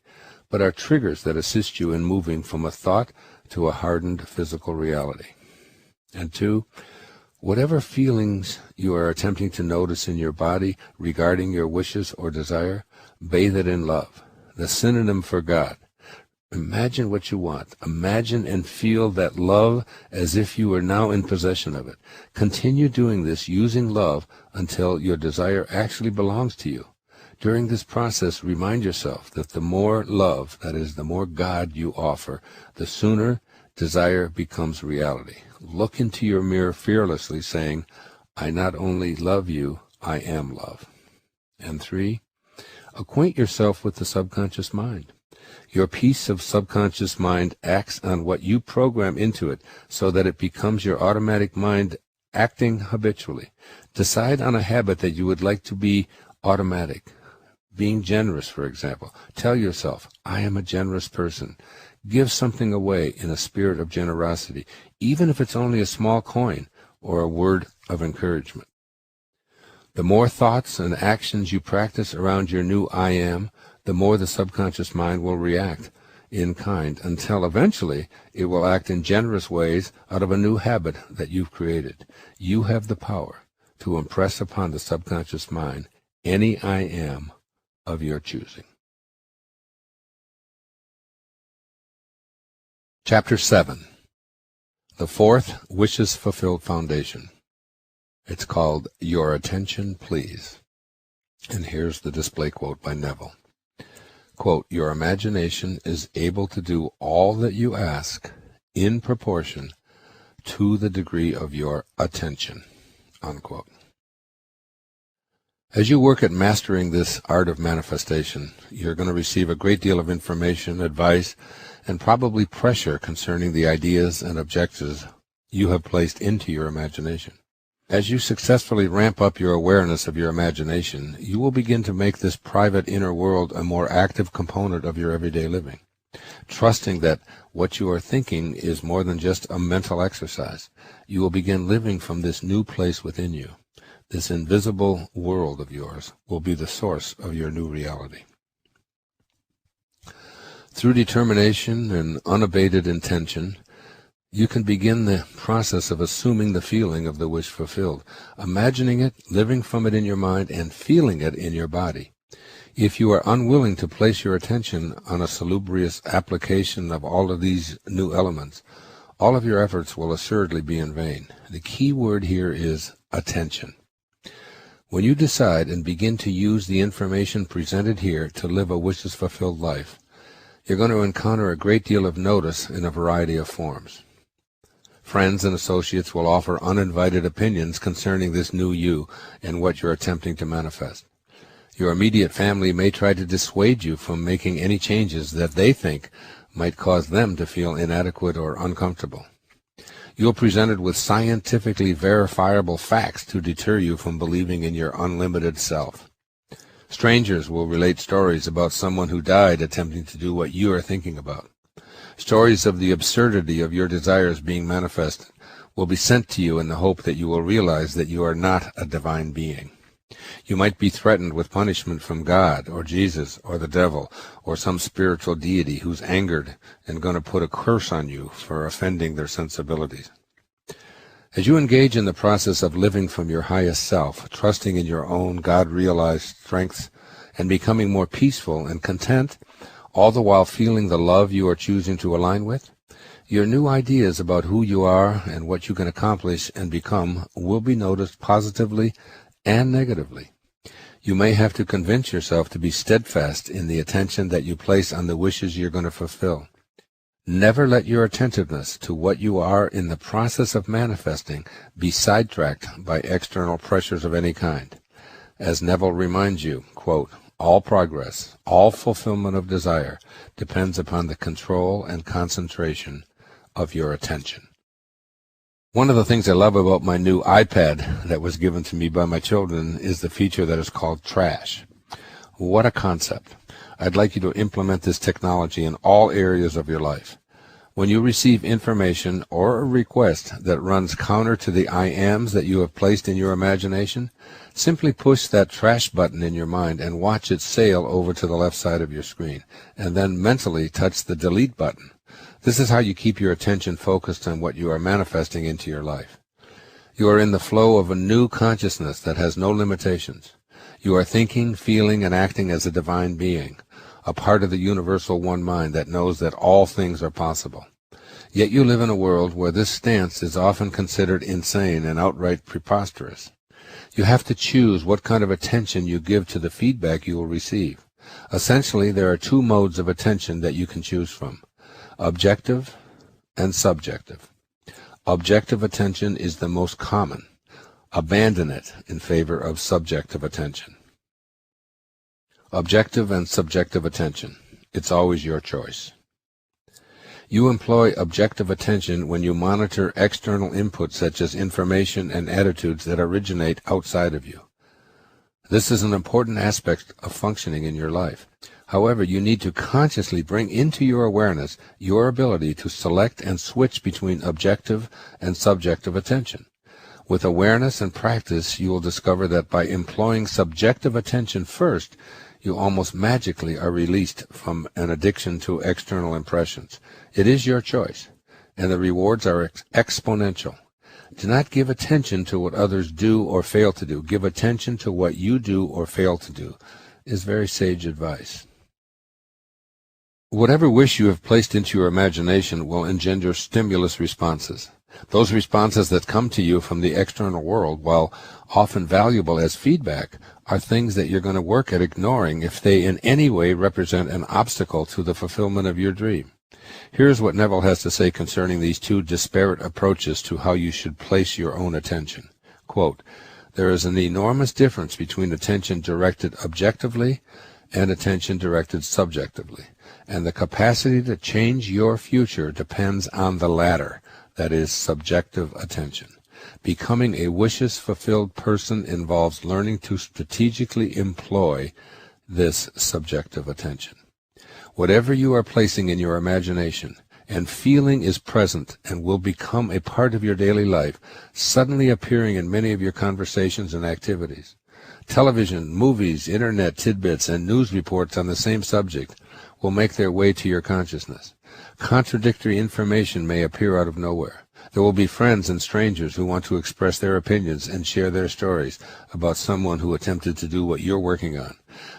[SPEAKER 1] but are triggers that assist you in moving from a thought to a hardened physical reality. And 2, whatever feelings you are attempting to notice in your body regarding your wishes or desire, bathe it in love, the synonym for God. Imagine what you want. Imagine and feel that love as if you are now in possession of it. Continue doing this using love until your desire actually belongs to you. During this process, remind yourself that the more love, that is, the more God you offer, the sooner desire becomes reality. Look into your mirror fearlessly, saying, "I not only love you, I am love." And 3, acquaint yourself with the subconscious mind. Your piece of subconscious mind acts on what you program into it so that it becomes your automatic mind acting habitually. Decide on a habit that you would like to be automatic. Being generous, for example. Tell yourself, "I am a generous person." Give something away in a spirit of generosity, even if it's only a small coin or a word of encouragement. The more thoughts and actions you practice around your new I am, the more the subconscious mind will react in kind, until eventually it will act in generous ways out of a new habit that you've created. You have the power to impress upon the subconscious mind any I am of your choosing. Chapter 7. The 4th Wishes Fulfilled Foundation. It's called Your Attention, Please. And here's the display quote by Neville. Quote, "Your imagination is able to do all that you ask in proportion to the degree of your attention," unquote. As you work at mastering this art of manifestation, you're going to receive a great deal of information, advice, and probably pressure concerning the ideas and objectives you have placed into your imagination. As you successfully ramp up your awareness of your imagination, you will begin to make this private inner world a more active component of your everyday living, trusting that what you are thinking is more than just a mental exercise. You will begin living from this new place within you. This invisible world of yours will be the source of your new reality. Through determination and unabated intention, you can begin the process of assuming the feeling of the wish fulfilled, imagining it, living from it in your mind, and feeling it in your body. If you are unwilling to place your attention on a salubrious application of all of these new elements, all of your efforts will assuredly be in vain. The key word here is attention. When you decide and begin to use the information presented here to live a wishes-fulfilled life, you're going to encounter a great deal of notice in a variety of forms. Friends and associates will offer uninvited opinions concerning this new you and what you're attempting to manifest. Your immediate family may try to dissuade you from making any changes that they think might cause them to feel inadequate or uncomfortable. You're presented with scientifically verifiable facts to deter you from believing in your unlimited self. Strangers will relate stories about someone who died attempting to do what you are thinking about. Stories of the absurdity of your desires being manifested will be sent to you in the hope that you will realize that you are not a divine being. You might be threatened with punishment from God or Jesus or the devil or some spiritual deity who's angered and going to put a curse on you for offending their sensibilities. As you engage in the process of living from your highest self, trusting in your own God-realized strengths and becoming more peaceful and content, all the while feeling the love you are choosing to align with, your new ideas about who you are and what you can accomplish and become will be noticed positively and negatively. You may have to convince yourself to be steadfast in the attention that you place on the wishes you're going to fulfill. Never let your attentiveness to what you are in the process of manifesting be sidetracked by external pressures of any kind. As Neville reminds you, quote, all progress, all fulfillment of desire depends upon the control and concentration of your attention. One of the things I love about my new iPad that was given to me by my children is the feature that is called Trash. What a concept. I'd like you to implement this technology in all areas of your life. When you receive information or a request that runs counter to the I ams that you have placed in your imagination, simply push that trash button in your mind and watch it sail over to the left side of your screen, and then mentally touch the delete button. This is how you keep your attention focused on what you are manifesting into your life. You are in the flow of a new consciousness that has no limitations. You are thinking, feeling, and acting as a divine being, a part of the universal one mind that knows that all things are possible. Yet you live in a world where this stance is often considered insane and outright preposterous. You have to choose what kind of attention you give to the feedback you will receive. Essentially, there are two modes of attention that you can choose from: objective and subjective. Objective attention is the most common. Abandon it in favor of subjective attention. Objective and subjective attention. It's always your choice. You employ objective attention when you monitor external inputs such as information and attitudes that originate outside of you. This is an important aspect of functioning in your life. However, you need to consciously bring into your awareness your ability to select and switch between objective and subjective attention. With awareness and practice, you will discover that by employing subjective attention first, you almost magically are released from an addiction to external impressions. It is your choice, and the rewards are exponential. Do not give attention to what others do or fail to do. Give attention to what you do or fail to do, is very sage advice. Whatever wish you have placed into your imagination will engender stimulus responses. Those responses that come to you from the external world, while often valuable as feedback, are things that you're going to work at ignoring if they in any way represent an obstacle to the fulfillment of your dream. Here's what Neville has to say concerning these two disparate approaches to how you should place your own attention. Quote, There is an enormous difference between attention directed objectively and attention directed subjectively, and the capacity to change your future depends on the latter, that is, subjective attention. Becoming a wishes-fulfilled person involves learning to strategically employ this subjective attention. Whatever you are placing in your imagination and feeling is present and will become a part of your daily life, suddenly appearing in many of your conversations and activities. Television, movies, internet tidbits, and news reports on the same subject will make their way to your consciousness. Contradictory information may appear out of nowhere. There will be friends and strangers who want to express their opinions and share their stories about someone who attempted to do what you're working on.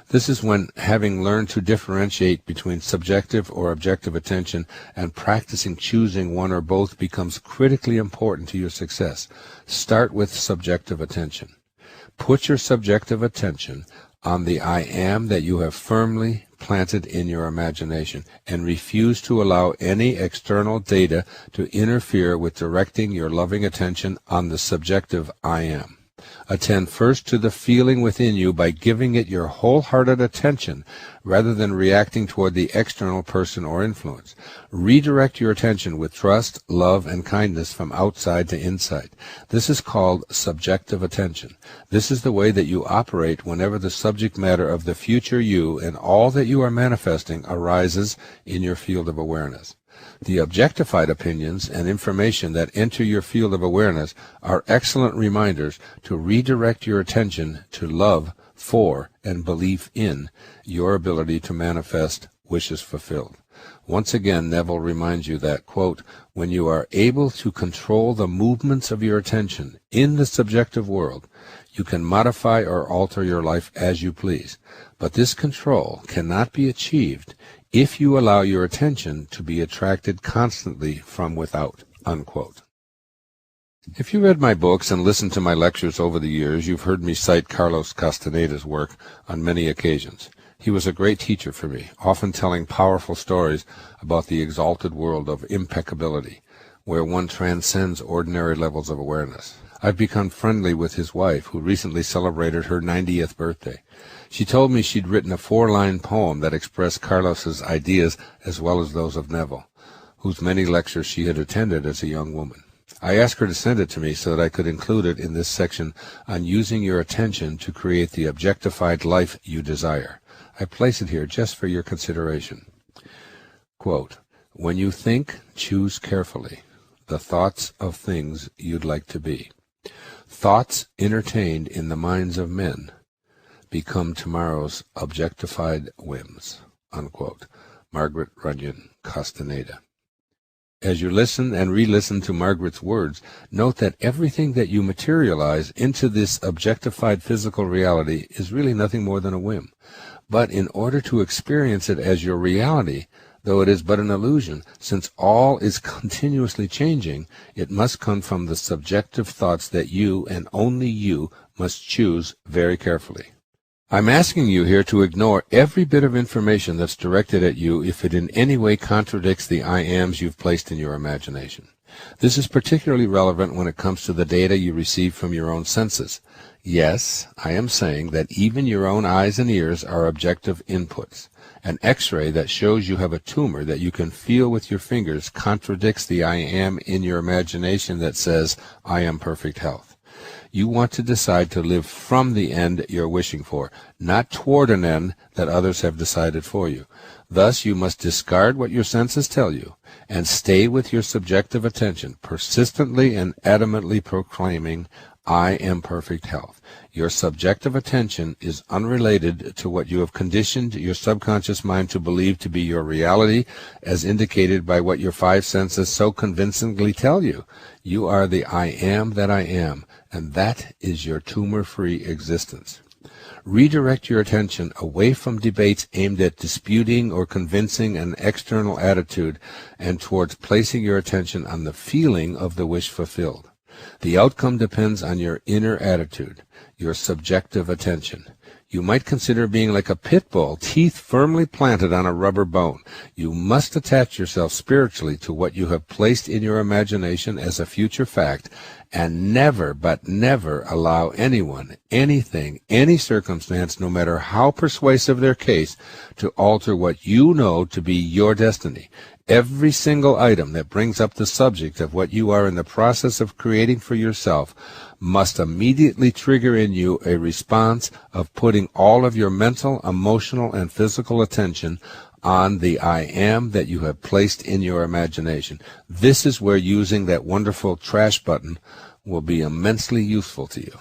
[SPEAKER 1] This is when, having learned to differentiate between subjective or objective attention and practicing choosing one or both becomes critically important to your success. Start with subjective attention. Put your subjective attention on the I am that you have firmly planted in your imagination, and refuse to allow any external data to interfere with directing your loving attention on the subjective I am. Attend first to the feeling within you by giving it your wholehearted attention rather than reacting toward the external person or influence. Redirect your attention with trust, love, and kindness from outside to inside. This is called subjective attention. This is the way that you operate whenever the subject matter of the future you and all that you are manifesting arises in your field of awareness. The objectified opinions and information that enter your field of awareness are excellent reminders to redirect your attention to love for and belief in your ability to manifest wishes fulfilled. Once again, Neville reminds you that, quote, when you are able to control the movements of your attention in the subjective world, you can modify or alter your life as you please. But this control cannot be achieved if you allow your attention to be attracted constantly from without, unquote. If you read my books and listened to my lectures over the years, you've heard me cite Carlos Castaneda's work on many occasions. He was a great teacher for me, often telling powerful stories about the exalted world of impeccability, where one transcends ordinary levels of awareness. I've become friendly with his wife, who recently celebrated her 90th birthday. She told me she'd written a 4-line poem that expressed Carlos's ideas as well as those of Neville, whose many lectures she had attended as a young woman. I asked her to send it to me so that I could include it in this section on using your attention to create the objectified life you desire. I place it here just for your consideration. Quote, when you think, choose carefully the thoughts of things you'd like to be. Thoughts entertained in the minds of men become tomorrow's objectified whims, unquote. Margaret Runyon Castaneda. As you listen and re-listen to Margaret's words, note that everything that you materialize into this objectified physical reality is really nothing more than a whim. But in order to experience it as your reality, though it is but an illusion, since all is continuously changing, it must come from the subjective thoughts that you, and only you, must choose very carefully. I'm asking you here to ignore every bit of information that's directed at you if it in any way contradicts the I ams you've placed in your imagination. This is particularly relevant when it comes to the data you receive from your own senses. Yes, I am saying that even your own eyes and ears are objective inputs. An X-ray that shows you have a tumor that you can feel with your fingers contradicts the I am in your imagination that says, I am perfect health. You want to decide to live from the end you're wishing for, not toward an end that others have decided for you. Thus, you must discard what your senses tell you and stay with your subjective attention, persistently and adamantly proclaiming, I am perfect health. Your subjective attention is unrelated to what you have conditioned your subconscious mind to believe to be your reality, as indicated by what your 5 senses so convincingly tell you. You are the I am that I am, and that is your tumor-free existence. Redirect your attention away from debates aimed at disputing or convincing an external attitude and towards placing your attention on the feeling of the wish fulfilled. The outcome depends on your inner attitude, your subjective attention. You might consider being like a pit bull, teeth firmly planted on a rubber bone. You must attach yourself spiritually to what you have placed in your imagination as a future fact, and never, but never allow anyone, anything, any circumstance, no matter how persuasive their case, to alter what you know to be your destiny. Every single item that brings up the subject of what you are in the process of creating for yourself must immediately trigger in you a response of putting all of your mental, emotional, and physical attention on the I am that you have placed in your imagination. This is where using that wonderful trash button will be immensely useful to you.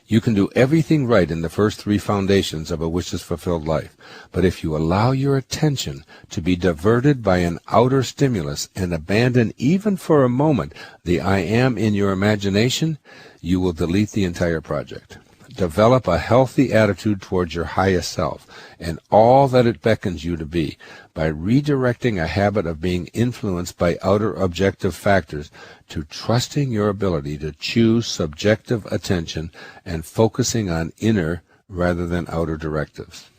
[SPEAKER 1] You can do everything right in the first three foundations of a wishes-fulfilled life, but if you allow your attention to be diverted by an outer stimulus and abandon even for a moment the I am in your imagination, you will delete the entire project. Develop a healthy attitude towards your highest self and all that it beckons you to be by redirecting a habit of being influenced by outer objective factors to trusting your ability to choose subjective attention and focusing on inner rather than outer directives.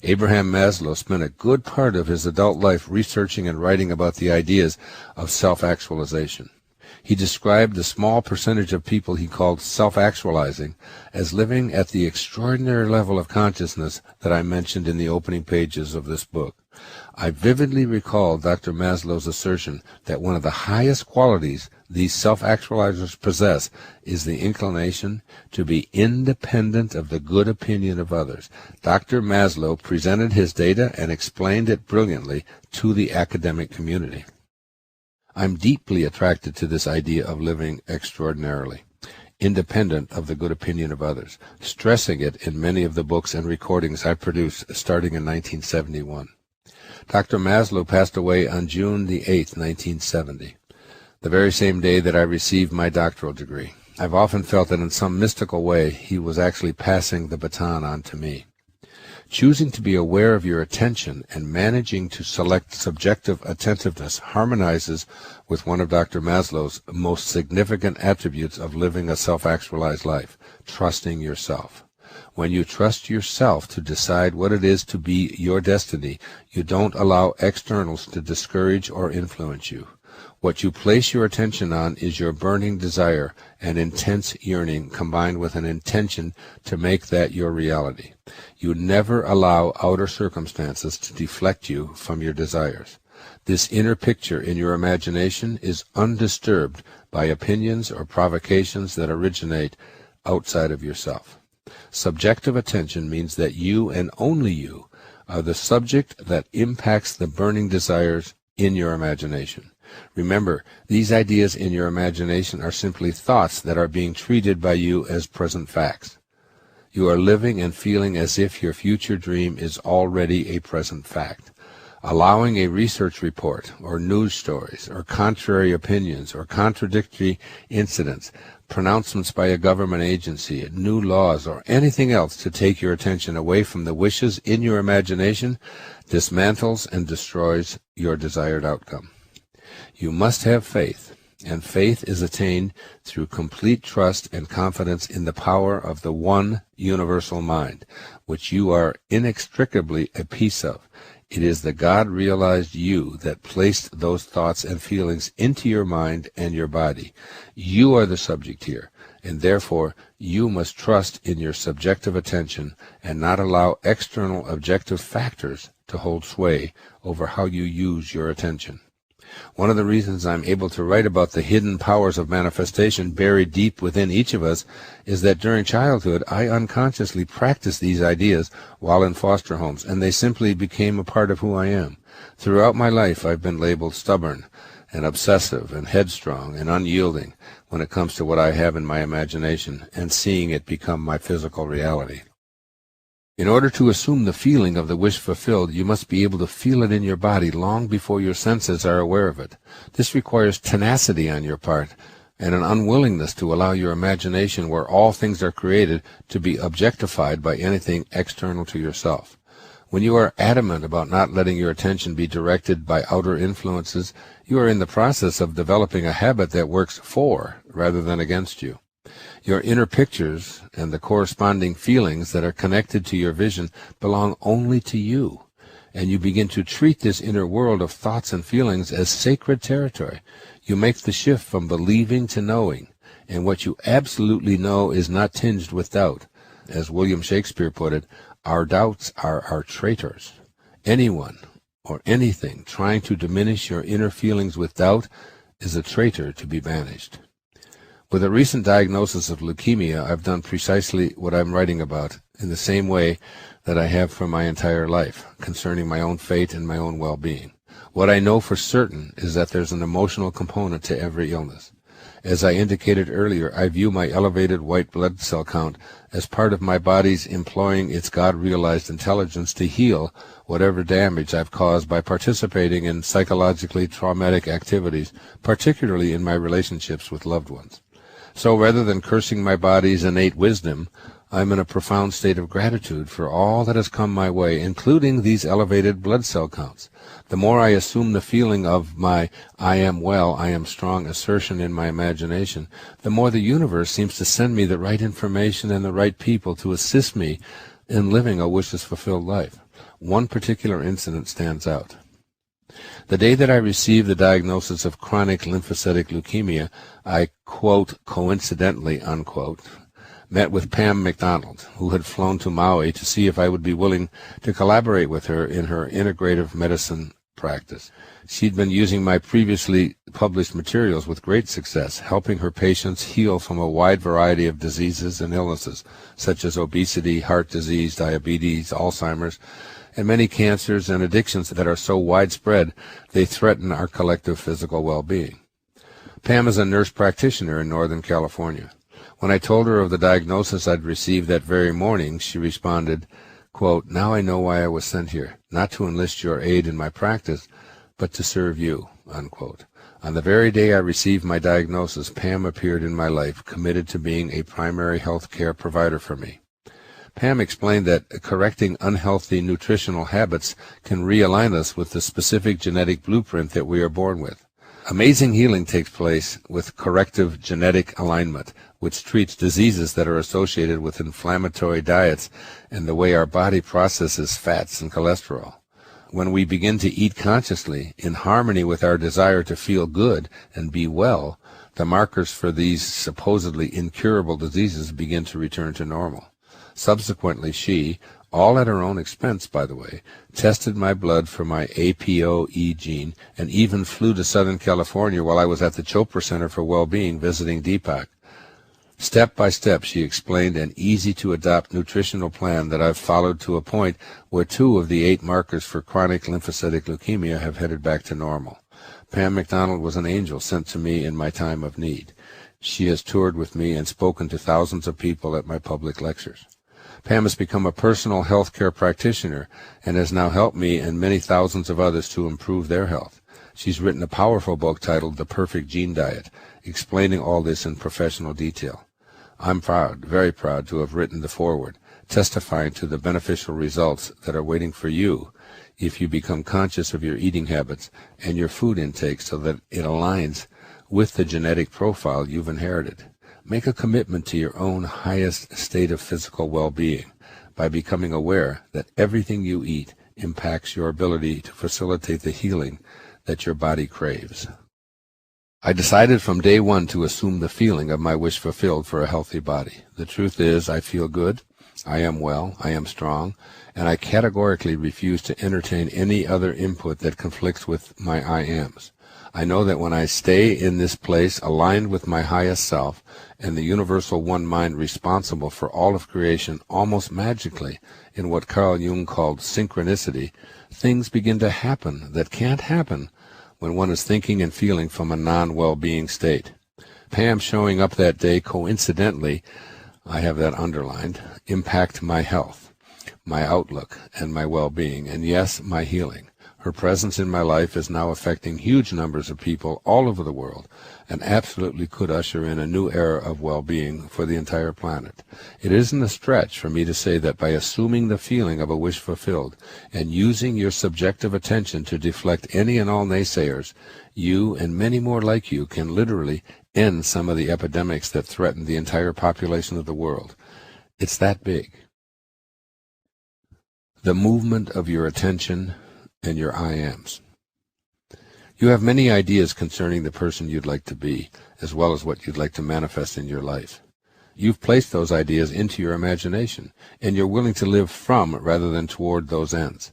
[SPEAKER 1] Abraham Maslow spent a good part of his adult life researching and writing about the ideas of self-actualization. He described the small percentage of people he called self-actualizing as living at the extraordinary level of consciousness that I mentioned in the opening pages of this book. I vividly recall Dr. Maslow's assertion that one of the highest qualities these self-actualizers possess is the inclination to be independent of the good opinion of others. Dr. Maslow presented his data and explained it brilliantly to the academic community. I'm deeply attracted to this idea of living extraordinarily, independent of the good opinion of others, stressing it in many of the books and recordings I produced starting in 1971. Dr. Maslow passed away on June the 8th, 1970, the very same day that I received my doctoral degree. I've often felt that in some mystical way he was actually passing the baton on to me. Choosing to be aware of your attention and managing to select subjective attentiveness harmonizes with one of Dr. Maslow's most significant attributes of living a self-actualized life, trusting yourself. When you trust yourself to decide what it is to be your destiny, you don't allow externals to discourage or influence you. What you place your attention on is your burning desire and intense yearning combined with an intention to make that your reality. You never allow outer circumstances to deflect you from your desires. This inner picture in your imagination is undisturbed by opinions or provocations that originate outside of yourself. Subjective attention means that you and only you are the subject that impacts the burning desires in your imagination. Remember, these ideas in your imagination are simply thoughts that are being treated by you as present facts. You are living and feeling as if your future dream is already a present fact. Allowing a research report, or news stories, or contrary opinions, or contradictory incidents, pronouncements by a government agency, new laws, or anything else to take your attention away from the wishes in your imagination dismantles and destroys your desired outcome. You must have faith, and faith is attained through complete trust and confidence in the power of the one universal mind, which you are inextricably a piece of. It is the God-realized you that placed those thoughts and feelings into your mind and your body. You are the subject here, and therefore you must trust in your subjective attention and not allow external objective factors to hold sway over how you use your attention. One of the reasons I'm able to write about the hidden powers of manifestation buried deep within each of us is that during childhood I unconsciously practiced these ideas while in foster homes, and they simply became a part of who I am. Throughout my life I've been labeled stubborn and obsessive and headstrong and unyielding when it comes to what I have in my imagination and seeing it become my physical reality. In order to assume the feeling of the wish fulfilled, you must be able to feel it in your body long before your senses are aware of it. This requires tenacity on your part and an unwillingness to allow your imagination, where all things are created, to be objectified by anything external to yourself. When you are adamant about not letting your attention be directed by outer influences, you are in the process of developing a habit that works for rather than against you. Your inner pictures and the corresponding feelings that are connected to your vision belong only to you, and you begin to treat this inner world of thoughts and feelings as sacred territory. You make the shift from believing to knowing, and what you absolutely know is not tinged with doubt. As William Shakespeare put it, our doubts are our traitors. Anyone or anything trying to diminish your inner feelings with doubt is a traitor to be banished. With a recent diagnosis of leukemia, I've done precisely what I'm writing about, in the same way that I have for my entire life, concerning my own fate and my own well-being. What I know for certain is that there's an emotional component to every illness. As I indicated earlier, I view my elevated white blood cell count as part of my body's employing its God-realized intelligence to heal whatever damage I've caused by participating in psychologically traumatic activities, particularly in my relationships with loved ones. So rather than cursing my body's innate wisdom, I'm in a profound state of gratitude for all that has come my way, including these elevated blood cell counts. The more I assume the feeling of my I am well, I am strong assertion in my imagination, the more the universe seems to send me the right information and the right people to assist me in living a wishes-fulfilled life. One particular incident stands out. The day that I received the diagnosis of chronic lymphocytic leukemia, I, quote, coincidentally, unquote, met with Pam McDonald, who had flown to Maui to see if I would be willing to collaborate with her in her integrative medicine practice. She'd been using my previously published materials with great success, helping her patients heal from a wide variety of diseases and illnesses, such as obesity, heart disease, diabetes, Alzheimer's, and many cancers and addictions that are so widespread they threaten our collective physical well-being. Pam is a nurse practitioner in Northern California. When I told her of the diagnosis I'd received that very morning, she responded, quote, now I know why I was sent here, not to enlist your aid in my practice, but to serve you, unquote. On the very day I received my diagnosis, Pam appeared in my life, committed to being a primary health care provider for me. Pam explained that correcting unhealthy nutritional habits can realign us with the specific genetic blueprint that we are born with. Amazing healing takes place with corrective genetic alignment, which treats diseases that are associated with inflammatory diets and the way our body processes fats and cholesterol. When we begin to eat consciously, in harmony with our desire to feel good and be well, the markers for these supposedly incurable diseases begin to return to normal. Subsequently, she, all at her own expense, by the way, tested my blood for my APOE gene and even flew to Southern California while I was at the Chopra Center for Well-Being visiting Deepak. Step by step, she explained an easy-to-adopt nutritional plan that I've followed to a point where 2 of the 8 markers for chronic lymphocytic leukemia have headed back to normal. Pam McDonald was an angel sent to me in my time of need. She has toured with me and spoken to thousands of people at my public lectures. Pam has become a personal health care practitioner and has now helped me and many thousands of others to improve their health. She's written a powerful book titled The Perfect Gene Diet, explaining all this in professional detail. I'm proud, very proud, to have written the foreword, testifying to the beneficial results that are waiting for you if you become conscious of your eating habits and your food intake so that it aligns with the genetic profile you've inherited. Make a commitment to your own highest state of physical well-being by becoming aware that everything you eat impacts your ability to facilitate the healing that your body craves. I decided from day one to assume the feeling of my wish fulfilled for a healthy body. The truth is, I feel good, I am well, I am strong, and I categorically refuse to entertain any other input that conflicts with my I ams. I know that when I stay in this place aligned with my highest self and the universal one mind responsible for all of creation almost magically in what Carl Jung called synchronicity, things begin to happen that can't happen when one is thinking and feeling from a non-well-being state. Pam showing up that day coincidentally, I have that underlined, impact my health, my outlook, and my well-being, and yes, my healing. Her presence in my life is now affecting huge numbers of people all over the world and absolutely could usher in a new era of well-being for the entire planet. It isn't a stretch for me to say that by assuming the feeling of a wish fulfilled and using your subjective attention to deflect any and all naysayers, you and many more like you can literally end some of the epidemics that threaten the entire population of the world. It's that big. The movement of your attention and your I ams. You have many ideas concerning the person you'd like to be, as well as what you'd like to manifest in your life. You've placed those ideas into your imagination, and you're willing to live from rather than toward those ends.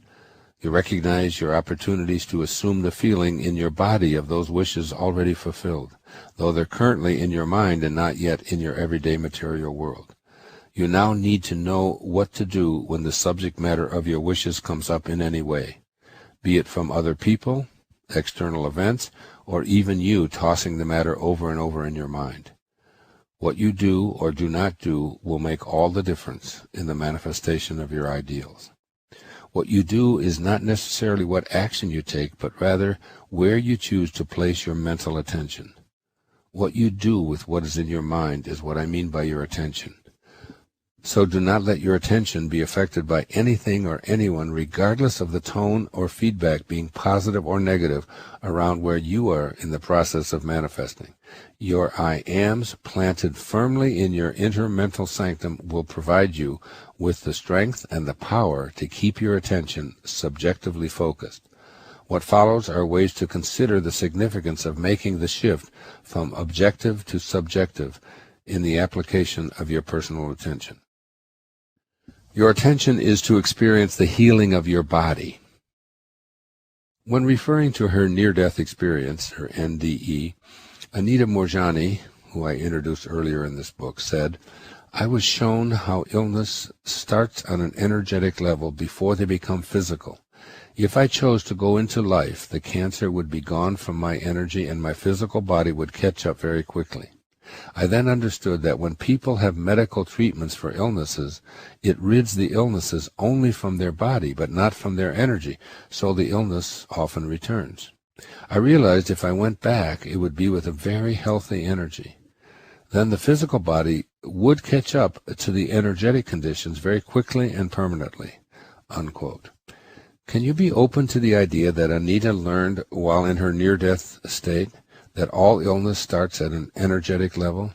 [SPEAKER 1] You recognize your opportunities to assume the feeling in your body of those wishes already fulfilled, though they're currently in your mind and not yet in your everyday material world. You now need to know what to do when the subject matter of your wishes comes up in any way, be it from other people, external events, or even you tossing the matter over and over in your mind. What you do or do not do will make all the difference in the manifestation of your ideals. What you do is not necessarily what action you take, but rather where you choose to place your mental attention. What you do with what is in your mind is what I mean by your attention. So do not let your attention be affected by anything or anyone, regardless of the tone or feedback being positive or negative around where you are in the process of manifesting. Your I ams planted firmly in your inner mental sanctum will provide you with the strength and the power to keep your attention subjectively focused. What follows are ways to consider the significance of making the shift from objective to subjective in the application of your personal attention. Your attention is to experience the healing of your body. When referring to her near-death experience, her NDE, Anita Moorjani, who I introduced earlier in this book, said, "I was shown how illness starts on an energetic level before they become physical. If I chose to go into life, the cancer would be gone from my energy and my physical body would catch up very quickly. I then understood that when people have medical treatments for illnesses, it rids the illnesses only from their body, but not from their energy, so the illness often returns. I realized if I went back, it would be with a very healthy energy. Then the physical body would catch up to the energetic conditions very quickly and permanently." Unquote. Can you be open to the idea that Anita learned while in her near-death state that all illness starts at an energetic level?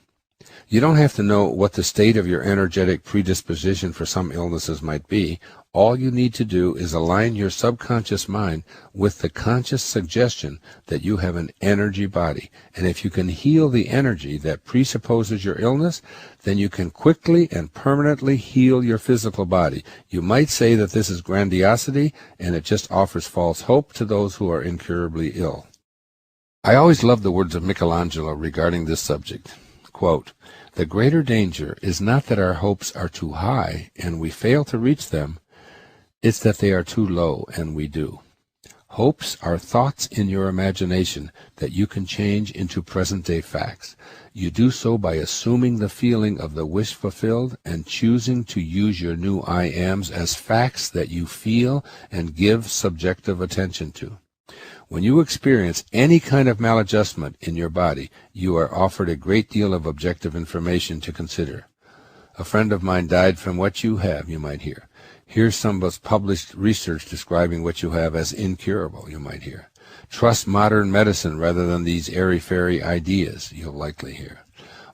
[SPEAKER 1] You don't have to know what the state of your energetic predisposition for some illnesses might be. All you need to do is align your subconscious mind with the conscious suggestion that you have an energy body. And if you can heal the energy that presupposes your illness, then you can quickly and permanently heal your physical body. You might say that this is grandiosity, and it just offers false hope to those who are incurably ill. I always love the words of Michelangelo regarding this subject. Quote, "The greater danger is not that our hopes are too high and we fail to reach them, it's that they are too low and we do. Hopes are thoughts in your imagination that you can change into present-day facts. You do so by assuming the feeling of the wish fulfilled and choosing to use your new I ams as facts that you feel and give subjective attention to. When you experience any kind of maladjustment in your body, you are offered a great deal of objective information to consider. A friend of mine died from what you have, you might hear. Here's some of published research describing what you have as incurable, you might hear. Trust modern medicine rather than these airy-fairy ideas, you'll likely hear.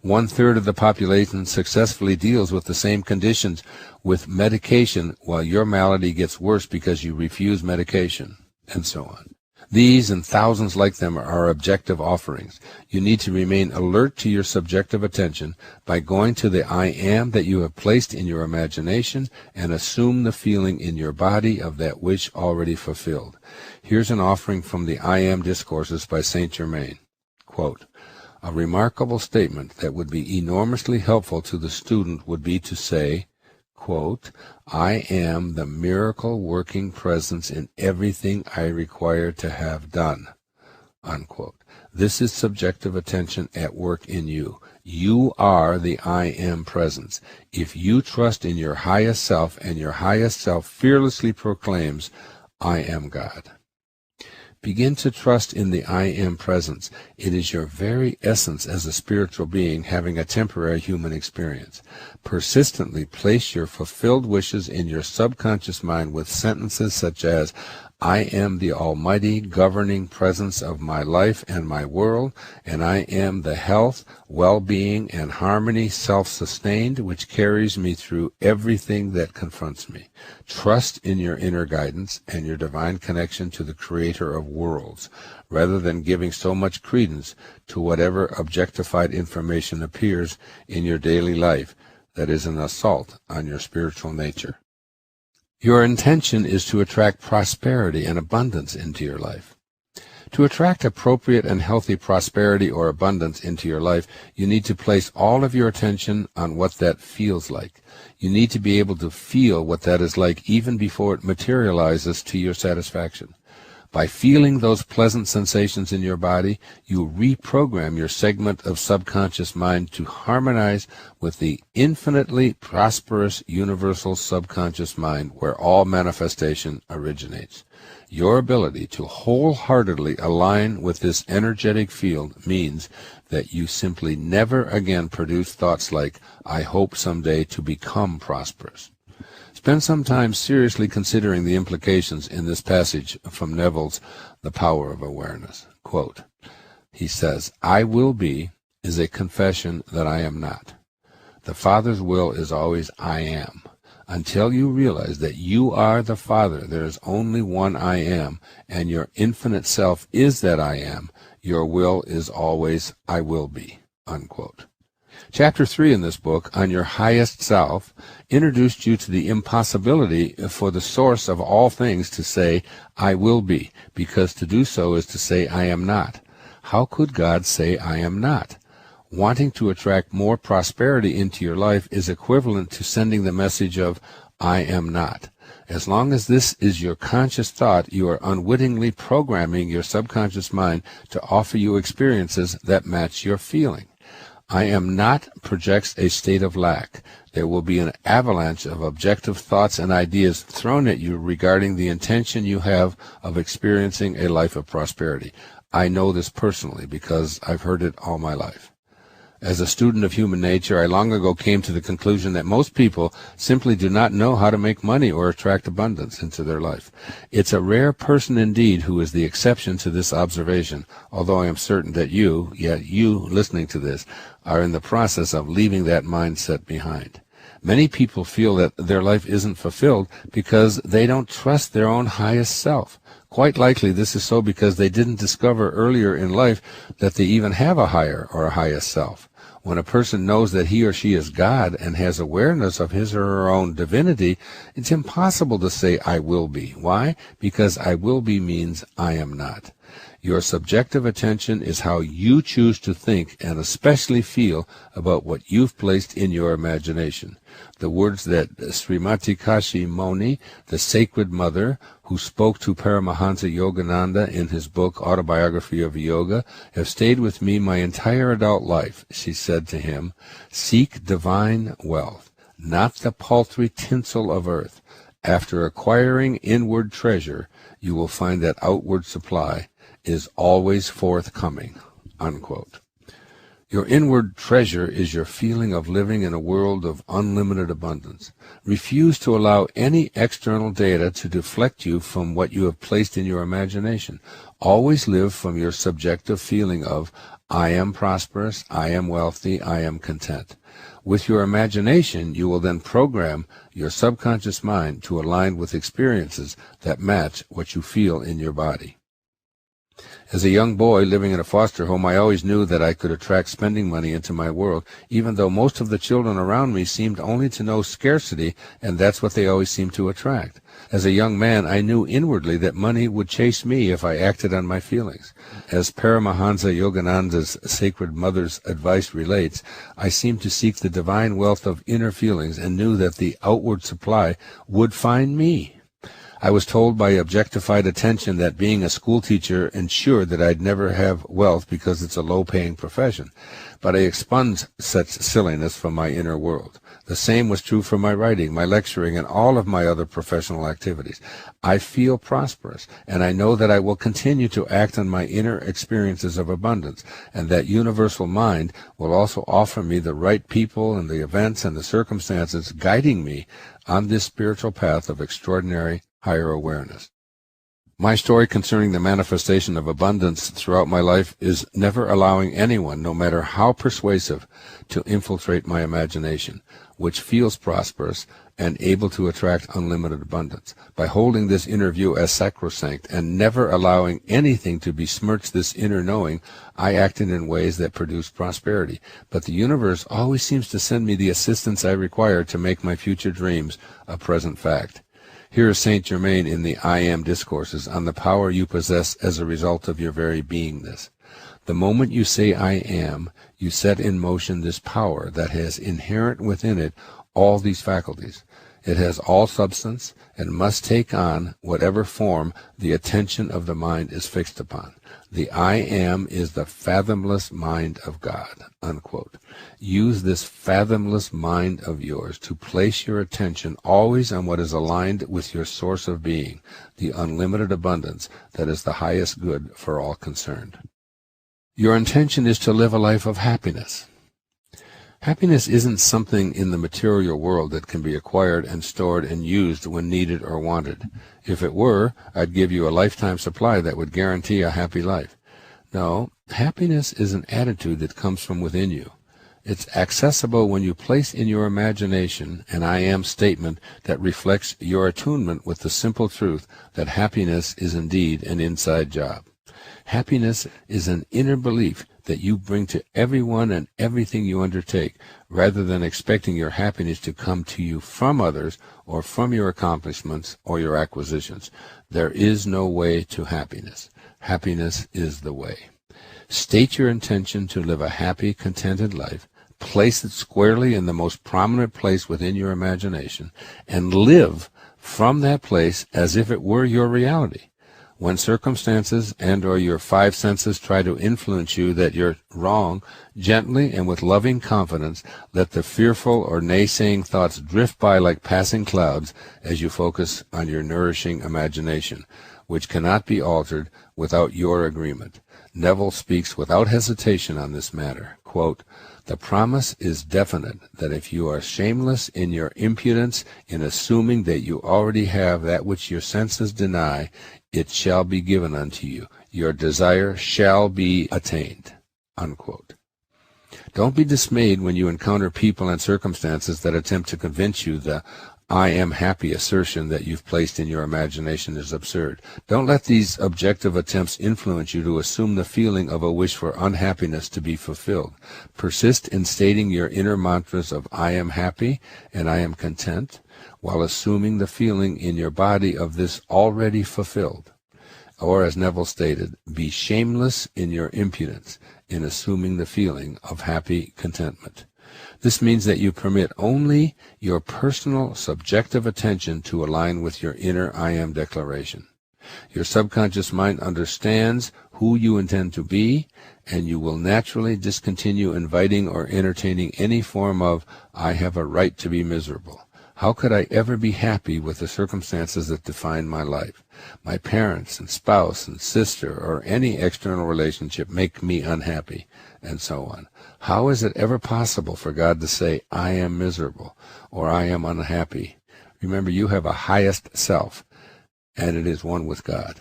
[SPEAKER 1] 1/3 of the population successfully deals with the same conditions with medication while your malady gets worse because you refuse medication, and so on. These and thousands like them are objective offerings. You need to remain alert to your subjective attention by going to the I am that you have placed in your imagination and assume the feeling in your body of that wish already fulfilled. Here's an offering from the I Am Discourses by Saint Germain. Quote, "A remarkable statement that would be enormously helpful to the student would be to say, quote, I am the miracle-working presence in everything I require to have done, unquote. This is subjective attention at work in you. You are the I am presence. If you trust in your highest self, and your highest self fearlessly proclaims, I am God. Begin to trust in the I am presence. It is your very essence as a spiritual being having a temporary human experience. Persistently place your fulfilled wishes in your subconscious mind with sentences such as, I am the almighty governing presence of my life and my world, and I am the health, well-being, and harmony self-sustained which carries me through everything that confronts me. Trust in your inner guidance and your divine connection to the Creator of worlds, rather than giving so much credence to whatever objectified information appears in your daily life that is an assault on your spiritual nature. Your intention is to attract prosperity and abundance into your life. To attract appropriate and healthy prosperity or abundance into your life, you need to place all of your attention on what that feels like. You need to be able to feel what that is like even before it materializes to your satisfaction. By feeling those pleasant sensations in your body, you reprogram your segment of subconscious mind to harmonize with the infinitely prosperous universal subconscious mind where all manifestation originates. Your ability to wholeheartedly align with this energetic field means that you simply never again produce thoughts like, I hope someday to become prosperous. Spend some time seriously considering the implications in this passage from Neville's The Power of Awareness. Quote, he says, I will be is a confession that I am not. The Father's will is always I am. Until you realize that you are the Father, there is only one I am, and your infinite self is that I am, your will is always I will be. Unquote. Chapter 3 in this book, On Your Highest Self, introduced you to the impossibility for the source of all things to say, I will be, because to do so is to say, I am not. How could God say, I am not? Wanting to attract more prosperity into your life is equivalent to sending the message of, I am not. As long as this is your conscious thought, you are unwittingly programming your subconscious mind to offer you experiences that match your feeling. I am not projects a state of lack. There will be an avalanche of objective thoughts and ideas thrown at you regarding the intention you have of experiencing a life of prosperity. I know this personally because I've heard it all my life. As a student of human nature, I long ago came to the conclusion that most people simply do not know how to make money or attract abundance into their life. It's a rare person indeed who is the exception to this observation, although I am certain that you listening to this, are in the process of leaving that mindset behind. Many people feel that their life isn't fulfilled because they don't trust their own highest self. Quite likely this is so because they didn't discover earlier in life that they even have a higher or a highest self. When a person knows that he or she is God and has awareness of his or her own divinity, it's impossible to say, I will be. Why? Because I will be means I am not. Your subjective attention is how you choose to think and especially feel about what you've placed in your imagination. The words that Srimati Kashi Moni, the Sacred Mother, who spoke to Paramahansa Yogananda in his book Autobiography of Yoga, have stayed with me my entire adult life. She said to him, seek divine wealth, not the paltry tinsel of earth. After acquiring inward treasure, you will find that outward supply is always forthcoming. Unquote. Your inward treasure is your feeling of living in a world of unlimited abundance. Refuse to allow any external data to deflect you from what you have placed in your imagination. Always live from your subjective feeling of, I am prosperous, I am wealthy, I am content. With your imagination, you will then program your subconscious mind to align with experiences that match what you feel in your body. As a young boy living in a foster home, I always knew that I could attract spending money into my world, even though most of the children around me seemed only to know scarcity, and that's what they always seemed to attract. As a young man, I knew inwardly that money would chase me if I acted on my feelings. As Paramahansa Yogananda's Sacred Mother's advice relates, I seemed to seek the divine wealth of inner feelings and knew that the outward supply would find me. I was told by objectified attention that being a school teacher ensured that I'd never have wealth because it's a low-paying profession. But I expunged such silliness from my inner world. The same was true for my writing, my lecturing, and all of my other professional activities. I feel prosperous, and I know that I will continue to act on my inner experiences of abundance, and that universal mind will also offer me the right people and the events and the circumstances guiding me on this spiritual path of extraordinary higher awareness. My story concerning the manifestation of abundance throughout my life is never allowing anyone, no matter how persuasive, to infiltrate my imagination, which feels prosperous and able to attract unlimited abundance. By holding this inner view as sacrosanct and never allowing anything to besmirch this inner knowing, I acted in ways that produced prosperity. But the universe always seems to send me the assistance I require to make my future dreams a present fact. Here is Saint Germain in the I Am Discourses on the power you possess as a result of your very beingness. The moment you say I am, you set in motion this power that has inherent within it all these faculties. It has all substance and must take on whatever form the attention of the mind is fixed upon. The I am is the fathomless mind of God, unquote. Use this fathomless mind of yours to place your attention always on what is aligned with your source of being, the unlimited abundance that is the highest good for all concerned. Your intention is to live a life of happiness. Happiness isn't something in the material world that can be acquired and stored and used when needed or wanted. If it were, I'd give you a lifetime supply that would guarantee a happy life. No, happiness is an attitude that comes from within you. It's accessible when you place in your imagination an I am statement that reflects your attunement with the simple truth that happiness is indeed an inside job. Happiness is an inner belief that you bring to everyone and everything you undertake, rather than expecting your happiness to come to you from others or from your accomplishments or your acquisitions. There is no way to happiness. Happiness is the way. State your intention to live a happy, contented life, place it squarely in the most prominent place within your imagination, and live from that place as if it were your reality. When circumstances and or your five senses try to influence you that you're wrong, gently and with loving confidence, let the fearful or naysaying thoughts drift by like passing clouds as you focus on your nourishing imagination, which cannot be altered without your agreement. Neville speaks without hesitation on this matter. Quote, "The promise is definite that if you are shameless in your impudence in assuming that you already have that which your senses deny, it shall be given unto you. Your desire shall be attained." Unquote. Don't be dismayed when you encounter people and circumstances that attempt to convince you the I am happy assertion that you've placed in your imagination is absurd. Don't let these objective attempts influence you to assume the feeling of a wish for unhappiness to be fulfilled. Persist in stating your inner mantras of I am happy and I am content, while assuming the feeling in your body of this already fulfilled. Or, as Neville stated, be shameless in your impudence in assuming the feeling of happy contentment. This means that you permit only your personal subjective attention to align with your inner I am declaration. Your subconscious mind understands who you intend to be, and you will naturally discontinue inviting or entertaining any form of I have a right to be miserable. How could I ever be happy with the circumstances that define my life? My parents and spouse and sister or any external relationship make me unhappy, and so on. How is it ever possible for God to say, I am miserable, or I am unhappy? Remember, you have a highest self, and it is one with God.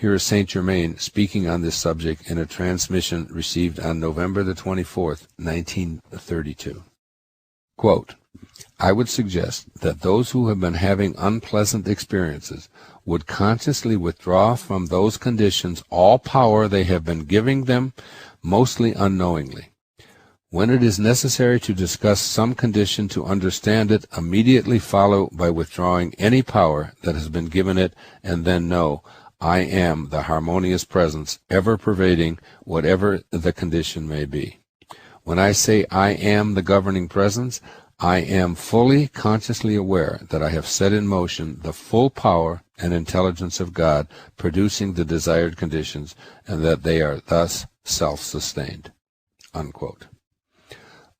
[SPEAKER 1] Here is Saint Germain speaking on this subject in a transmission received on November the 24th, 1932. Quote, I would suggest that those who have been having unpleasant experiences would consciously withdraw from those conditions all power they have been giving them, mostly unknowingly. When it is necessary to discuss some condition to understand it, immediately follow by withdrawing any power that has been given it, and then know, I am the harmonious presence, ever pervading whatever the condition may be. When I say I am the governing presence, I am fully consciously aware that I have set in motion the full power and intelligence of God producing the desired conditions, and that they are thus self-sustained. Unquote.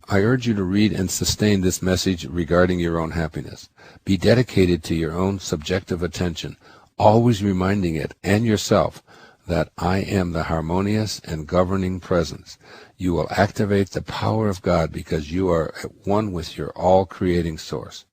[SPEAKER 1] I urge you to read and sustain this message regarding your own happiness. Be dedicated to your own subjective attention, always reminding it and yourself that I am the harmonious and governing presence. You will activate the power of God because you are at one with your all-creating source.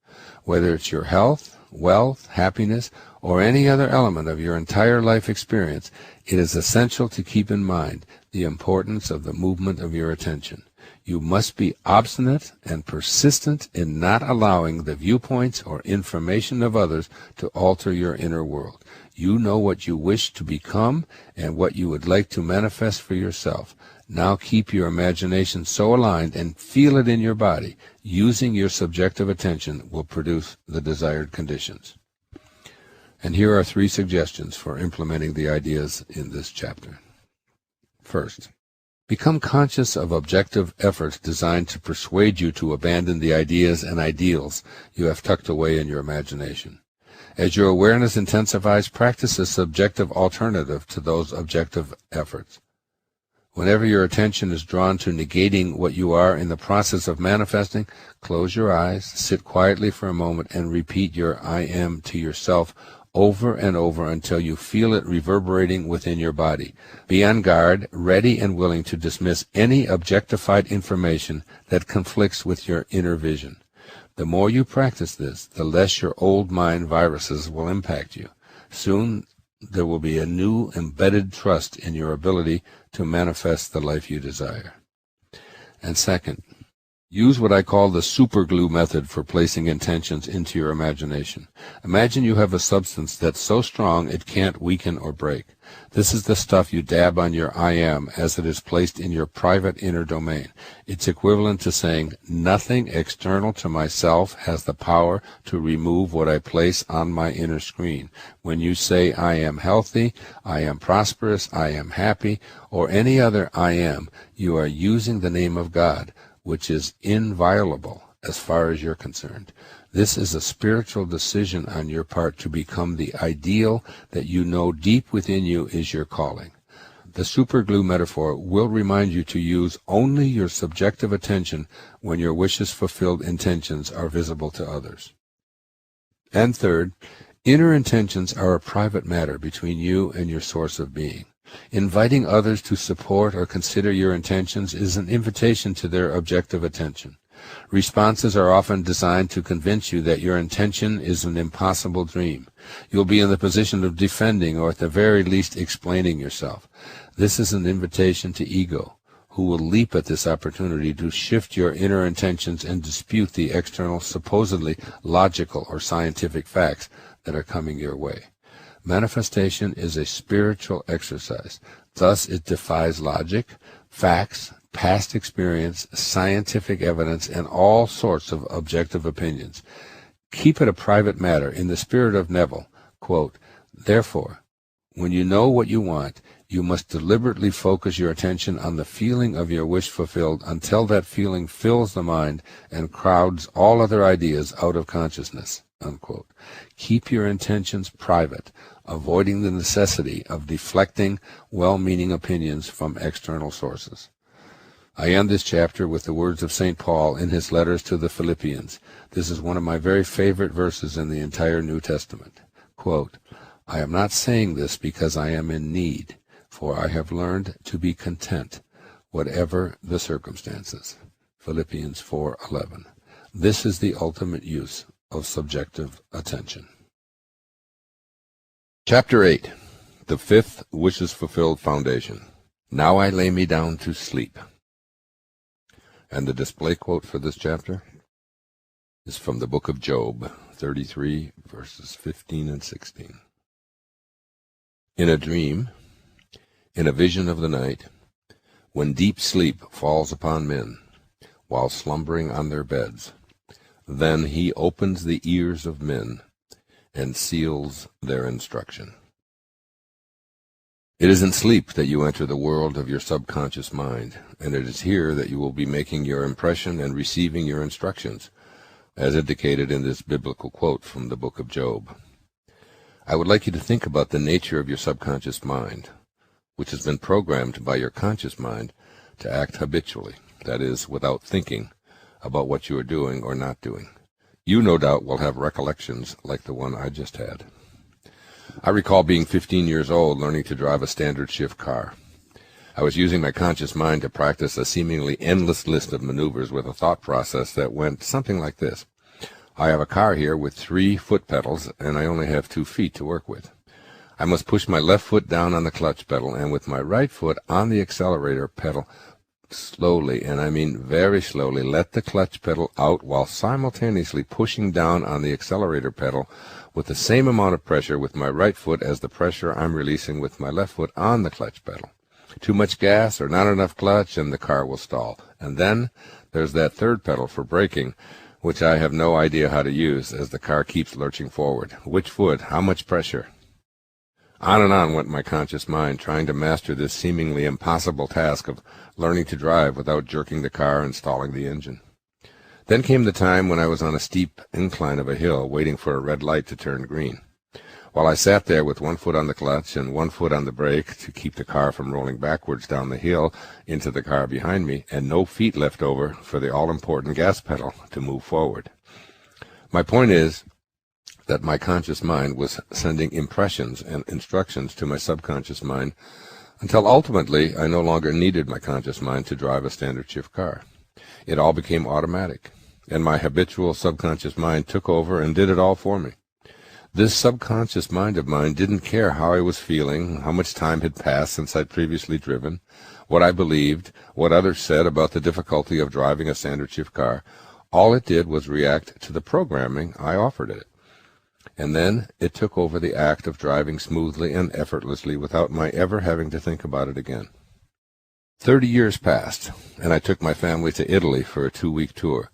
[SPEAKER 1] Whether it's your health, wealth, happiness, or any other element of your entire life experience, it is essential to keep in mind the importance of the movement of your attention. You must be obstinate and persistent in not allowing the viewpoints or information of others to alter your inner world. You know what you wish to become and what you would like to manifest for yourself. Now keep your imagination so aligned and feel it in your body. Using your subjective attention will produce the desired conditions. And here are 3 suggestions for implementing the ideas in this chapter. First, become conscious of objective efforts designed to persuade you to abandon the ideas and ideals you have tucked away in your imagination. As your awareness intensifies, practice a subjective alternative to those objective efforts. Whenever your attention is drawn to negating what you are in the process of manifesting, close your eyes, sit quietly for a moment, and repeat your I am to yourself over and over until you feel it reverberating within your body. Be on guard, ready and willing to dismiss any objectified information that conflicts with your inner vision. The more you practice this, the less your old mind viruses will impact you. Soon there will be a new embedded trust in your ability to manifest the life you desire. And second, use what I call the superglue method for placing intentions into your imagination. Imagine you have a substance that's so strong it can't weaken or break. This is the stuff you dab on your I am as it is placed in your private inner domain. It's equivalent to saying, nothing external to myself has the power to remove what I place on my inner screen. When you say I am healthy, I am prosperous, I am happy, or any other I am, you are using the name of God, which is inviolable as far as you're concerned. This is a spiritual decision on your part to become the ideal that you know deep within you is your calling. The superglue metaphor will remind you to use only your subjective attention when your wishes-fulfilled intentions are visible to others. And third, inner intentions are a private matter between you and your source of being. Inviting others to support or consider your intentions is an invitation to their objective attention. Responses are often designed to convince you that your intention is an impossible dream. You'll be in the position of defending or at the very least explaining yourself. This is an invitation to ego, who will leap at this opportunity to shift your inner intentions and dispute the external, supposedly logical or scientific facts that are coming your way. Manifestation is a spiritual exercise. Thus, it defies logic, facts, past experience, scientific evidence, and all sorts of objective opinions. Keep it a private matter in the spirit of Neville. Quote, therefore, when you know what you want, you must deliberately focus your attention on the feeling of your wish fulfilled until that feeling fills the mind and crowds all other ideas out of consciousness. Unquote. Keep your intentions private, avoiding the necessity of deflecting well-meaning opinions from external sources. I end this chapter with the words of St. Paul in his letters to the Philippians. This is one of my very favorite verses in the entire New Testament. Quote, I am not saying this because I am in need, for I have learned to be content, whatever the circumstances. Philippians 4:11. This is the ultimate use of subjective attention. Chapter 8. The Fifth Wishes Fulfilled Foundation. Now I lay me down to sleep. And the display quote for this chapter is from the book of Job, 33, verses 15 and 16. In a dream, in a vision of the night, when deep sleep falls upon men, while slumbering on their beds, then he opens the ears of men and seals their instruction. It is in sleep that you enter the world of your subconscious mind, and it is here that you will be making your impression and receiving your instructions, as indicated in this biblical quote from the book of Job. I would like you to think about the nature of your subconscious mind, which has been programmed by your conscious mind to act habitually, that is, without thinking about what you are doing or not doing. You, no doubt, will have recollections like the one I just had. I recall being 15 years old, learning to drive a standard shift car. I was using my conscious mind to practice a seemingly endless list of maneuvers with a thought process that went something like this.
[SPEAKER 2] I have a car here with 3 foot pedals, and I only have 2 feet to work with. I must push my left foot down on the clutch pedal, and with my right foot on the accelerator pedal, slowly, and I mean very slowly, let the clutch pedal out while simultaneously pushing down on the accelerator pedal with the same amount of pressure with my right foot as the pressure I'm releasing with my left foot on the clutch pedal. Too much gas or not enough clutch, and the car will stall. And then there's that third pedal for braking, which I have no idea how to use as the car keeps lurching forward. Which foot? How much pressure? On and on went my conscious mind, trying to master this seemingly impossible task of learning to drive without jerking the car and stalling the engine. Then came the time when I was on a steep incline of a hill, waiting for a red light to turn green. While I sat there with 1 foot on the clutch and 1 foot on the brake to keep the car from rolling backwards down the hill into the car behind me, and no feet left over for the all-important gas pedal to move forward. My point is that my conscious mind was sending impressions and instructions to my subconscious mind until ultimately I no longer needed my conscious mind to drive a standard shift car. It all became automatic, and my habitual subconscious mind took over and did it all for me. This subconscious mind of mine didn't care how I was feeling, how much time had passed since I'd previously driven, what I believed, what others said about the difficulty of driving a standard shift car. All it did was react to the programming I offered it. And then it took over the act of driving smoothly and effortlessly without my ever having to think about it again. 30 years passed, and I took my family to Italy for a 2-week tour.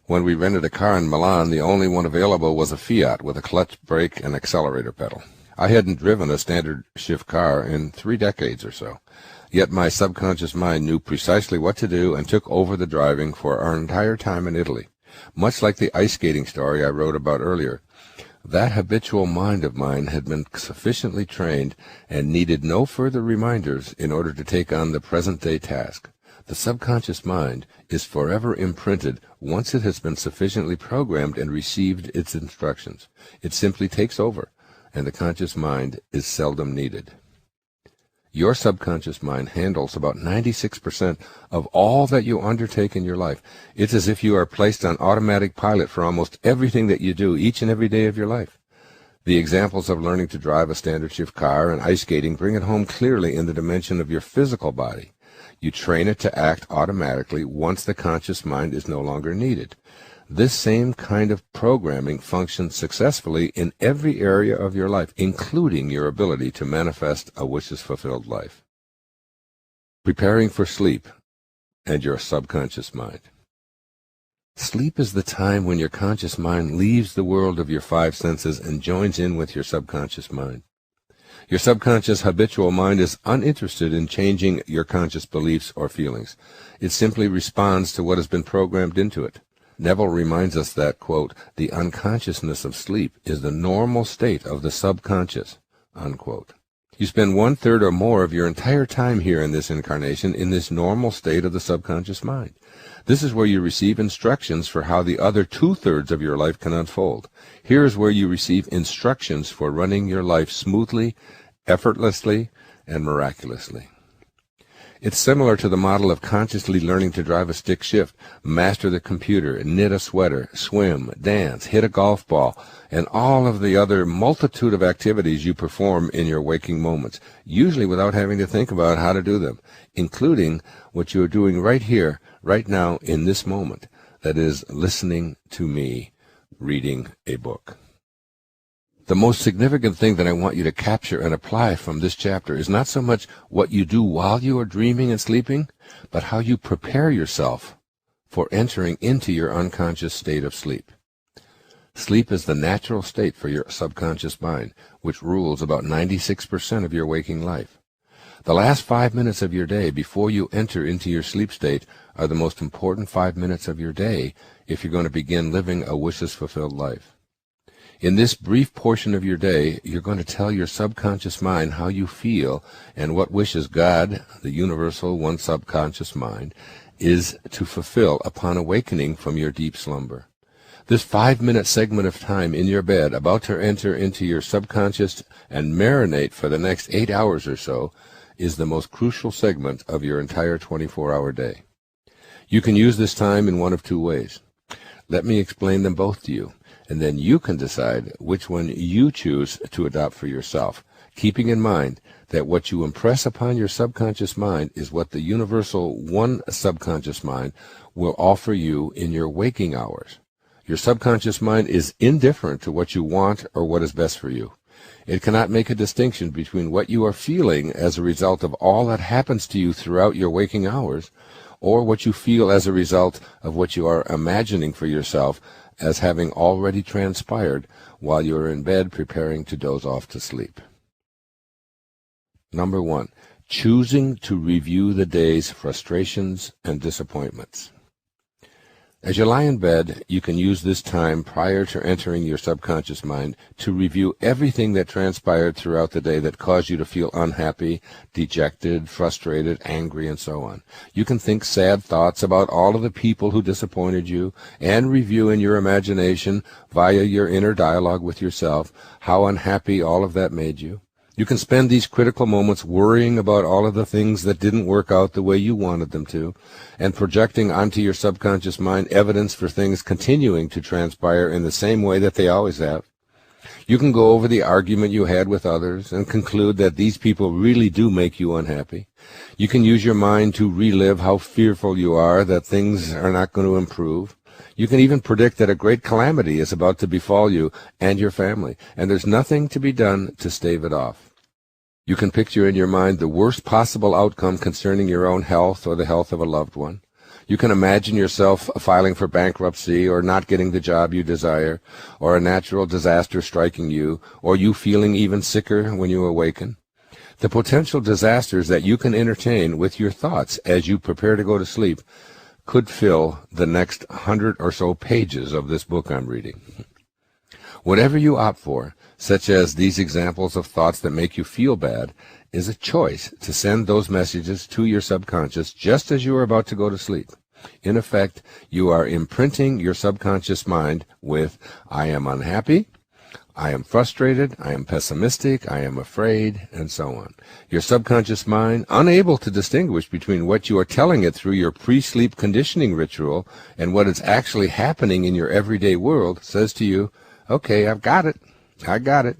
[SPEAKER 2] When we rented a car in Milan, the only one available was a Fiat with a clutch, brake, and accelerator pedal. I hadn't driven a standard shift car in 3 decades or so, yet my subconscious mind knew precisely what to do and took over the driving for our entire time in Italy. Much like the ice skating story I wrote about earlier, that habitual mind of mine had been sufficiently trained and needed no further reminders in order to take on the present-day task. The subconscious mind is forever imprinted once it has been sufficiently programmed and received its instructions. It simply takes over, and the conscious mind is seldom needed. Your subconscious mind handles about 96% of all that you undertake in your life. It's as if you are placed on automatic pilot for almost everything that you do each and every day of your life. The examples of learning to drive a standard shift car and ice skating bring it home clearly in the dimension of your physical body. You train it to act automatically once the conscious mind is no longer needed. This same kind of programming functions successfully in every area of your life, including your ability to manifest a wishes-fulfilled life. Preparing for sleep and your subconscious mind. Sleep is the time when your conscious mind leaves the world of your 5 senses and joins in with your subconscious mind. Your subconscious habitual mind is uninterested in changing your conscious beliefs or feelings. It simply responds to what has been programmed into it. Neville reminds us that, quote, the unconsciousness of sleep is the normal state of the subconscious, unquote. You spend 1/3 or more of your entire time here in this incarnation in this normal state of the subconscious mind. This is where you receive instructions for how the other 2/3 of your life can unfold. Here is where you receive instructions for running your life smoothly, effortlessly, and miraculously. It's similar to the model of consciously learning to drive a stick shift, master the computer, knit a sweater, swim, dance, hit a golf ball, and all of the other multitude of activities you perform in your waking moments, usually without having to think about how to do them, including what you are doing right here, right now, in this moment, that is, listening to me, reading a book. The most significant thing that I want you to capture and apply from this chapter is not so much what you do while you are dreaming and sleeping, but how you prepare yourself for entering into your unconscious state of sleep. Sleep is the natural state for your subconscious mind, which rules about 96% of your waking life. The last 5 minutes of your day before you enter into your sleep state are the most important 5 minutes of your day if you're going to begin living a wishes-fulfilled life. In this brief portion of your day, you're going to tell your subconscious mind how you feel and what wishes God, the universal one subconscious mind, is to fulfill upon awakening from your deep slumber. This 5-minute segment of time in your bed, about to enter into your subconscious and marinate for the next 8 hours or so, is the most crucial segment of your entire 24-hour day. You can use this time in one of 2 ways.
[SPEAKER 1] Let me explain them both to you, and then you can decide which one you choose to adopt for yourself, keeping in mind that what you impress upon your subconscious mind is what the universal one subconscious mind will offer you in your waking hours. Your subconscious mind is indifferent to what you want or what is best for you. It cannot make a distinction between what you are feeling as a result of all that happens to you throughout your waking hours, or what you feel as a result of what you are imagining for yourself as having already transpired while you are in bed preparing to doze off to sleep. Number 1, choosing to review the day's frustrations and disappointments. As you lie in bed, you can use this time prior to entering your subconscious mind to review everything that transpired throughout the day that caused you to feel unhappy, dejected, frustrated, angry, and so on. You can think sad thoughts about all of the people who disappointed you and review in your imagination, via your inner dialogue with yourself, how unhappy all of that made you. You can spend these critical moments worrying about all of the things that didn't work out the way you wanted them to, and projecting onto your subconscious mind evidence for things continuing to transpire in the same way that they always have. You can go over the argument you had with others and conclude that these people really do make you unhappy. You can use your mind to relive how fearful you are that things are not going to improve. You can even predict that a great calamity is about to befall you and your family, and there's nothing to be done to stave it off. You can picture in your mind the worst possible outcome concerning your own health or the health of a loved one. You can imagine yourself filing for bankruptcy or not getting the job you desire, or a natural disaster striking you, or you feeling even sicker when you awaken. The potential disasters that you can entertain with your thoughts as you prepare to go to sleep could fill the next 100 or so pages of this book I'm reading. Whatever you opt for, such as these examples of thoughts that make you feel bad, is a choice to send those messages to your subconscious just as you are about to go to sleep. In effect, you are imprinting your subconscious mind with, I am unhappy, I am frustrated, I am pessimistic, I am afraid, and so on. Your subconscious mind, unable to distinguish between what you are telling it through your pre-sleep conditioning ritual and what is actually happening in your everyday world, says to you, okay, I've got it. I got it.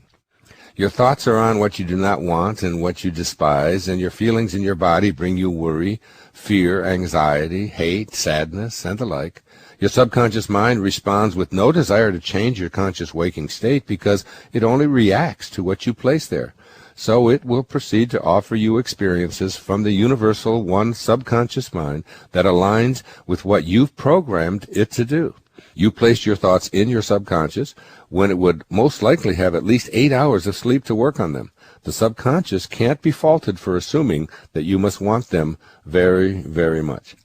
[SPEAKER 1] Your thoughts are on what you do not want and what you despise, and your feelings in your body bring you worry, fear, anxiety, hate, sadness, and the like. Your subconscious mind responds with no desire to change your conscious waking state because it only reacts to what you place there. So it will proceed to offer you experiences from the universal one subconscious mind that aligns with what you've programmed it to do. You placed your thoughts in your subconscious when it would most likely have at least 8 hours of sleep to work on them. The subconscious can't be faulted for assuming that you must want them very, very much.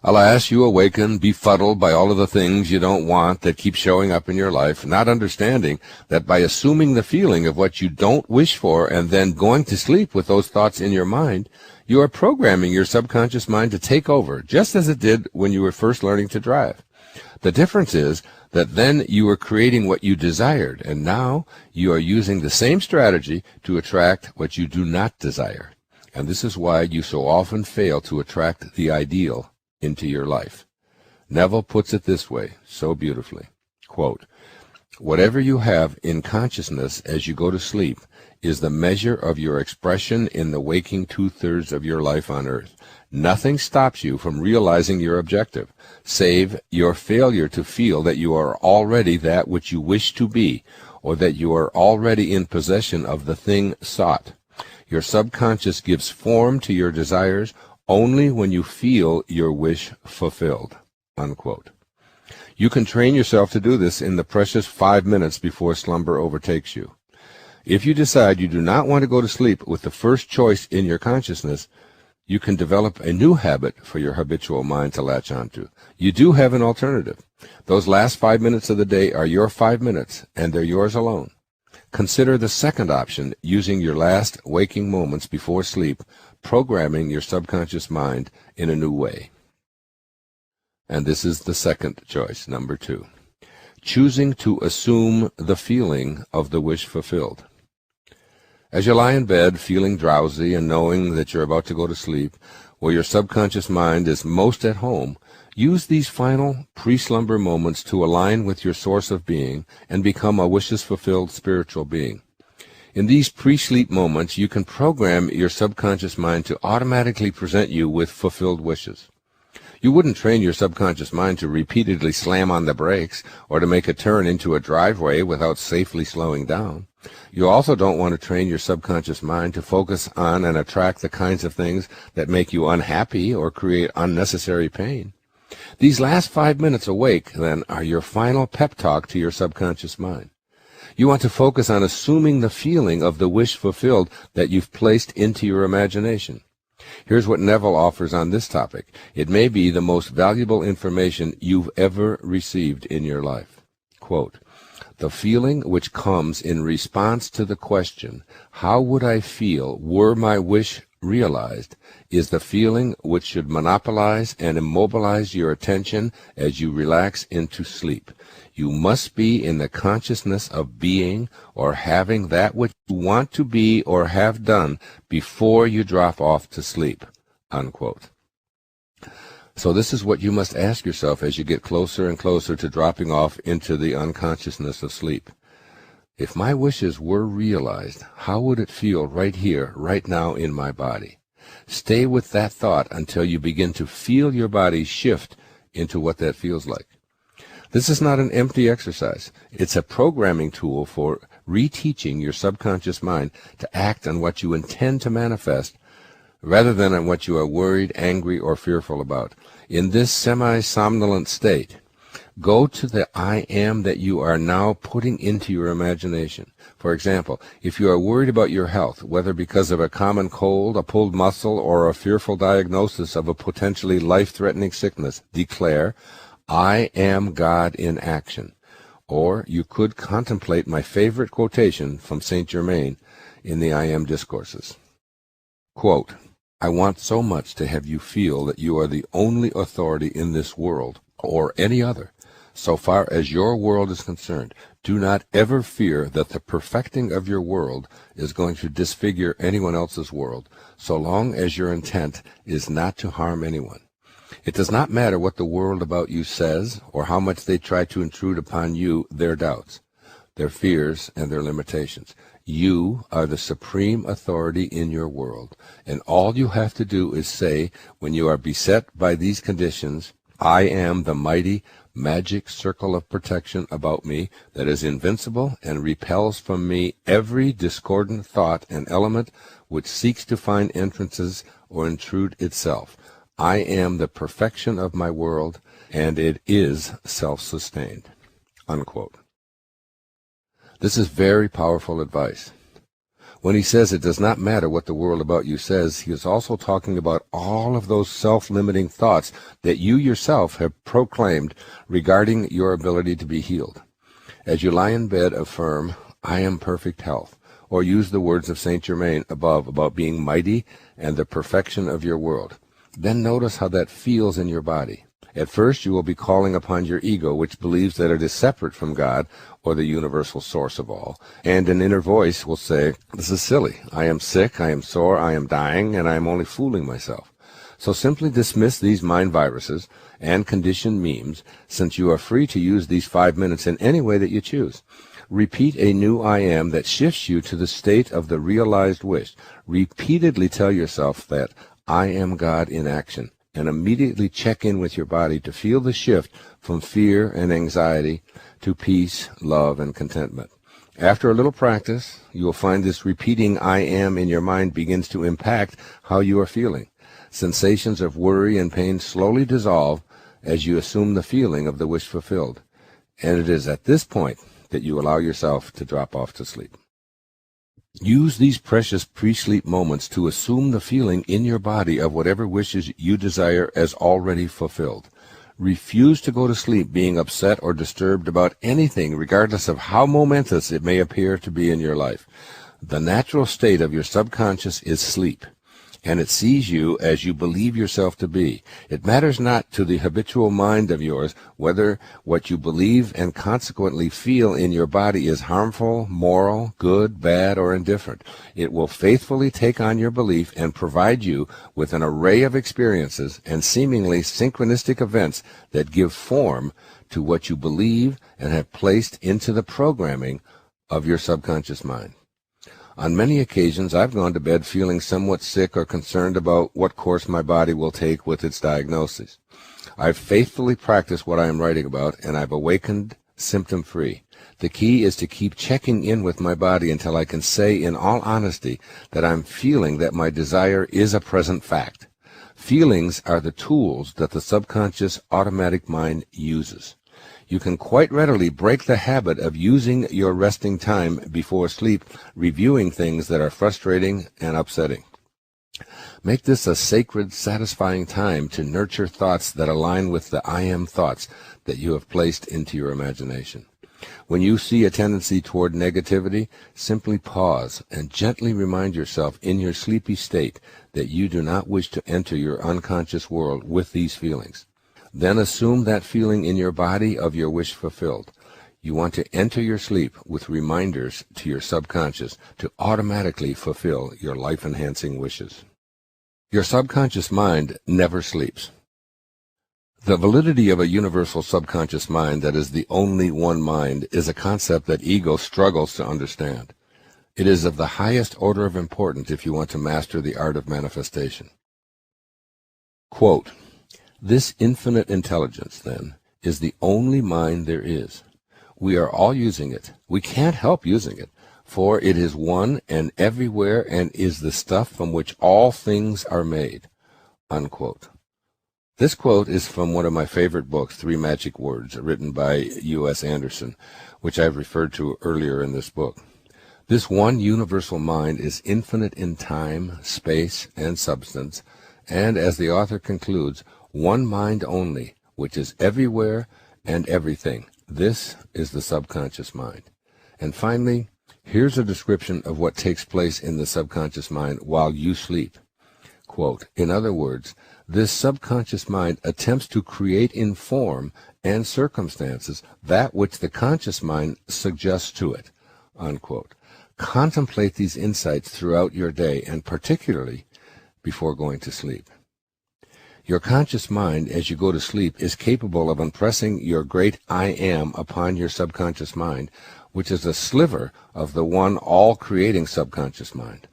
[SPEAKER 1] Alas, you awaken befuddled by all of the things you don't want that keep showing up in your life, not understanding that by assuming the feeling of what you don't wish for and then going to sleep with those thoughts in your mind, you are programming your subconscious mind to take over, just as it did when you were first learning to drive. The difference is that then you were creating what you desired, and now you are using the same strategy to attract what you do not desire. And this is why you so often fail to attract the ideal into your life. Neville puts it this way, so beautifully, quote, whatever you have in consciousness as you go to sleep is the measure of your expression in the waking 2/3 of your life on earth. Nothing stops you from realizing your objective, save your failure to feel that you are already that which you wish to be, or that you are already in possession of the thing sought. Your subconscious gives form to your desires only when you feel your wish fulfilled, unquote. You can train yourself to do this in the precious 5 minutes before slumber overtakes you. If you decide you do not want to go to sleep with the first choice in your consciousness, you can develop a new habit for your habitual mind to latch onto. You do have an alternative. Those last 5 minutes of the day are your 5 minutes, and they're yours alone. Consider the second option, using your last waking moments before sleep, programming your subconscious mind in a new way. And this is the second choice, number 2. Choosing to assume the feeling of the wish fulfilled. As you lie in bed, feeling drowsy and knowing that you're about to go to sleep,
[SPEAKER 2] where your subconscious mind is most at home, use these final pre-slumber moments to align with your source of being and become a wishes-fulfilled spiritual being. In these pre-sleep moments, you can program your subconscious mind to automatically present you with fulfilled wishes. You wouldn't train your subconscious mind to repeatedly slam on the brakes or to make a turn into a driveway without safely slowing down. You also don't want to train your subconscious mind to focus on and attract the kinds of things that make you unhappy or create unnecessary pain. These last 5 minutes awake, then, are your final pep talk to your subconscious mind. You want to focus on assuming the feeling of the wish fulfilled that you've placed into your imagination. Here's what Neville offers on this topic. It may be the most valuable information you've ever received in your life. Quote, "The feeling which comes in response to the question, 'How would I feel were my wish realized?' is the feeling which should monopolize and immobilize your attention as you relax into sleep. You must be in the consciousness of being or having that which you want to be or have done before you drop off to sleep." Unquote. So this is what you must ask yourself as you get closer and closer to dropping off into the unconsciousness of sleep. If my wishes were realized, how would it feel right here, right now in my body? Stay with that thought until you begin to feel your body shift into what that feels like. This is not an empty exercise. It's a programming tool for reteaching your subconscious mind to act on what you intend to manifest rather than on what you are worried, angry, or fearful about. In this semi-somnolent state, go to the I am that you are now putting into your imagination. For example, if you are worried about your health, whether because of a common cold, a pulled muscle, or a fearful diagnosis of a potentially life-threatening sickness, declare, "I am God in action." Or you could contemplate my favorite quotation from Saint Germain in the I Am Discourses. Quote, "I want so much to have you feel that you are the only authority in this world, or any other. So far as your world is concerned, do not ever fear that the perfecting of your world is going to disfigure anyone else's world, so long as your intent is not to harm anyone. It does not matter what the world about you says, or how much they try to intrude upon you their doubts, their fears, and their limitations. You are the supreme authority in your world, and all you have to do is say, when you are beset by these conditions, 'I am the mighty, magic circle of protection about me that is invincible and repels from me every discordant thought and element which seeks to find entrances or intrude itself. I am the perfection of my world, and it is self-sustained.'" Unquote. This is very powerful advice. When he says it does not matter what the world about you says, he is also talking about all of those self-limiting thoughts that you yourself have proclaimed regarding your ability to be healed. As you lie in bed, affirm, "I am perfect health," or use the words of Saint Germain above about being mighty and the perfection of your world. Then notice how that feels in your body. At first you will be calling upon your ego, which believes that it is separate from God, or the universal source of all, and an inner voice will say, "This is silly. I am sick, I am sore, I am dying, and I am only fooling myself." So simply dismiss these mind viruses and conditioned memes, since you are free to use these 5 minutes in any way that you choose. Repeat a new I am that shifts you to the state of the realized wish. Repeatedly tell yourself that I am God in action, and immediately check in with your body to feel the shift from fear and anxiety to peace, love, and contentment. After a little practice, you will find this repeating I am in your mind begins to impact how you are feeling. Sensations of worry and pain slowly dissolve as you assume the feeling of the wish fulfilled, and it is at this point that you allow yourself to drop off to sleep. Use these precious pre-sleep moments to assume the feeling in your body of whatever wishes you desire as already fulfilled. Refuse to go to sleep being upset or disturbed about anything, regardless of how momentous it may appear to be in your life. The natural state of your subconscious is sleep.
[SPEAKER 1] and it sees you as you believe yourself to be. It matters not to the habitual mind of yours whether what you believe and consequently feel in your body is harmful, moral, good, bad, or indifferent. It will faithfully take on your belief and provide you with an array of experiences and seemingly synchronistic events that give form to what you believe and have placed into the programming of your subconscious mind. On many occasions, I've gone to bed feeling somewhat sick or concerned about what course my body will take with its diagnosis. I've faithfully practiced what I am writing about, and I've awakened symptom-free. The key is to keep checking in with my body until I can say in all honesty that I'm feeling that my desire is a present fact. Feelings are the tools that the subconscious automatic mind uses. You can quite readily break the habit of using your resting time before sleep reviewing things that are frustrating and upsetting. Make this a sacred, satisfying time to nurture thoughts that align with the I am thoughts that you have placed into your imagination. When you see a tendency toward negativity, simply pause and gently remind yourself in your sleepy state that you do not wish to enter your unconscious world with these feelings. Then assume that feeling in your body of your wish fulfilled. You want to enter your sleep with reminders to your subconscious to automatically fulfill your life-enhancing wishes. Your subconscious mind never sleeps. The validity of a universal subconscious mind that is the only one mind is a concept that ego struggles to understand. It is of the highest order of importance if you want to master the art of manifestation. Quote, "This infinite intelligence, then, is the only mind there is. We are all using it. We can't help using it, for it is one and everywhere and is the stuff from which all things are made." Unquote. This quote is from one of my favorite books, 3 Magic Words, written by U.S. Anderson, which I've referred to earlier in this book. This one universal mind is infinite in time, space, and substance, and, as the author concludes, one mind only, which is everywhere and everything. This is the subconscious mind. And finally, here's a description of what takes place in the subconscious mind while you sleep. Quote, "In other words, this subconscious mind attempts to create in form and circumstances that which the conscious mind suggests to it." Unquote. Contemplate these insights throughout your day, and particularly before going to sleep. Your conscious mind, as you go to sleep, is capable of impressing your great I am upon your subconscious mind, which is a sliver of the one all-creating subconscious mind.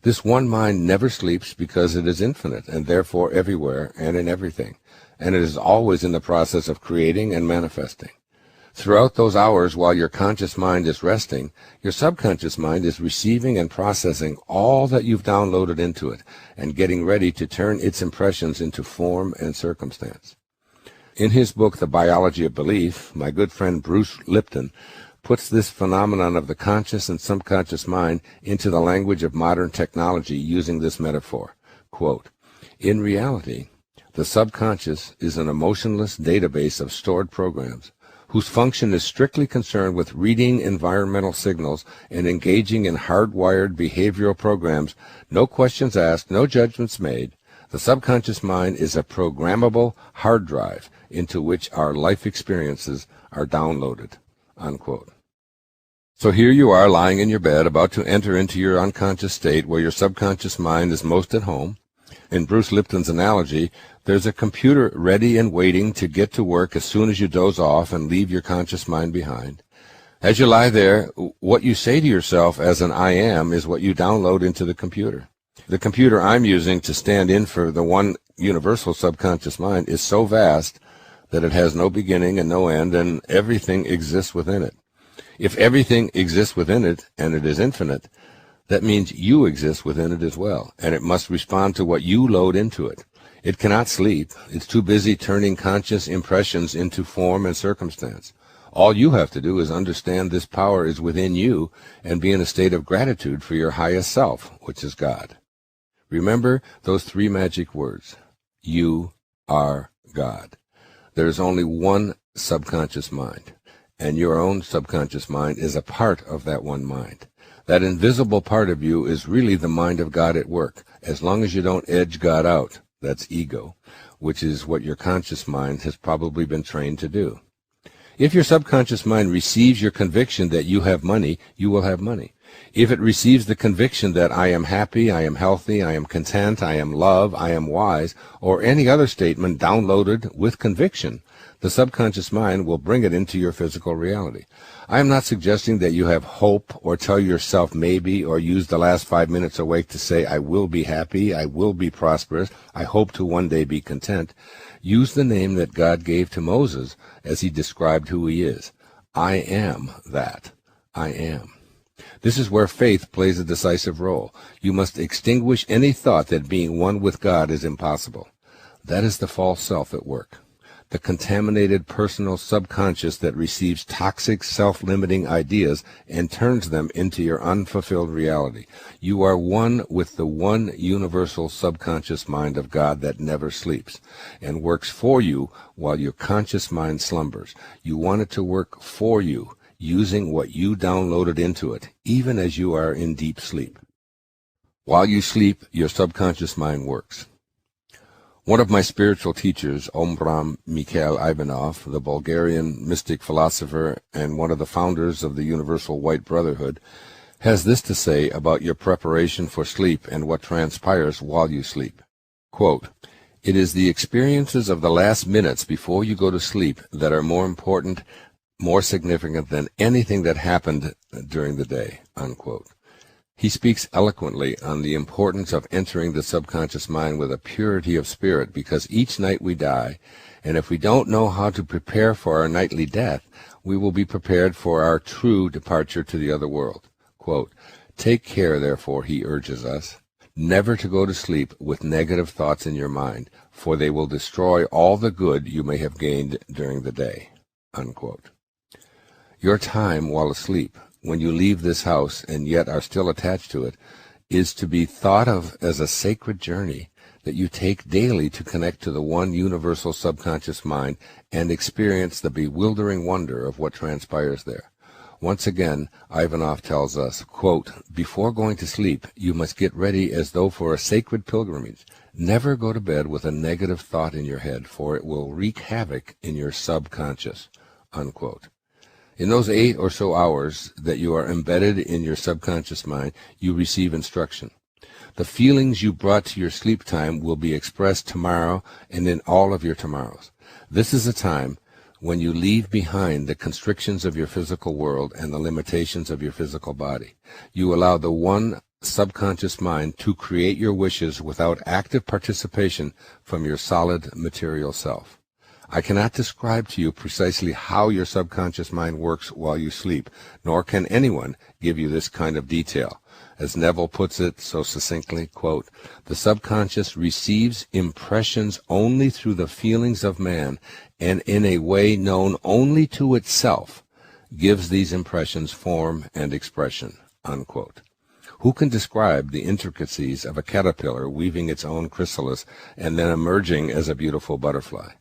[SPEAKER 1] This one mind never sleeps because it is infinite and therefore everywhere and in everything, and it is always in the process of creating and manifesting. Throughout those hours while your conscious mind is resting, your subconscious mind is receiving and processing all that you've downloaded into it and getting ready to turn its impressions into form and circumstance. In his book, The Biology of Belief, my good friend Bruce Lipton puts this phenomenon of the conscious and subconscious mind into the language of modern technology using this metaphor. Quote, "In reality, the subconscious is an emotionless database of stored programs whose function is strictly concerned with reading environmental signals and engaging in hardwired behavioral programs, no questions asked, no judgments made. The subconscious mind is a programmable hard drive into which our life experiences are downloaded." Unquote. So here you are lying in your bed about to enter into your unconscious state where your subconscious mind is most at home. In Bruce Lipton's analogy, there's a computer ready and waiting to get to work as soon as you doze off and leave your conscious mind behind. As you lie there, what you say to yourself as an I am is what you download into the computer. The computer I'm using to stand in for the one universal subconscious mind is so vast that it has no beginning and no end, and everything exists within it. If everything exists within it, and it is infinite, that means you exist within it as well, and it must respond to what you load into it. It cannot sleep. It's too busy turning conscious impressions into form and circumstance. All you have to do is understand this power is within you and be in a state of gratitude for your highest self, which is God. Remember those 3 magic words. You are God. There is only one subconscious mind, and your own subconscious mind is a part of that one mind. That invisible part of you is really the mind of God at work, as long as you don't edge God out, that's ego, which is what your conscious mind has probably been trained to do. If your subconscious mind receives your conviction that you have money, you will have money. If it receives the conviction that I am happy, I am healthy, I am content, I am love, I am wise, or any other statement downloaded with conviction, the subconscious mind will bring it into your physical reality. I am not suggesting that you have hope or tell yourself maybe or use the last 5 minutes awake to say, I will be happy, I will be prosperous, I hope to one day be content. Use the name that God gave to Moses as he described who he is. I am that. I am. This is where faith plays a decisive role. You must extinguish any thought that being one with God is impossible. That is the false self at work. The contaminated personal subconscious that receives toxic self-limiting ideas and turns them into your unfulfilled reality. You are one with the one universal subconscious mind of God that never sleeps and works for you while your conscious mind slumbers. You want it to work for you, using what you downloaded into it, even as you are in deep sleep. While you sleep, your subconscious mind works. One of my spiritual teachers, Omram Mikhail Ivanov, the Bulgarian mystic philosopher and one of the founders of the Universal White Brotherhood, has this to say about your preparation for sleep and what transpires while you sleep. Quote, "It is the experiences of the last minutes before you go to sleep that are more important, more significant than anything that happened during the day." Unquote. He speaks eloquently on the importance of entering the subconscious mind with a purity of spirit, because each night we die, and if we don't know how to prepare for our nightly death, we will be prepared for our true departure to the other world. Quote, "Take care, therefore," he urges us, "never to go to sleep with negative thoughts in your mind, for they will destroy all the good you may have gained during the day." Unquote. Your time while asleep, when you leave this house and yet are still attached to it, is to be thought of as a sacred journey that you take daily to connect to the one universal subconscious mind and experience the bewildering wonder of what transpires there. Once again, Ivanov tells us, quote, "Before going to sleep, you must get ready as though for a sacred pilgrimage. Never go to bed with a negative thought in your head, for it will wreak havoc in your subconscious." Unquote. In those 8 or so hours that you are embedded in your subconscious mind, you receive instruction. The feelings you brought to your sleep time will be expressed tomorrow and in all of your tomorrows. This is a time when you leave behind the constrictions of your physical world and the limitations of your physical body. You allow the one subconscious mind to create your wishes without active participation from your solid material self. I cannot describe to you precisely how your subconscious mind works while you sleep, nor can anyone give you this kind of detail. As Neville puts it so succinctly, quote, "The subconscious receives impressions only through the feelings of man, and in a way known only to itself, gives these impressions form and expression." Unquote. Who can describe the intricacies of a caterpillar weaving its own chrysalis and then emerging as a beautiful butterfly?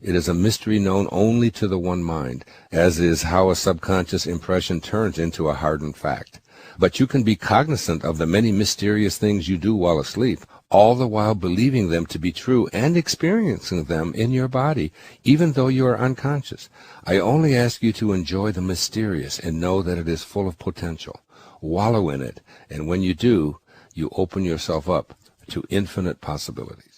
[SPEAKER 1] It is a mystery known only to the one mind, as is how a subconscious impression turns into a hardened fact. But you can be cognizant of the many mysterious things you do while asleep, all the while believing them to be true and experiencing them in your body, even though you are unconscious. I only ask you to enjoy the mysterious and know that it is full of potential. Wallow in it, and when you do, you open yourself up to infinite possibilities.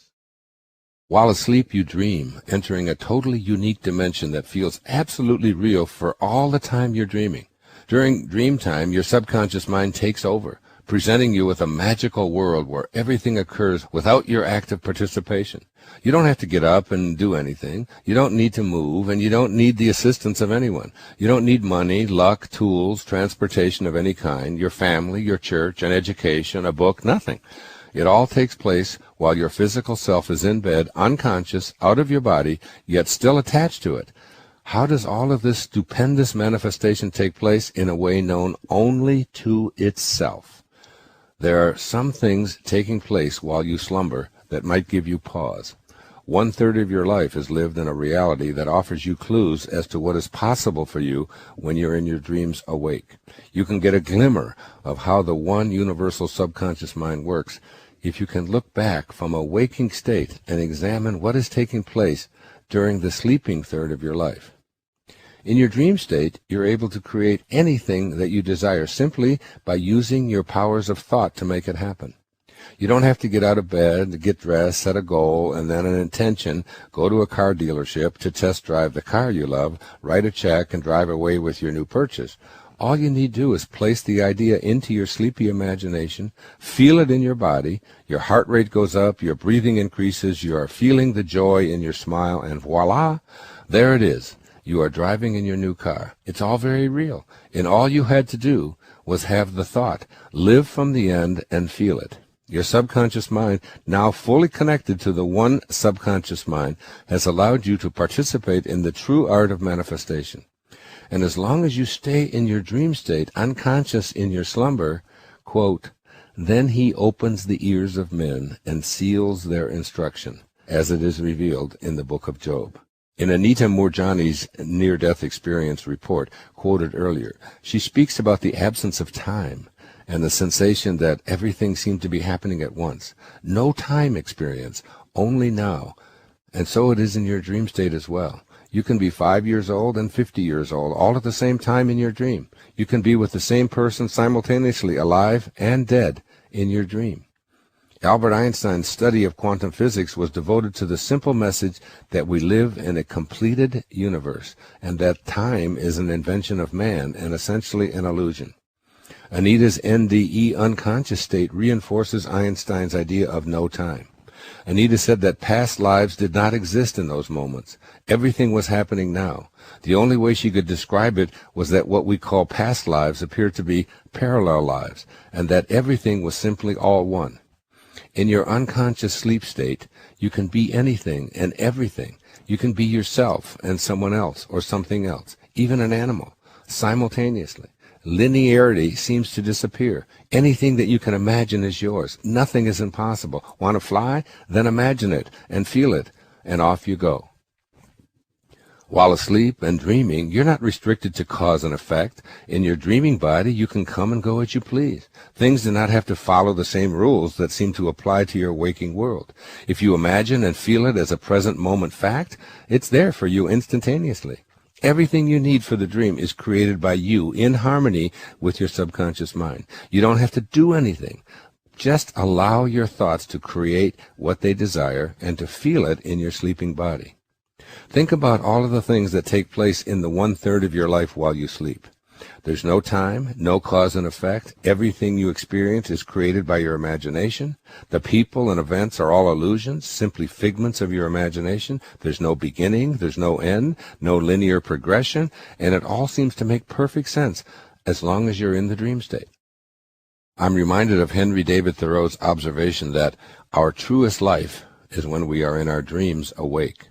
[SPEAKER 1] While asleep, you dream, entering a totally unique dimension that feels absolutely real for all the time you're dreaming. During dream time, your subconscious mind takes over, presenting you with a magical world where everything occurs without your active participation. You don't have to get up and do anything. You don't need to move, and you don't need the assistance of anyone. You don't need money, luck, tools, transportation of any kind, your family, your church, an education, a book, nothing. It all takes place while your physical self is in bed, unconscious, out of your body, yet still attached to it. How does all of this stupendous manifestation take place in a way known only to itself? There are some things taking place while you slumber that might give you pause. 1/3 of your life is lived in a reality that offers you clues as to what is possible for you when you're in your dreams awake. You can get a glimmer of how the one universal subconscious mind works if you can look back from a waking state and examine what is taking place during the sleeping third of your life. In your dream state, you're able to create anything that you desire simply by using your powers of thought to make it happen. You don't have to get out of bed, get dressed, set a goal, and then an intention, go to a car dealership to test drive the car you love, write a check, and drive away with your new purchase. All you need to do is place the idea into your sleepy imagination, feel it in your body, your heart rate goes up, your breathing increases, you are feeling the joy in your smile, and voila, there it is. You are driving in your new car. It's all very real, and all you had to do was have the thought, live from the end, and feel it. Your subconscious mind, now fully connected to the one subconscious mind, has allowed you to participate in the true art of manifestation. And as long as you stay in your dream state, unconscious in your slumber, quote, then he opens the ears of men and seals their instruction, as it is revealed in the book of Job. In Anita Moorjani's near-death experience report, quoted earlier, she speaks about the absence of time and the sensation that everything seemed to be happening at once. No time experience, only now. And so it is in your dream state as well. You can be 5 years old and 50 years old, all at the same time in your dream. You can be with the same person simultaneously, alive and dead, in your dream. Albert Einstein's study of quantum physics was devoted to the simple message that we live in a completed universe, and that time is an invention of man and essentially an illusion. Anita's NDE unconscious state reinforces Einstein's idea of no time. Anita said that past lives did not exist in those moments. Everything was happening now. The only way she could describe it was that what we call past lives appeared to be parallel lives, and that everything was simply all one. In your unconscious sleep state, you can be anything and everything. You can be yourself and someone else or something else, even an animal, simultaneously. Linearity seems to disappear. Anything that you can imagine is yours. Nothing is impossible. Want to fly? Then imagine it and feel it, and off you go. While asleep and dreaming, you're not restricted to cause and effect. In your dreaming body, you can come and go as you please. Things do not have to follow the same rules that seem to apply to your waking world. If you imagine and feel it as a present moment fact, it's there for you instantaneously. Everything you need for the dream is created by you in harmony with your subconscious mind. You don't have to do anything. Just allow your thoughts to create what they desire and to feel it in your sleeping body. Think about all of the things that take place in the 1/3 of your life while you sleep. There's no time, no cause and effect. Everything you experience is created by your imagination. The people and events are all illusions, simply figments of your imagination. There's no beginning, there's no end, no linear progression, and it all seems to make perfect sense as long as you're in the dream state. I'm reminded of Henry David Thoreau's observation that our truest life is when we are in our dreams awake.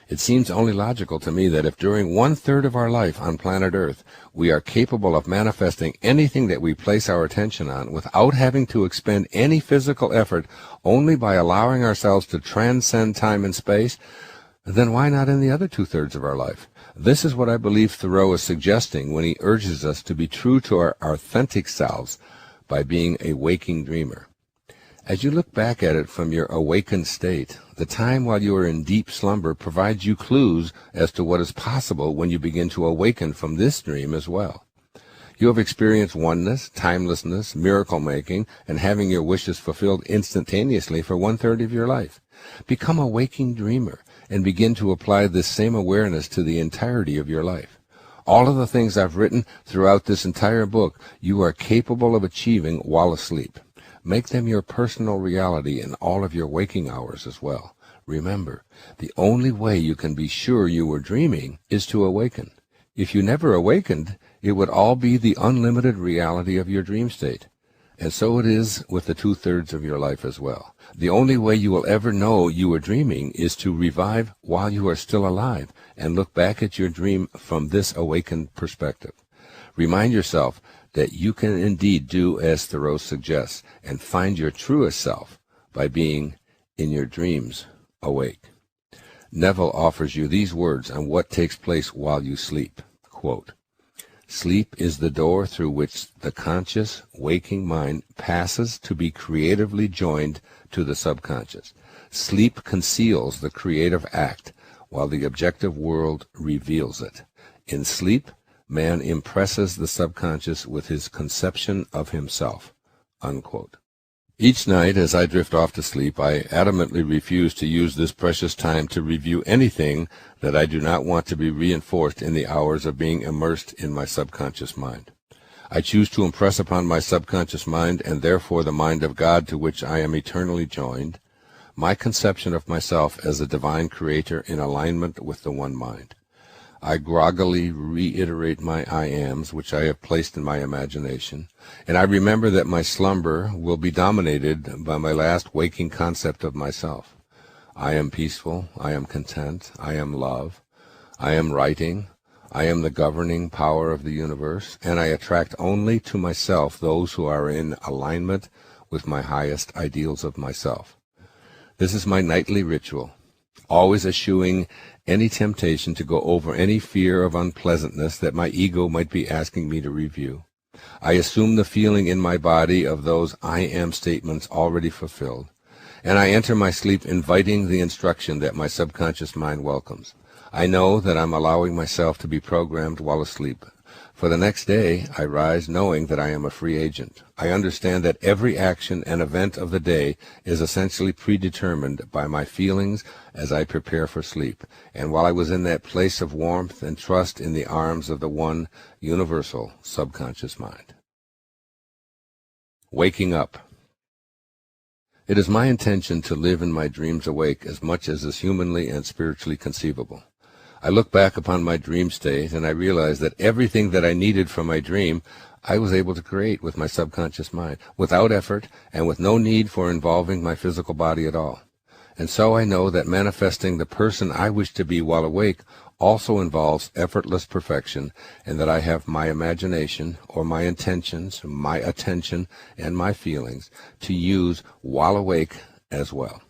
[SPEAKER 1] It seems only logical to me that if during 1/3 of our life on planet Earth we are capable of manifesting anything that we place our attention on without having to expend any physical effort, only by allowing ourselves to transcend time and space, then why not in the other 2/3 of our life? This is what I believe Thoreau is suggesting when he urges us to be true to our authentic selves by being a waking dreamer. As you look back at it from your awakened state, the time while you are in deep slumber provides you clues as to what is possible when you begin to awaken from this dream as well. You have experienced oneness, timelessness, miracle-making, and having your wishes fulfilled instantaneously for 1/3 of your life. Become a waking dreamer and begin to apply this same awareness to the entirety of your life. All of the things I've written throughout this entire book, you are capable of achieving while asleep. Make them your personal reality in all of your waking hours as well. Remember, the only way you can be sure you were dreaming is to awaken. If you never awakened, it would all be the unlimited reality of your dream state. And so it is with the 2/3 of your life as well. The only way you will ever know you were dreaming is to revive while you are still alive and look back at your dream from this awakened perspective. Remind yourself that you can indeed do as Thoreau suggests and find your truest self by being in your dreams awake. Neville offers you these words on what takes place while you sleep. Quote, Sleep is the door through which the conscious, waking mind passes to be creatively joined to the subconscious. Sleep conceals the creative act, while the objective world reveals it. In sleep, man impresses the subconscious with his conception of himself." Unquote. Each night, as I drift off to sleep, I adamantly refuse to use this precious time to review anything that I do not want to be reinforced in the hours of being immersed in my subconscious mind. I choose to impress upon my subconscious mind, and therefore the mind of God to which I am eternally joined, my conception of myself as a divine creator in alignment with the one mind. I groggily reiterate my I ams, which I have placed in my imagination, and I remember that my slumber will be dominated by my last waking concept of myself. I am peaceful, I am content, I am love, I am writing, I am the governing power of the universe, and I attract only to myself those who are in alignment with my highest ideals of myself. This is my nightly ritual, always eschewing any temptation to go over any fear of unpleasantness that my ego might be asking me to review. I assume the feeling in my body of those I am statements already fulfilled, and I enter my sleep inviting the instruction that my subconscious mind welcomes. I know that I'm allowing myself to be programmed while asleep. For the next day, I rise knowing that I am a free agent. I understand that every action and event of the day is essentially predetermined by my feelings as I prepare for sleep, and while I was in that place of warmth and trust in the arms of the one universal subconscious mind. Waking up. It is my intention to live in my dreams awake as much as is humanly and spiritually conceivable. I look back upon my dream state, and I realize that everything that I needed from my dream, I was able to create with my subconscious mind, without effort and with no need for involving my physical body at all. And so I know that manifesting the person I wish to be while awake also involves effortless perfection, and that I have my imagination, or my intentions, my attention, and my feelings to use while awake as well.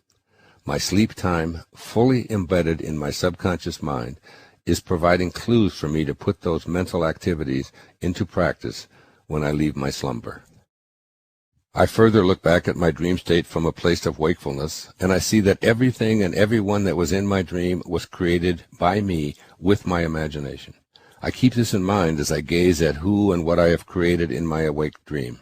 [SPEAKER 1] My sleep time, fully embedded in my subconscious mind, is providing clues for me to put those mental activities into practice when I leave my slumber. I further look back at my dream state from a place of wakefulness, and I see that everything and everyone that was in my dream was created by me with my imagination. I keep this in mind as I gaze at who and what I have created in my awake dream.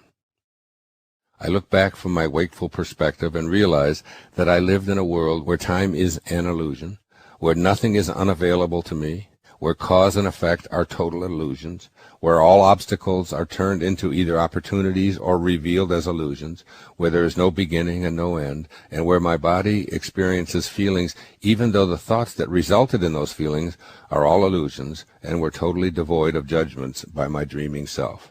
[SPEAKER 1] I look back from my wakeful perspective and realize that I lived in a world where time is an illusion, where nothing is unavailable to me, where cause and effect are total illusions, where all obstacles are turned into either opportunities or revealed as illusions, where there is no beginning and no end, and where my body experiences feelings even though the thoughts that resulted in those feelings are all illusions and were totally devoid of judgments by my dreaming self.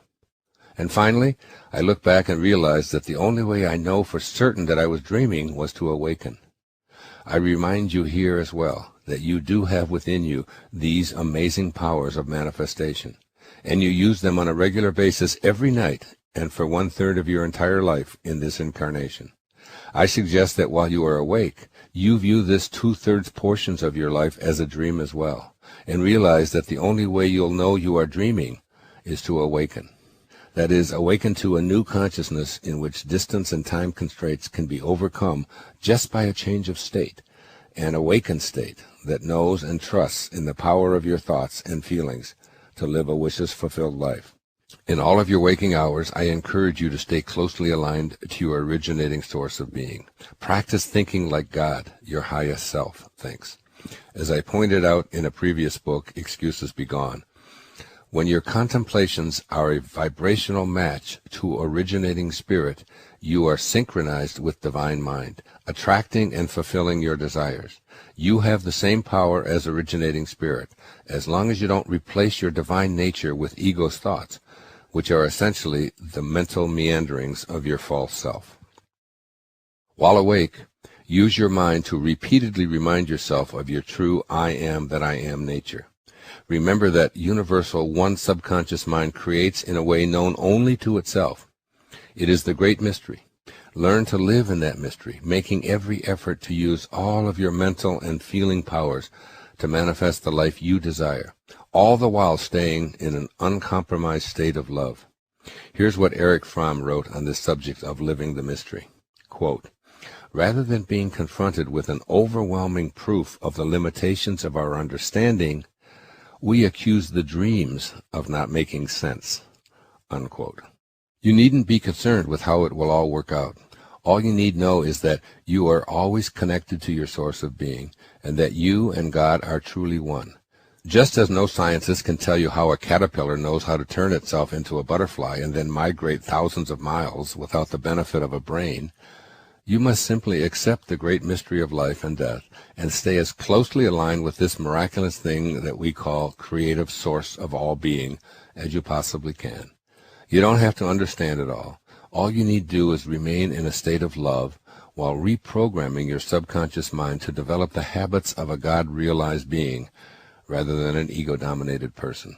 [SPEAKER 1] And finally, I look back and realize that the only way I know for certain that I was dreaming was to awaken. I remind you here as well that you do have within you these amazing powers of manifestation, and you use them on a regular basis every night and for 1/3 of your entire life in this incarnation. I suggest that while you are awake, you view this 2/3 portions of your life as a dream as well, and realize that the only way you'll know you are dreaming is to awaken. That is, awaken to a new consciousness in which distance and time constraints can be overcome just by a change of state, an awakened state that knows and trusts in the power of your thoughts and feelings to live a wishes-fulfilled life. In all of your waking hours, I encourage you to stay closely aligned to your originating source of being. Practice thinking like God, your highest self, thinks. As I pointed out in a previous book, Excuses Be Gone, when your contemplations are a vibrational match to originating spirit, you are synchronized with divine mind, attracting and fulfilling your desires. You have the same power as originating spirit, as long as you don't replace your divine nature with ego's thoughts, which are essentially the mental meanderings of your false self. While awake, use your mind to repeatedly remind yourself of your true I am that I am nature. Remember that universal one subconscious mind creates in a way known only to itself. It is the great mystery. Learn to live in that mystery, making every effort to use all of your mental and feeling powers to manifest the life you desire. all the while staying in an uncompromised state of love. Here's what Erich Fromm wrote on this subject of living the mystery. Quote, "Rather than being confronted with an overwhelming proof of the limitations of our understanding, we accuse the dreams of not making sense." Unquote. You needn't be concerned with how it will all work out. All you need know is that you are always connected to your source of being, and that you and God are truly one. Just as no scientist can tell you how a caterpillar knows how to turn itself into a butterfly and then migrate thousands of miles without the benefit of a brain, you must simply accept the great mystery of life and death and stay as closely aligned with this miraculous thing that we call creative source of all being as you possibly can. You don't have to understand it all. All you need to do is remain in a state of love while reprogramming your subconscious mind to develop the habits of a God-realized being rather than an ego-dominated person.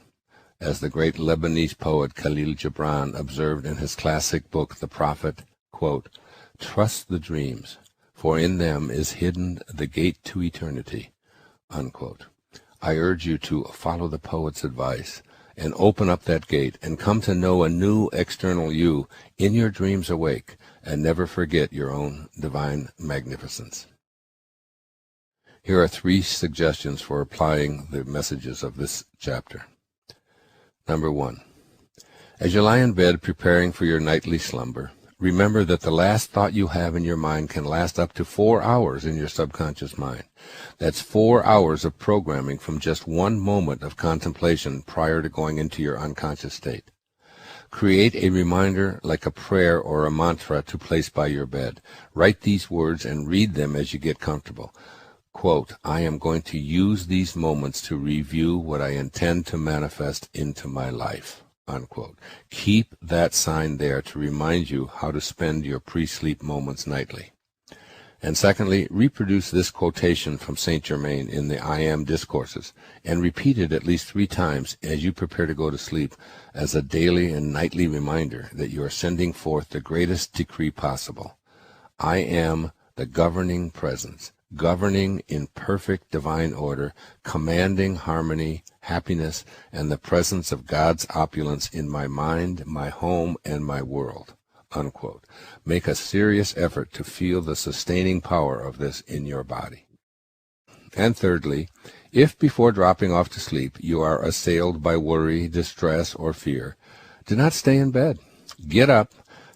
[SPEAKER 1] As the great Lebanese poet Khalil Gibran observed in his classic book, The Prophet, quote, "Trust the dreams, for in them is hidden the gate to eternity," unquote. I urge you to follow the poet's advice and open up that gate and come to know a new external you in your dreams awake, and never forget your own divine magnificence. Here are 3 suggestions for applying the messages of this chapter. Number 1. As you lie in bed preparing for your nightly slumber, remember that the last thought you have in your mind can last up to 4 hours in your subconscious mind. That's 4 hours of programming from just one moment of contemplation prior to going into your unconscious state. Create a reminder like a prayer or a mantra to place by your bed. Write these words and read them as you get comfortable. Quote, "I am going to use these moments to review what I intend to manifest into my life." Unquote. Keep that sign there to remind you how to spend your pre-sleep moments nightly. And secondly, reproduce this quotation from Saint Germain in the I Am Discourses, and repeat it at least 3 times as you prepare to go to sleep as a daily and nightly reminder that you are sending forth the greatest decree possible. I am the governing presence, governing in perfect divine order, commanding harmony, happiness, and the presence of God's opulence in my mind, my home, and my world. Unquote. Make a serious effort to feel the sustaining power of this in your body. And thirdly, if before dropping off to sleep you are assailed by worry, distress, or fear, do not stay in bed. Get up,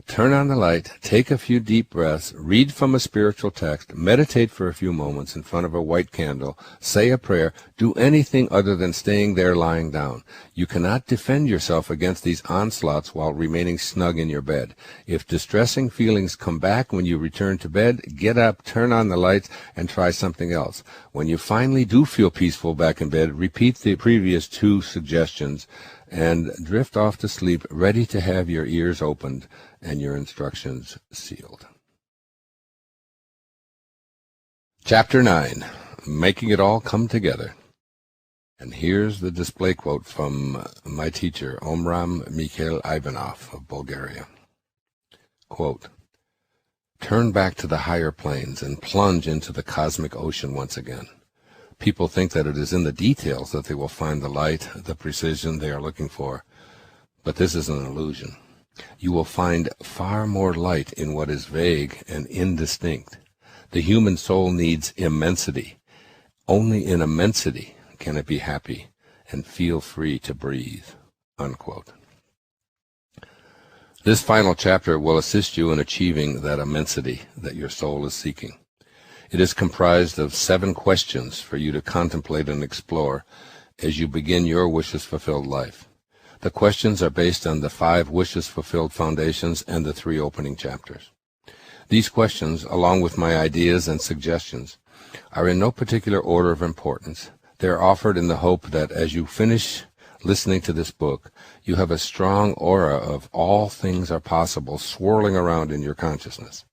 [SPEAKER 1] turn on the light, take a few deep breaths, read from a spiritual text, meditate for a few moments in front of a white candle, say a prayer, do anything other than staying there lying down. You cannot defend yourself against these onslaughts while remaining snug in your bed. If distressing feelings come back when you return to bed, get up, turn on the lights, and try something else. When you finally do feel peaceful back in bed, repeat the previous 2 suggestions and drift off to sleep, ready to have your ears opened and your instructions sealed. Chapter 9, Making It All Come Together. And here's the display quote from my teacher, Omram Mikhail Ivanov of Bulgaria. Quote, "Turn back to the higher planes and plunge into the cosmic ocean once again. People think that it is in the details that they will find the light, the precision they are looking for, but this is an illusion. You will find far more light in what is vague and indistinct. The human soul needs immensity. Only in immensity can it be happy and feel free to breathe." Unquote. This final chapter will assist you in achieving that immensity that your soul is seeking. It is comprised of 7 questions for you to contemplate and explore as you begin your wishes-fulfilled life. The questions are based on the 5 wishes-fulfilled foundations and the 3 opening chapters. These questions, along with my ideas and suggestions, are in no particular order of importance. They are offered in the hope that as you finish listening to this book, you have a strong aura of all things are possible swirling around in your consciousness.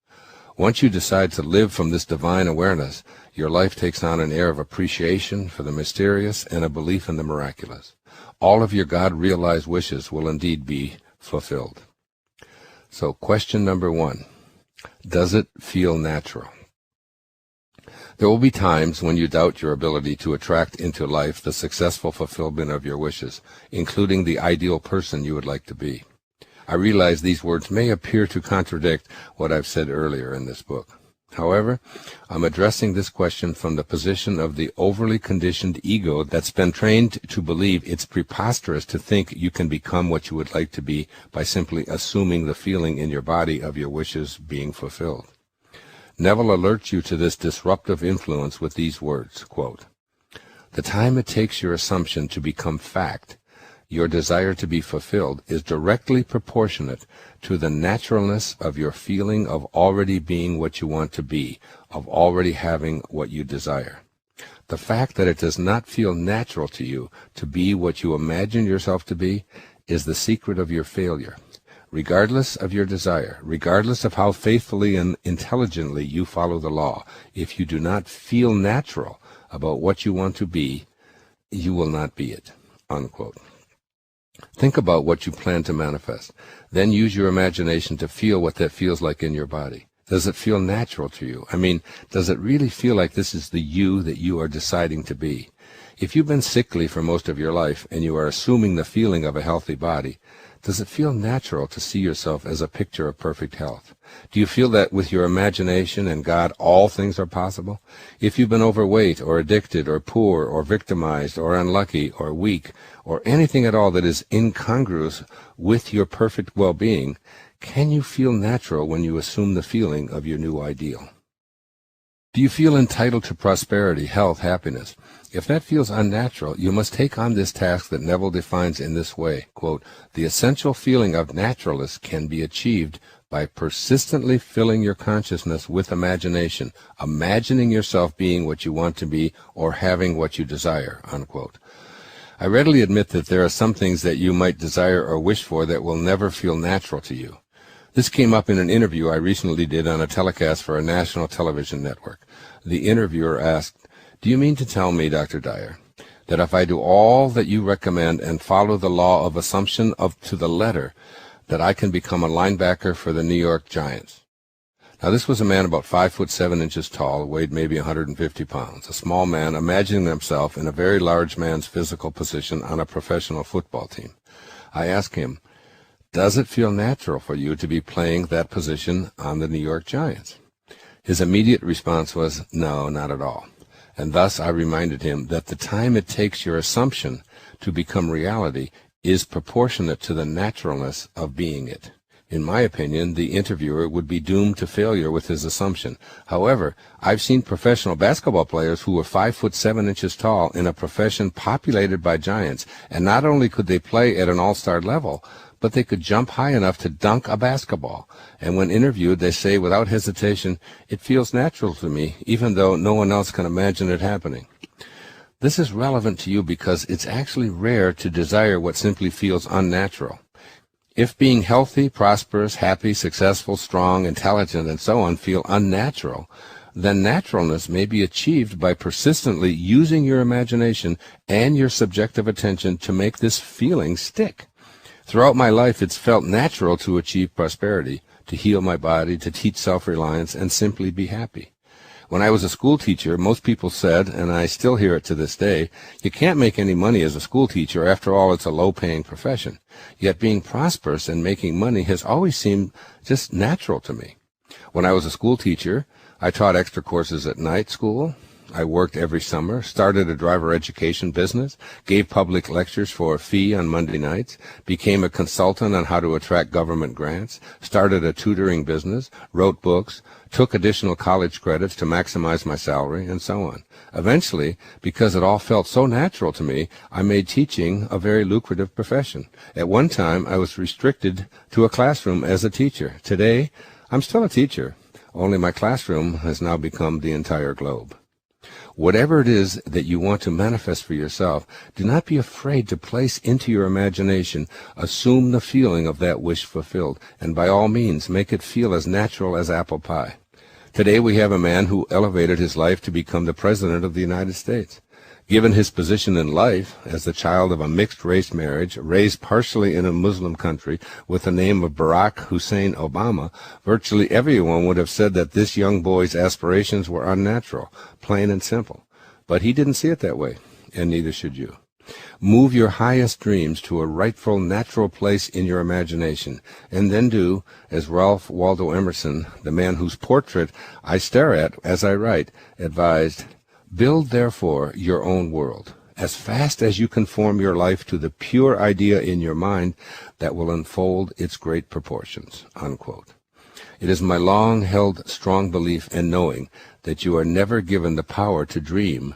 [SPEAKER 1] Once you decide to live from this divine awareness, your life takes on an air of appreciation for the mysterious and a belief in the miraculous. All of your God-realized wishes will indeed be fulfilled. So question number 1, does it feel natural?
[SPEAKER 2] There will be times when you doubt your ability to attract into life the successful fulfillment of your wishes, including the ideal person you would like to be. I realize these words may appear to contradict what I've said earlier in this book. However, I'm addressing this question from the position of the overly conditioned ego that's been trained to believe it's preposterous to think you can become what you would like to be by simply assuming the feeling in your body of your wishes being fulfilled. Neville alerts you to this disruptive influence with these words, quote, "The time it takes your assumption to become fact, your desire to be fulfilled, is directly proportionate to the naturalness of your feeling of already being what you want to be, of already having what you desire. The fact that it does not feel natural to you to be what you imagine yourself to be is the secret of your failure. Regardless of your desire, regardless of how faithfully and intelligently you follow the law, if you do not feel natural about what you want to be, you will not be it." Unquote. Think about what you plan to manifest. Then use your imagination to feel what that feels like in your body. Does it feel natural to you? I mean, does it really feel like this is the you that you are deciding to be? If you've been sickly for most of your life and you are assuming the feeling of a healthy body, does it feel natural to see yourself as a picture of perfect health? Do you feel that with your imagination and God all things are possible? If you've been overweight or addicted or poor or victimized or unlucky or weak or anything at all that is incongruous with your perfect well-being, can you feel natural when you assume the feeling of your new ideal? Do you feel entitled to prosperity, health, happiness? If that feels unnatural, you must take on this task that Neville defines in this way, quote, "The essential feeling of naturalness can be achieved by persistently filling your consciousness with imagination, imagining yourself being what you want to be or having what you desire," unquote. I readily admit that there are some things that you might desire or wish for that will never feel natural to you. This came up in an interview I recently did on a telecast for a national television network. The interviewer asked, "Do you mean to tell me, Dr. Dyer, that if I do all that you recommend and follow the law of assumption to the letter, that I can become a linebacker for the New York Giants?" Now, this was a man about 5'7" tall, weighed maybe 150 pounds, a small man imagining himself in a very large man's physical position on a professional football team. I asked him, "Does it feel natural for you to be playing that position on the New York Giants?" His immediate response was, "No, not at all." And thus I reminded him that the time it takes your assumption to become reality is proportionate to the naturalness of being it. In my opinion, the interviewer would be doomed to failure with his assumption. However, I've seen professional basketball players who were 5'7" tall in a profession populated by giants, and not only could they play at an all-star level, but they could jump high enough to dunk a basketball. And when interviewed, they say without hesitation, "It feels natural to me, even though no one else can imagine it happening." This is relevant to you because it's actually rare to desire what simply feels unnatural. If being healthy, prosperous, happy, successful, strong, intelligent, and so on feel unnatural, then naturalness may be achieved by persistently using your imagination and your subjective attention to make this feeling stick. Throughout my life, it's felt natural to achieve prosperity, to heal my body, to teach self-reliance, and simply be happy. When I was a school teacher, most people said, and I still hear it to this day, you can't make any money as a school teacher. After all, it's a low-paying profession. Yet being prosperous and making money has always seemed just natural to me. When I was a school teacher, I taught extra courses at night school. I worked every summer, started a driver education business, gave public lectures for a fee on Monday nights, became a consultant on how to attract government grants, started a tutoring business, wrote books, took additional college credits to maximize my salary, and so on. Eventually, because it all felt so natural to me, I made teaching a very lucrative profession. At one time, I was restricted to a classroom as a teacher. Today, I'm still a teacher, only my classroom has now become the entire globe. Whatever it is that you want to manifest for yourself, do not be afraid to place into your imagination, assume the feeling of that wish fulfilled, and by all means make it feel as natural as apple pie. Today we have a man who elevated his life to become the President of the United States.
[SPEAKER 1] Given his position in life as the child of a mixed-race marriage, raised partially in a Muslim country with the name of Barack Hussein Obama, virtually everyone would have said that this young boy's aspirations were unnatural, plain and simple. But he didn't see it that way, and neither should you. Move your highest dreams to a rightful, natural place in your imagination, and then do, as Ralph Waldo Emerson, the man whose portrait I stare at as I write, advised, "Build, therefore, your own world, as fast as you conform your life to the pure idea in your mind that will unfold its great proportions." Unquote. It is my long-held strong belief and knowing that you are never given the power to dream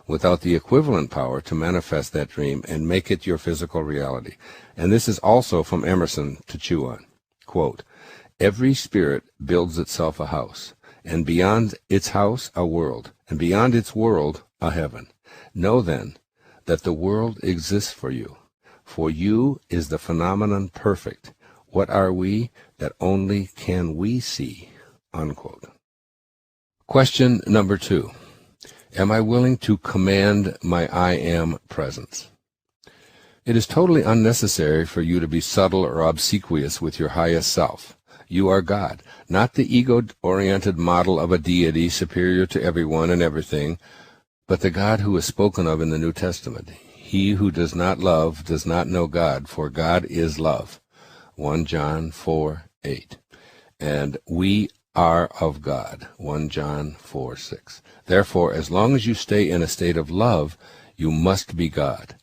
[SPEAKER 1] without the equivalent power to manifest that dream and make it your physical reality. And this is also from Emerson to chew on. Quote, "Every spirit builds itself a house, and beyond its house a world, and beyond its world a heaven. Know then that the world exists for you. For you is the phenomenon perfect. What are we that only can we see?" Unquote. Question number 2. Am I willing to command my I am presence? It is totally unnecessary for you to be subtle or obsequious with your highest self. You are God, not the ego-oriented model of a deity superior to everyone and everything, but the God who is spoken of in the New Testament. He who does not love does not know God, for God is love. 1 John 4:8. And we are of God. 1 John 4:6. Therefore, as long as you stay in a state of love, you must be God.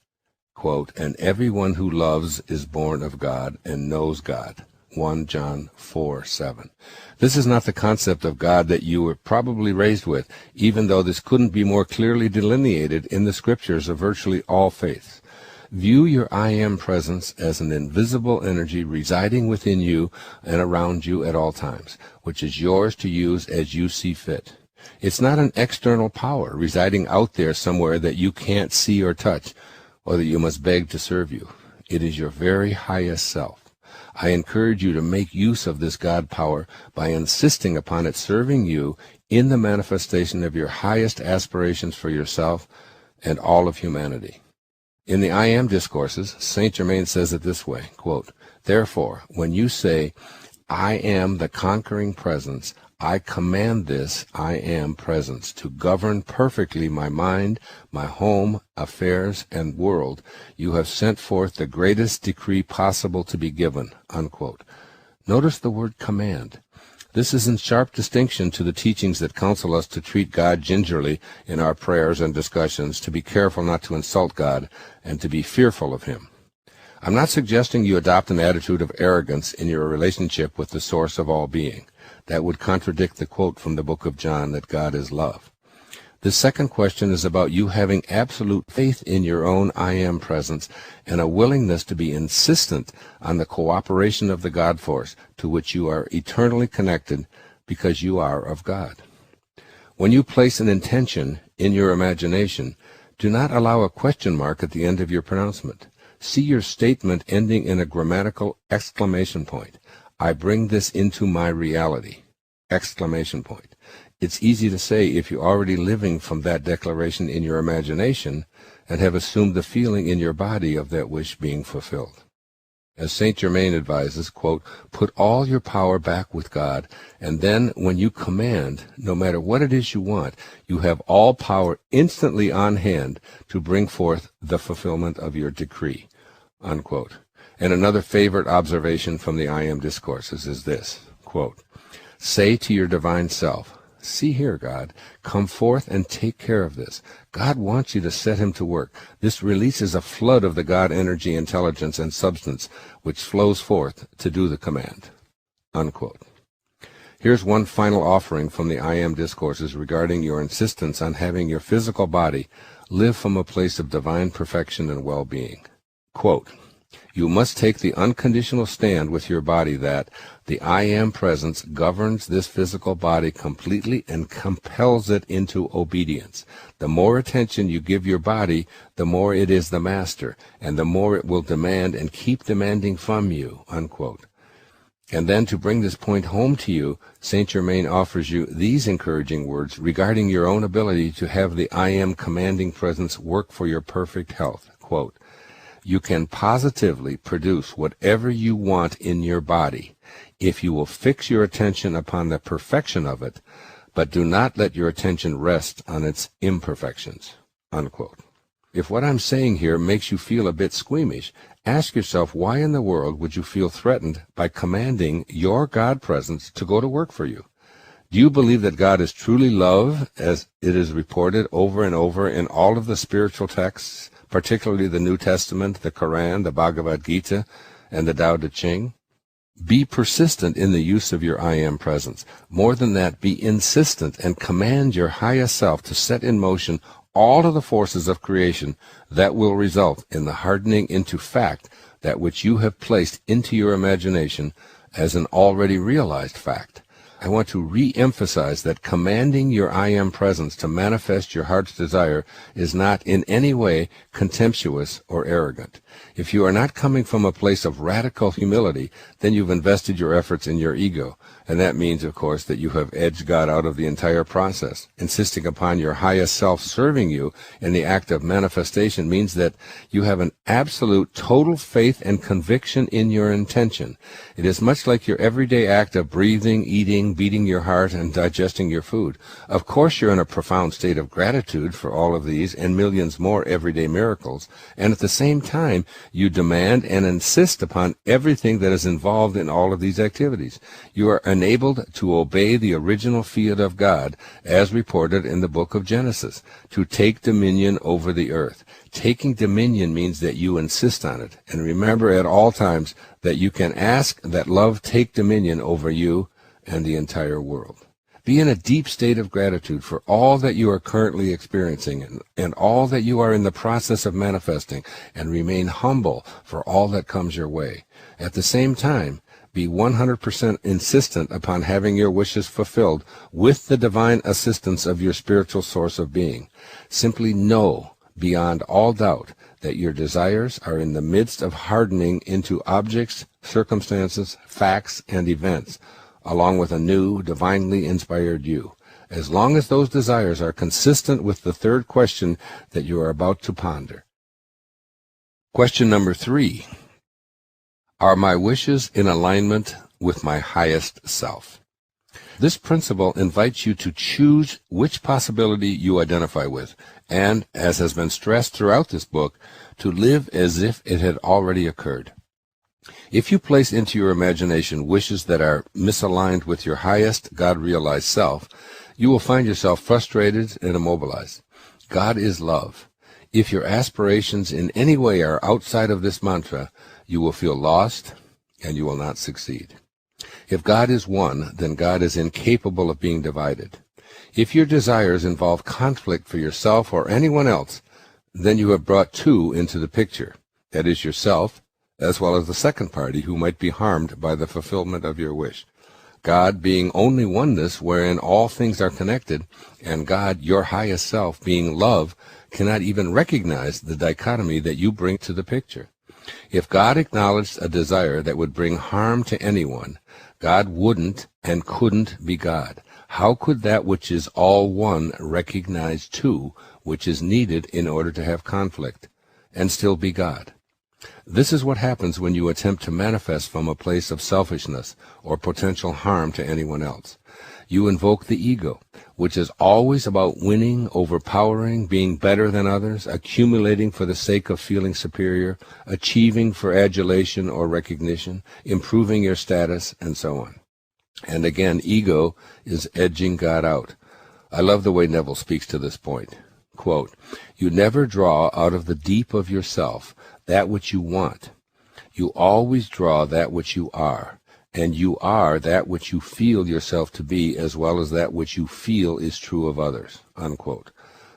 [SPEAKER 1] Quote, "And everyone who loves is born of God and knows God." 1 John 4:7. This is not the concept of God that you were probably raised with, even though this couldn't be more clearly delineated in the scriptures of virtually all faiths. View your I am presence as an invisible energy residing within you and around you at all times, which is yours to use as you see fit. It's not an external power residing out there somewhere that you can't see or touch, or that you must beg to serve you. It is your very highest self. I encourage you to make use of this God power by insisting upon it serving you in the manifestation of your highest aspirations for yourself and all of humanity. In the I Am Discourses, Saint Germain says it this way, quote, "Therefore, when you say, 'I am the conquering presence,' I command this I am presence to govern perfectly my mind, my home, affairs, and world. You have sent forth the greatest decree possible to be given." Unquote. Notice the word command. This is in sharp distinction to the teachings that counsel us to treat God gingerly in our prayers and discussions, to be careful not to insult God, and to be fearful of Him. I'm not suggesting you adopt an attitude of arrogance in your relationship with the source of all being. That would contradict the quote from the book of John that God is love. The second question is about you having absolute faith in your own I am presence and a willingness to be insistent on the cooperation of the God force to which you are eternally connected because you are of God. When you place an intention in your imagination, do not allow a question mark at the end of your pronouncement. See your statement ending in a grammatical exclamation point. I bring this into my reality! Exclamation point. It's easy to say if you're already living from that declaration in your imagination and have assumed the feeling in your body of that wish being fulfilled. As Saint Germain advises, quote, "Put all your power back with God, and then when you command, no matter what it is you want, you have all power instantly on hand to bring forth the fulfillment of your decree." Unquote. And another favorite observation from the I Am Discourses is this, quote, "Say to your divine self, 'See here, God, come forth and take care of this.' God wants you to set Him to work. This releases a flood of the God energy, intelligence, and substance which flows forth to do the command." Unquote. Here's one final offering from the I Am Discourses regarding your insistence on having your physical body live from a place of divine perfection and well-being. Quote, "You must take the unconditional stand with your body that the I Am presence governs this physical body completely and compels it into obedience. The more attention you give your body, the more it is the master, and the more it will demand and keep demanding from you." Unquote. And then to bring this point home to you, Saint Germain offers you these encouraging words regarding your own ability to have the I Am commanding presence work for your perfect health. Quote, "You can positively produce whatever you want in your body if you will fix your attention upon the perfection of it, but do not let your attention rest on its imperfections." Unquote. If what I'm saying here makes you feel a bit squeamish, ask yourself, why in the world would you feel threatened by commanding your God presence to go to work for you? Do you believe that God is truly love, as it is reported over and over in all of the spiritual texts, particularly the New Testament, the Quran, the Bhagavad Gita, and the Tao Te Ching? Be persistent in the use of your I Am presence. More than that, be insistent and command your highest self to set in motion all of the forces of creation that will result in the hardening into fact that which you have placed into your imagination as an already realized fact. I want to re-emphasize that commanding your I Am presence to manifest your heart's desire is not in any way contemptuous or arrogant. If you are not coming from a place of radical humility, then you've invested your efforts in your ego. And that means, of course, that you have edged God out of the entire process. Insisting upon your highest self serving you in the act of manifestation means that you have an absolute total faith and conviction in your intention. It is much like your everyday act of breathing, eating, beating your heart, and digesting your food. Of course, you're in a profound state of gratitude for all of these and millions more everyday miracles, and at the same time, you demand and insist upon everything that is involved in all of these activities. You are enabled to obey the original fiat of God, as reported in the book of Genesis, to take dominion over the earth. Taking dominion means that you insist on it. And remember at all times that you can ask that love take dominion over you and the entire world. Be in a deep state of gratitude for all that you are currently experiencing and all that you are in the process of manifesting, and remain humble for all that comes your way. At the same time, be 100% insistent upon having your wishes fulfilled with the divine assistance of your spiritual source of being. Simply know beyond all doubt that your desires are in the midst of hardening into objects, circumstances, facts, and events, along with a new, divinely inspired you, as long as those desires are consistent with the third question that you are about to ponder. Question number 3. Are my wishes in alignment with my highest self? This principle invites you to choose which possibility you identify with, and, as has been stressed throughout this book, to live as if it had already occurred. If you place into your imagination wishes that are misaligned with your highest God-realized self, you will find yourself frustrated and immobilized. God is love. If your aspirations in any way are outside of this mantra, you will feel lost and you will not succeed. If God is one, then God is incapable of being divided. If your desires involve conflict for yourself or anyone else, then you have brought two into the picture. That is yourself, as well as the second party who might be harmed by the fulfillment of your wish. God being only oneness wherein all things are connected, and God, your highest self, being love, cannot even recognize the dichotomy that you bring to the picture. If God acknowledged a desire that would bring harm to anyone, God wouldn't and couldn't be God. How could that which is all one recognize two, which is needed in order to have conflict, and still be God? This is what happens when you attempt to manifest from a place of selfishness or potential harm to anyone else. You invoke the ego, which is always about winning, overpowering, being better than others, accumulating for the sake of feeling superior, achieving for adulation or recognition, improving your status, and so on. And again, ego is edging God out. I love the way Neville speaks to this point. Quote, "You never draw out of the deep of yourself that which you want. You always draw that which you are, and you are that which you feel yourself to be, as well as that which you feel is true of others." Unquote.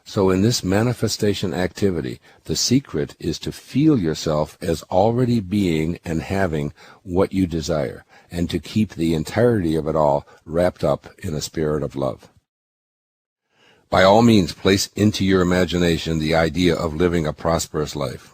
[SPEAKER 1] So in this manifestation activity, the secret is to feel yourself as already being and having what you desire, and to keep the entirety of it all wrapped up in a spirit of love. By all means, place into your imagination the idea of living a prosperous life.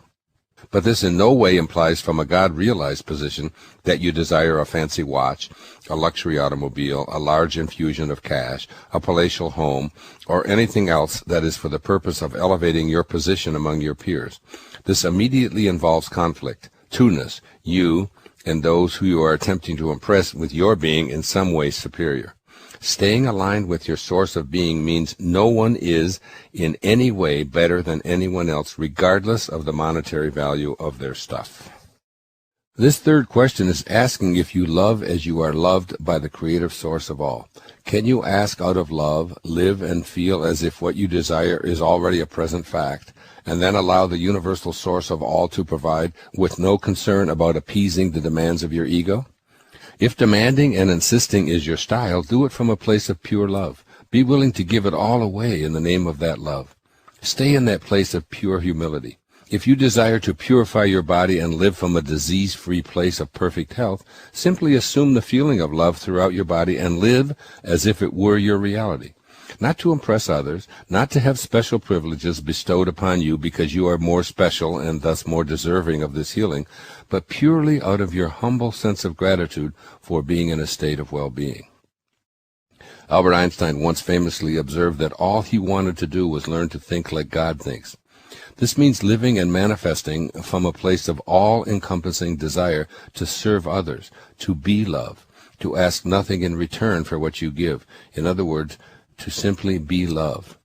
[SPEAKER 2] But this in no way implies from a God-realized position that you desire a fancy watch, a luxury automobile, a large infusion of cash, a palatial home, or anything else that is for the purpose of elevating your position among your peers. This immediately involves conflict, two-ness, you and those who you are attempting to impress with your being in some way superior. Staying aligned with your source of being means no one is in any way better than anyone else, regardless of the monetary value of their stuff. This third question is asking if you love as you are loved by the creative source of all. Can you ask out of love, live and feel as if what you desire is already a present fact, and then allow the universal source of all to provide with no concern about appeasing the demands of your ego? If demanding and insisting is your style, do it from a place of pure love. Be willing to give it all away in the name of that love. Stay in that place of pure humility. If you desire to purify your body and live from a disease-free place of perfect health, simply assume the feeling of love throughout your body and live as if it were your reality. Not to impress others, not to have special privileges bestowed upon you because you are more special and thus more deserving of this healing, but purely out of your humble sense of gratitude for being in a state of well-being. Albert Einstein once famously observed that all he wanted to do was learn to think like God thinks. This means living and manifesting from a place of all-encompassing desire to serve others, to be love, to ask nothing in return for what you give. In other words, to simply be love.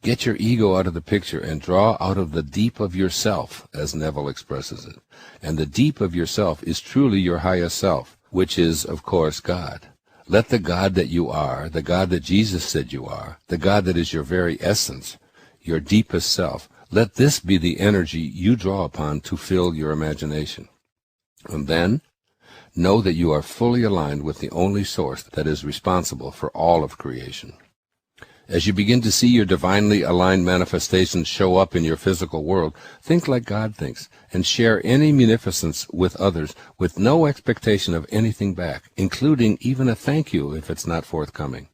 [SPEAKER 2] Get your ego out of the picture and draw out of the deep of yourself, as Neville expresses it. And the deep of yourself is truly your highest self, which is, of course, God. Let the God that you are, the God that Jesus said you are, the God that is your very essence, your deepest self, let this be the energy you draw upon to fill your imagination. And then, know that you are fully aligned with the only source that is responsible for all of creation. As you begin to see your divinely aligned manifestations show up in your physical world, think like God thinks, and share any munificence with others with no expectation of anything back, including even a thank you if it's not forthcoming.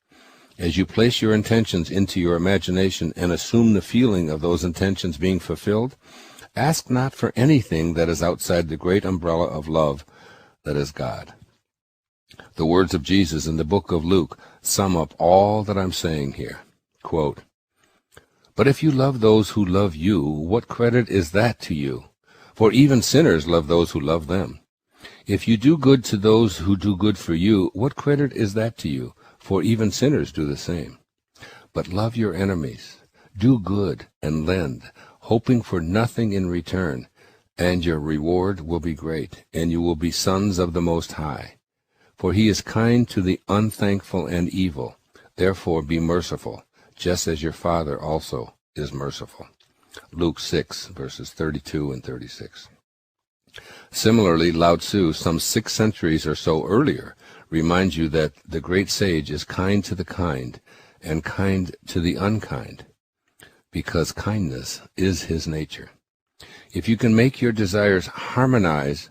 [SPEAKER 2] As you place your intentions into your imagination and assume the feeling of those intentions being fulfilled, ask not for anything that is outside the great umbrella of love that is God. The words of Jesus in the book of Luke sum up all that I'm saying here. Quote, "But if you love those who love you, what credit is that to you? For even sinners love those who love them. If you do good to those who do good for you, what credit is that to you? For even sinners do the same. But love your enemies, do good and lend, hoping for nothing in return, and your reward will be great, and you will be sons of the Most High. For he is kind to the unthankful and evil. Therefore be merciful, just as your Father also is merciful." Luke 6, verses 32 and 36. Similarly, Lao Tzu, some 6 centuries or so earlier, reminds you that the great sage is kind to the kind and kind to the unkind, because kindness is his nature. If you can make your desires harmonize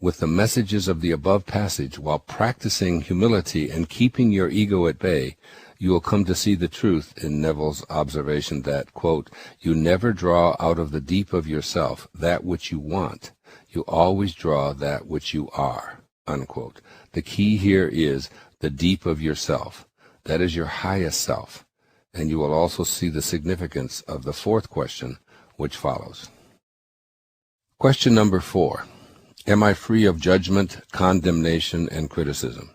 [SPEAKER 2] with the messages of the above passage while practicing humility and keeping your ego at bay, you will come to see the truth in Neville's observation that, quote, "You never draw out of the deep of yourself that which you want. You always draw that which you are," unquote. The key here is the deep of yourself. That is your highest self. And you will also see the significance of the fourth question, which follows. Question number 4. Am I free of judgment, condemnation, and criticism?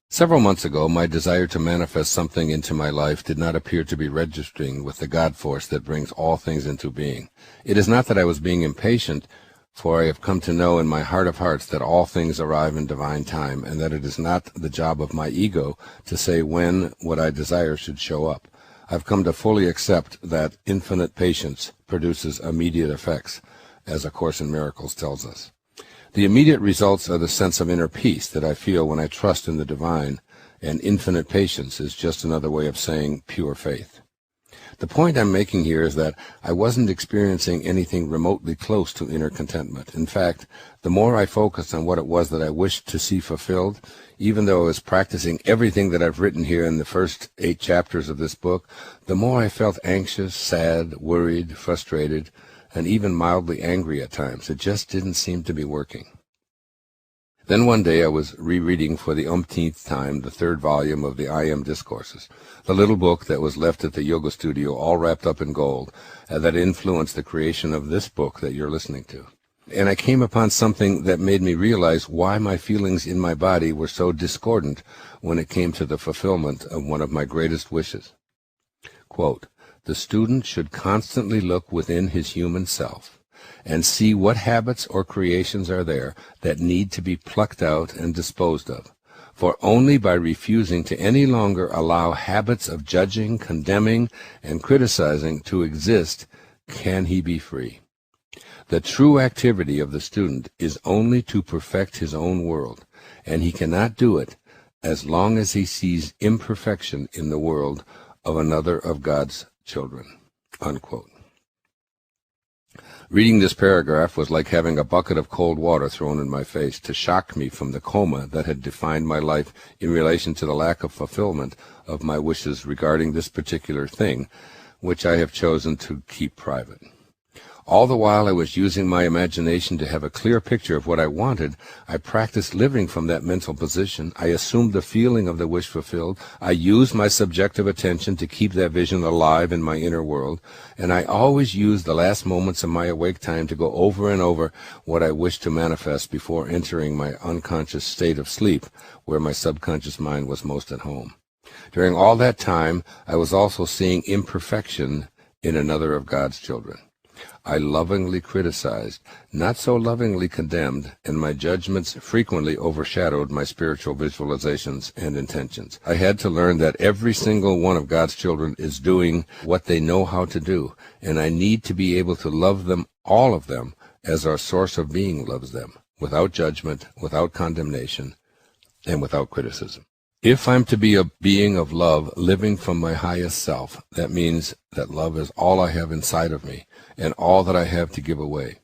[SPEAKER 2] Several months ago, my desire to manifest something into my life did not appear to be registering with the God force that brings all things into being. It is not that I was being impatient, for I have come to know in my heart of hearts that all things arrive in divine time, and that it is not the job of my ego to say when what I desire should show up. I've come to fully accept that infinite patience produces immediate effects, as A Course in Miracles tells us. The immediate results are the sense of inner peace that I feel when I trust in the divine, and infinite patience is just another way of saying pure faith. The point I'm making here is that I wasn't experiencing anything remotely close to inner contentment. In fact, the more I focused on what it was that I wished to see fulfilled, even though I was practicing everything that I've written here in the first 8 chapters of this book, the more I felt anxious, sad, worried, frustrated,
[SPEAKER 1] and even mildly angry at times. It just didn't seem to be working. Then one day I was rereading for the umpteenth time the third volume of the I Am Discourses, the little book that was left at the yoga studio all wrapped up in gold, that influenced the creation of this book that you're listening to. And I came upon something that made me realize why my feelings in my body were so discordant when it came to the fulfillment of one of my greatest wishes. Quote, "The student should constantly look within his human self and see what habits or creations are there that need to be plucked out and disposed of. For only by refusing to any longer allow habits of judging, condemning, and criticizing to exist can he be free. The true activity of the student is only to perfect his own world, and he cannot do it as long as he sees imperfection in the world of another of God's children." Unquote. Reading this paragraph was like having a bucket of cold water thrown in my face to shock me from the coma that had defined my life in relation to the lack of fulfillment of my wishes regarding this particular thing, which I have chosen to keep private. All the while I was using my imagination to have a clear picture of what I wanted, I practiced living from that mental position. I assumed the feeling of the wish fulfilled. I used my subjective attention to keep that vision alive in my inner world, and I always used the last moments of my awake time to go over and over what I wished to manifest before entering my unconscious state of sleep, where my subconscious mind was most at home. During all that time, I was also seeing imperfection in another of God's children. I lovingly criticized, not so lovingly condemned, and my judgments frequently overshadowed my spiritual visualizations and intentions. I had to learn that every single one of God's children is doing what they know how to do, and I need to be able to love them, all of them, as our source of being loves them, without judgment, without condemnation, and without criticism. If I'm to be a being of love living from my highest self, that means that love is all I have inside of me and all that I have to give away.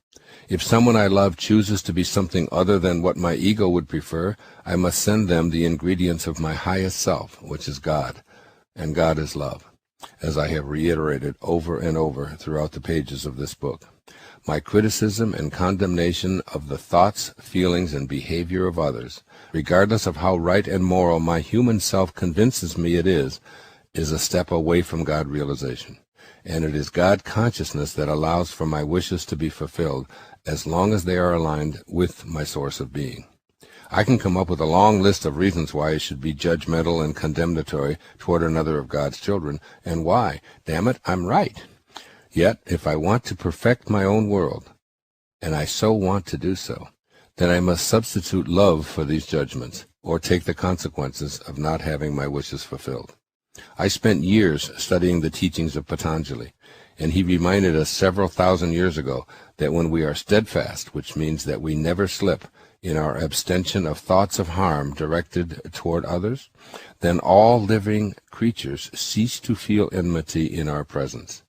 [SPEAKER 1] If someone I love chooses to be something other than what my ego would prefer, I must send them the ingredients of my highest self, which is God, and God is love, as I have reiterated over and over throughout the pages of this book. My criticism and condemnation of the thoughts, feelings, and behavior of others, regardless of how right and moral my human self convinces me it is a step away from God realization. And it is God consciousness that allows for my wishes to be fulfilled as long as they are aligned with my source of being. I can come up with a long list of reasons why I should be judgmental and condemnatory toward another of God's children, and why. Damn it, I'm right. Yet, if I want to perfect my own world, and I so want to do so, then I must substitute love for these judgments, or take the consequences of not having my wishes fulfilled. I spent years studying the teachings of Patanjali, and he reminded us several thousand years ago that when we are steadfast, which means that we never slip in our abstention of thoughts of harm directed toward others, then all living creatures cease to feel enmity in our presence.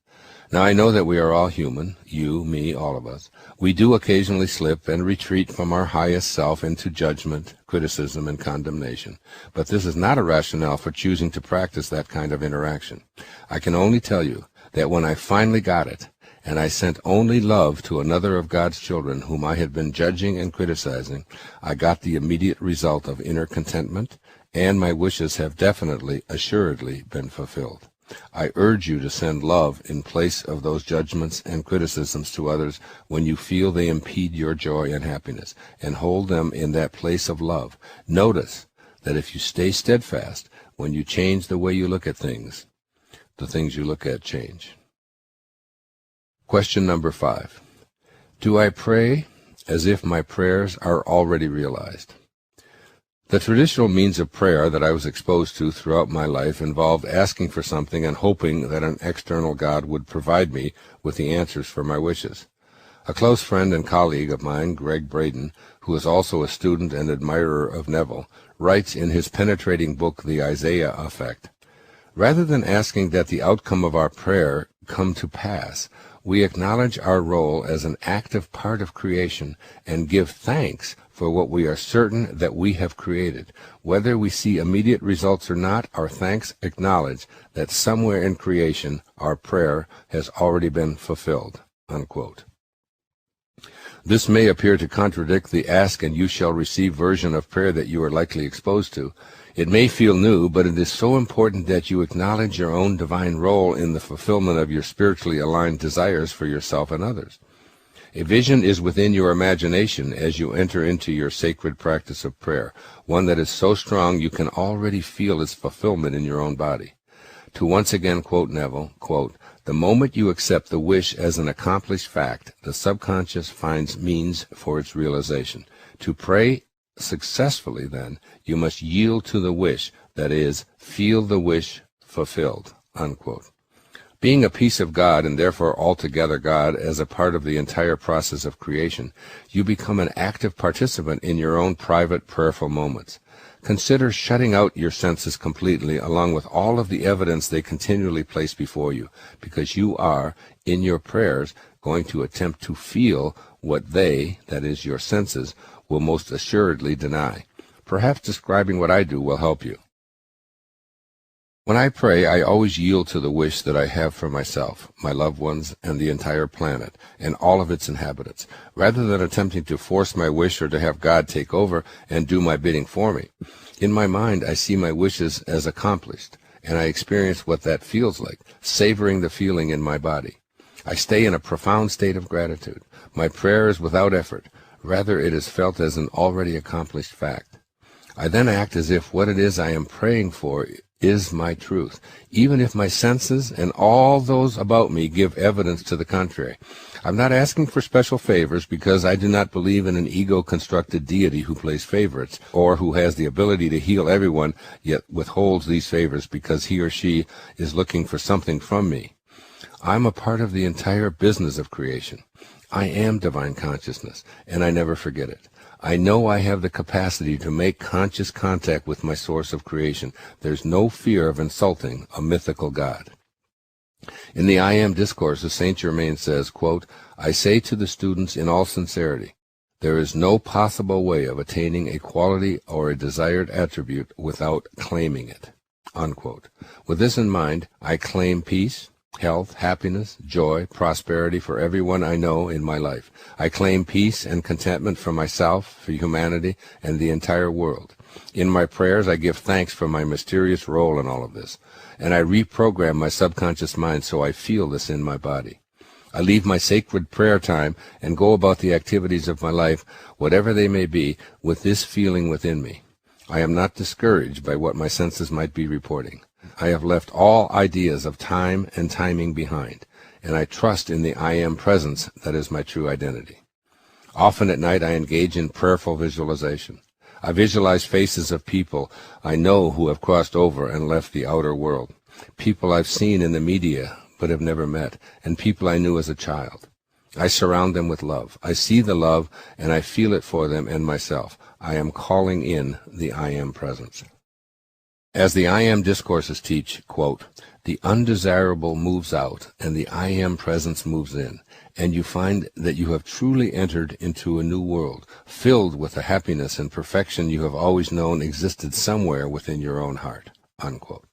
[SPEAKER 1] Now, I know that we are all human, you, me, all of us. We do occasionally slip and retreat from our highest self into judgment, criticism, and condemnation. But this is not a rationale for choosing to practice that kind of interaction. I can only tell you that when I finally got it, and I sent only love to another of God's children whom I had been judging and criticizing, I got the immediate result of inner contentment, and my wishes have definitely, assuredly been fulfilled. I urge you to send love in place of those judgments and criticisms to others when you feel they impede your joy and happiness, and hold them in that place of love. Notice that if you stay steadfast, when you change the way you look at things, the things you look at change. Question number 5. Do I pray as if my prayers are already realized? The traditional means of prayer that I was exposed to throughout my life involved asking for something and hoping that an external God would provide me with the answers for my wishes. A close friend and colleague of mine, Greg Braden, who is also a student and admirer of Neville, writes in his penetrating book, The Isaiah Effect, "Rather than asking that the outcome of our prayer come to pass, we acknowledge our role as an active part of creation and give thanks for what we are certain that we have created. Whether we see immediate results or not, our thanks acknowledge that somewhere in creation our prayer has already been fulfilled." Unquote. This may appear to contradict the ask and you shall receive version of prayer that you are likely exposed to. It may feel new, but it is so important that you acknowledge your own divine role in the fulfillment of your spiritually aligned desires for yourself and others. A vision is within your imagination as you enter into your sacred practice of prayer, one that is so strong you can already feel its fulfillment in your own body. To once again quote Neville, quote, "The moment you accept the wish as an accomplished fact, the subconscious finds means for its realization. To pray successfully, then, you must yield to the wish, that is, feel the wish fulfilled," unquote. Being a piece of God, and therefore altogether God, as a part of the entire process of creation, you become an active participant in your own private prayerful moments. Consider shutting out your senses completely, along with all of the evidence they continually place before you, because you are, in your prayers, going to attempt to feel what they, that is, your senses, will most assuredly deny. Perhaps describing what I do will help you. When I pray, I always yield to the wish that I have for myself, my loved ones, and the entire planet, and all of its inhabitants, rather than attempting to force my wish or to have God take over and do my bidding for me. In my mind, I see my wishes as accomplished, and I experience what that feels like, savoring the feeling in my body. I stay in a profound state of gratitude. My prayer is without effort. Rather, it is felt as an already accomplished fact. I then act as if what it is I am praying for is my truth, even if my senses and all those about me give evidence to the contrary. I'm not asking for special favors because I do not believe in an ego-constructed deity who plays favorites, or who has the ability to heal everyone, yet withholds these favors because he or she is looking for something from me. I'm a part of the entire business of creation. I am divine consciousness, and I never forget it. I know I have the capacity to make conscious contact with my source of creation. There's no fear of insulting a mythical God. In the I Am Discourses, Saint Germain says, quote, "I say to the students in all sincerity, there is no possible way of attaining a quality or a desired attribute without claiming it," unquote. With this in mind, I claim peace, health, happiness, joy, prosperity for everyone I know in my life. I claim peace and contentment for myself, for humanity, and the entire world. In my prayers, I give thanks for my mysterious role in all of this, and I reprogram my subconscious mind so I feel this in my body. I leave my sacred prayer time and go about the activities of my life, whatever they may be, with this feeling within me. I am not discouraged by what my senses might be reporting. I have left all ideas of time and timing behind, and I trust in the I Am presence that is my true identity. Often at night I engage in prayerful visualization. I visualize faces of people I know who have crossed over and left the outer world, people I've seen in the media but have never met, and people I knew as a child. I surround them with love. I see the love, and I feel it for them and myself. I am calling in the I Am presence. As the I Am Discourses teach, quote, "The undesirable moves out, and the I Am presence moves in, and you find that you have truly entered into a new world, filled with the happiness and perfection you have always known existed somewhere within your own heart," unquote.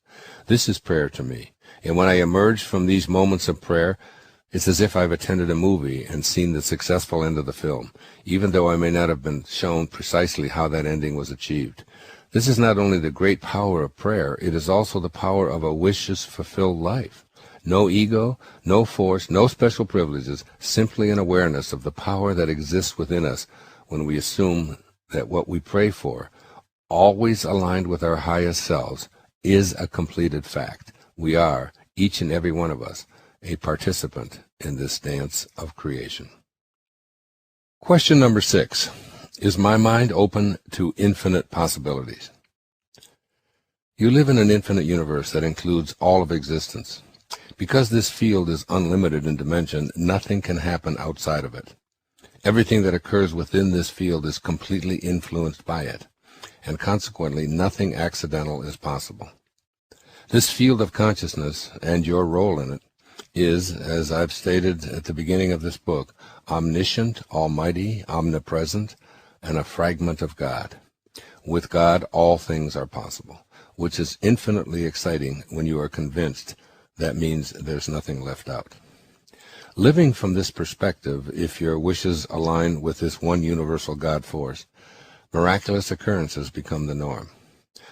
[SPEAKER 1] This is prayer to me, and when I emerge from these moments of prayer, it's as if I've attended a movie and seen the successful end of the film, even though I may not have been shown precisely how that ending was achieved. This is not only the great power of prayer, it is also the power of a wishes-fulfilled life. No ego, no force, no special privileges, simply an awareness of the power that exists within us when we assume that what we pray for, always aligned with our highest selves, is a completed fact. We are, each and every one of us, a participant in this dance of creation. Question number 6. Is my mind open to infinite possibilities? You live in an infinite universe that includes all of existence. Because this field is unlimited in dimension, nothing can happen outside of it. Everything that occurs within this field is completely influenced by it, and consequently nothing accidental is possible. This field of consciousness, and your role in it, is, as I've stated at the beginning of this book, omniscient, almighty, omnipresent, and a fragment of God. With God, all things are possible, which is infinitely exciting when you are convinced that means there's nothing left out. Living from this perspective, if your wishes align with this one universal God force, miraculous occurrences become the norm.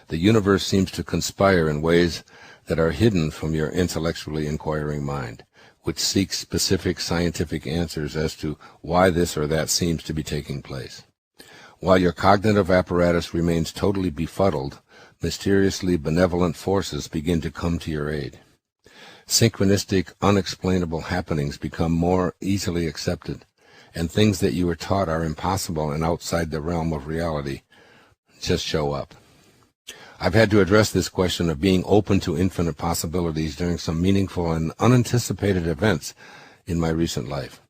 [SPEAKER 1] The universe seems to conspire in ways that are hidden from your intellectually inquiring mind, which seeks specific scientific answers as to why this or that seems to be taking place. While your cognitive apparatus remains totally befuddled, mysteriously benevolent forces begin to come to your aid. Synchronistic, unexplainable happenings become more easily accepted, and things that you were taught are impossible and outside the realm of reality just show up. I've had to address this question of being open to infinite possibilities during some meaningful and unanticipated events in my recent life.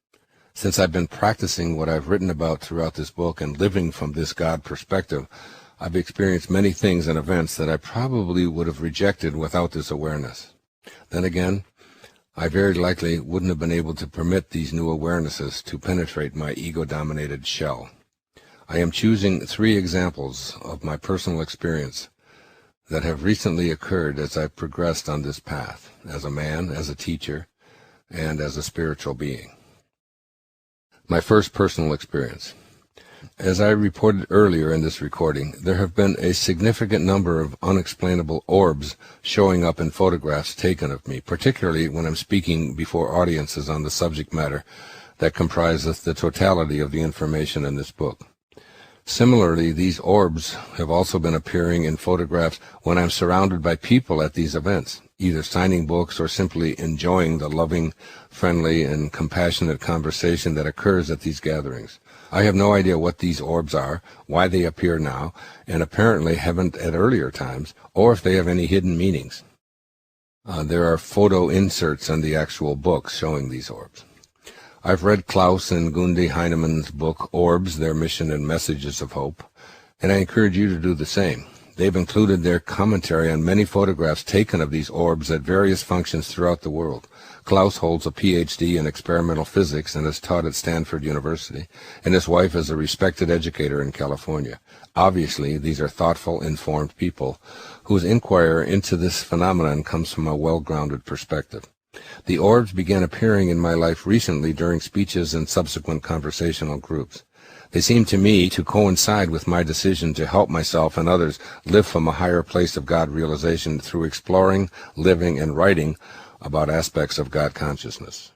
[SPEAKER 1] Since I've been practicing what I've written about throughout this book and living from this God perspective, I've experienced many things and events that I probably would have rejected without this awareness. Then again, I very likely wouldn't have been able to permit these new awarenesses to penetrate my ego-dominated shell. I am choosing 3 examples of my personal experience that have recently occurred as I've progressed on this path, as a man, as a teacher, and as a spiritual being. My first personal experience. As I reported earlier in this recording, there have been a significant number of unexplainable orbs showing up in photographs taken of me, particularly when I'm speaking before audiences on the subject matter that comprises the totality of the information in this book. Similarly, these orbs have also been appearing in photographs when I'm surrounded by people at these events, either signing books or simply enjoying the loving, friendly, and compassionate conversation that occurs at these gatherings. I have no idea what these orbs are, why they appear now, and apparently haven't at earlier times, or if they have any hidden meanings. There are photo inserts on the actual books showing these orbs. I've read Klaus and Gundi Heinemann's book, Orbs, Their Mission and Messages of Hope, and I encourage you to do the same. They've included their commentary on many photographs taken of these orbs at various functions throughout the world. Klaus holds a Ph.D. in experimental physics and is taught at Stanford University, and his wife is a respected educator in California. Obviously, these are thoughtful, informed people whose inquiry into this phenomenon comes from a well-grounded perspective. The orbs began appearing in my life recently during speeches and subsequent conversational groups. They seem to me to coincide with my decision to help myself and others live from a higher place of God realization through exploring, living, and writing about aspects of God consciousness.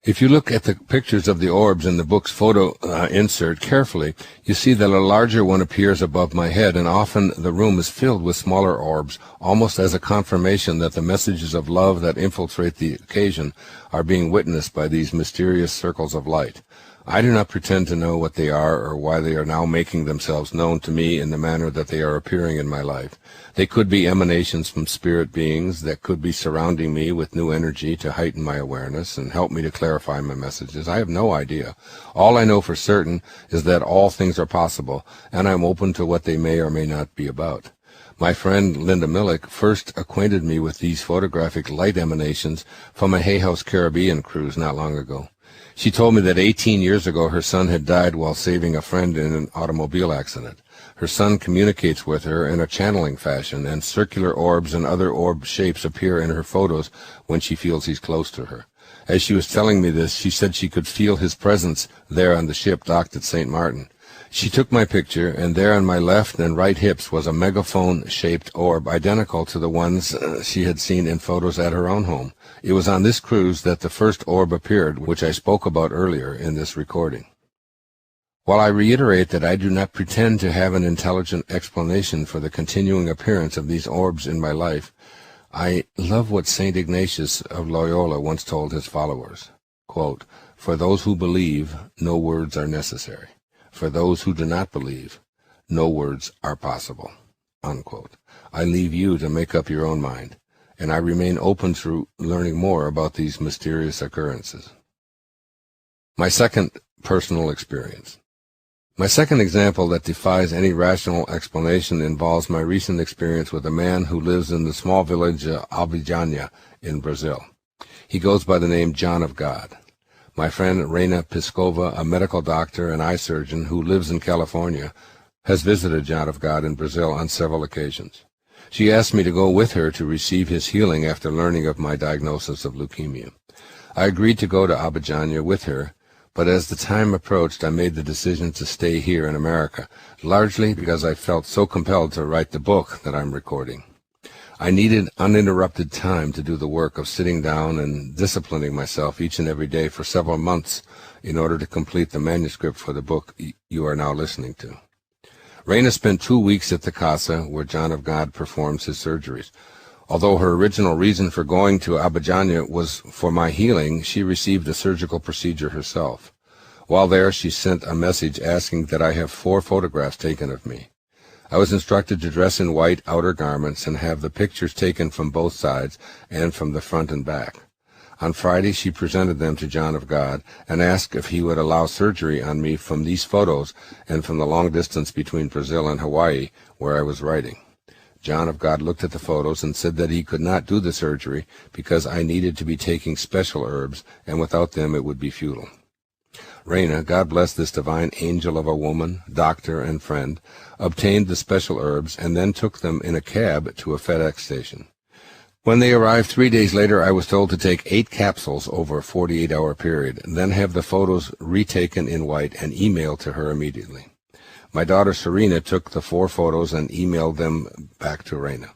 [SPEAKER 1] If you look at the pictures of the orbs in the book's photo insert carefully, you see that a larger one appears above my head, and often the room is filled with smaller orbs, almost as a confirmation that the messages of love that infiltrate the occasion are being witnessed by these mysterious circles of light. I do not pretend to know what they are or why they are now making themselves known to me in the manner that they are appearing in my life. They could be emanations from spirit beings that could be surrounding me with new energy to heighten my awareness and help me to clarify my messages. I have no idea. All I know for certain is that all things are possible, and I'm open to what they may or may not be about. My friend Linda Millick first acquainted me with these photographic light emanations from a Hay House Caribbean cruise not long ago. She told me that 18 years ago her son had died while saving a friend in an automobile accident. Her son communicates with her in a channeling fashion, and circular orbs and other orb shapes appear in her photos when she feels he's close to her. As she was telling me this, she said she could feel his presence there on the ship docked at St. Martin. She took my picture, and there on my left and right hips was a megaphone-shaped orb identical to the ones she had seen in photos at her own home. It was on this cruise that the first orb appeared, which I spoke about earlier in this recording. While I reiterate that I do not pretend to have an intelligent explanation for the continuing appearance of these orbs in my life, I love what St. Ignatius of Loyola once told his followers, quote, "For those who believe, no words are necessary. For those who do not believe, no words are possible," unquote. I leave you to make up your own mind, and I remain open to learning more about these mysterious occurrences. My second personal experience. My second example that defies any rational explanation involves my recent experience with a man who lives in the small village of Alvijana in Brazil. He goes by the name John of God. My friend Reina Piscova, a medical doctor and eye surgeon who lives in California, has visited John of God in Brazil on several occasions. She asked me to go with her to receive his healing after learning of my diagnosis of leukemia. I agreed to go to Abidjan with her, but as the time approached, I made the decision to stay here in America, largely because I felt so compelled to write the book that I'm recording. I needed uninterrupted time to do the work of sitting down and disciplining myself each and every day for several months in order to complete the manuscript for the book you are now listening to. Raina spent 2 weeks at the Casa where John of God performs his surgeries. Although her original reason for going to Abidjan was for my healing, she received a surgical procedure herself. While there, she sent a message asking that I have 4 photographs taken of me. I was instructed to dress in white outer garments and have the pictures taken from both sides and from the front and back. On Friday, she presented them to John of God and asked if he would allow surgery on me from these photos and from the long distance between Brazil and Hawaii, where I was writing. John of God looked at the photos and said that he could not do the surgery because I needed to be taking special herbs, and without them it would be futile. Raina, God bless this divine angel of a woman, doctor, and friend, obtained the special herbs and then took them in a cab to a FedEx station. When they arrived 3 days later, I was told to take 8 capsules over a 48-hour period, and then have the photos retaken in white and emailed to her immediately. My daughter Serena took the 4 photos and emailed them back to Raina.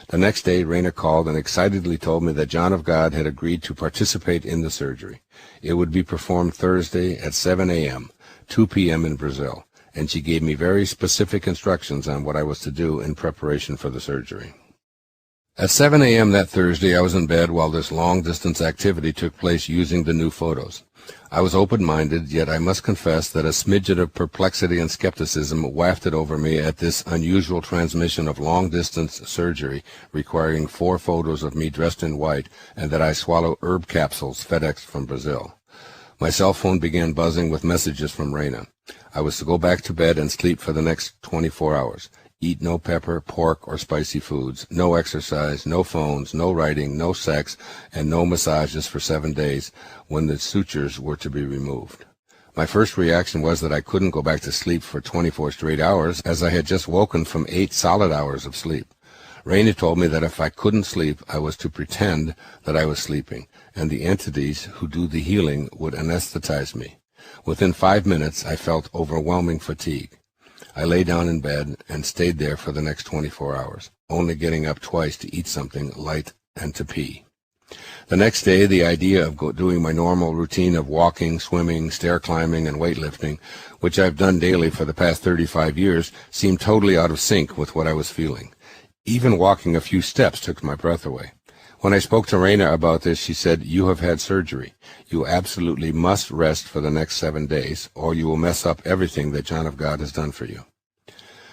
[SPEAKER 1] The next day, Raina called and excitedly told me that John of God had agreed to participate in the surgery. It would be performed Thursday at 7 a.m., 2 p.m. in Brazil, and she gave me very specific instructions on what I was to do in preparation for the surgery. At 7 a.m. that Thursday, I was in bed while this long-distance activity took place using the new photos. I was open-minded, yet I must confess that a smidget of perplexity and skepticism wafted over me at this unusual transmission of long-distance surgery requiring 4 photos of me dressed in white and that I swallow herb capsules FedExed from Brazil. My cell phone began buzzing with messages from Raina. I was to go back to bed and sleep for the next 24 hours. Eat no pepper, pork, or spicy foods, no exercise, no phones, no writing, no sex, and no massages for 7 days when the sutures were to be removed. My first reaction was that I couldn't go back to sleep for 24 straight hours, as I had just woken from 8 solid hours of sleep. Raina told me that if I couldn't sleep, I was to pretend that I was sleeping, and the entities who do the healing would anesthetize me. Within 5 minutes, I felt overwhelming fatigue. I lay down in bed and stayed there for the next 24 hours, only getting up twice to eat something light and to pee. The next day, the idea of doing my normal routine of walking, swimming, stair climbing, and weightlifting, which I've done daily for the past 35 years, seemed totally out of sync with what I was feeling. Even walking a few steps took my breath away. When I spoke to Raina about this, she said, "You have had surgery. You absolutely must rest for the next 7 days, or you will mess up everything that John of God has done for you."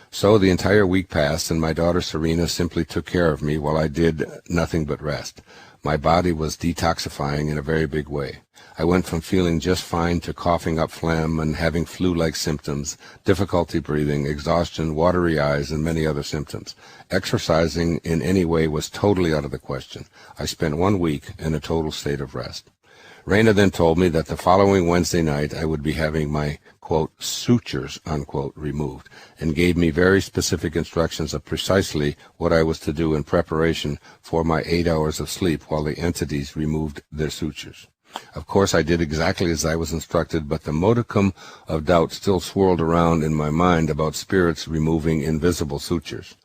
[SPEAKER 1] So the entire week passed, and my daughter Serena simply took care of me while I did nothing but rest. My body was detoxifying in a very big way. I went from feeling just fine to coughing up phlegm and having flu-like symptoms, difficulty breathing, exhaustion, watery eyes, and many other symptoms. Exercising in any way was totally out of the question. I spent 1 week in a total state of rest. Raina then told me that the following Wednesday night I would be having my, quote, sutures, unquote, removed, and gave me very specific instructions of precisely what I was to do in preparation for my 8 hours of sleep while the entities removed their sutures. Of course, I did exactly as I was instructed, but the modicum of doubt still swirled around in my mind about spirits removing invisible sutures.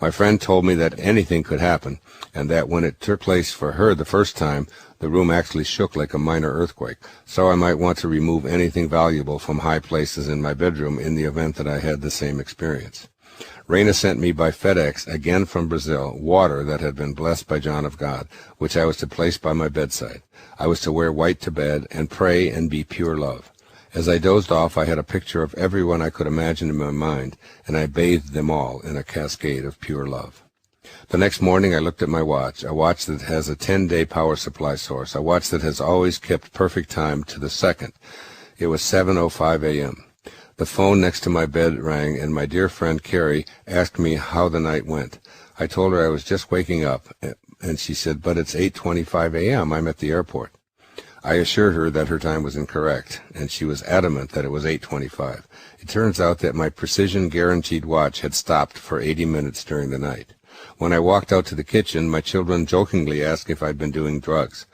[SPEAKER 1] My friend told me that anything could happen, and that when it took place for her the first time, the room actually shook like a minor earthquake, so I might want to remove anything valuable from high places in my bedroom in the event that I had the same experience. Raina sent me by FedEx, again from Brazil, water that had been blessed by John of God, which I was to place by my bedside. I was to wear white to bed and pray and be pure love. As I dozed off, I had a picture of everyone I could imagine in my mind, and I bathed them all in a cascade of pure love. The next morning I looked at my watch, a watch that has a 10-day power supply source, a watch that has always kept perfect time to the second. It was 7:05 a.m. The phone next to my bed rang, and my dear friend Carrie asked me how the night went. I told her I was just waking up, and she said, "But it's 8:25 a.m. I'm at the airport." I assured her that her time was incorrect, and she was adamant that it was 8:25. It turns out that my precision-guaranteed watch had stopped for 80 minutes during the night. When I walked out to the kitchen, my children jokingly asked if I'd been doing drugs.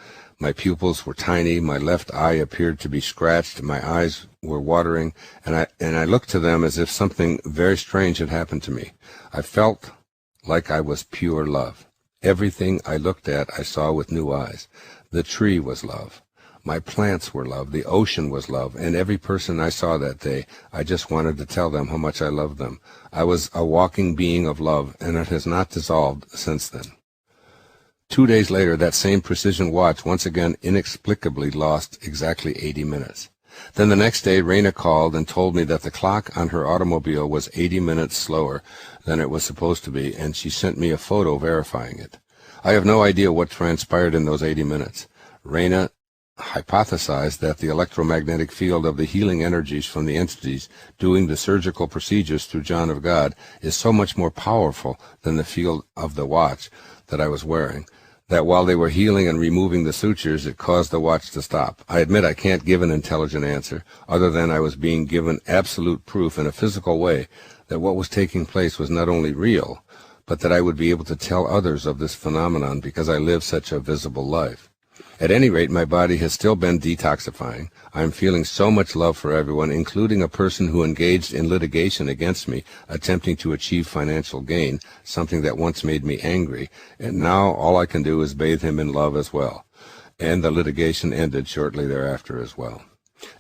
[SPEAKER 1] My pupils were tiny, my left eye appeared to be scratched, my eyes were watering, and I looked to them as if something very strange had happened to me. I felt like I was pure love. Everything I looked at I saw with new eyes. The tree was love. My plants were love. The ocean was love. And every person I saw that day, I just wanted to tell them how much I loved them. I was a walking being of love, and it has not dissolved since then. 2 days later, that same precision watch once again inexplicably lost exactly 80 minutes. Then the next day, Raina called and told me that the clock on her automobile was 80 minutes slower than it was supposed to be, and she sent me a photo verifying it. I have no idea what transpired in those 80 minutes. Raina hypothesized that the electromagnetic field of the healing energies from the entities doing the surgical procedures through John of God is so much more powerful than the field of the watch that I was wearing, that while they were healing and removing the sutures, it caused the watch to stop. I admit I can't give an intelligent answer, other than I was being given absolute proof in a physical way that what was taking place was not only real, but that I would be able to tell others of this phenomenon because I live such a visible life. At any rate, my body has still been detoxifying. I am feeling so much love for everyone, including a person who engaged in litigation against me, attempting to achieve financial gain, something that once made me angry, and now all I can do is bathe him in love as well. And the litigation ended shortly thereafter as well.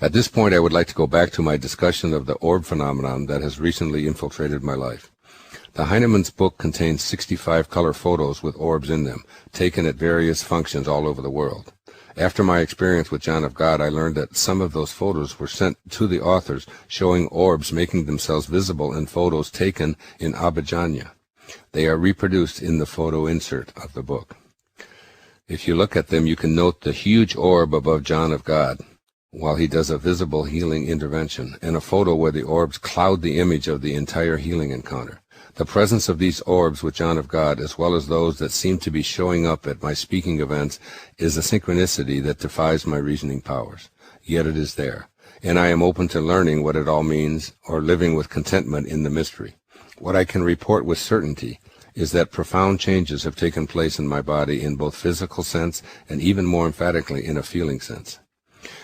[SPEAKER 1] At this point, I would like to go back to my discussion of the orb phenomenon that has recently infiltrated my life. The Heinemann's book contains 65 color photos with orbs in them, taken at various functions all over the world. After my experience with John of God, I learned that some of those photos were sent to the authors, showing orbs making themselves visible in photos taken in Abidjanya. They are reproduced in the photo insert of the book. If you look at them, you can note the huge orb above John of God, while he does a visible healing intervention, and a photo where the orbs cloud the image of the entire healing encounter. The presence of these orbs with John of God, as well as those that seem to be showing up at my speaking events, is a synchronicity that defies my reasoning powers. Yet it is there, and I am open to learning what it all means or living with contentment in the mystery. What I can report with certainty is that profound changes have taken place in my body in both physical sense and even more emphatically in a feeling sense.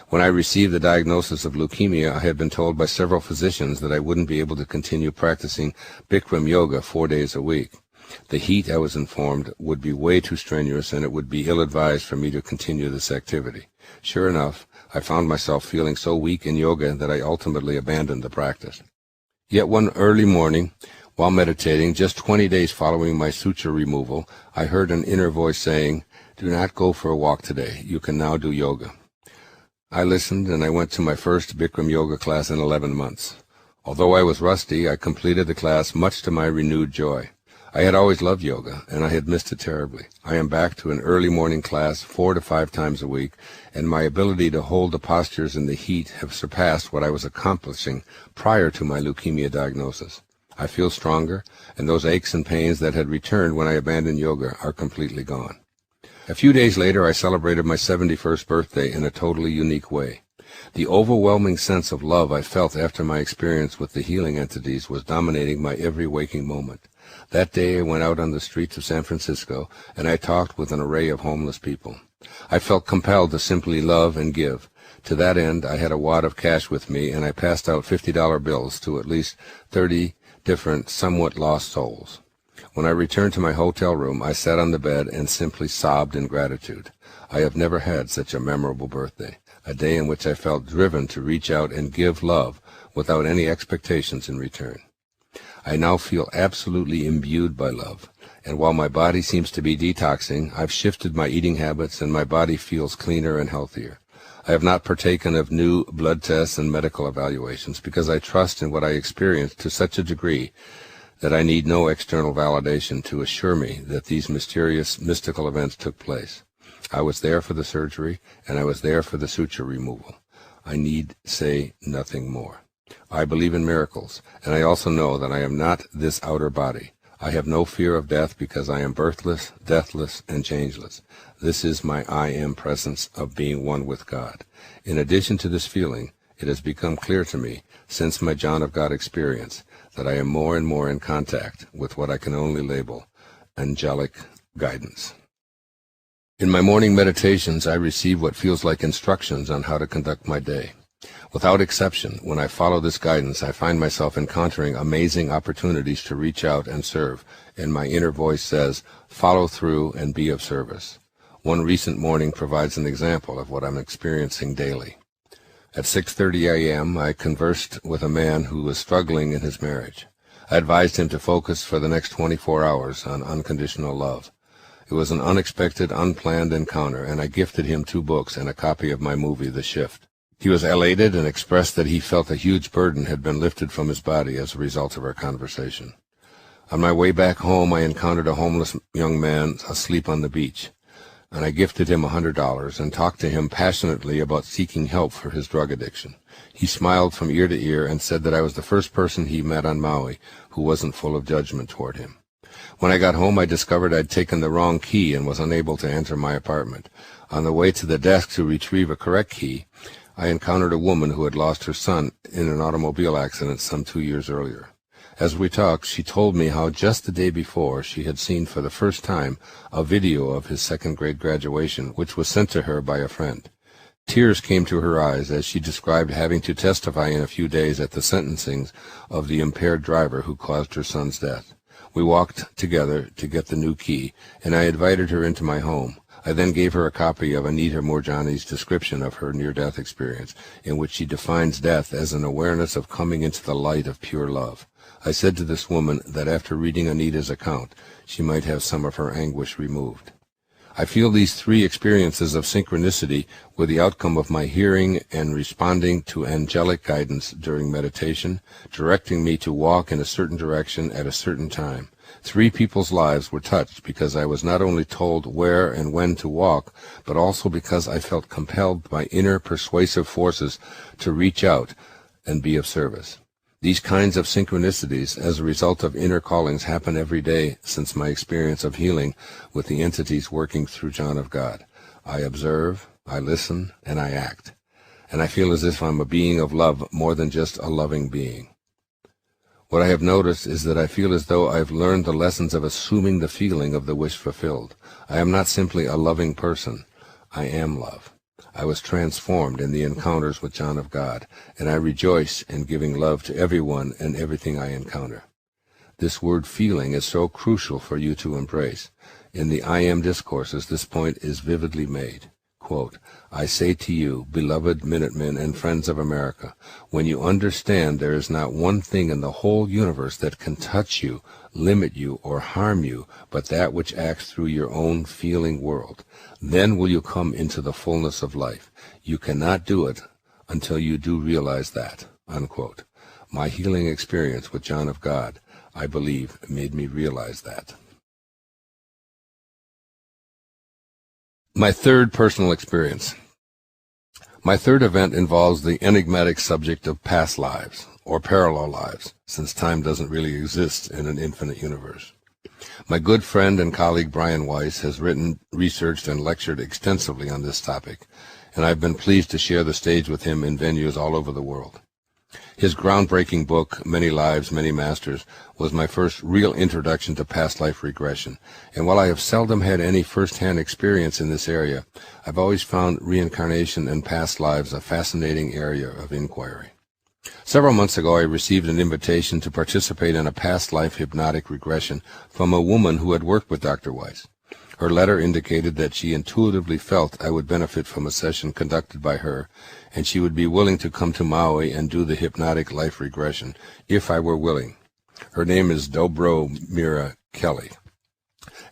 [SPEAKER 1] When I received the diagnosis of leukemia, I had been told by several physicians that I wouldn't be able to continue practicing Bikram yoga 4 days a week. The heat, I was informed, would be way too strenuous, and it would be ill-advised for me to continue this activity. Sure enough, I found myself feeling so weak in yoga that I ultimately abandoned the practice. Yet one early morning, while meditating, just 20 days following my suture removal, I heard an inner voice saying, "Do not go for a walk today. You can now do yoga." I listened, and I went to my first Bikram yoga class in 11 months. Although I was rusty, I completed the class much to my renewed joy. I had always loved yoga, and I had missed it terribly. I am back to an early morning class 4 to 5 times a week, and my ability to hold the postures in the heat have surpassed what I was accomplishing prior to my leukemia diagnosis. I feel stronger, and those aches and pains that had returned when I abandoned yoga are completely gone. A few days later, I celebrated my 71st birthday in a totally unique way. The overwhelming sense of love I felt after my experience with the healing entities was dominating my every waking moment. That day I went out on the streets of San Francisco, and I talked with an array of homeless people. I felt compelled to simply love and give. To that end, I had a wad of cash with me, and I passed out $50 bills to at least 30 different, somewhat lost souls. When I returned to my hotel room, I sat on the bed and simply sobbed in gratitude. I have never had such a memorable birthday, a day in which I felt driven to reach out and give love without any expectations in return. I now feel absolutely imbued by love, and while my body seems to be detoxing, I've shifted my eating habits and my body feels cleaner and healthier. I have not partaken of new blood tests and medical evaluations because I trust in what I experienced to such a degree that I need no external validation to assure me that these mysterious, mystical events took place. I was there for the surgery, and I was there for the suture removal. I need say nothing more. I believe in miracles, and I also know that I am not this outer body. I have no fear of death because I am birthless, deathless, and changeless. This is my I am presence of being one with God. In addition to this feeling, it has become clear to me, since my John of God experience, that I am more and more in contact with what I can only label angelic guidance. In my morning meditations, I receive what feels like instructions on how to conduct my day. Without exception, when I follow this guidance, I find myself encountering amazing opportunities to reach out and serve, and my inner voice says, follow through and be of service. One recent morning provides an example of what I'm experiencing daily. At 6:30 a.m., I conversed with a man who was struggling in his marriage. I advised him to focus for the next 24 hours on unconditional love. It was an unexpected, unplanned encounter, and I gifted him 2 books and a copy of my movie, The Shift. He was elated and expressed that he felt a huge burden had been lifted from his body as a result of our conversation. On my way back home, I encountered a homeless young man asleep on the beach, and I gifted him $100 and talked to him passionately about seeking help for his drug addiction. He smiled from ear to ear and said that I was the first person he met on Maui who wasn't full of judgment toward him. When I got home, I discovered I'd taken the wrong key and was unable to enter my apartment. On the way to the desk to retrieve a correct key, I encountered a woman who had lost her son in an automobile accident some 2 years earlier. As we talked, she told me how just the day before she had seen for the first time a video of his second-grade graduation, which was sent to her by a friend. Tears came to her eyes as she described having to testify in a few days at the sentencing of the impaired driver who caused her son's death. We walked together to get the new key, and I invited her into my home. I then gave her a copy of Anita Moorjani's description of her near-death experience, in which she defines death as an awareness of coming into the light of pure love. I said to this woman that after reading Anita's account, she might have some of her anguish removed. I feel these 3 experiences of synchronicity were the outcome of my hearing and responding to angelic guidance during meditation, directing me to walk in a certain direction at a certain time. 3 people's lives were touched because I was not only told where and when to walk, but also because I felt compelled by inner persuasive forces to reach out and be of service. These kinds of synchronicities as a result of inner callings happen every day since my experience of healing with the entities working through John of God. I observe, I listen, and I act. And I feel as if I'm a being of love more than just a loving being. What I have noticed is that I feel as though I've learned the lessons of assuming the feeling of the wish fulfilled. I am not simply a loving person. I am love. I was transformed in the encounters with John of God, and I rejoice in giving love to everyone and everything I encounter. This word feeling is so crucial for you to embrace. In the I Am discourses, this point is vividly made. Quote, I say to you, beloved Minutemen and friends of America, when you understand there is not one thing in the whole universe that can touch you, limit you, or harm you, but that which acts through your own feeling world, then will you come into the fullness of life. You cannot do it until you do realize that. Unquote. My healing experience with John of God, I believe, made me realize that. My 3rd personal experience. My 3rd event involves the enigmatic subject of past lives, or parallel lives, since time doesn't really exist in an infinite universe. My good friend and colleague Brian Weiss has written, researched, and lectured extensively on this topic, and I've been pleased to share the stage with him in venues all over the world. His groundbreaking book, Many Lives, Many Masters, was my first real introduction to past life regression, and while I have seldom had any first-hand experience in this area, I've always found reincarnation and past lives a fascinating area of inquiry. Several months ago, I received an invitation to participate in a past life hypnotic regression from a woman who had worked with Dr. Weiss. Her letter indicated that she intuitively felt I would benefit from a session conducted by her, and she would be willing to come to Maui and do the hypnotic life regression, if I were willing. Her name is Dobro Mira Kelly.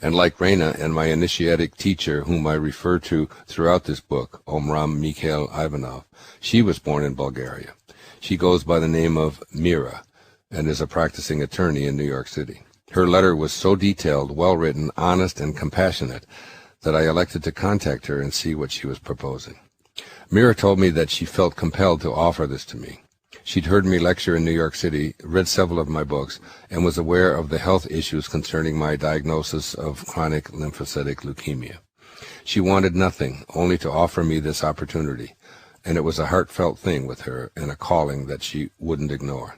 [SPEAKER 1] And like Reina and my initiatic teacher, whom I refer to throughout this book, Omram Mikhail Ivanov, she was born in Bulgaria. She goes by the name of Mira and is a practicing attorney in New York City. Her letter was so detailed, well-written, honest, and compassionate that I elected to contact her and see what she was proposing. Mira told me that she felt compelled to offer this to me. She'd heard me lecture in New York City, read several of my books, and was aware of the health issues concerning my diagnosis of chronic lymphocytic leukemia. She wanted nothing, only to offer me this opportunity, and it was a heartfelt thing with her and a calling that she wouldn't ignore.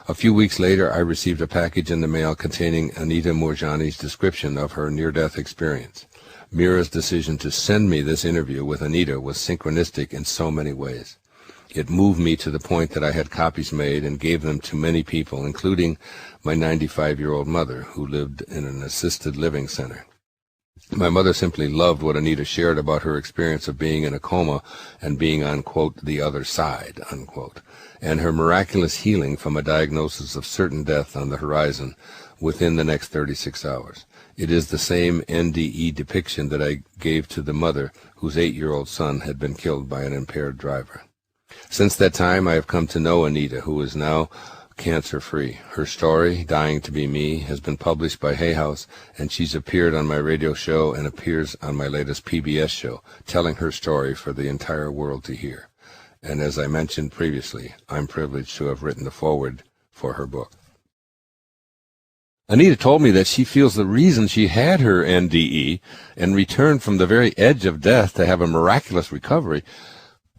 [SPEAKER 1] A few weeks later, I received a package in the mail containing Anita Moorjani's description of her near-death experience. Mira's decision to send me this interview with Anita was synchronistic in so many ways. It moved me to the point that I had copies made and gave them to many people, including my 95-year-old mother, who lived in an assisted living center. My mother simply loved what Anita shared about her experience of being in a coma and being on, quote, the other side, unquote, and her miraculous healing from a diagnosis of certain death on the horizon within the next 36 hours. It is the same NDE depiction that I gave to the mother whose 8-year-old son had been killed by an impaired driver. Since that time, I have come to know Anita, who is now cancer-free. Her story, Dying to Be Me, has been published by Hay House, and she's appeared on my radio show and appears on my latest PBS show, telling her story for the entire world to hear. And as I mentioned previously, I'm privileged to have written the foreword for her book. Anita told me that she feels the reason she had her NDE and returned from the very edge of death to have a miraculous recovery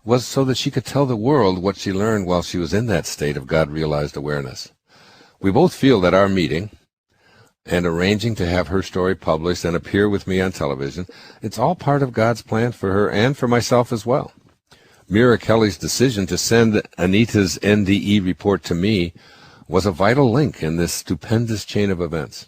[SPEAKER 1] was so that she could tell the world what she learned while she was in that state of God-realized awareness. We both feel that our meeting and arranging to have her story published and appear with me on television, it's all part of God's plan for her and for myself as well. Mira Kelly's decision to send Anita's NDE report to me was a vital link in this stupendous chain of events.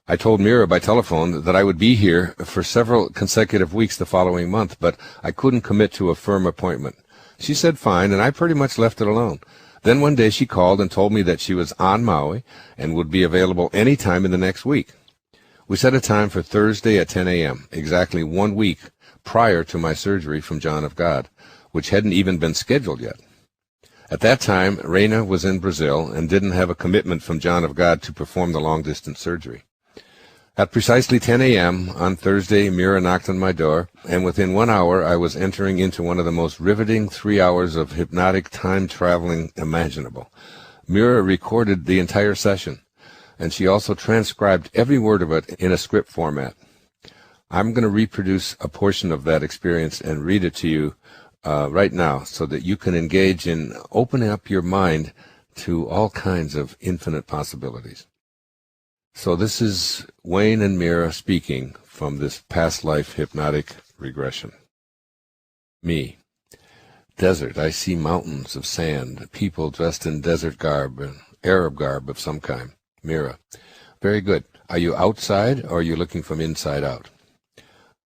[SPEAKER 1] I told Mira by telephone that I would be here for several consecutive weeks the following month, but I couldn't commit to a firm appointment. She said fine, and I pretty much left it alone. Then one day she called and told me that she was on Maui and would be available any time in the next week. We set a time for Thursday at 10 a.m., exactly 1 week prior to my surgery from John of God, which hadn't even been scheduled yet. At that time, Raina was in Brazil and didn't have a commitment from John of God to perform the long-distance surgery. At precisely 10 a.m. on Thursday, Mira knocked on my door, and within 1 hour I was entering into one of the most riveting 3 hours of hypnotic time-traveling imaginable. Mira recorded the entire session, and she also transcribed every word of it in a script format. I'm going to reproduce a portion of that experience and read it to you right now so that you can engage in opening up your mind to all kinds of infinite possibilities. So this is Wayne and Mira speaking from this past life hypnotic regression. Me. Desert. I see mountains of sand, people dressed in desert garb, Arab garb of some kind. Mira. Very good. Are you outside or are you looking from inside out?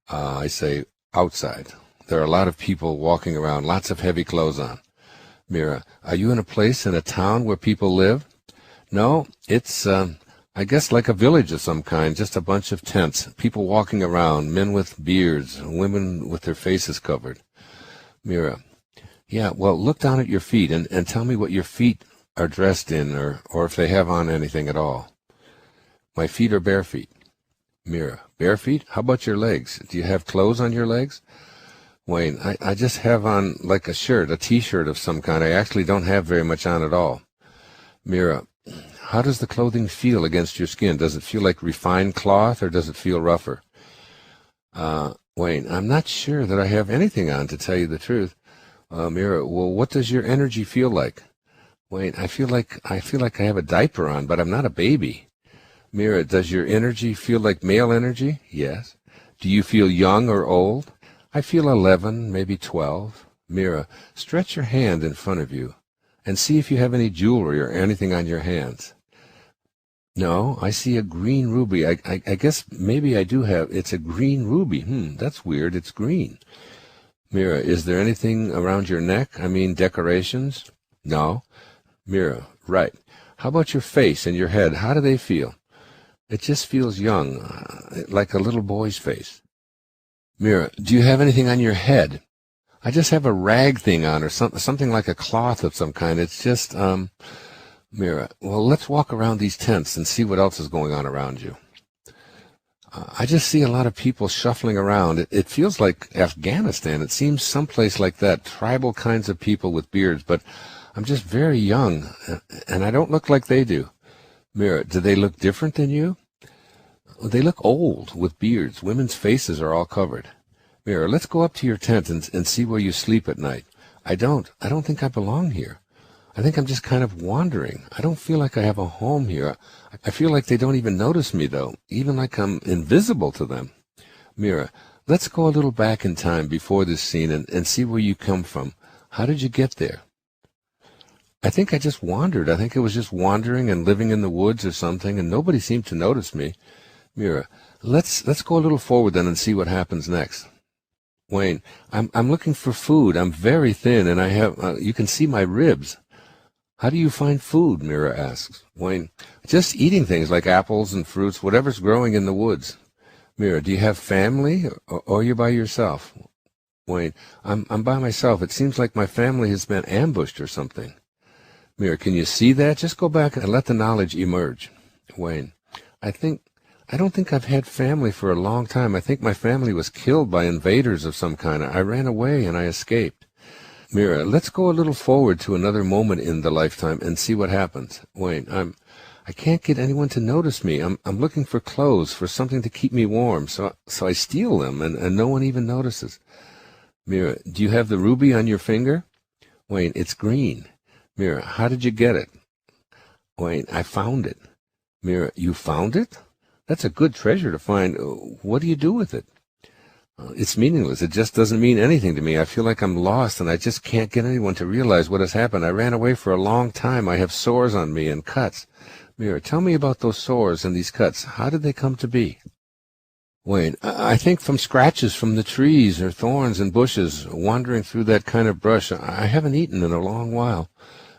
[SPEAKER 1] I say outside. There are a lot of people walking around, lots of heavy clothes on. Mira. Are you in a place in a town where people live? No, it's I guess like a village of some kind, just a bunch of tents, people walking around, men with beards, women with their faces covered. Mira. Yeah, well, look down at your feet and tell me what your feet are dressed in or if they have on anything at all. My feet are bare feet. Mira. Bare feet? How about your legs? Do you have clothes on your legs? Wayne. I just have on like a shirt, a T-shirt of some kind. I actually don't have very much on at all. Mira. How does the clothing feel against your skin? Does it feel like refined cloth or does it feel rougher? Wayne. I'm not sure that I have anything on, to tell you the truth. Mira. Well, what does your energy feel like? Wayne. I feel like I have a diaper on, but I'm not a baby. Mira. Does your energy feel like male energy? Yes. Do you feel young or old? I feel 11, maybe 12. Mira. Stretch your hand in front of you and see if you have any jewelry or anything on your hands. No, I see a green ruby. I guess maybe I do have. It's a green ruby. That's weird. It's green. Mira. Is there anything around your neck? I mean, decorations? No. Mira. Right. How about your face and your head? How do they feel? It just feels young, like a little boy's face. Mira. Do you have anything on your head? I just have a rag thing on or something like a cloth of some kind. It's just, Mira. Well, let's walk around these tents and see what else is going on around you. I just see a lot of people shuffling around. It feels like Afghanistan. It seems someplace like that, tribal kinds of people with beards, but I'm just very young, and I don't look like they do. Mira. Do they look different than you? They look old, with beards. Women's faces are all covered. Mira. Let's go up to your tent and see where you sleep at night. I don't think I belong here. I think I'm just kind of wandering. I don't feel like I have a home here. I feel like they don't even notice me, though, even like I'm invisible to them. Mira, let's go a little back in time before this scene and see where you come from. How did you get there? I think I just wandered. I think it was just wandering and living in the woods or something, and nobody seemed to notice me. Mira, let's go a little forward then and see what happens next. Wayne, I'm looking for food. I'm very thin, and I have you can see my ribs. How do you find food? Mira asks. Wayne, just eating things like apples and fruits, whatever's growing in the woods. Mira, do you have family, or are you by yourself? Wayne, I'm by myself. It seems like my family has been ambushed or something. Mira, can you see that? Just go back and let the knowledge emerge. Wayne, I don't think I've had family for a long time. I think my family was killed by invaders of some kind. I ran away and I escaped. Mira, let's go a little forward to another moment in the lifetime and see what happens. Wayne, I can't get anyone to notice me. I'm looking for clothes, for something to keep me warm, so I steal them and no one even notices. Mira, do you have the ruby on your finger? Wayne, it's green. Mira, how did you get it? Wayne, I found it. Mira, you found it? That's a good treasure to find. What do you do with it? It's meaningless. It just doesn't mean anything to me. I feel like I'm lost, and I just can't get anyone to realize what has happened. I ran away for a long time. I have sores on me and cuts. Mira, tell me about those sores and these cuts. How did they come to be? Wayne, I think from scratches from the trees or thorns and bushes, wandering through that kind of brush. I haven't eaten in a long while.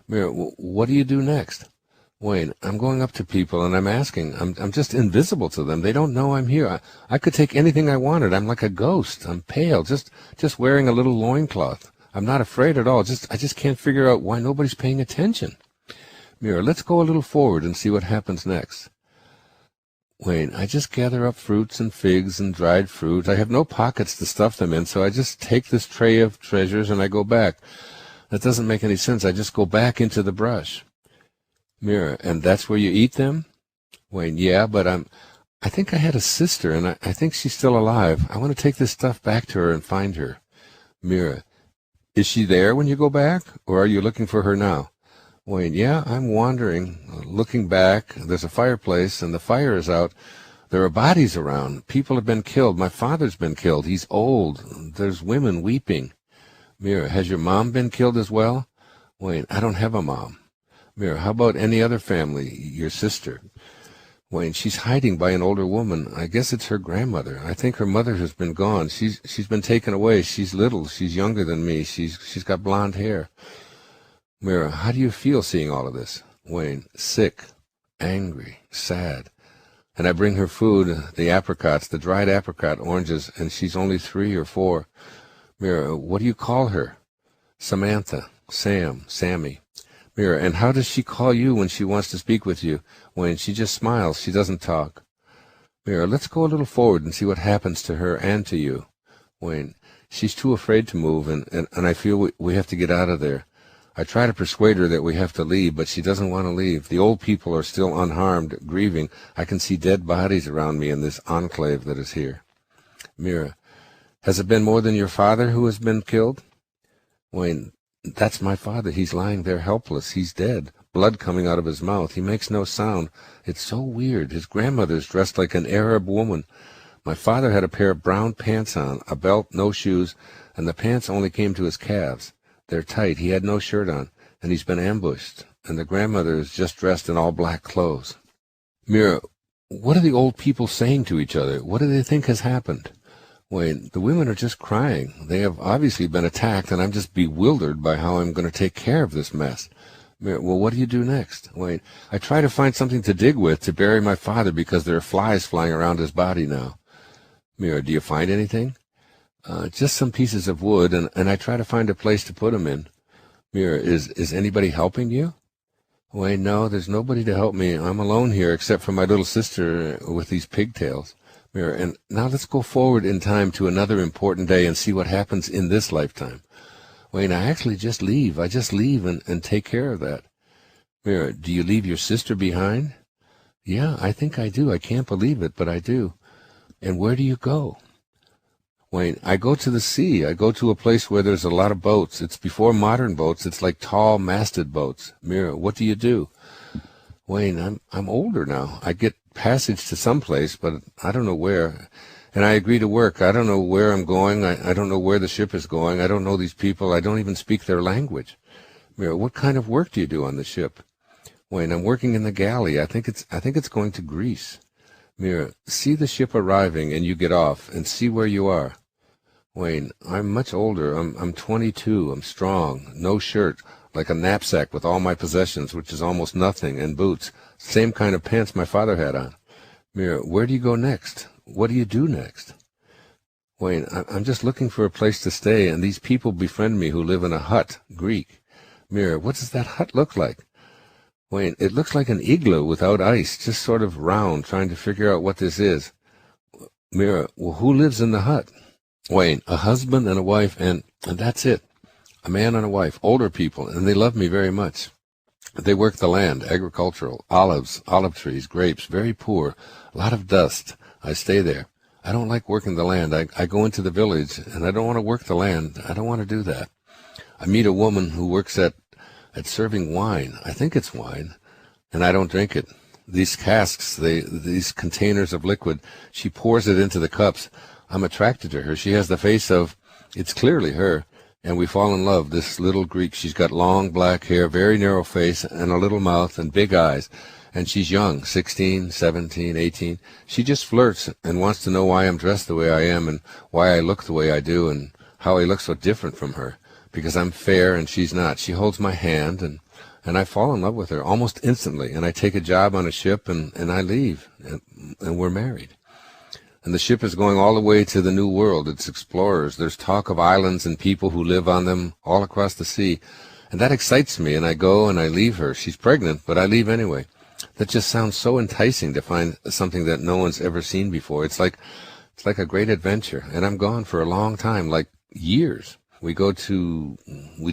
[SPEAKER 1] Mira, what do you do next? Wayne, I'm going up to people and I'm asking. I'm just invisible to them. They don't know I'm here. I could take anything I wanted. I'm like a ghost. I'm pale, just wearing a little loincloth. I'm not afraid at all. I just can't figure out why nobody's paying attention. Mira, let's go a little forward and see what happens next. Wayne, I just gather up fruits and figs and dried fruit. I have no pockets to stuff them in, so I just take this tray of treasures and I go back. That doesn't make any sense. I just go back into the brush. Mira, and that's where you eat them? Wayne, yeah, but I think I had a sister, and I think she's still alive. I want to take this stuff back to her and find her. Mira, is she there when you go back, or are you looking for her now? Wayne, yeah, I'm wandering, looking back. There's a fireplace, and the fire is out. There are bodies around. People have been killed. My father's been killed. He's old. There's women weeping. Mira, has your mom been killed as well? Wayne, I don't have a mom. Mira, how about any other family, your sister? Wayne, she's hiding by an older woman. I guess it's her grandmother. I think her mother has been gone. She's been taken away. She's little. She's younger than me. She's got blonde hair. Mira, how do you feel seeing all of this? Wayne, sick, angry, sad. And I bring her food, the apricots, the dried apricot oranges, and she's only 3 or 4. Mira, what do you call her? Samantha, Sam, Sammy. Mira, and how does she call you when she wants to speak with you? Wayne, she just smiles. She doesn't talk. Mira, let's go a little forward and see what happens to her and to you. Wayne, she's too afraid to move, and I feel we have to get out of there. I try to persuade her that we have to leave, but she doesn't want to leave. The old people are still unharmed, grieving. I can see dead bodies around me in this enclave that is here. Mira, has it been more than your father who has been killed? Wayne, that's my father. He's lying there helpless. He's dead. Blood coming out of his mouth. He makes no sound. It's so weird. His grandmother's dressed like an Arab woman. My father had a pair of brown pants on, a belt, no shoes, and the pants only came to his calves. They're tight. He had no shirt on, and he's been ambushed, and the grandmother is just dressed in all black clothes. Mira, what are the old people saying to each other? What do they think has happened? Wayne, the women are just crying. They have obviously been attacked, and I'm just bewildered by how I'm going to take care of this mess. Mira, well, what do you do next? Wayne, I try to find something to dig with to bury my father because there are flies flying around his body now. Mira, do you find anything? Just some pieces of wood, and I try to find a place to put them in. Mira, is anybody helping you? Wayne, no, there's nobody to help me. I'm alone here except for my little sister with these pigtails. Mira, and now let's go forward in time to another important day and see what happens in this lifetime. Wayne, I actually just leave. I just leave and take care of that. Mira, do you leave your sister behind? Yeah, I think I do. I can't believe it, but I do. And where do you go? Wayne, I go to the sea. I go to a place where there's a lot of boats. It's before modern boats. It's like tall masted boats. Mira, what do you do? Wayne, I'm older now. I get passage to some place, but I don't know where. And I agree to work. I don't know where I'm going. I don't know where the ship is going. I don't know these people. I don't even speak their language. Mira, what kind of work do you do on the ship? Wayne, I'm working in the galley. I think it's going to Greece. Mira, see the ship arriving and you get off and see where you are. Wayne, I'm much older. I'm 22. I'm strong. No shirt, like a knapsack with all my possessions, which is almost nothing, and boots. Same kind of pants my father had on. Mira, where do you go next? What do you do next? Wayne, I'm just looking for a place to stay, and these people befriend me who live in a hut, Greek. Mira, what does that hut look like? Wayne, it looks like an igloo without ice, just sort of round, trying to figure out what this is. Mira, well, who lives in the hut? Wayne, a husband and a wife, and that's it. A man and a wife, older people, and they love me very much. They work the land, agricultural, olives, olive trees, grapes, very poor, a lot of dust. I stay there. I don't like working the land. I go into the village, and I don't want to work the land. I don't want to do that. I meet a woman who works at serving wine. I think it's wine, and I don't drink it. These casks, these containers of liquid, she pours it into the cups. I'm attracted to her. She has the face of, it's clearly her, and we fall in love, this little Greek. She's got long black hair, very narrow face, and a little mouth, and big eyes. And she's young, 16, 17, 18. She just flirts and wants to know why I'm dressed the way I am and why I look the way I do and how I look so different from her, because I'm fair and she's not. She holds my hand, and I fall in love with her almost instantly, and I take a job on a ship, and I leave, and we're married. And the ship is going all the way to the New World. It's explorers. There's talk of islands and people who live on them all across the sea. And that excites me, and I go and I leave her. She's pregnant, but I leave anyway. That just sounds so enticing to find something that no one's ever seen before. It's like a great adventure. And I'm gone for a long time, like years. We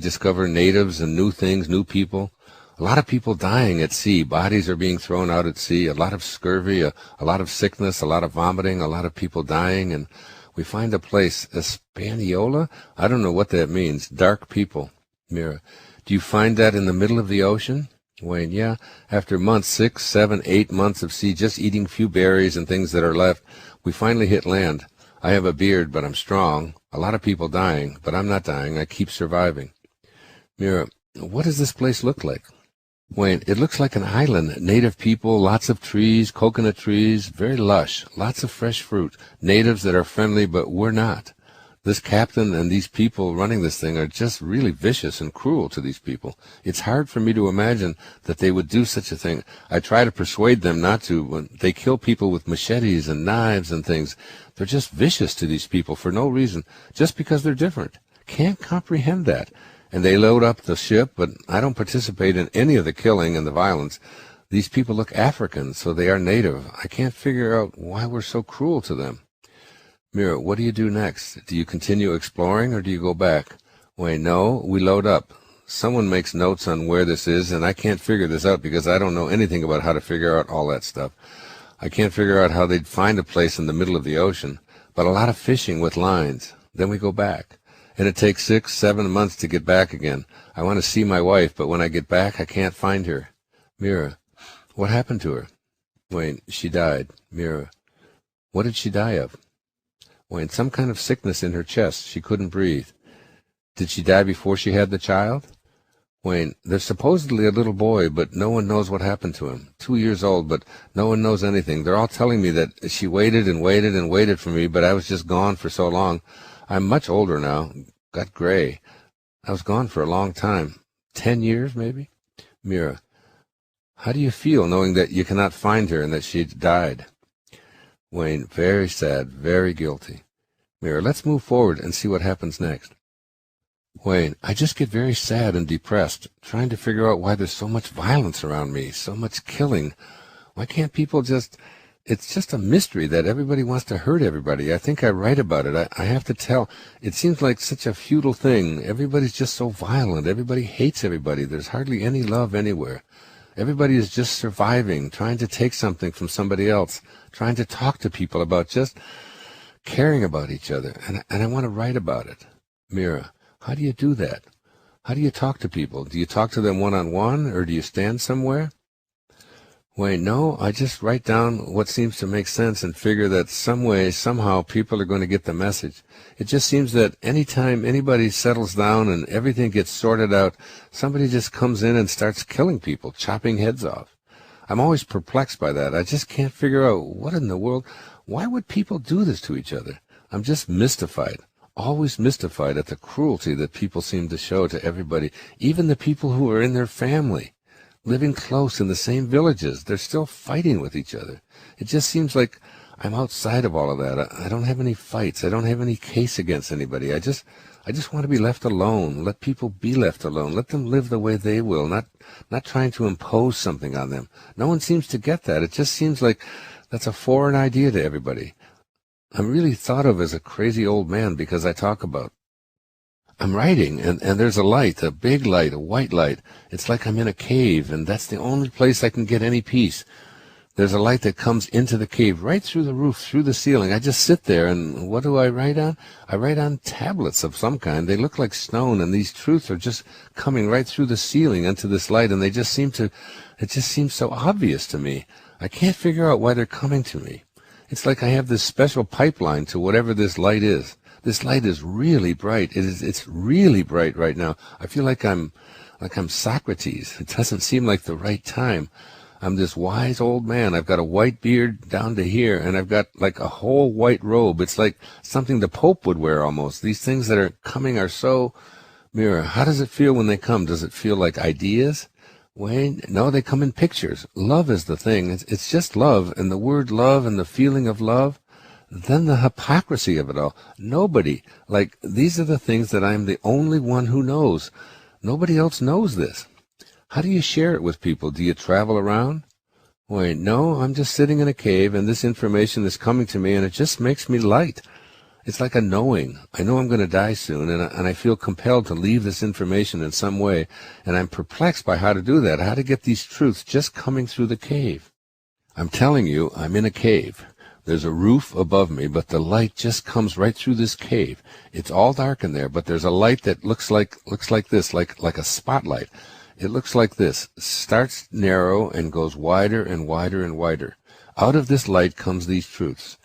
[SPEAKER 1] discover natives and new things, new people. A lot of people dying at sea. Bodies are being thrown out at sea. A lot of scurvy, a lot of sickness, a lot of vomiting, a lot of people dying. And we find a place, Hispaniola? I don't know what that means. Dark people. Mira, do you find that in the middle of the ocean? Wayne, yeah. After months, 6, 7, 8 months of sea, just eating few berries and things that are left, we finally hit land. I have a beard, but I'm strong. A lot of people dying, but I'm not dying. I keep surviving. Mira, what does this place look like? Wayne, it looks like an island. Native people, lots of trees, coconut trees, very lush, lots of fresh fruit. Natives that are friendly, but we're not. This captain and these people running this thing are just really vicious and cruel to these people. It's hard for me to imagine that they would do such a thing. I try to persuade them not to, but they kill people with machetes and knives and things. They're just vicious to these people for no reason, just because they're different. Can't comprehend that. And they load up the ship, but I don't participate in any of the killing and the violence. These people look African, so they are native. I can't figure out why we're so cruel to them. Mira, what do you do next? Do you continue exploring, or do you go back? Wayne, no, we load up. Someone makes notes on where this is, and I can't figure this out because I don't know anything about how to figure out all that stuff. I can't figure out how they'd find a place in the middle of the ocean, but a lot of fishing with lines. Then we go back. And it takes 6, 7 months to get back again. I want to see my wife, but when I get back, I can't find her. Mira, what happened to her? Wayne, she died. Mira, what did she die of? Wayne, some kind of sickness in her chest. She couldn't breathe. Did she die before she had the child? Wayne, there's supposedly a little boy, but no one knows what happened to him. 2 years old, but no one knows anything. They're all telling me that she waited and waited and waited for me, but I was just gone for so long. I'm much older now, got gray. I was gone for a long time. 10 years, maybe? Mira, how do you feel knowing that you cannot find her and that she died? Wayne, very sad, very guilty. Mira, let's move forward and see what happens next. Wayne, I just get very sad and depressed, trying to figure out why there's so much violence around me, so much killing. Why can't people just... It's just a mystery that everybody wants to hurt everybody. I think I write about it. I have to tell. It seems like such a futile thing. Everybody's just so violent. Everybody hates everybody. There's hardly any love anywhere. Everybody is just surviving, trying to take something from somebody else, trying to talk to people about just caring about each other, and I want to write about it. Mira, how do you do that? How do you talk to people? Do you talk to them one-on-one, or do you stand somewhere? Wait, no, I just write down what seems to make sense and figure that some way, somehow, people are going to get the message. It just seems that anytime anybody settles down and everything gets sorted out, somebody just comes in and starts killing people, chopping heads off. I'm always perplexed by that. I just can't figure out what in the world, why would people do this to each other? I'm just mystified, always mystified at the cruelty that people seem to show to everybody, even the people who are in their family. Living close in the same villages, they're still fighting with each other. It just seems like I'm outside of all of that. I don't have any fights. I don't have any case against anybody. I just want to be left alone. Let people be left alone. Let them live the way they will, not trying to impose something on them. No one seems to get that. It just seems like that's a foreign idea to everybody. I'm really thought of as a crazy old man because I talk about I'm writing, and there's a light, a big light, a white light. It's like I'm in a cave, and that's the only place I can get any peace. There's a light that comes into the cave, right through the roof, through the ceiling. I just sit there, and what do I write on? I write on tablets of some kind. They look like stone, and these truths are just coming right through the ceiling into this light, and it just seems so obvious to me. I can't figure out why they're coming to me. It's like I have this special pipeline to whatever this light is. This light is really bright. It's really bright right now. I feel like I'm Socrates. It doesn't seem like the right time. I'm this wise old man. I've got a white beard down to here, and I've got like a whole white robe. It's like something the Pope would wear almost. These things that are coming are so... Mira, how does it feel when they come? Does it feel like ideas? Wayne, no, they come in pictures. Love is the thing. It's just love, and the word love and the feeling of love. Then the hypocrisy of it all. Nobody, like, these are the things that I'm the only one who knows. Nobody else knows this. How do you share it with people? Do you travel around? Wait, no, I'm just sitting in a cave, and this information is coming to me, and it just makes me light. It's like a knowing. I know I'm going to die soon, and I feel compelled to leave this information in some way, and I'm perplexed by how to do that, how to get these truths just coming through the cave. I'm telling you, I'm in a cave. There's a roof above me, but the light just comes right through this cave. It's all dark in there, but there's a light that looks like this, like a spotlight. It looks like this, starts narrow and goes wider and wider and wider. Out of this light comes these truths.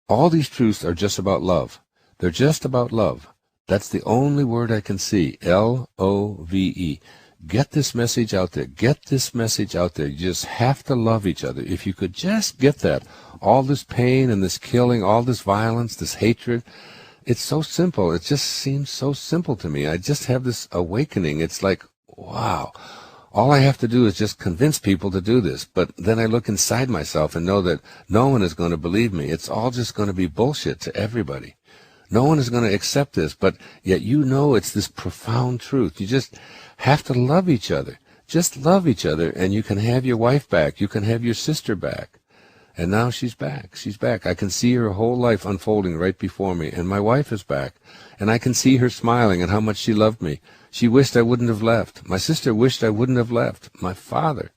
[SPEAKER 1] All these truths are just about love. They're just about love. That's the only word I can see, L-O-V-E. Get this message out there. Get this message out there. You just have to love each other. If you could just get that, all this pain and this killing, all this violence, this hatred, it's so simple. It just seems so simple to me. I just have this awakening. It's like, wow. All I have to do is just convince people to do this. But then I look inside myself and know that no one is going to believe me. It's all just going to be bullshit to everybody. No one is going to accept this, but yet you know it's this profound truth. You just have to love each other. Just love each other, and you can have your wife back. You can have your sister back. And now she's back. She's back. I can see her whole life unfolding right before me, and my wife is back. And I can see her smiling and how much she loved me. She wished I wouldn't have left. My sister wished I wouldn't have left. My father.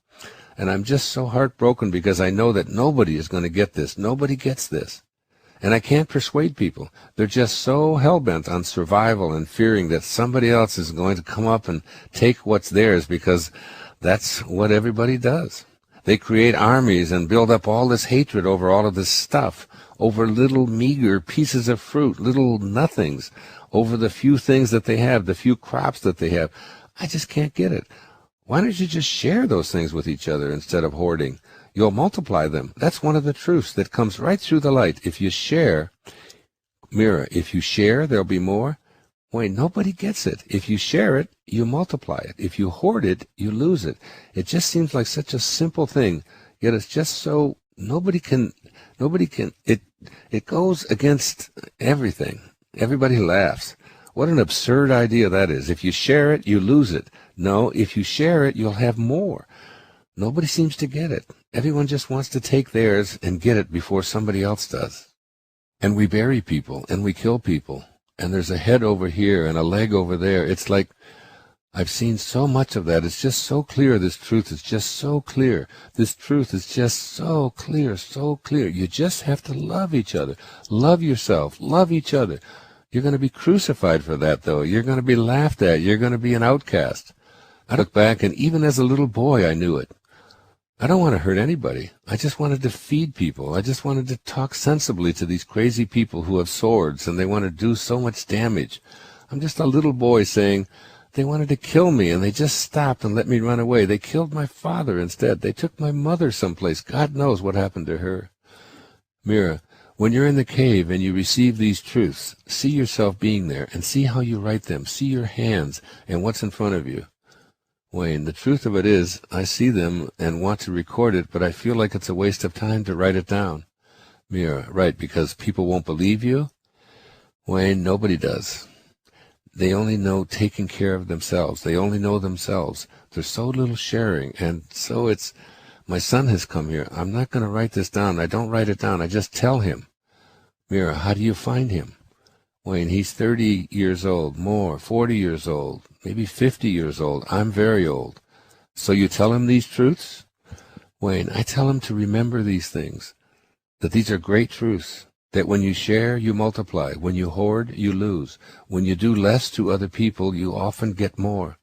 [SPEAKER 1] And I'm just so heartbroken because I know that nobody is going to get this. Nobody gets this. And I can't persuade people. They're just so hell-bent on survival and fearing that somebody else is going to come up and take what's theirs because that's what everybody does. They create armies and build up all this hatred over all of this stuff, over little meager pieces of fruit, little nothings, over the few things that they have, the few crops that they have. I just can't get it. Why don't you just share those things with each other instead of hoarding? You'll multiply them. That's one of the truths that comes right through the light. If you share, Mira, if you share, there'll be more. Wait, nobody gets it. If you share it, you multiply it. If you hoard it, you lose it. It just seems like such a simple thing, yet it's just so nobody can, it goes against everything. Everybody laughs. What an absurd idea that is. If you share it, you lose it. No, if you share it, you'll have more. Nobody seems to get it. Everyone just wants to take theirs and get it before somebody else does. And we bury people, and we kill people, and there's a head over here and a leg over there. It's like I've seen so much of that. It's just so clear. This truth is just so clear. This truth is just so clear, so clear. You just have to love each other. Love yourself. Love each other. You're going to be crucified for that, though. You're going to be laughed at. You're going to be an outcast. I look back, and even as a little boy, I knew it. I don't want to hurt anybody. I just wanted to feed people. I just wanted to talk sensibly to these crazy people who have swords, and they want to do so much damage. I'm just a little boy saying, they wanted to kill me, and they just stopped and let me run away. They killed my father instead. They took my mother someplace. God knows what happened to her. Mira, when you're in the cave and you receive these truths, see yourself being there and see how you write them. See your hands and what's in front of you. Wayne, the truth of it is, I see them and want to record it, but I feel like it's a waste of time to write it down. Mira, right, because people won't believe you? Wayne, nobody does. They only know taking care of themselves. They only know themselves. There's so little sharing, and so it's, my son has come here. I'm not going to write this down. I don't write it down. I just tell him. Mira, how do you find him? Wayne, he's 30 years old, more, 40 years old, maybe 50 years old. I'm very old. So you tell him these truths? Wayne, I tell him to remember these things, that these are great truths, that when you share, you multiply. When you hoard, you lose. When you do less to other people, you often get more.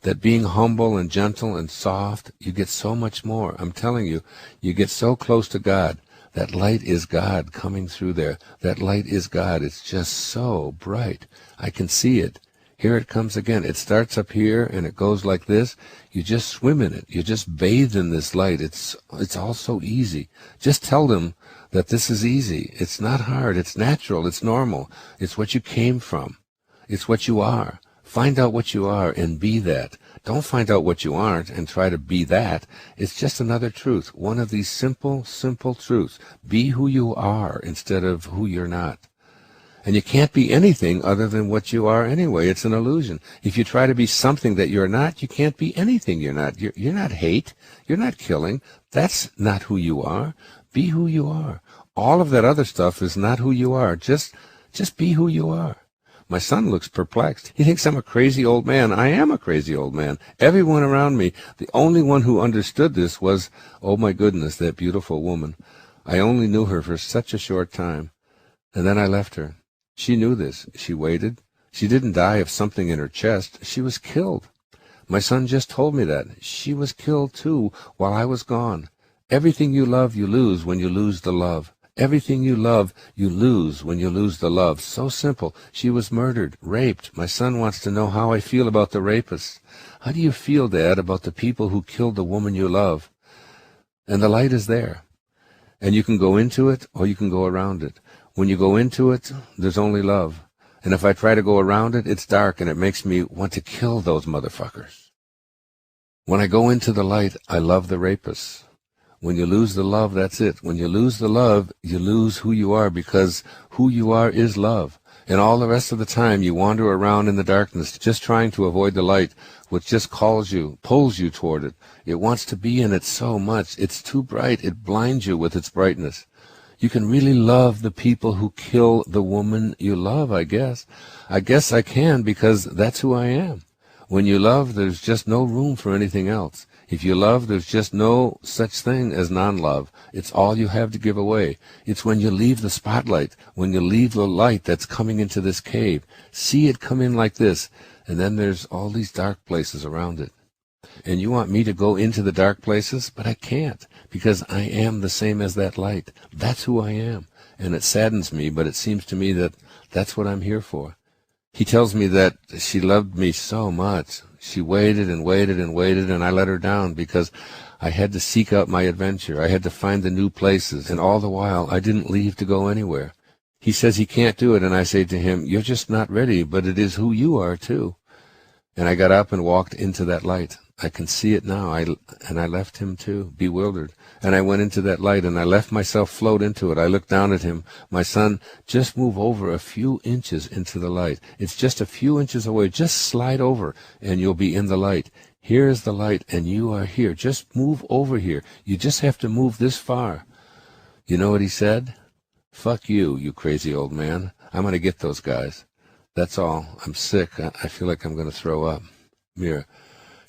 [SPEAKER 1] That being humble and gentle and soft, you get so much more. I'm telling you, you get so close to God. That light is God coming through there. That light is God. It's just so bright. I can see it. Here it comes again. It starts up here and it goes like this. You just swim in it. You just bathe in this light. It's all so easy. Just tell them that this is easy. It's not hard. It's natural. It's normal. It's what you came from. It's what you are. Find out what you are and be that. Don't find out what you aren't and try to be that. It's just another truth, one of these simple, simple truths. Be who you are instead of who you're not. And you can't be anything other than what you are anyway. It's an illusion. If you try to be something that you're not, you can't be anything you're not. You're not hate. You're not killing. That's not who you are. Be who you are. All of that other stuff is not who you are. Just be who you are. My son looks perplexed. He thinks I'm a crazy old man. I am a crazy old man. Everyone around me, the only one who understood this was, oh my goodness, that beautiful woman. I only knew her for such a short time. And then I left her. She knew this. She waited. She didn't die of something in her chest. She was killed. My son just told me that. She was killed too while I was gone. Everything you love, you lose when you lose the love. Everything you love, you lose when you lose the love. So simple. She was murdered, raped. My son wants to know how I feel about the rapists. How do you feel, Dad, about the people who killed the woman you love? And the light is there. And you can go into it or you can go around it. When you go into it, there's only love. And if I try to go around it, it's dark and it makes me want to kill those motherfuckers. When I go into the light, I love the rapists. When you lose the love, that's it. When you lose the love, you lose who you are, because who you are is love. And all the rest of the time you wander around in the darkness, just trying to avoid the light, which just calls you, pulls you toward it. It wants to be in it so much. It's too bright. It blinds you with its brightness. You can really love the people who kill the woman you love, I guess. I guess I can, because that's who I am. When you love, there's just no room for anything else. If you love, there's just no such thing as non-love. It's all you have to give away. It's when you leave the spotlight, when you leave the light that's coming into this cave. See it come in like this, and then there's all these dark places around it. And you want me to go into the dark places? But I can't, because I am the same as that light. That's who I am. And it saddens me, but it seems to me that that's what I'm here for. He tells me that she loved me so much. She waited and waited and waited, and I let her down because I had to seek out my adventure. I had to find the new places, and all the while I didn't leave to go anywhere. He says he can't do it, and I say to him, you're just not ready, but it is who you are, too. And I got up and walked into that light. I can see it now, and I left him, too, bewildered. And I went into that light, and I left myself float into it. I looked down at him. My son, just move over a few inches into the light. It's just a few inches away. Just slide over, and you'll be in the light. Here is the light, and you are here. Just move over here. You just have to move this far. You know what he said? Fuck you, you crazy old man. I'm going to get those guys. That's all. I'm sick. I feel like I'm going to throw up. Mira,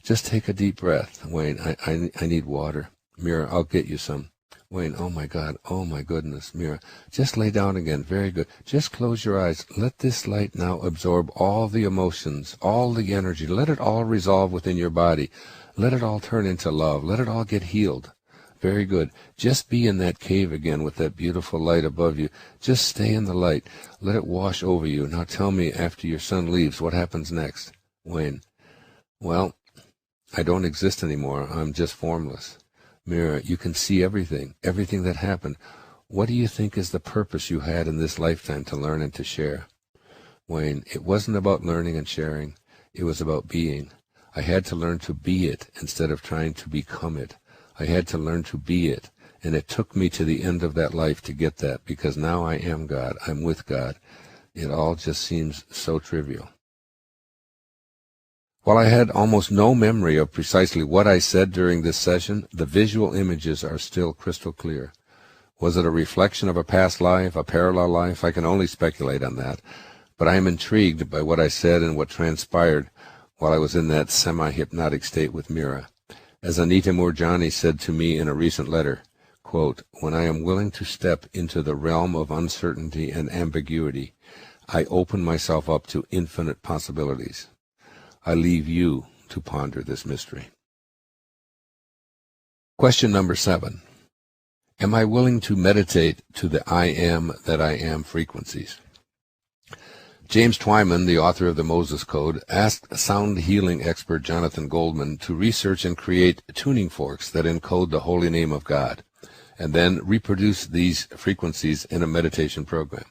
[SPEAKER 1] just take a deep breath. Wayne, I need water. Mira, I'll get you some. Wayne, oh my God, oh my goodness. Mira, just lay down again. Very good. Just close your eyes. Let this light now absorb all the emotions, all the energy. Let it all resolve within your body. Let it all turn into love. Let it all get healed. Very good. Just be in that cave again with that beautiful light above you. Just stay in the light. Let it wash over you. Now tell me, after your son leaves, what happens next? Wayne, well, I don't exist anymore. I'm just formless. Mira, you can see everything that happened. What do you think is the purpose you had in this lifetime to learn and to share? Wayne, it wasn't about learning and sharing. It was about being. I had to learn to be it instead of trying to become it. I had to learn to be it, and it took me to the end of that life to get that, because now I am God. I'm with God. It all just seems so trivial. While I had almost no memory of precisely what I said during this session, the visual images are still crystal clear. Was it a reflection of a past life, a parallel life? I can only speculate on that, but I am intrigued by what I said and what transpired while I was in that semi-hypnotic state with Mira. As Anita Moorjani said to me in a recent letter, quote, when I am willing to step into the realm of uncertainty and ambiguity, I open myself up to infinite possibilities. I leave you to ponder this mystery. Question number 7. Am I willing to meditate to the I am that I am frequencies? James Twyman, the author of the Moses Code, asked sound healing expert Jonathan Goldman to research and create tuning forks that encode the holy name of God, and then reproduce these frequencies in a meditation program.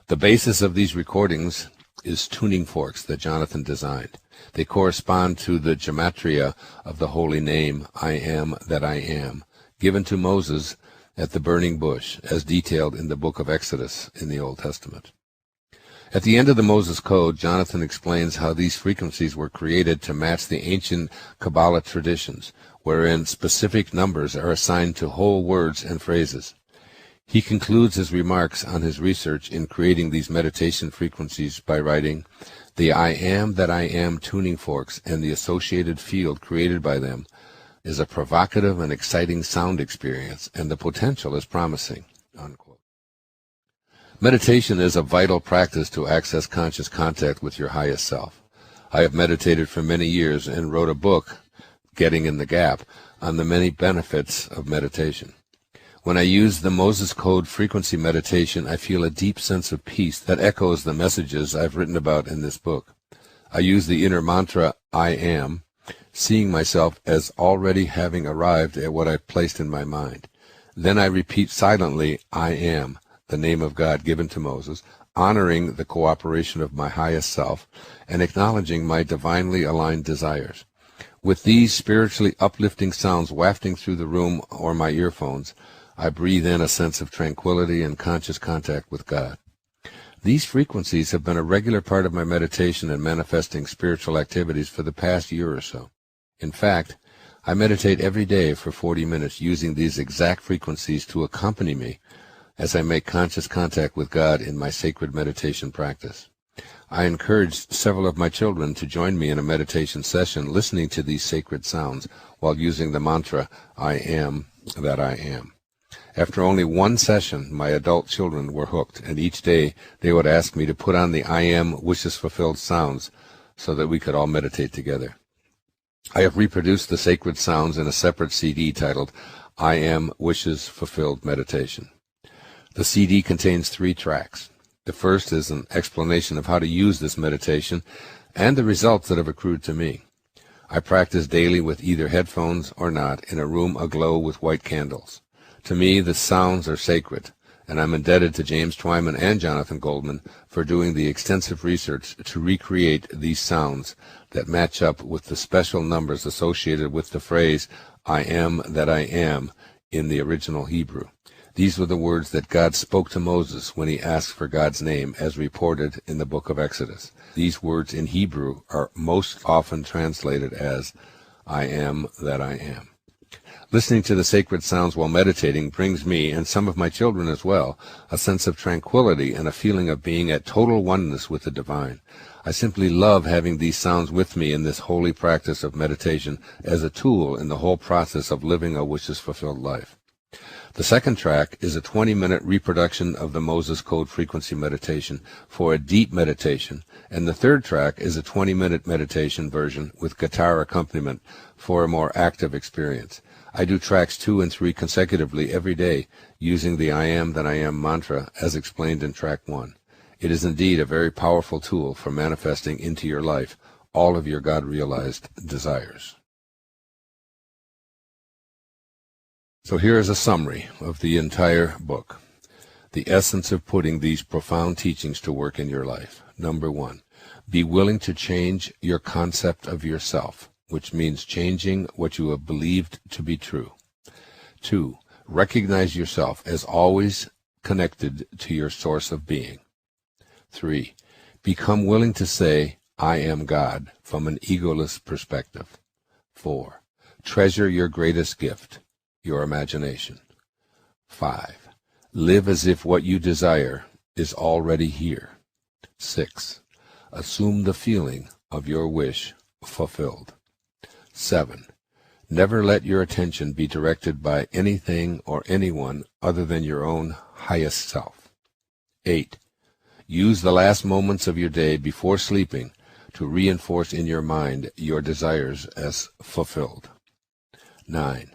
[SPEAKER 1] The basis of these recordings is tuning forks that Jonathan designed. They correspond to the gematria of the holy name, I am that I am, given to Moses at the burning bush, as detailed in the book of Exodus in the Old Testament. At the end of the Moses Code, Jonathan explains how these frequencies were created to match the ancient Kabbalah traditions, wherein specific numbers are assigned to whole words and phrases. He concludes his remarks on his research in creating these meditation frequencies by writing, the I am that I am tuning forks and the associated field created by them is a provocative and exciting sound experience, and the potential is promising. Unquote. Meditation is a vital practice to access conscious contact with your highest self. I have meditated for many years and wrote a book, Getting in the Gap, on the many benefits of meditation. When I use the Moses Code frequency meditation, I feel a deep sense of peace that echoes the messages I've written about in this book. I use the inner mantra, I am, seeing myself as already having arrived at what I've placed in my mind. Then I repeat silently, I am, the name of God given to Moses, honoring the cooperation of my highest self, and acknowledging my divinely aligned desires. With these spiritually uplifting sounds wafting through the room or my earphones, I breathe in a sense of tranquility and conscious contact with God. These frequencies have been a regular part of my meditation and manifesting spiritual activities for the past year or so. In fact, I meditate every day for 40 minutes using these exact frequencies to accompany me as I make conscious contact with God in my sacred meditation practice. I encouraged several of my children to join me in a meditation session listening to these sacred sounds while using the mantra, I am that I am. After only one session, my adult children were hooked, and each day they would ask me to put on the I am wishes fulfilled sounds so that we could all meditate together. I have reproduced the sacred sounds in a separate CD titled I Am Wishes Fulfilled Meditation. The CD contains 3 tracks. The first is an explanation of how to use this meditation and the results that have accrued to me. I practice daily with either headphones or not in a room aglow with white candles. To me, the sounds are sacred, and I'm indebted to James Twyman and Jonathan Goldman for doing the extensive research to recreate these sounds that match up with the special numbers associated with the phrase, I am that I am, in the original Hebrew. These were the words that God spoke to Moses when he asked for God's name, as reported in the book of Exodus. These words in Hebrew are most often translated as, I am that I am. Listening to the sacred sounds while meditating brings me, and some of my children as well, a sense of tranquility and a feeling of being at total oneness with the divine. I simply love having these sounds with me in this holy practice of meditation as a tool in the whole process of living a wishes-fulfilled life. The second track is a 20-minute reproduction of the Moses Code frequency meditation for a deep meditation, and the third track is a 20-minute meditation version with guitar accompaniment for a more active experience. I do tracks 2 and 3 consecutively every day using the I Am That I Am mantra as explained in track 1. It is indeed a very powerful tool for manifesting into your life all of your God-realized desires. So here is a summary of the entire book. The essence of putting these profound teachings to work in your life. Number 1, be willing to change your concept of yourself, which means changing what you have believed to be true. 2, recognize yourself as always connected to your source of being. 3, become willing to say, I am God, from an egoless perspective. 4, treasure your greatest gift, your imagination. 5, live as if what you desire is already here. 6, assume the feeling of your wish fulfilled. 7, never let your attention be directed by anything or anyone other than your own highest self. 8, use the last moments of your day before sleeping to reinforce in your mind your desires as fulfilled. 9,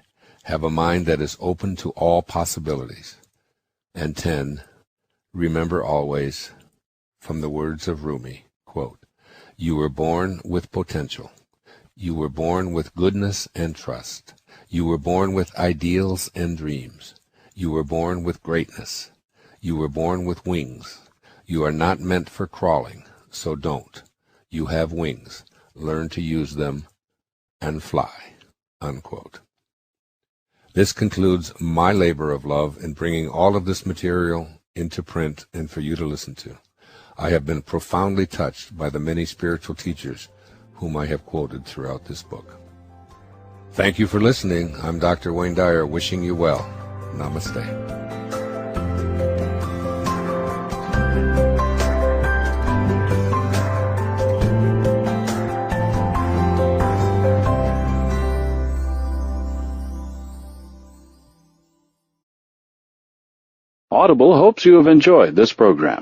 [SPEAKER 1] have a mind that is open to all possibilities. And 10, remember always, from the words of Rumi, quote, you were born with potential. You were born with goodness and trust. You were born with ideals and dreams. You were born with greatness. You were born with wings. You are not meant for crawling, so don't. You have wings. Learn to use them and fly. Unquote. This concludes my labor of love in bringing all of this material into print and for you to listen to. I have been profoundly touched by the many spiritual teachers whom I have quoted throughout this book. Thank you for listening. I'm Dr. Wayne Dyer, wishing you well. Namaste.
[SPEAKER 3] Audible hopes you have enjoyed this program.